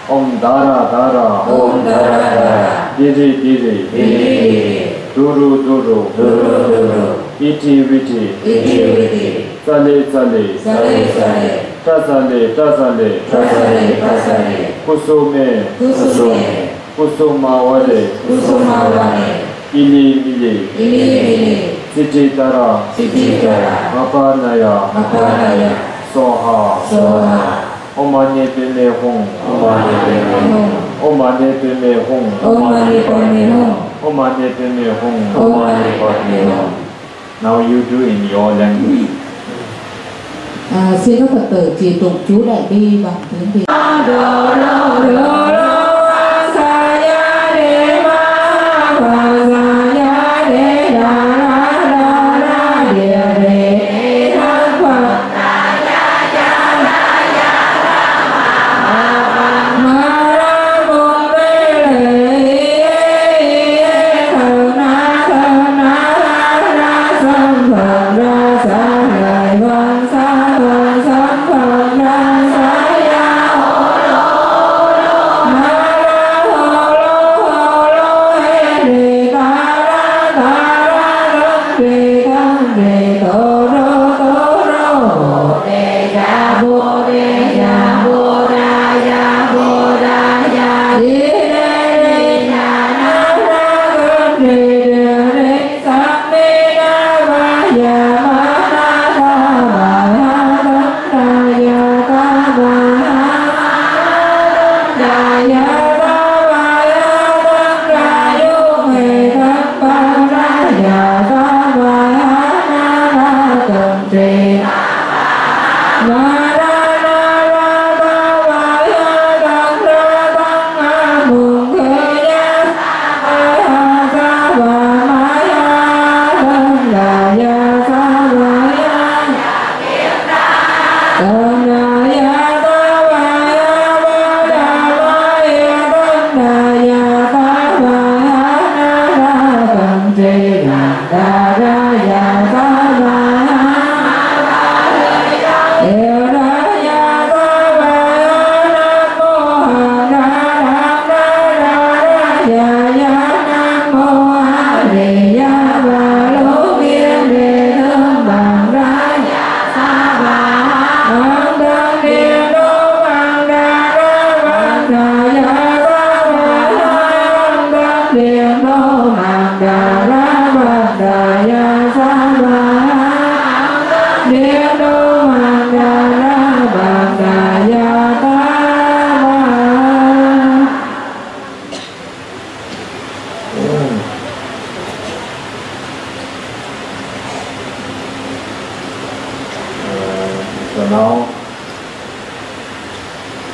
Om Dara Dara. Om Dara Dara. Diri Diri. Diri Diri. Duru Duru. Duru Duru. Iti Viti. Iti Viti. Sale Sale. Sale Sale. Tasale Tasale. Tasale Tasale. Kusume. Kusume. Kusumawale. Kusumawale. Ili Ili. Ili Ili. Sititara. Sititara. Mapanaya. Mapanaya. Soha. Soha. Omani Pime Hung. Omani Pime Hung. Omani Pime Hung. Omani Pime Hung. Omani Pime Hung. Omani Pime Hung. Now you do in your language. Xin các Phật tử trì tụng chú Đại Bi bằng tiếng Việt.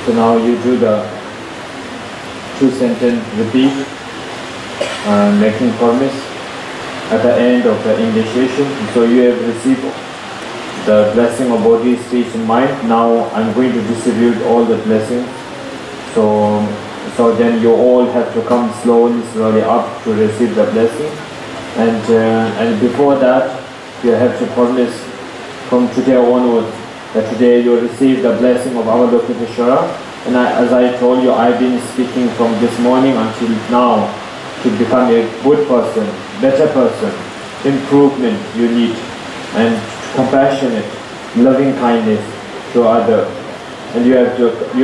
So now you do the two sentence repeat, making promise at the end of the initiation. So you have received the blessing of body, speech and mind. Now I'm going to distribute all the blessings. So then you all have to come slowly up to receive the blessing. And before that, you have to promise from today onwards that today you will receive the blessing of our Lokiteshvara. And as I told you, I've been speaking from this morning until now to become a good person, better person, improvement you need, and compassionate, loving kindness to others. And you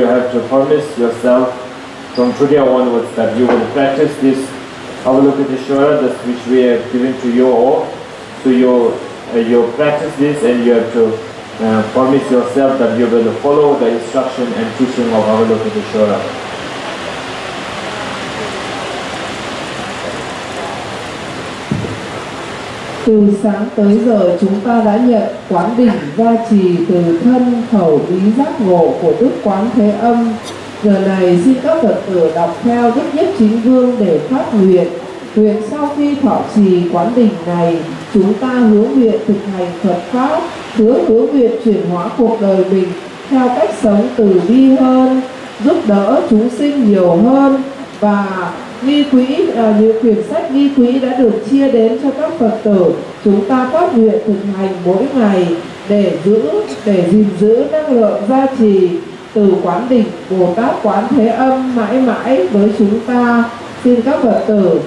have to promise yourself from today onwards that you will practice this Avalokiteshvara, which we have given to you all. So you practice this, and you have to promise yourself that you will follow the instruction and teaching of Avalokiteshvara. Từ sáng tới giờ chúng ta đã nhận quán đỉnh gia trì từ thân khẩu ý giác ngộ của Đức Quán Thế Âm. Giờ này xin các Phật tử đọc theo Đức Nhất Chính Vương để phát nguyện. Nguyện sau khi thọ trì quán đỉnh này, chúng ta hướng nguyện thực hành Phật Pháp, hướng nguyện chuyển hóa cuộc đời mình theo cách sống từ bi hơn, giúp đỡ chúng sinh nhiều hơn, và nghi quỹ, những quyển sách nghi quỹ đã được chia đến cho các Phật tử. Chúng ta phát nguyện thực hành mỗi ngày để gìn giữ năng lượng gia trì từ quán đỉnh Bồ Tát Quán Thế Âm mãi mãi với chúng ta. Xin các Phật tử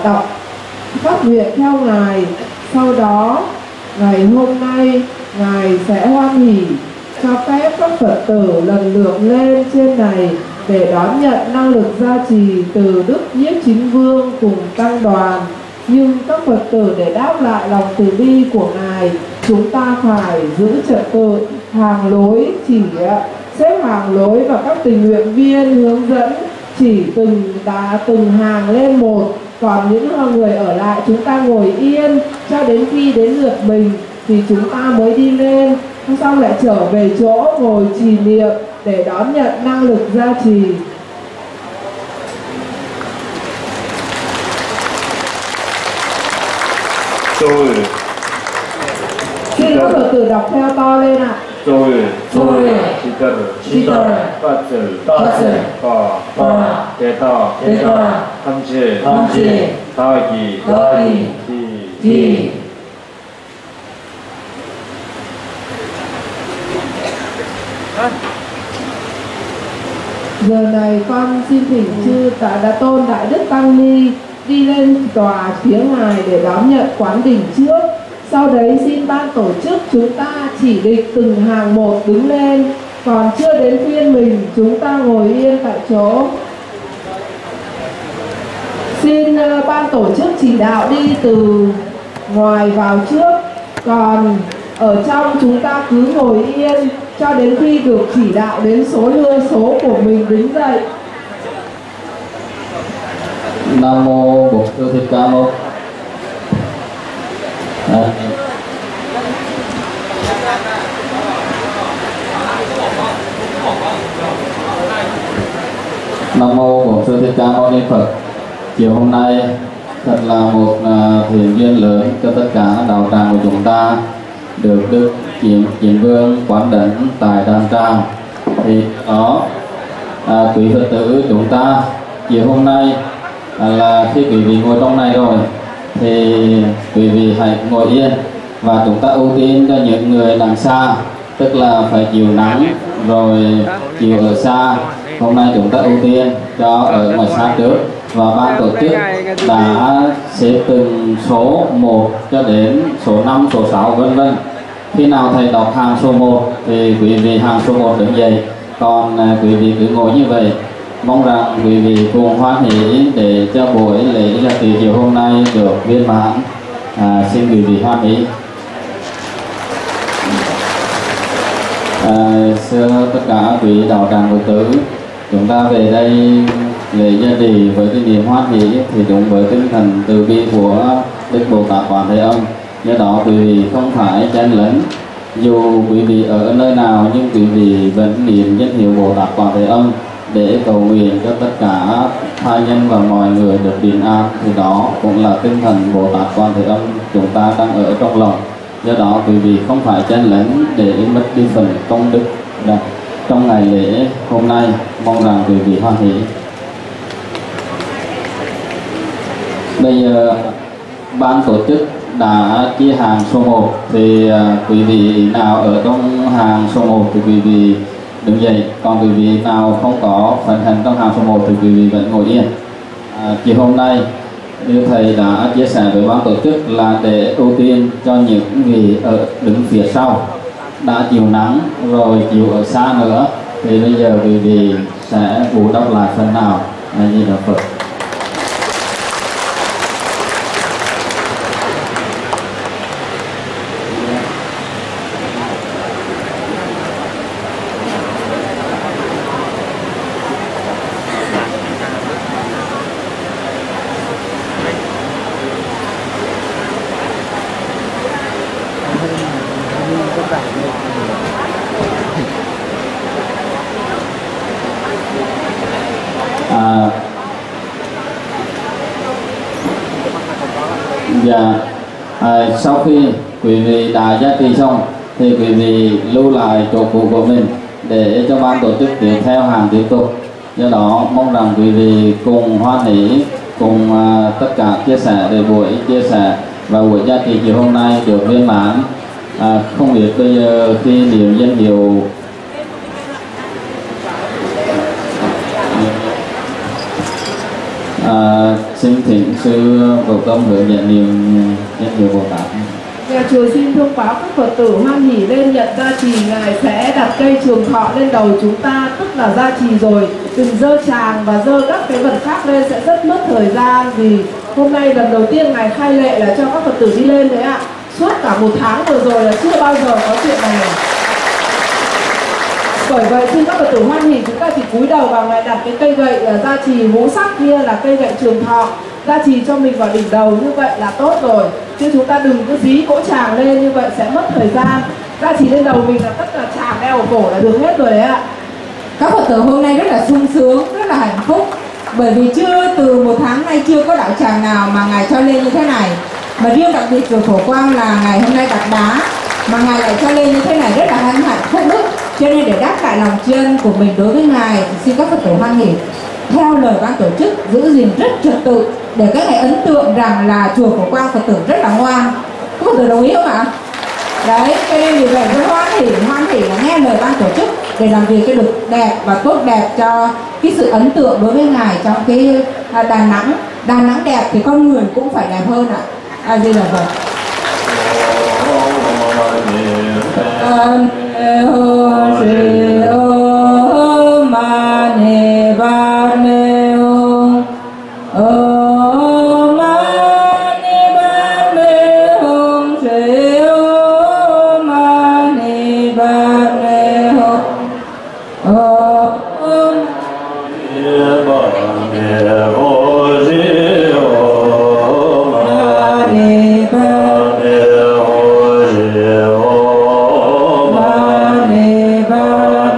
đọc phát nguyện theo Ngài. Sau đó ngày hôm nay Ngài sẽ hoan hỷ cho phép các Phật tử lần lượt lên trên này để đón nhận năng lực gia trì từ Đức Nhiếp Chính Vương cùng tăng đoàn. Nhưng các Phật tử để đáp lại lòng từ bi của Ngài, chúng ta phải giữ trật tự hàng lối, chỉ xếp hàng lối, và các tình nguyện viên hướng dẫn chỉ từng hàng lên một. Còn những người ở lại chúng ta ngồi yên cho đến khi đến lượt mình thì chúng ta mới đi lên, xong lại trở về chỗ ngồi trì niệm để đón nhận năng lực gia trì. Xin các Phật tử đọc theo to lên ạ. Giờ này con xin thỉnh chư Đà Tôn Đại Đức Tăng Ni đi lên tòa phía Ngài để đón nhận quán đỉnh trước. Sau đấy xin ban tổ chức chúng ta chỉ định từng hàng một đứng lên. Còn chưa đến phiên mình, chúng ta ngồi yên tại chỗ. Xin ban tổ chức chỉ đạo đi từ ngoài vào trước. Còn ở trong chúng ta cứ ngồi yên cho đến khi được chỉ đạo đến số của mình đứng dậy. Nam mô Bổn Sư Thích Ca Mâu. Nam mô Bổn Sư Thích Ca Mâu Ni Phật. Chiều hôm nay thật là một thiện duyên lớn cho tất cả đạo tràng của chúng ta được Đức Chiến Vương quán đảnh tại đàn tràng. Thì đó quý Phật tử chúng ta chiều hôm nay là khi quý vị ngồi trong này rồi thì quý vị hãy ngồi yên, và chúng ta ưu tiên cho những người đằng xa, tức là phải chịu nắng rồi chịu ở xa. Hôm nay chúng ta ưu tiên cho ở ngoài xa trước, và ban tổ chức đã xếp từng số 1 cho đến số 5, số 6 vân vân. Khi nào thầy đọc hàng số 1 thì quý vị hàng số 1 đứng dậy, còn quý vị cứ ngồi như vậy. Mong rằng quý vị cùng hoan hỷ để cho buổi lễ gia trì chiều hôm nay được viên mãn. Xin quý vị hoan hỷ. Xưa tất cả quý đạo tràng Phật tử, chúng ta về đây lễ gia trì với cái niềm hoan hỷ thì đúng với tinh thần từ bi của Đức Bồ Tát Quán Thế Âm. Do đó quý vị không phải chen lấn, dù quý vị ở nơi nào nhưng quý vị vẫn niệm danh hiệu Bồ Tát Quán Thế Âm để cầu nguyện cho tất cả tha nhân và mọi người được bình an. Thì đó cũng là tinh thần Bồ Tát Quan Thế Âm chúng ta đang ở trong lòng. Do đó quý vị không phải chen lấn để mất đi phần công đức trong ngày lễ hôm nay. Mong rằng quý vị hoan hỷ. Bây giờ ban tổ chức đã chia hàng số 1 thì quý vị nào ở trong hàng số 1 thì quý vị đứng dậy, còn quý vị nào không có phần hành trong hàng số 1 thì quý vị vẫn ngồi yên. Chiều hôm nay như thầy đã chia sẻ với ban tổ chức là để ưu tiên cho những vị ở đứng phía sau đã chịu nắng rồi chịu ở xa nữa, thì bây giờ quý vị sẽ bù đắp lại phần nào như là Phật. Sau khi quý vị đã giá trị xong thì quý vị lưu lại chỗ cũ của mình để cho ban tổ chức tiếp theo hàng tiếp tục. Do đó mong rằng quý vị cùng hoan hỷ, cùng tất cả chia sẻ để buổi chia sẻ và buổi giá trị chiều hôm nay được viên mãn. Không biết bây giờ khi niệm danh hiệu xin thỉnh sư Cầu Tâm hướng dẫn niệm danh hiệu Bồ Tát. Nhà chùa xin thông báo các Phật tử hoan hỷ lên nhận gia trì. Ngài sẽ đặt cây trường thọ lên đầu chúng ta, tức là gia trì rồi. Đừng dơ tràng và dơ các cái vật khác lên, sẽ rất mất thời gian. Vì hôm nay lần đầu tiên Ngài khai lệ là cho các Phật tử đi lên đấy ạ. Suốt cả 1 tháng vừa rồi là chưa bao giờ có chuyện này. Bởi vậy xin các Phật tử hoan hỷ, chúng ta chỉ cúi đầu vào Ngài đặt cái cây gậy gia trì ngũ sắc kia là cây gậy trường thọ, gia trì cho mình vào đỉnh đầu, như vậy là tốt rồi. Chứ chúng ta đừng cứ dí cỗ tràng lên, như vậy sẽ mất thời gian. Gia trì lên đầu mình là tất cả tràng đeo ở cổ là được hết rồi đấy ạ. Các Phật tử hôm nay rất là sung sướng, rất là hạnh phúc. Bởi vì từ 1 tháng nay chưa có đạo tràng nào mà Ngài cho lên như thế này. Mà riêng đặc biệt chùa Phổ Quang là Ngài hôm nay đặt đá mà Ngài lại cho lên như thế này, rất là hạnh phúc. Cho nên để đáp lại lòng tri ân của mình đối với Ngài thì xin các Phật tử hoan hỷ theo lời ban tổ chức giữ gìn rất trật tự để các ngài ấn tượng rằng là chùa Phổ Quang Phật tử rất là ngoan. Các Phật tử đồng ý không ạ? Đấy, cho nên vì vậy tôi hoan hỷ là nghe lời ban tổ chức để làm việc cho được đẹp và tốt đẹp cho cái sự ấn tượng đối với Ngài trong cái Đà Nẵng. Đà Nẵng đẹp thì con người cũng phải đẹp hơn ạ. Di Đà Phật. Bye.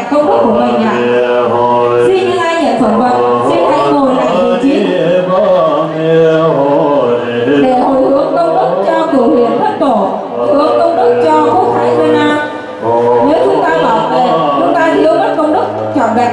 lại công đức của mình ạ. Xin những ai nhận phẩm vật, xin hãy ngồi lại vị trí để hồi hướng công đức cho cửu huyền thất tổ, hướng công đức cho quốc thái dân an. Nếu chúng ta bảo vệ, chúng ta thiếu mất công đức trọn vẹn.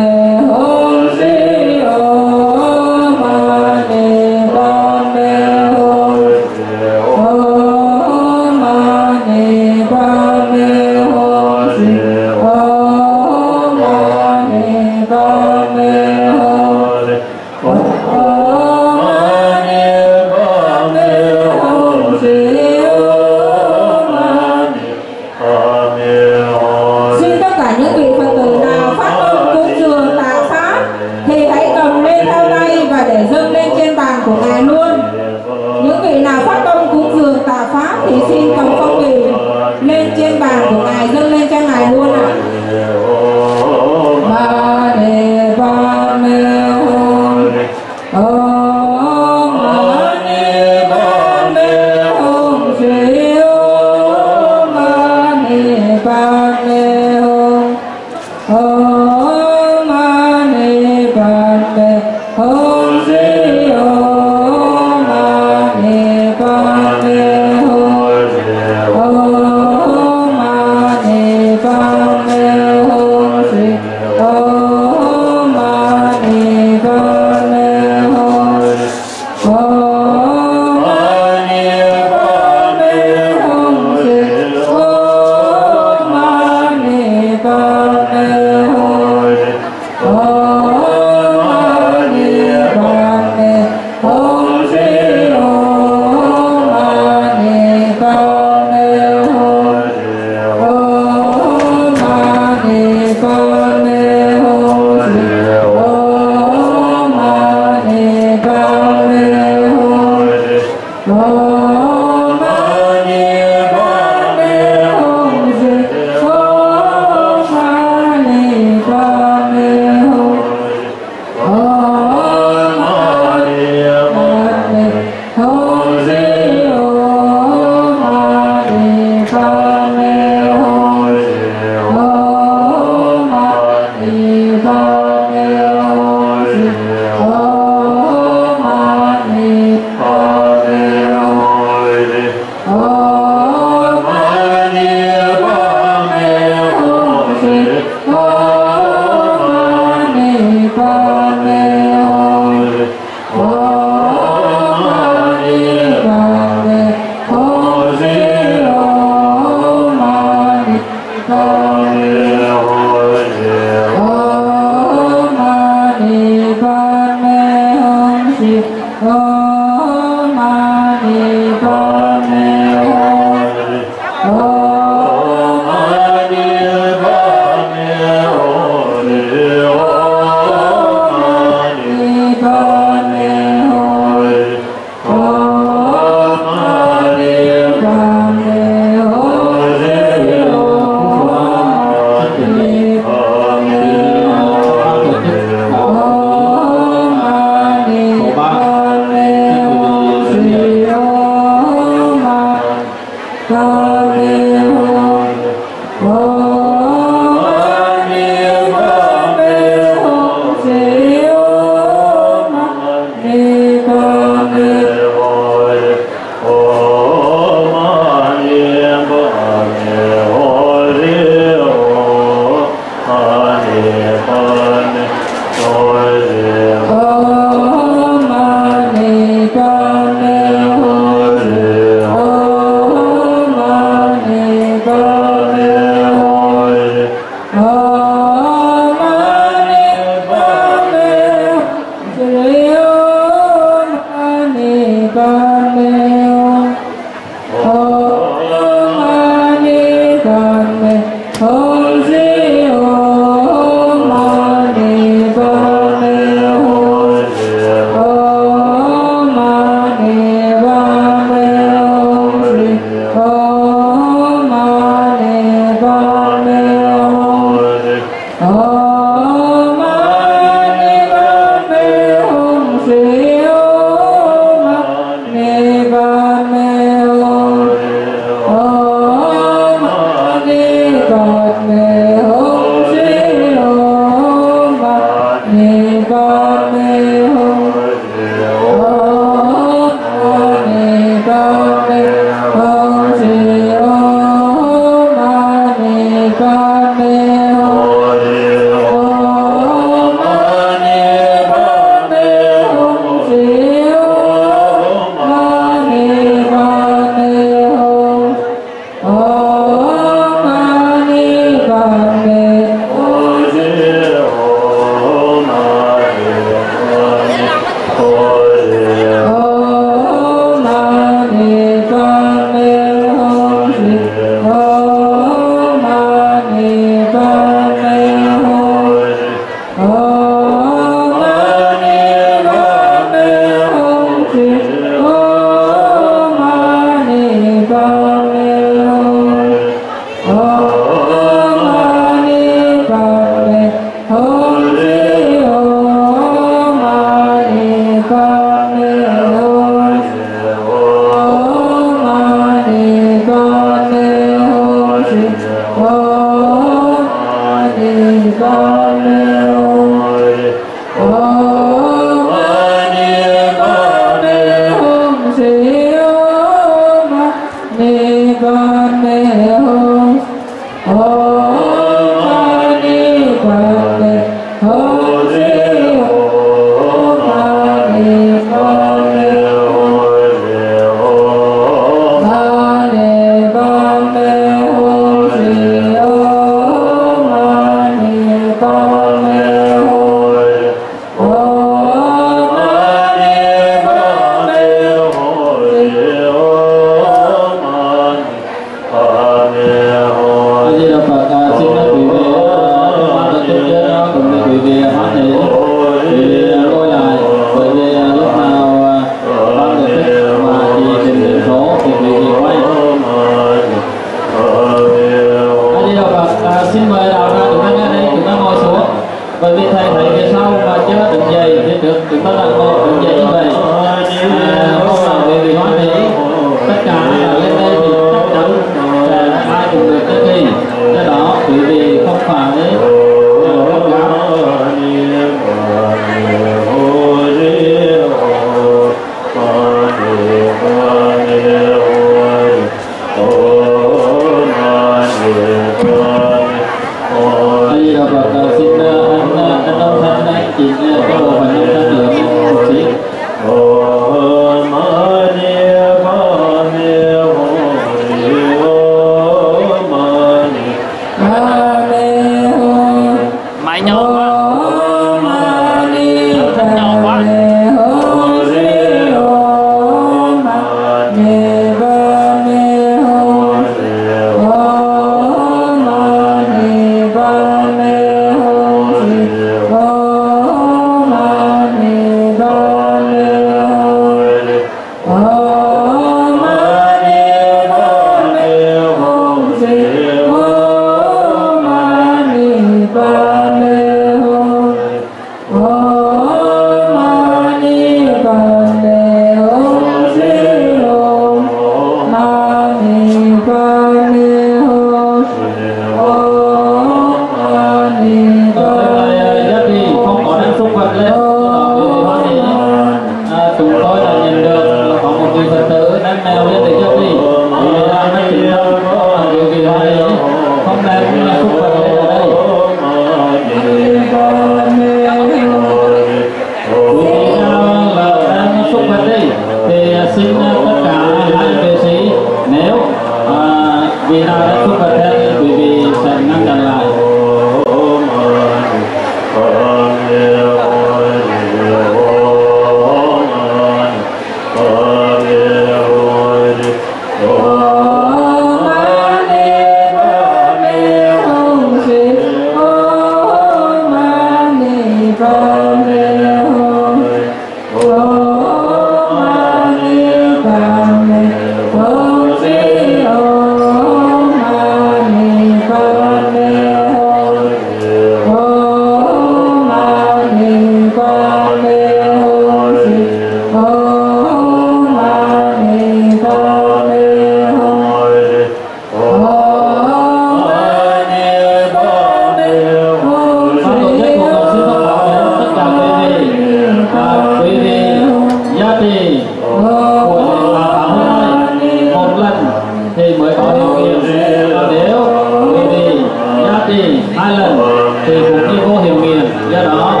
2 lần thì cũng như vô hiệu nghiệm. Do đó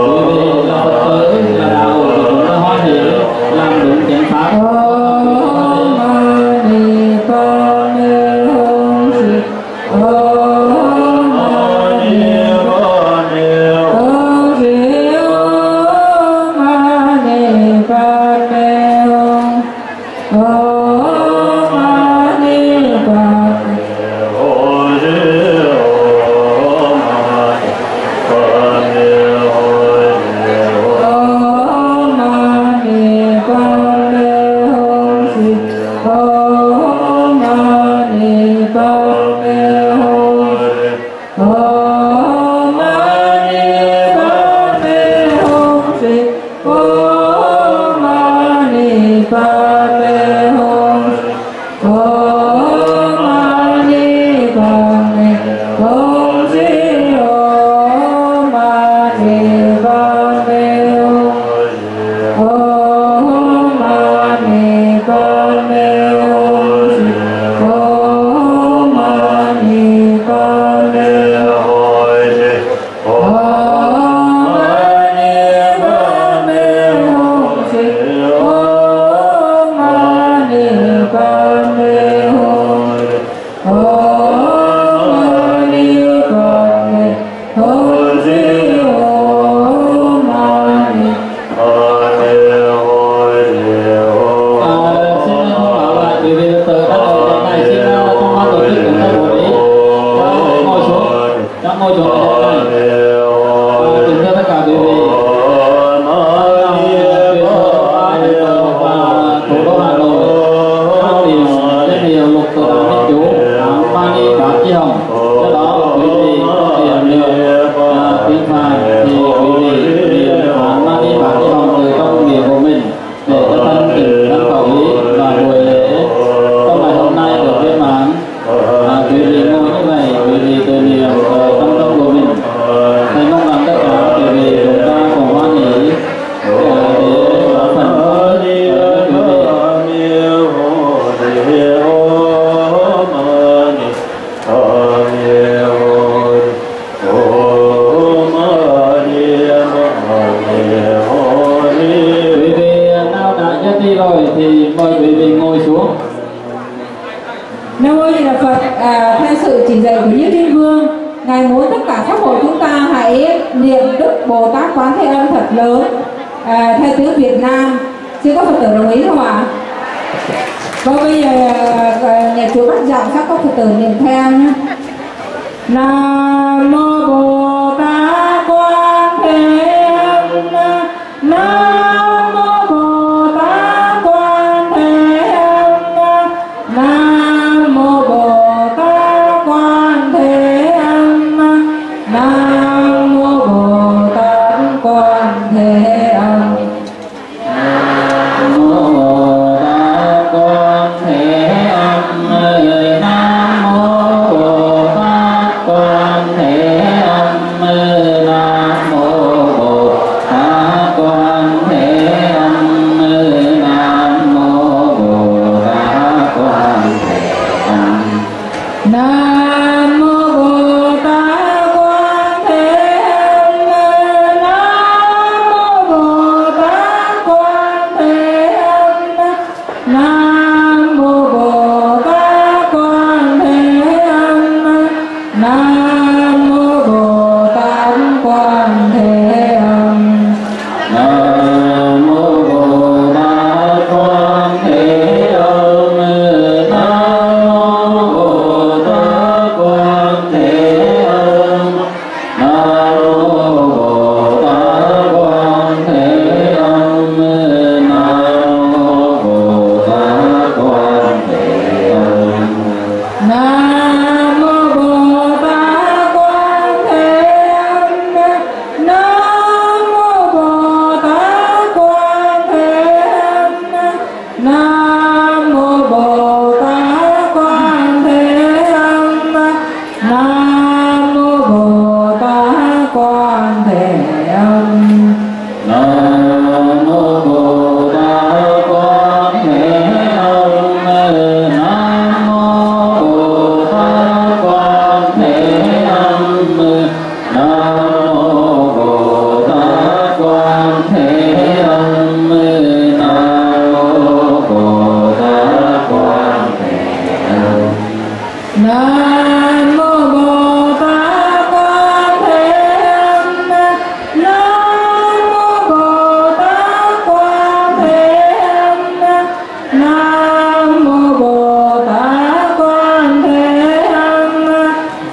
quý vị là Phật tử là đạo thì chúng ta hoan hỷ làm đúng chánh pháp. Nam mô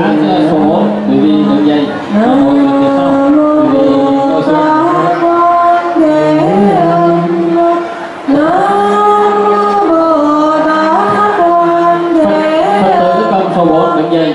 hát số 4, quý vị đừng dậy. Ngồi về phía sau, quý vị ngồi xuống. Phật tử cầm số 4 đứng dậy.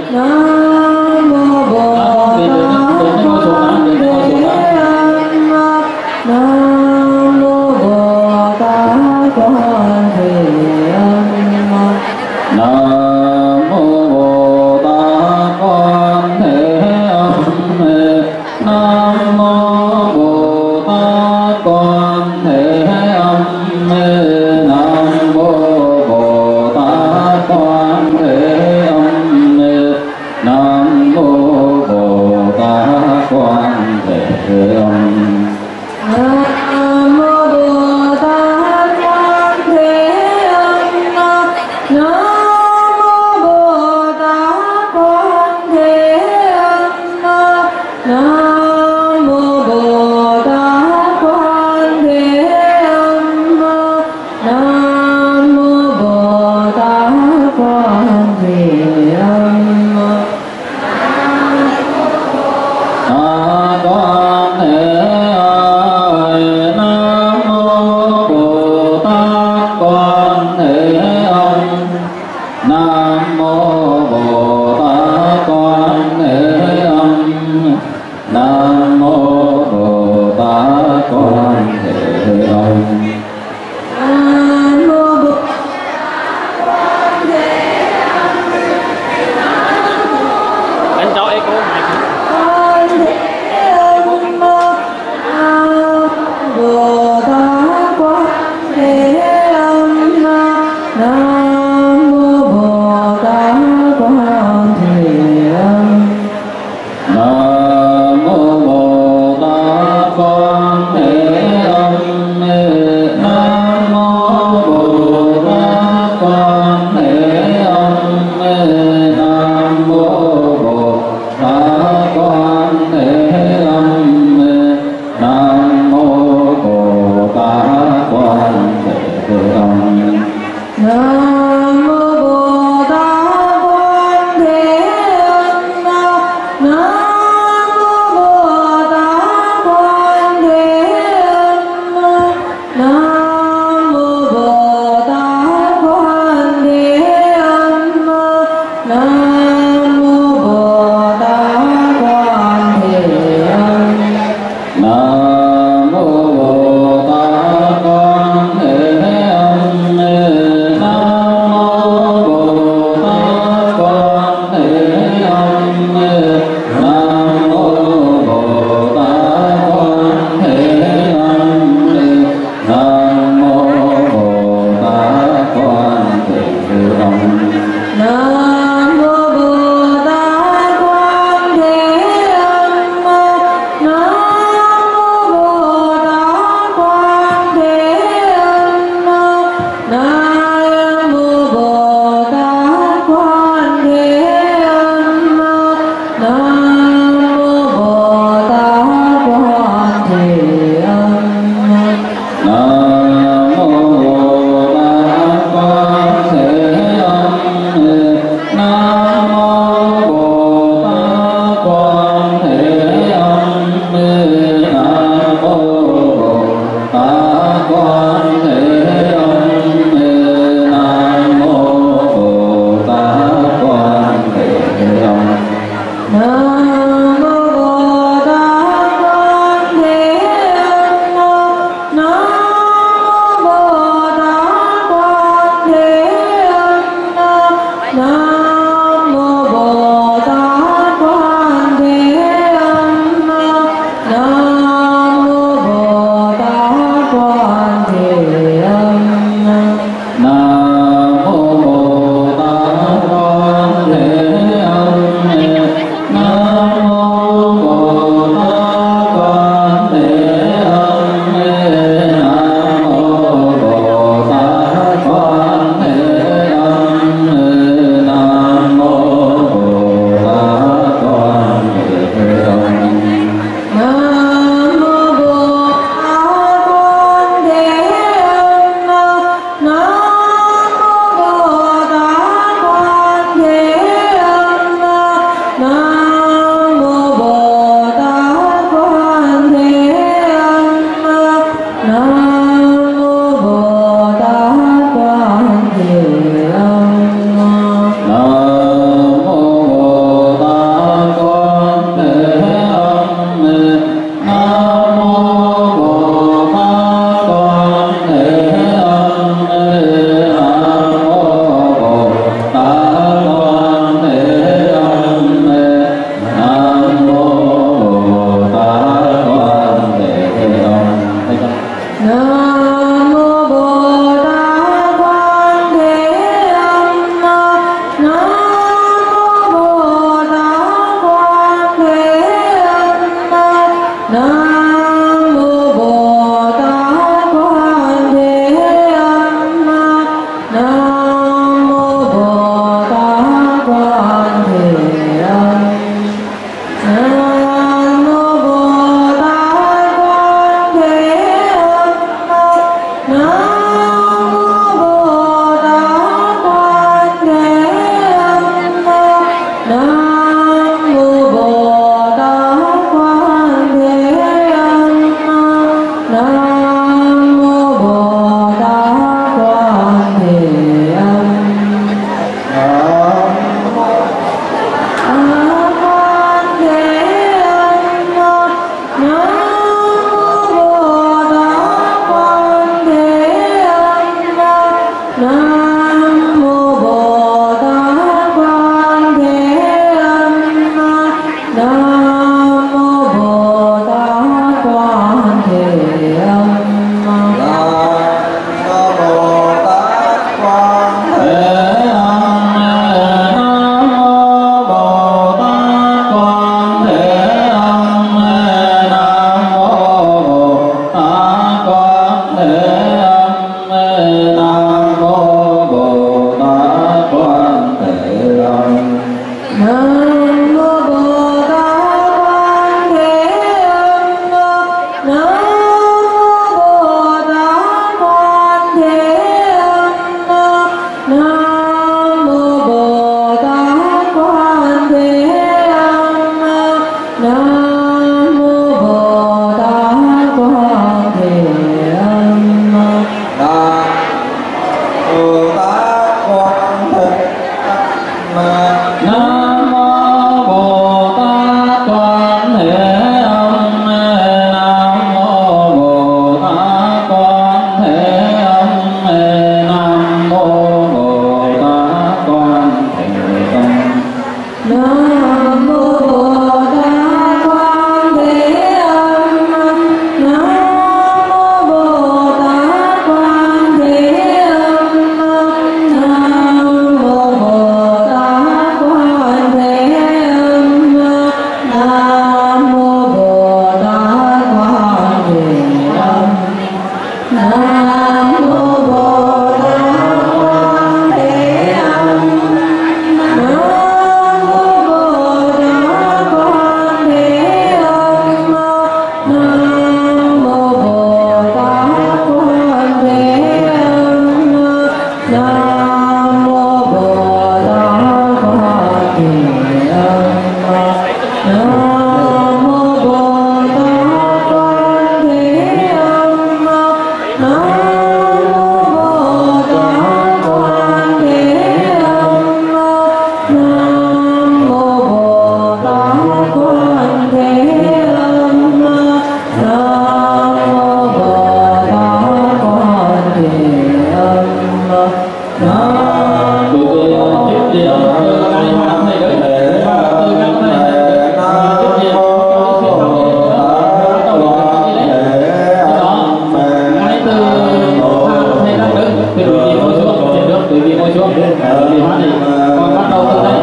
vị hoan hỷ. Còn bắt đầu từ đây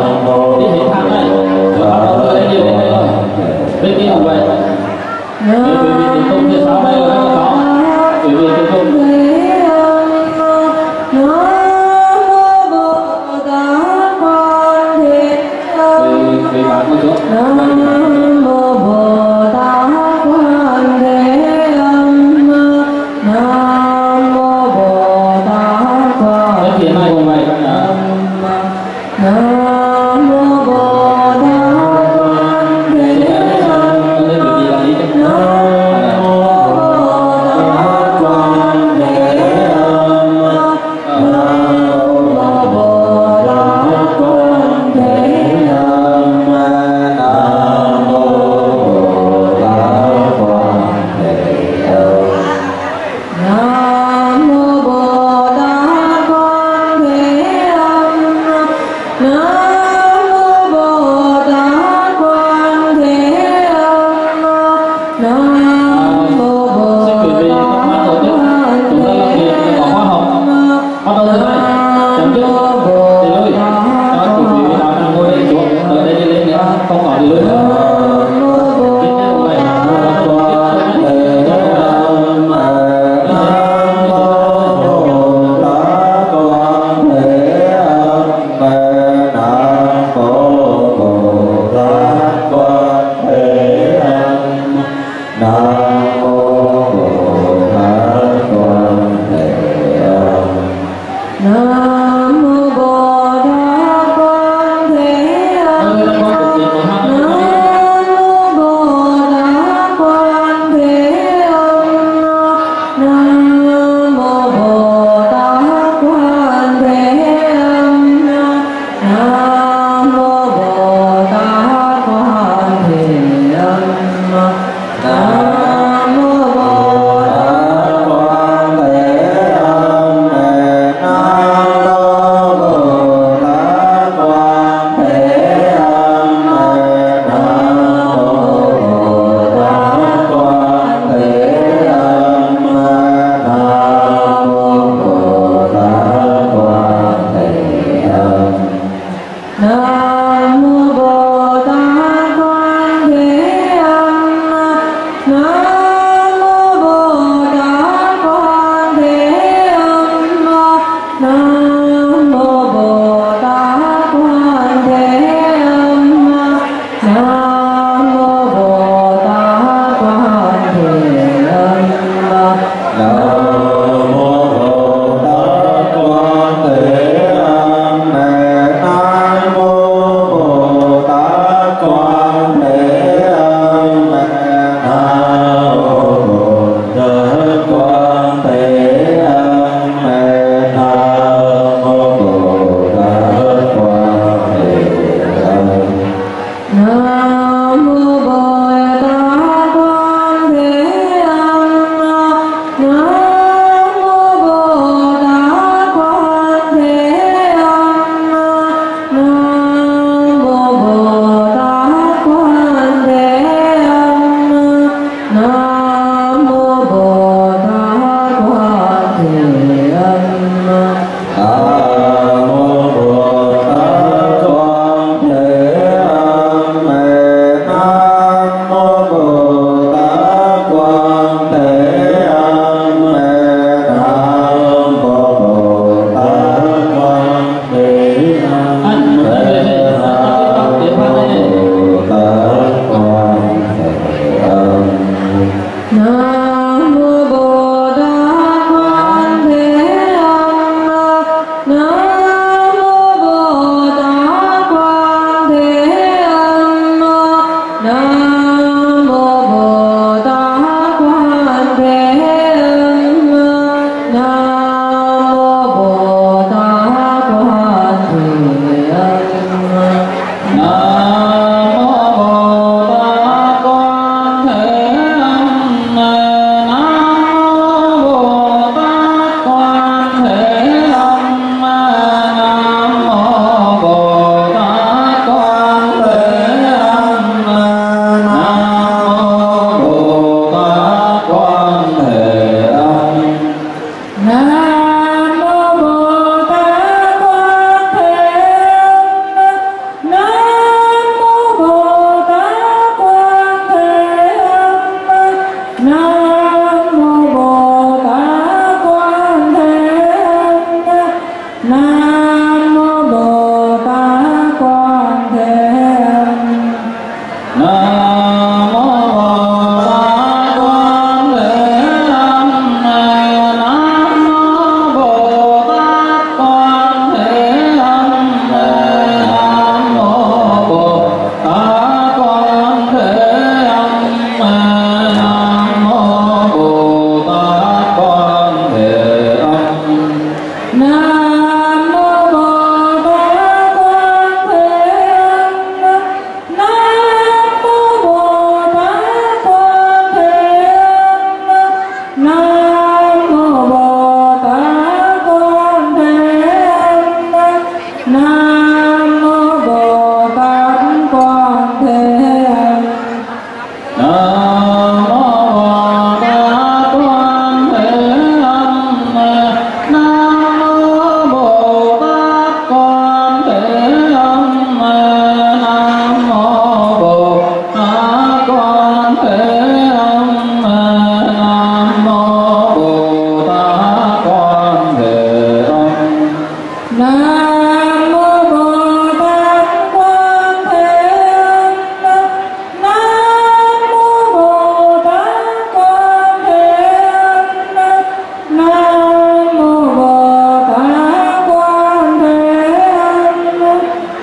đi hết thang này, rồi bắt đầu từ đây đi đến đây rồi. Bên kia cũng vậy. Quý vị tiếp tục phía sau đây ở đây có. Quý vị tiếp tục. Quý bạn một chút. No.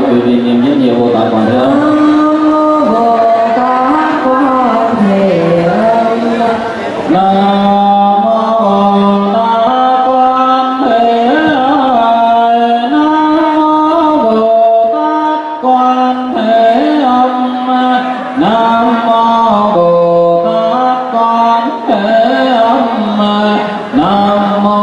rồi, quý vị niệm rất nhiều Bồ Tát Quán Thế Âm. Bồ Tát Quán Thế Âm. Nam mô Bồ Tát Quán Thế Âm. Nam mô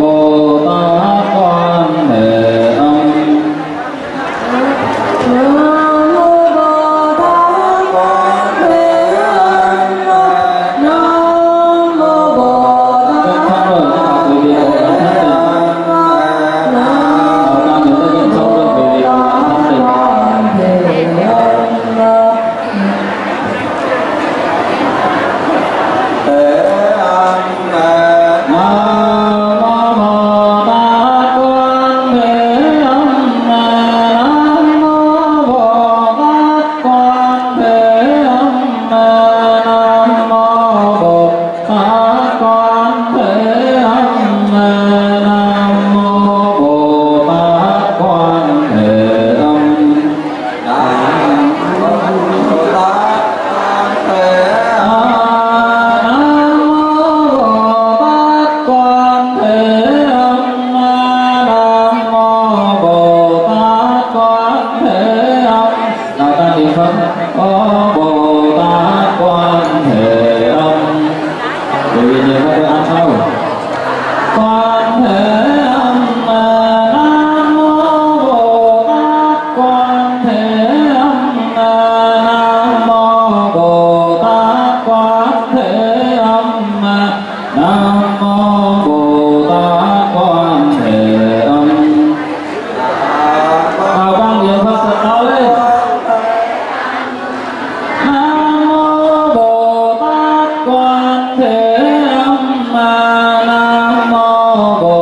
Bồ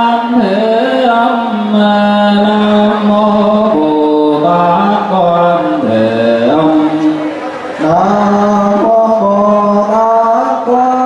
Tát Quán Thế Âm.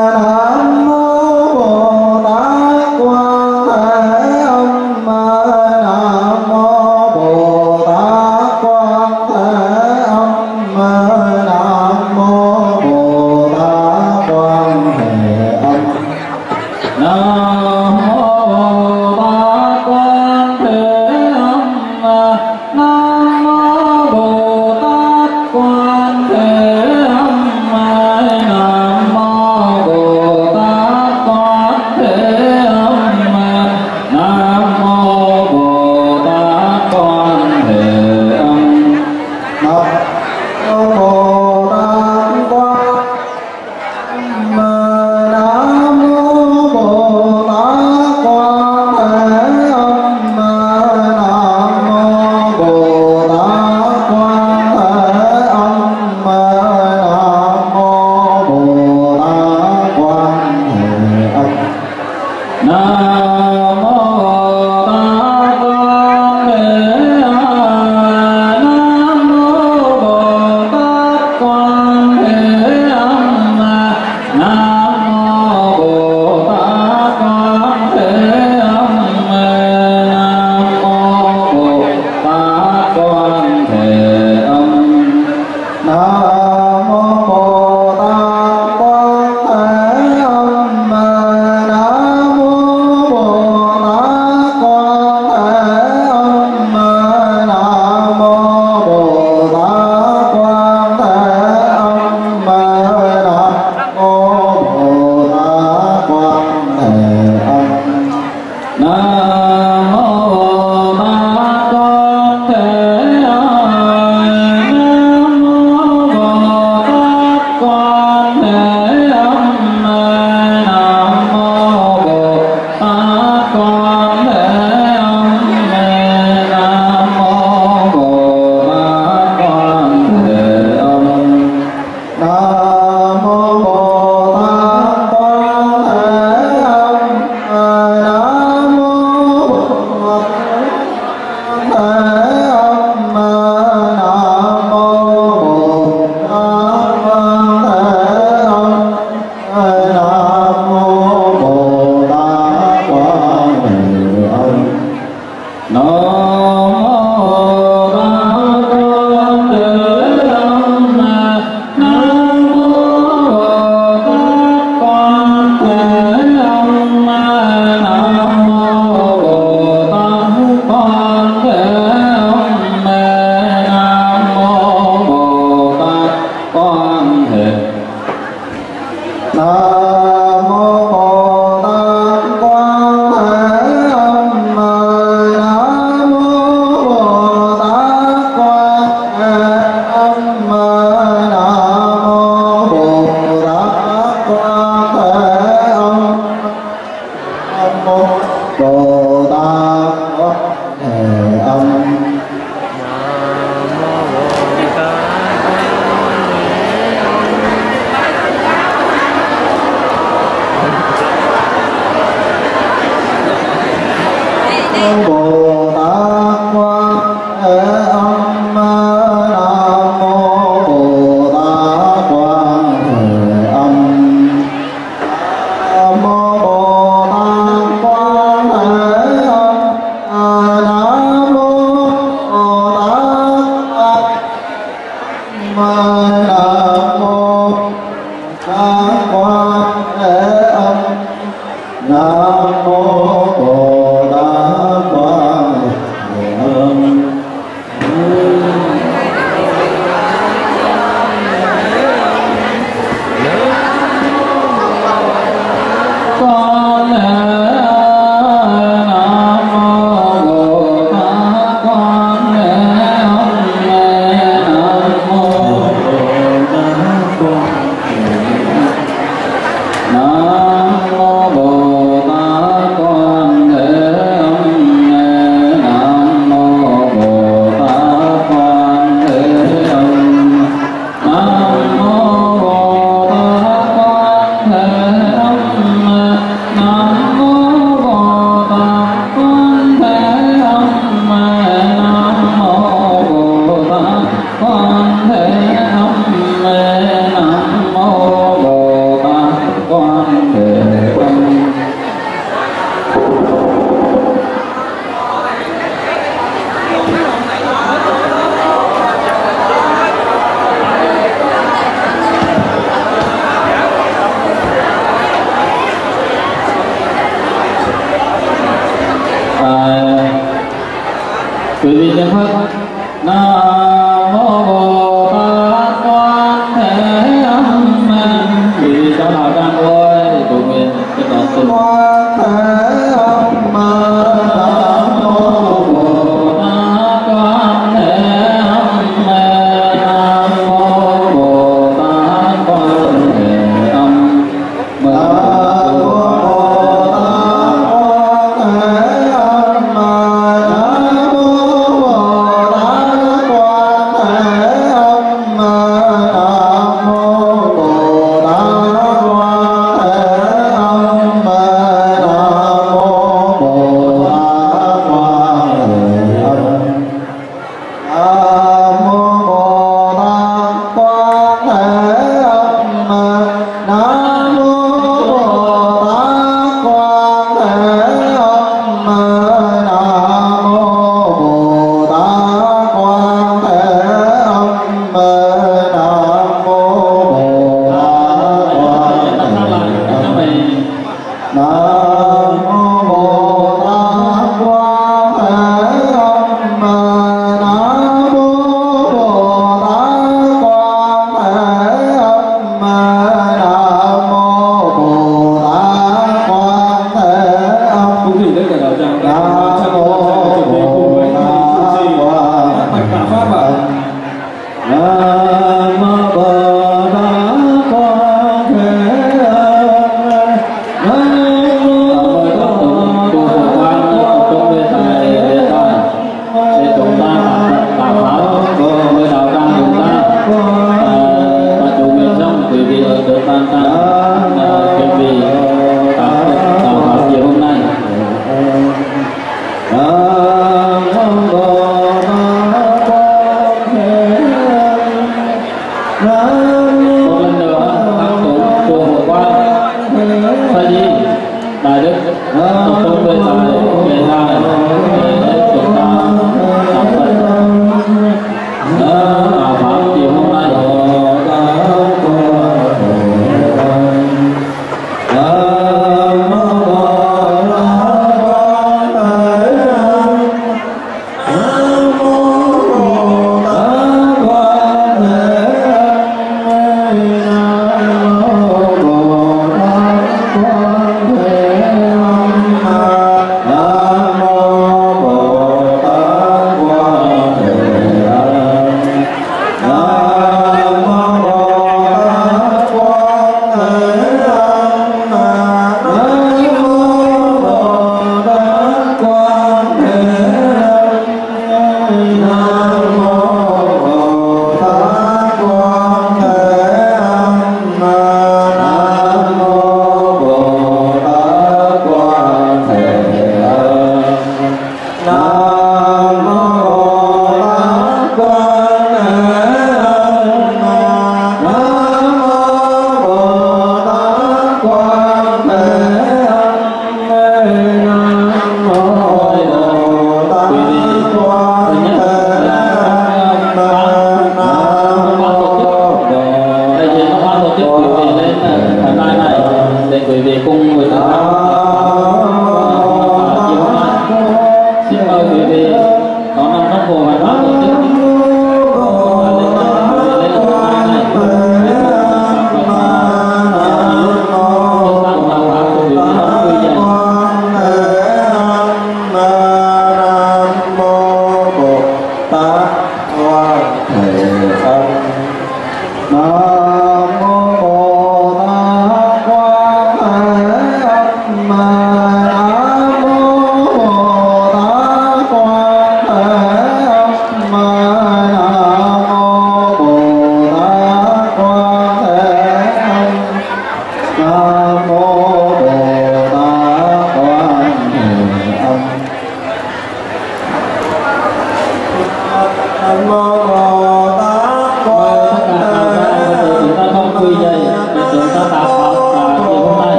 Nam mô Bồ Tát Quán Thế Âm. Nam mô Bồ Tát Quán Thế Âm. Nam mô Bồ Tát Quý vị niệm Phật. Nam mô Bồ Tát Quan Thế Âm. Quý vị cháu nào đang ngồi cầu nguyện cái đó từ Quan Thế Âm. Nam mô Bồ Tát Quan Thế Âm. Nam mô Bồ Tát Quan Thế Âm. Nam mô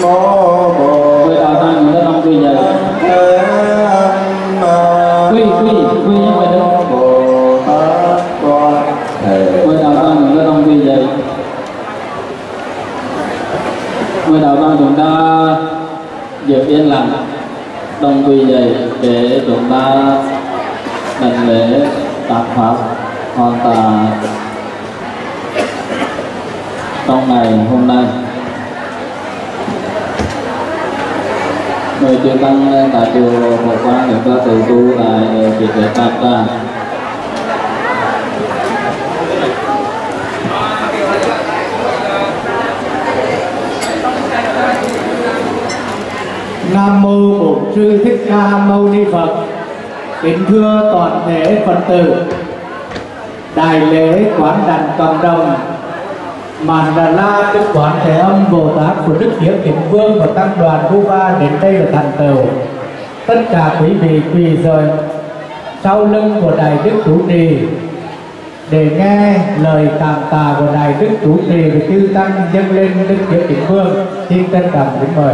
mô Bồ Quỳ đạo ta người ta đông quỳ dậy. Quỳ nhưng mà đứng. Quỳ đạo ta người ta đông quỳ dậy. Quỳ đạo ta chúng ta giữ yên lặng, đông quỳ dậy để chúng ta đảnh lễ tạc pháp hoàn tà trong ngày hôm nay. Người chư tăng tại chùa Phật Quang chúng ta tự tu tại việc để tạc ra. Nam mô Bổn Sư Thích Ca Mâu Ni Phật. Kính thưa toàn thể Phật tử, đại lễ quán đảnh cộng đồng Màn Đà La Đức Quán Thế Âm Bồ Tát của Đức Hiếu Kính Vương và tăng đoàn Drukpa đến đây là thành tựu. Tất cả quý vị quỳ rồi sau lưng của đại đức chủ trì để nghe lời cảm tạ của đại đức chủ trì và chư tăng dâng lên Đức Hiếu Kính Vương. Xin trân trọng kính mời.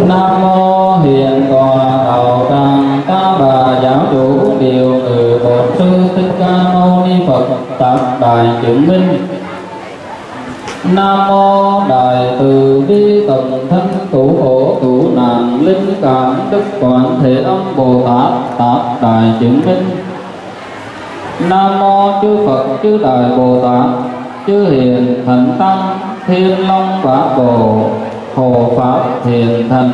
Nam mô Hiền Tòa Đạo Tràng Ta Bà Giáo Chủ Điều Ngự Bổn Sư Thích Ca Mâu Ni Phật Tạc Đại Chứng Minh. Nam mô Đại Từ Bi Tận Thân Cứu Khổ Cứu Nạn Linh Cảm Đức Quán Thế Âm Bồ Tát Tạc Đại Chứng Minh. Nam mô chư Phật chư Đại Bồ Tát chư Hiền Thánh Tăng Thiên Long Bát Bộ Hộ Pháp Thiện Thành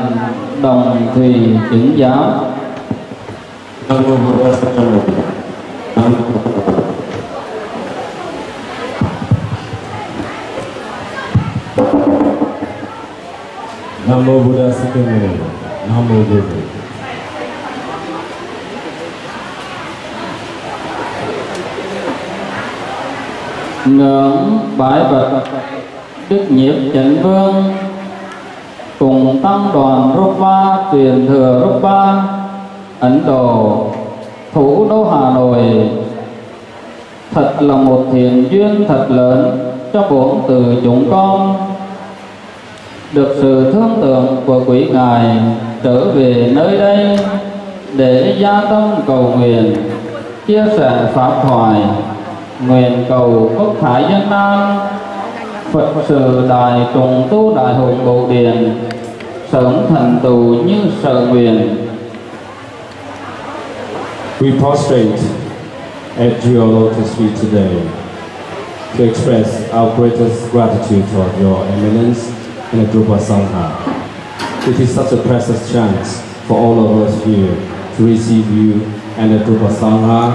Đồng Thủy Chứng Giáo. Nam mô Buddha Sakamuni. Nam mô Buddha Sakamuni. Nam mô Buddha. Ngưỡng bái bạch Đức Nhiếp Chánh Vương cùng tăng đoàn Drukpa truyền thừa Drukpa Ấn Độ thủ đô Hà Nội. Thật là một thiện duyên thật lớn cho bốn từ chúng con được sự thương tưởng của quý ngài trở về nơi đây để gia tâm cầu nguyện, chia sẻ pháp thoại, nguyện cầu quốc thái dân an, Phật sự đại trùng tu đại hùng Bồ Điền sớm thành tựu như sở nguyện. We prostrate at your lotus feet today to express our greatest gratitude toward your eminence and the Drukpa Sangha. It is such a precious chance for all of us here to receive you and the Drukpa Sangha,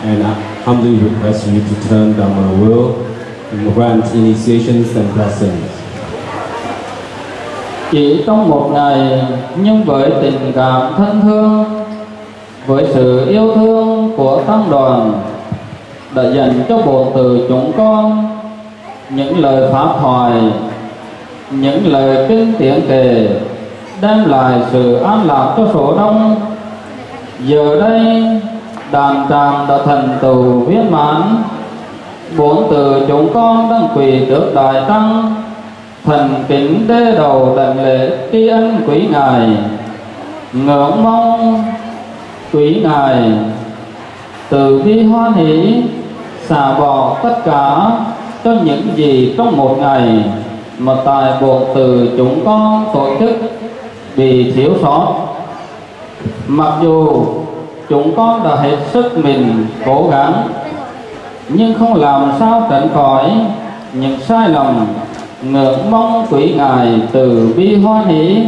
and I humbly request you to turn Dhamma will and grant initiations and blessings. Chỉ trong một ngày, nhưng với tình cảm thân thương, với sự yêu thương của tăng đoàn đã dành cho bộ từ chúng con những lời pháp thoại, những lời kinh tiếng kệ đem lại sự an lạc cho số đông. Giờ đây đàn tràng đã thành tựu viên mãn, bốn từ chúng con đang quỳ trước đại tăng thành kính đê đầu đảnh lễ tri ân quý ngài, ngưỡng mong quý ngài từ bi hoan hỷ xả bỏ tất cả cho những gì trong một ngày mà tại bộ từ chúng con tổ chức bị thiếu sót. Mặc dù chúng con đã hết sức mình cố gắng, nhưng không làm sao tránh khỏi những sai lầm. Ngưỡng mong quý ngài từ bi hoan hỷ.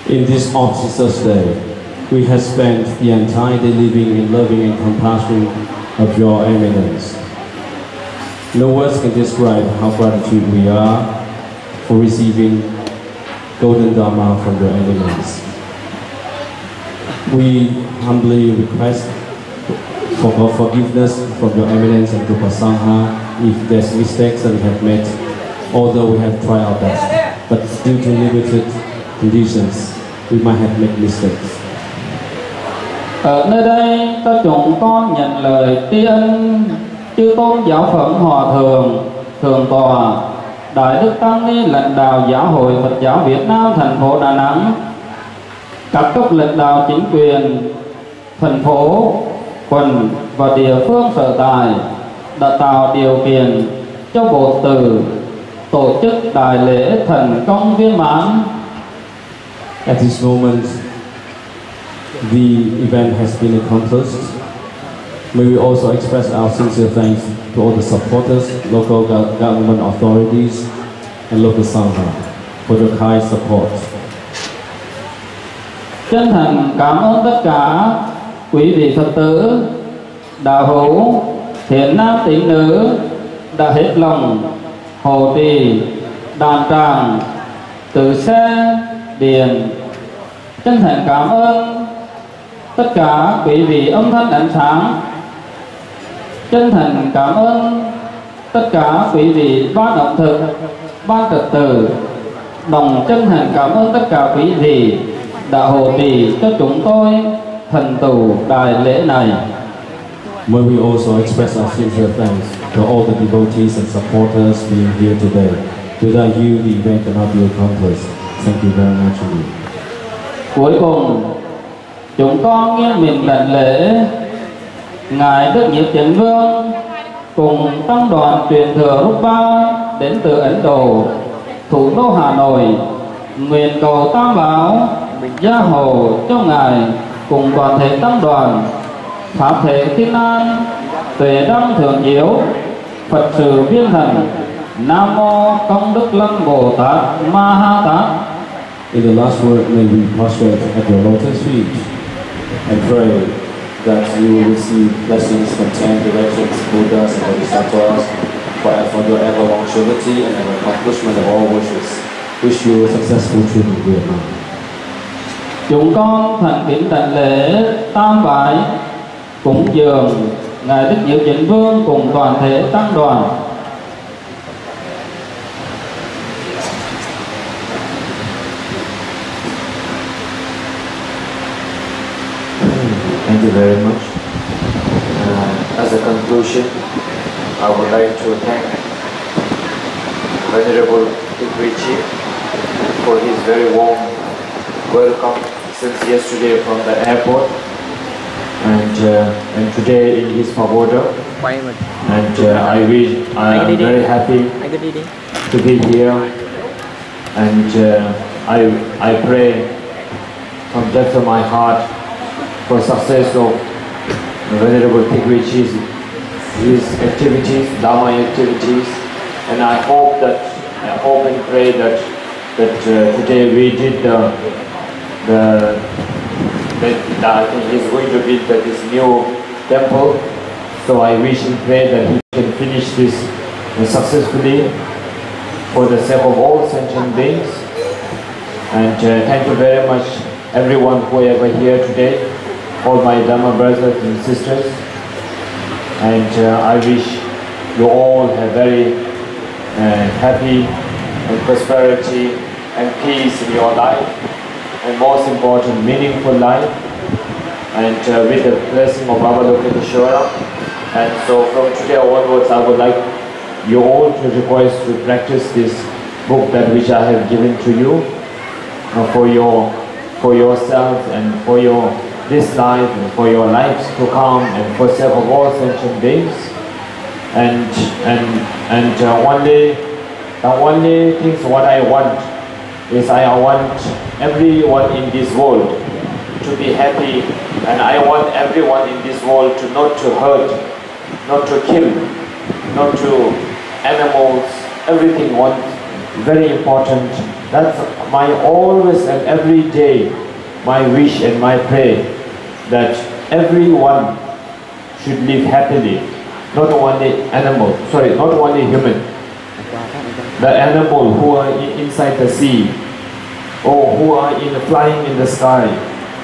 In this auspicious day, we have spent the entire day living in loving and compassion of your eminence. No words can describe how gratitude we are for receiving golden Dharma from your eminence. We humbly request for forgiveness from your eminence and Drukpa Sangha if there's mistakes that we have made, although we have tried our best. But due to limited conditions, we might have made mistakes. Ở nơi đây, ta chúng con nhận lời tri ân chư tôn giáo phẩm hòa thượng, thượng tọa, đại đức tăng ni lãnh đạo giáo hội Phật giáo Việt Nam thành phố Đà Nẵng, các cấp lãnh đạo chính quyền thành phố, quận và địa phương sở tại đã tạo điều kiện cho bộ tử tổ chức đại lễ thành công viên mãn. At this moment, the event has been accomplished. May we also express our sincere thanks to all the supporters, local government authorities, and local Sangha for their kind support. Chân thành cảm ơn tất cả quý vị Phật tử, đạo hữu, thiện nam tín nữ đã hết lòng hộ trì đàn tràng từ xe điện. Chân thành cảm ơn tất cả quý vị âm thanh ánh sáng. Chân thành cảm ơn tất cả quý vị ban ẩm thực, ban trật tự. Đồng chân thành cảm ơn tất cả quý vị đã hộ trì cho chúng tôi thành tựu đại lễ này. May we also express our sincere thanks to all the devotees and supporters being here today. Without you, the event cannot be accomplished. Thank you very much indeed. Cuối cùng, chúng con nghiêng mình lãnh lễ ngài Đức Nhiếp Chánh Vương cùng tăng đoàn truyền thừa Drukpa đến từ Ấn Độ, thủ đô Hà Nội, nguyện cầu Tam Bảo gia hộ cho ngài cùng toàn thể tăng đoàn pháp thể thiên an, tuệ đăng thượng diệu, Phật sự viên thành. Nam mô Công Đức Lăng Bồ Tát Ma Ha Tát. In the last word, may we prostrate at your lotus feet and pray that you will receive blessings from 10 directions, Buddhas and Bodhisattvas, for your ever longevity and ever accomplishment of all wishes. Wish you a successful trip in Vietnam. Chúng con thành kính đảnh lễ tam bái cúng dường ngài Đức Nhiếp Chánh Vương cùng toàn thể tăng đoàn. Thank you very much. As a conclusion, I would like to thank Venerable Drukpa for his very warm welcome since yesterday from the airport, and today in his pagoda. And I am very happy to be here, and I pray from depth of my heart for success of Venerable Drukpa, his activities, Dharma activities, and I hope and pray that today we did I think he's going to build this new temple. So I wish and pray that he can finish this successfully for the sake of all sentient beings. And thank you very much, everyone who ever here today, all my Dharma brothers and sisters. And I wish you all a very happy and prosperity and peace in your life, and most important, meaningful life, and with the blessing of Avalokiteshvara. And so from today onwards, I would like you all to request to practice this book that which I have given to you for yourself and for this life and for your lives to come, and for sake of all sentient beings. And only things what I want is I want everyone in this world to be happy, and I want everyone in this world to not to hurt, not to kill, not to animals, everything one very important. That's my always and every day my wish and my prayer, that everyone should live happily, not only animal, not only human, the animal who are inside the sea, or who are flying in the sky,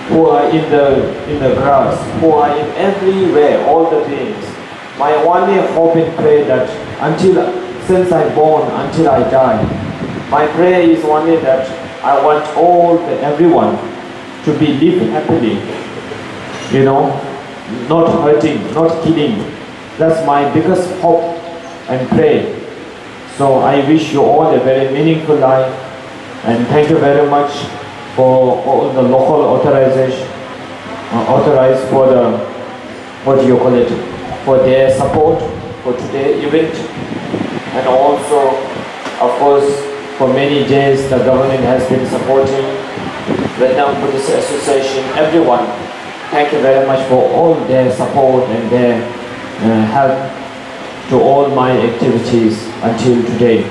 who are in the grass, who are in everywhere, all the beings. My only hope and prayer that since I'm born until I die, my prayer is only that I want everyone to be live happily, you know, not hurting, not killing. That's my biggest hope and prayer. So I wish you all a very meaningful life, and thank you very much for all the local authorized for the, what do you call it, for their support for today's event, and also, of course, for many days the government has been supporting Vietnam Buddhist Association, everyone. Thank you very much for all their support and their help to all my activities until today.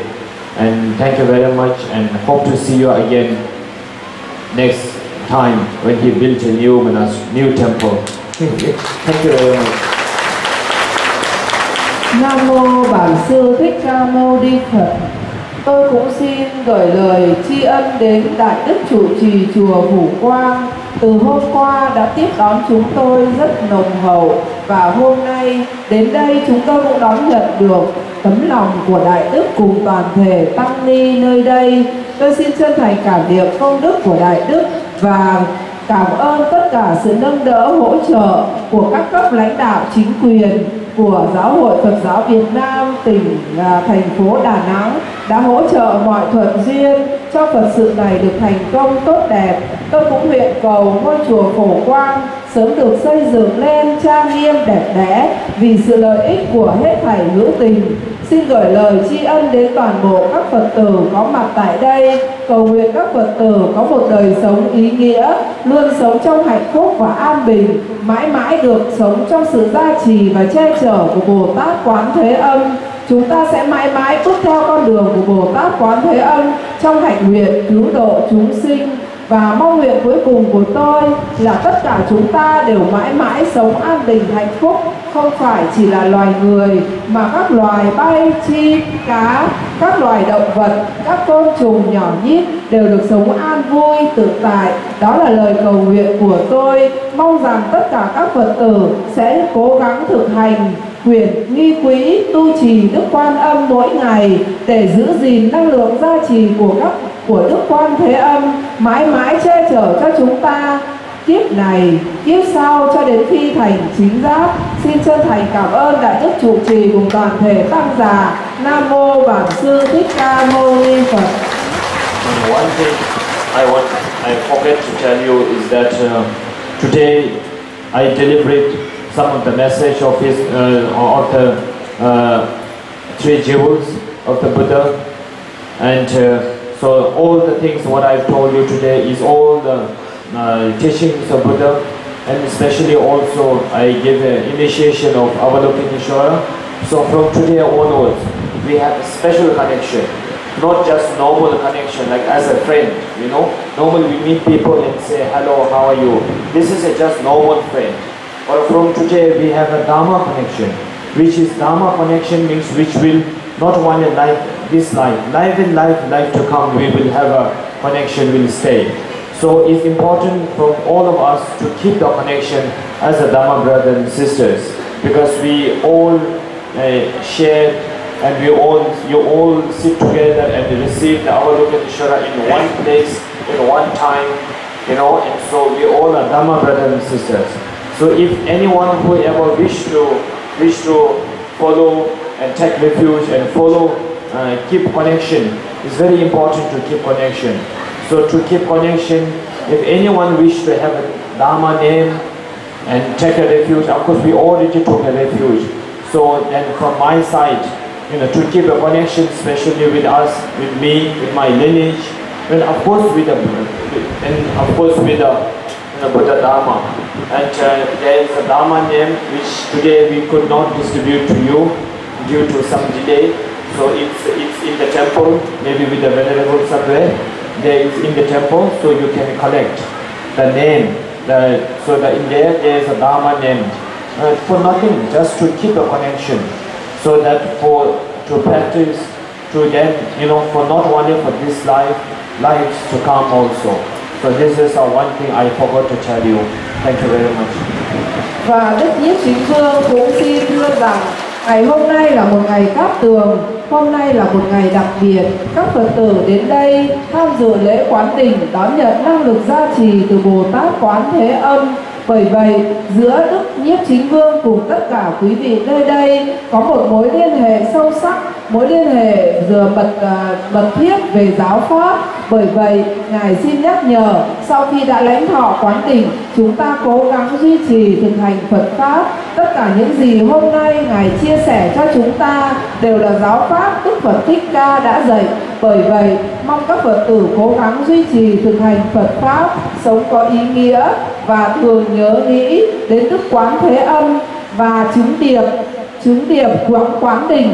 And thank you very much, and hope to see you again next time when he built a new temple. Thank you very much. Nam mô Bản sư Thích Ca Mâu Ni Phật. Tôi cũng xin gửi lời tri ân đến Đại Đức Trụ trì chùa Phủ Quang. Từ hôm qua đã tiếp đón chúng tôi rất nồng hậu, và hôm nay đến đây chúng tôi cũng đón nhận được tấm lòng của Đại Đức cùng toàn thể tăng ni nơi đây. Tôi xin chân thành cảm niệm công đức của Đại Đức và cảm ơn tất cả sự nâng đỡ hỗ trợ của các cấp lãnh đạo chính quyền của Giáo hội Phật giáo Việt Nam tỉnh, thành phố Đà Nẵng đã hỗ trợ mọi thuận duyên cho Phật sự này được thành công tốt đẹp. Tôi cũng nguyện cầu ngôi chùa Phổ Quang sớm được xây dựng lên trang nghiêm đẹp đẽ vì sự lợi ích của hết thảy hữu tình. Xin gửi lời tri ân đến toàn bộ các Phật tử có mặt tại đây, cầu nguyện các Phật tử có một đời sống ý nghĩa, luôn sống trong hạnh phúc và an bình, mãi mãi được sống trong sự gia trì và che chở của Bồ Tát Quán Thế Âm. Chúng ta sẽ mãi mãi bước theo con đường của Bồ Tát Quán Thế Âm trong hạnh nguyện cứu độ chúng sinh. Và mong nguyện cuối cùng của tôi là tất cả chúng ta đều mãi mãi sống an bình hạnh phúc, không phải chỉ là loài người mà các loài bay, chim, cá, các loài động vật, các côn trùng nhỏ nhít đều được sống an vui, tự tại. Đó là lời cầu nguyện của tôi. Mong rằng tất cả các Phật tử sẽ cố gắng thực hành quyển nghi quỹ tu trì Đức Quan Âm mỗi ngày để giữ gìn năng lượng gia trì của Đức Quan Thế Âm, mãi mãi che chở cho chúng ta kiếp này, kiếp sau cho đến khi thành chính giác. Xin chân thành cảm ơn Đại Đức Trụ trì cùng toàn thể tăng già. Nam mô Bản sư Thích Ca Mâu Ni Phật. One thing I forget to tell you is that today I delivered some of the message of his of the three jewels of the Buddha, and so all the things what I've told you today is all the teachings of Buddha, and especially also I give an initiation of Avalokiteshvara. So from today onwards we have a special connection, not just normal connection like as a friend, you know. Normally we meet people and say hello, how are you? This is a just normal friend. Or from today we have a Dharma connection, which is Dharma connection means which will not only this life in life to come, we will have a connection, will stay. So it's important for all of us to keep the connection as a Dharma brothers and sisters, because we all share and you all sit together and receive the Avalokiteshvara in one place, in one time, you know, and so we all are Dharma brothers and sisters. So if anyone who ever wish to follow and take refuge and follow, keep connection, it's very important to keep connection. So to keep connection, if anyone wish to have a Dharma name and take a refuge, of course we already took a refuge. So then from my side, you know, to keep a connection, especially with us, with me, with my lineage, and of course with the Buddha Dharma. And there is a Dharma name which today we could not distribute to you due to some delay. So it's in the temple, maybe with the venerable somewhere. There is in the temple, so you can collect the name. So that in there is a Dharma name for nothing, just to keep a connection. So that to practice, to then, you know, for not only for this life to come also. So this is one thing I forgot to tell you. Thank you very much. Và Đức Nhiếp Chính Vương cũng xin thưa rằng ngày hôm nay là một ngày cát tường, hôm nay là một ngày đặc biệt. Các Phật tử đến đây tham dự lễ quán đỉnh đón nhận năng lực gia trì từ Bồ Tát Quán Thế Âm. Bởi vậy, giữa Đức Nhiếp Chính Vương cùng tất cả quý vị nơi đây có một mối liên hệ sâu sắc, mối liên hệ mật thiết về giáo pháp. Bởi vậy, Ngài xin nhắc nhở, sau khi đã lãnh thọ quán đỉnh, chúng ta cố gắng duy trì thực hành Phật Pháp. Tất cả những gì hôm nay Ngài chia sẻ cho chúng ta đều là giáo pháp Đức Phật Thích Ca đã dạy. Bởi vậy, mong các Phật tử cố gắng duy trì thực hành Phật Pháp, sống có ý nghĩa và thường nhớ nghĩ đến Đức Quán Thế Âm và chứng điệp quán đỉnh.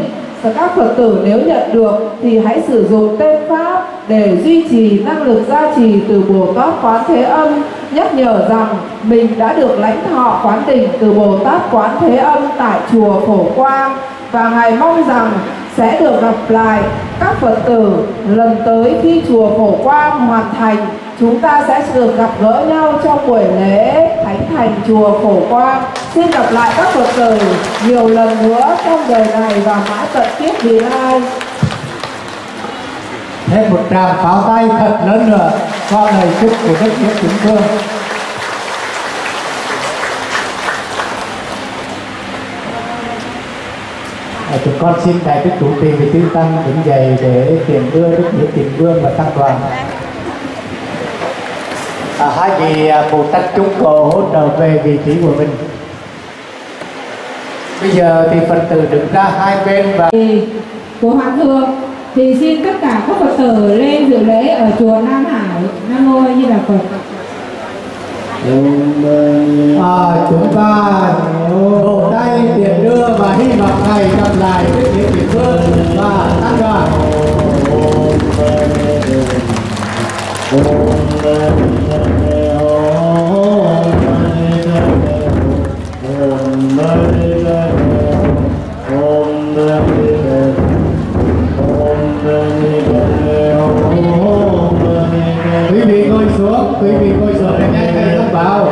Các Phật tử nếu nhận được thì hãy sử dụng tên Pháp để duy trì năng lực gia trì từ Bồ Tát Quán Thế Âm, nhắc nhở rằng mình đã được lãnh thọ quán đỉnh từ Bồ Tát Quán Thế Âm tại chùa Phổ Quang, và Ngài mong rằng sẽ được gặp lại các Phật tử lần tới khi chùa Phổ Quang hoàn thành. Chúng ta sẽ được gặp gỡ nhau trong buổi lễ Thánh Thành chùa Phổ Quang. Xin gặp lại các Phật tử nhiều lần nữa trong đời này và mãi tận kiếp vị lai. Thêm một tràng pháo tay thật lớn nữa cho lời chúc của Đức Nhiếp Chính Vương. Chúng con xin đại đức chủ trì và chư tăng đứng dậy để tiễn đưa Đức Nhiếp Chính Vương và tăng đoàn. Hai vị Bồ Tát chúng cổ hỗ trợ về vị trí của mình. Bây giờ thì Phật tử đứng ra hai bên và của Hòa Thượng thì xin tất cả các Phật tử lên dự lễ ở chùa Nam Hải. Nam Mô A Di Đà Phật. Chúng ta vỗ tay tiễn đưa và hy vọng ngày gặp lại Đức Nhiếp Chính Vương và tăng đoàn. Quý vị ngồi xuống để nghe thầy thông báo.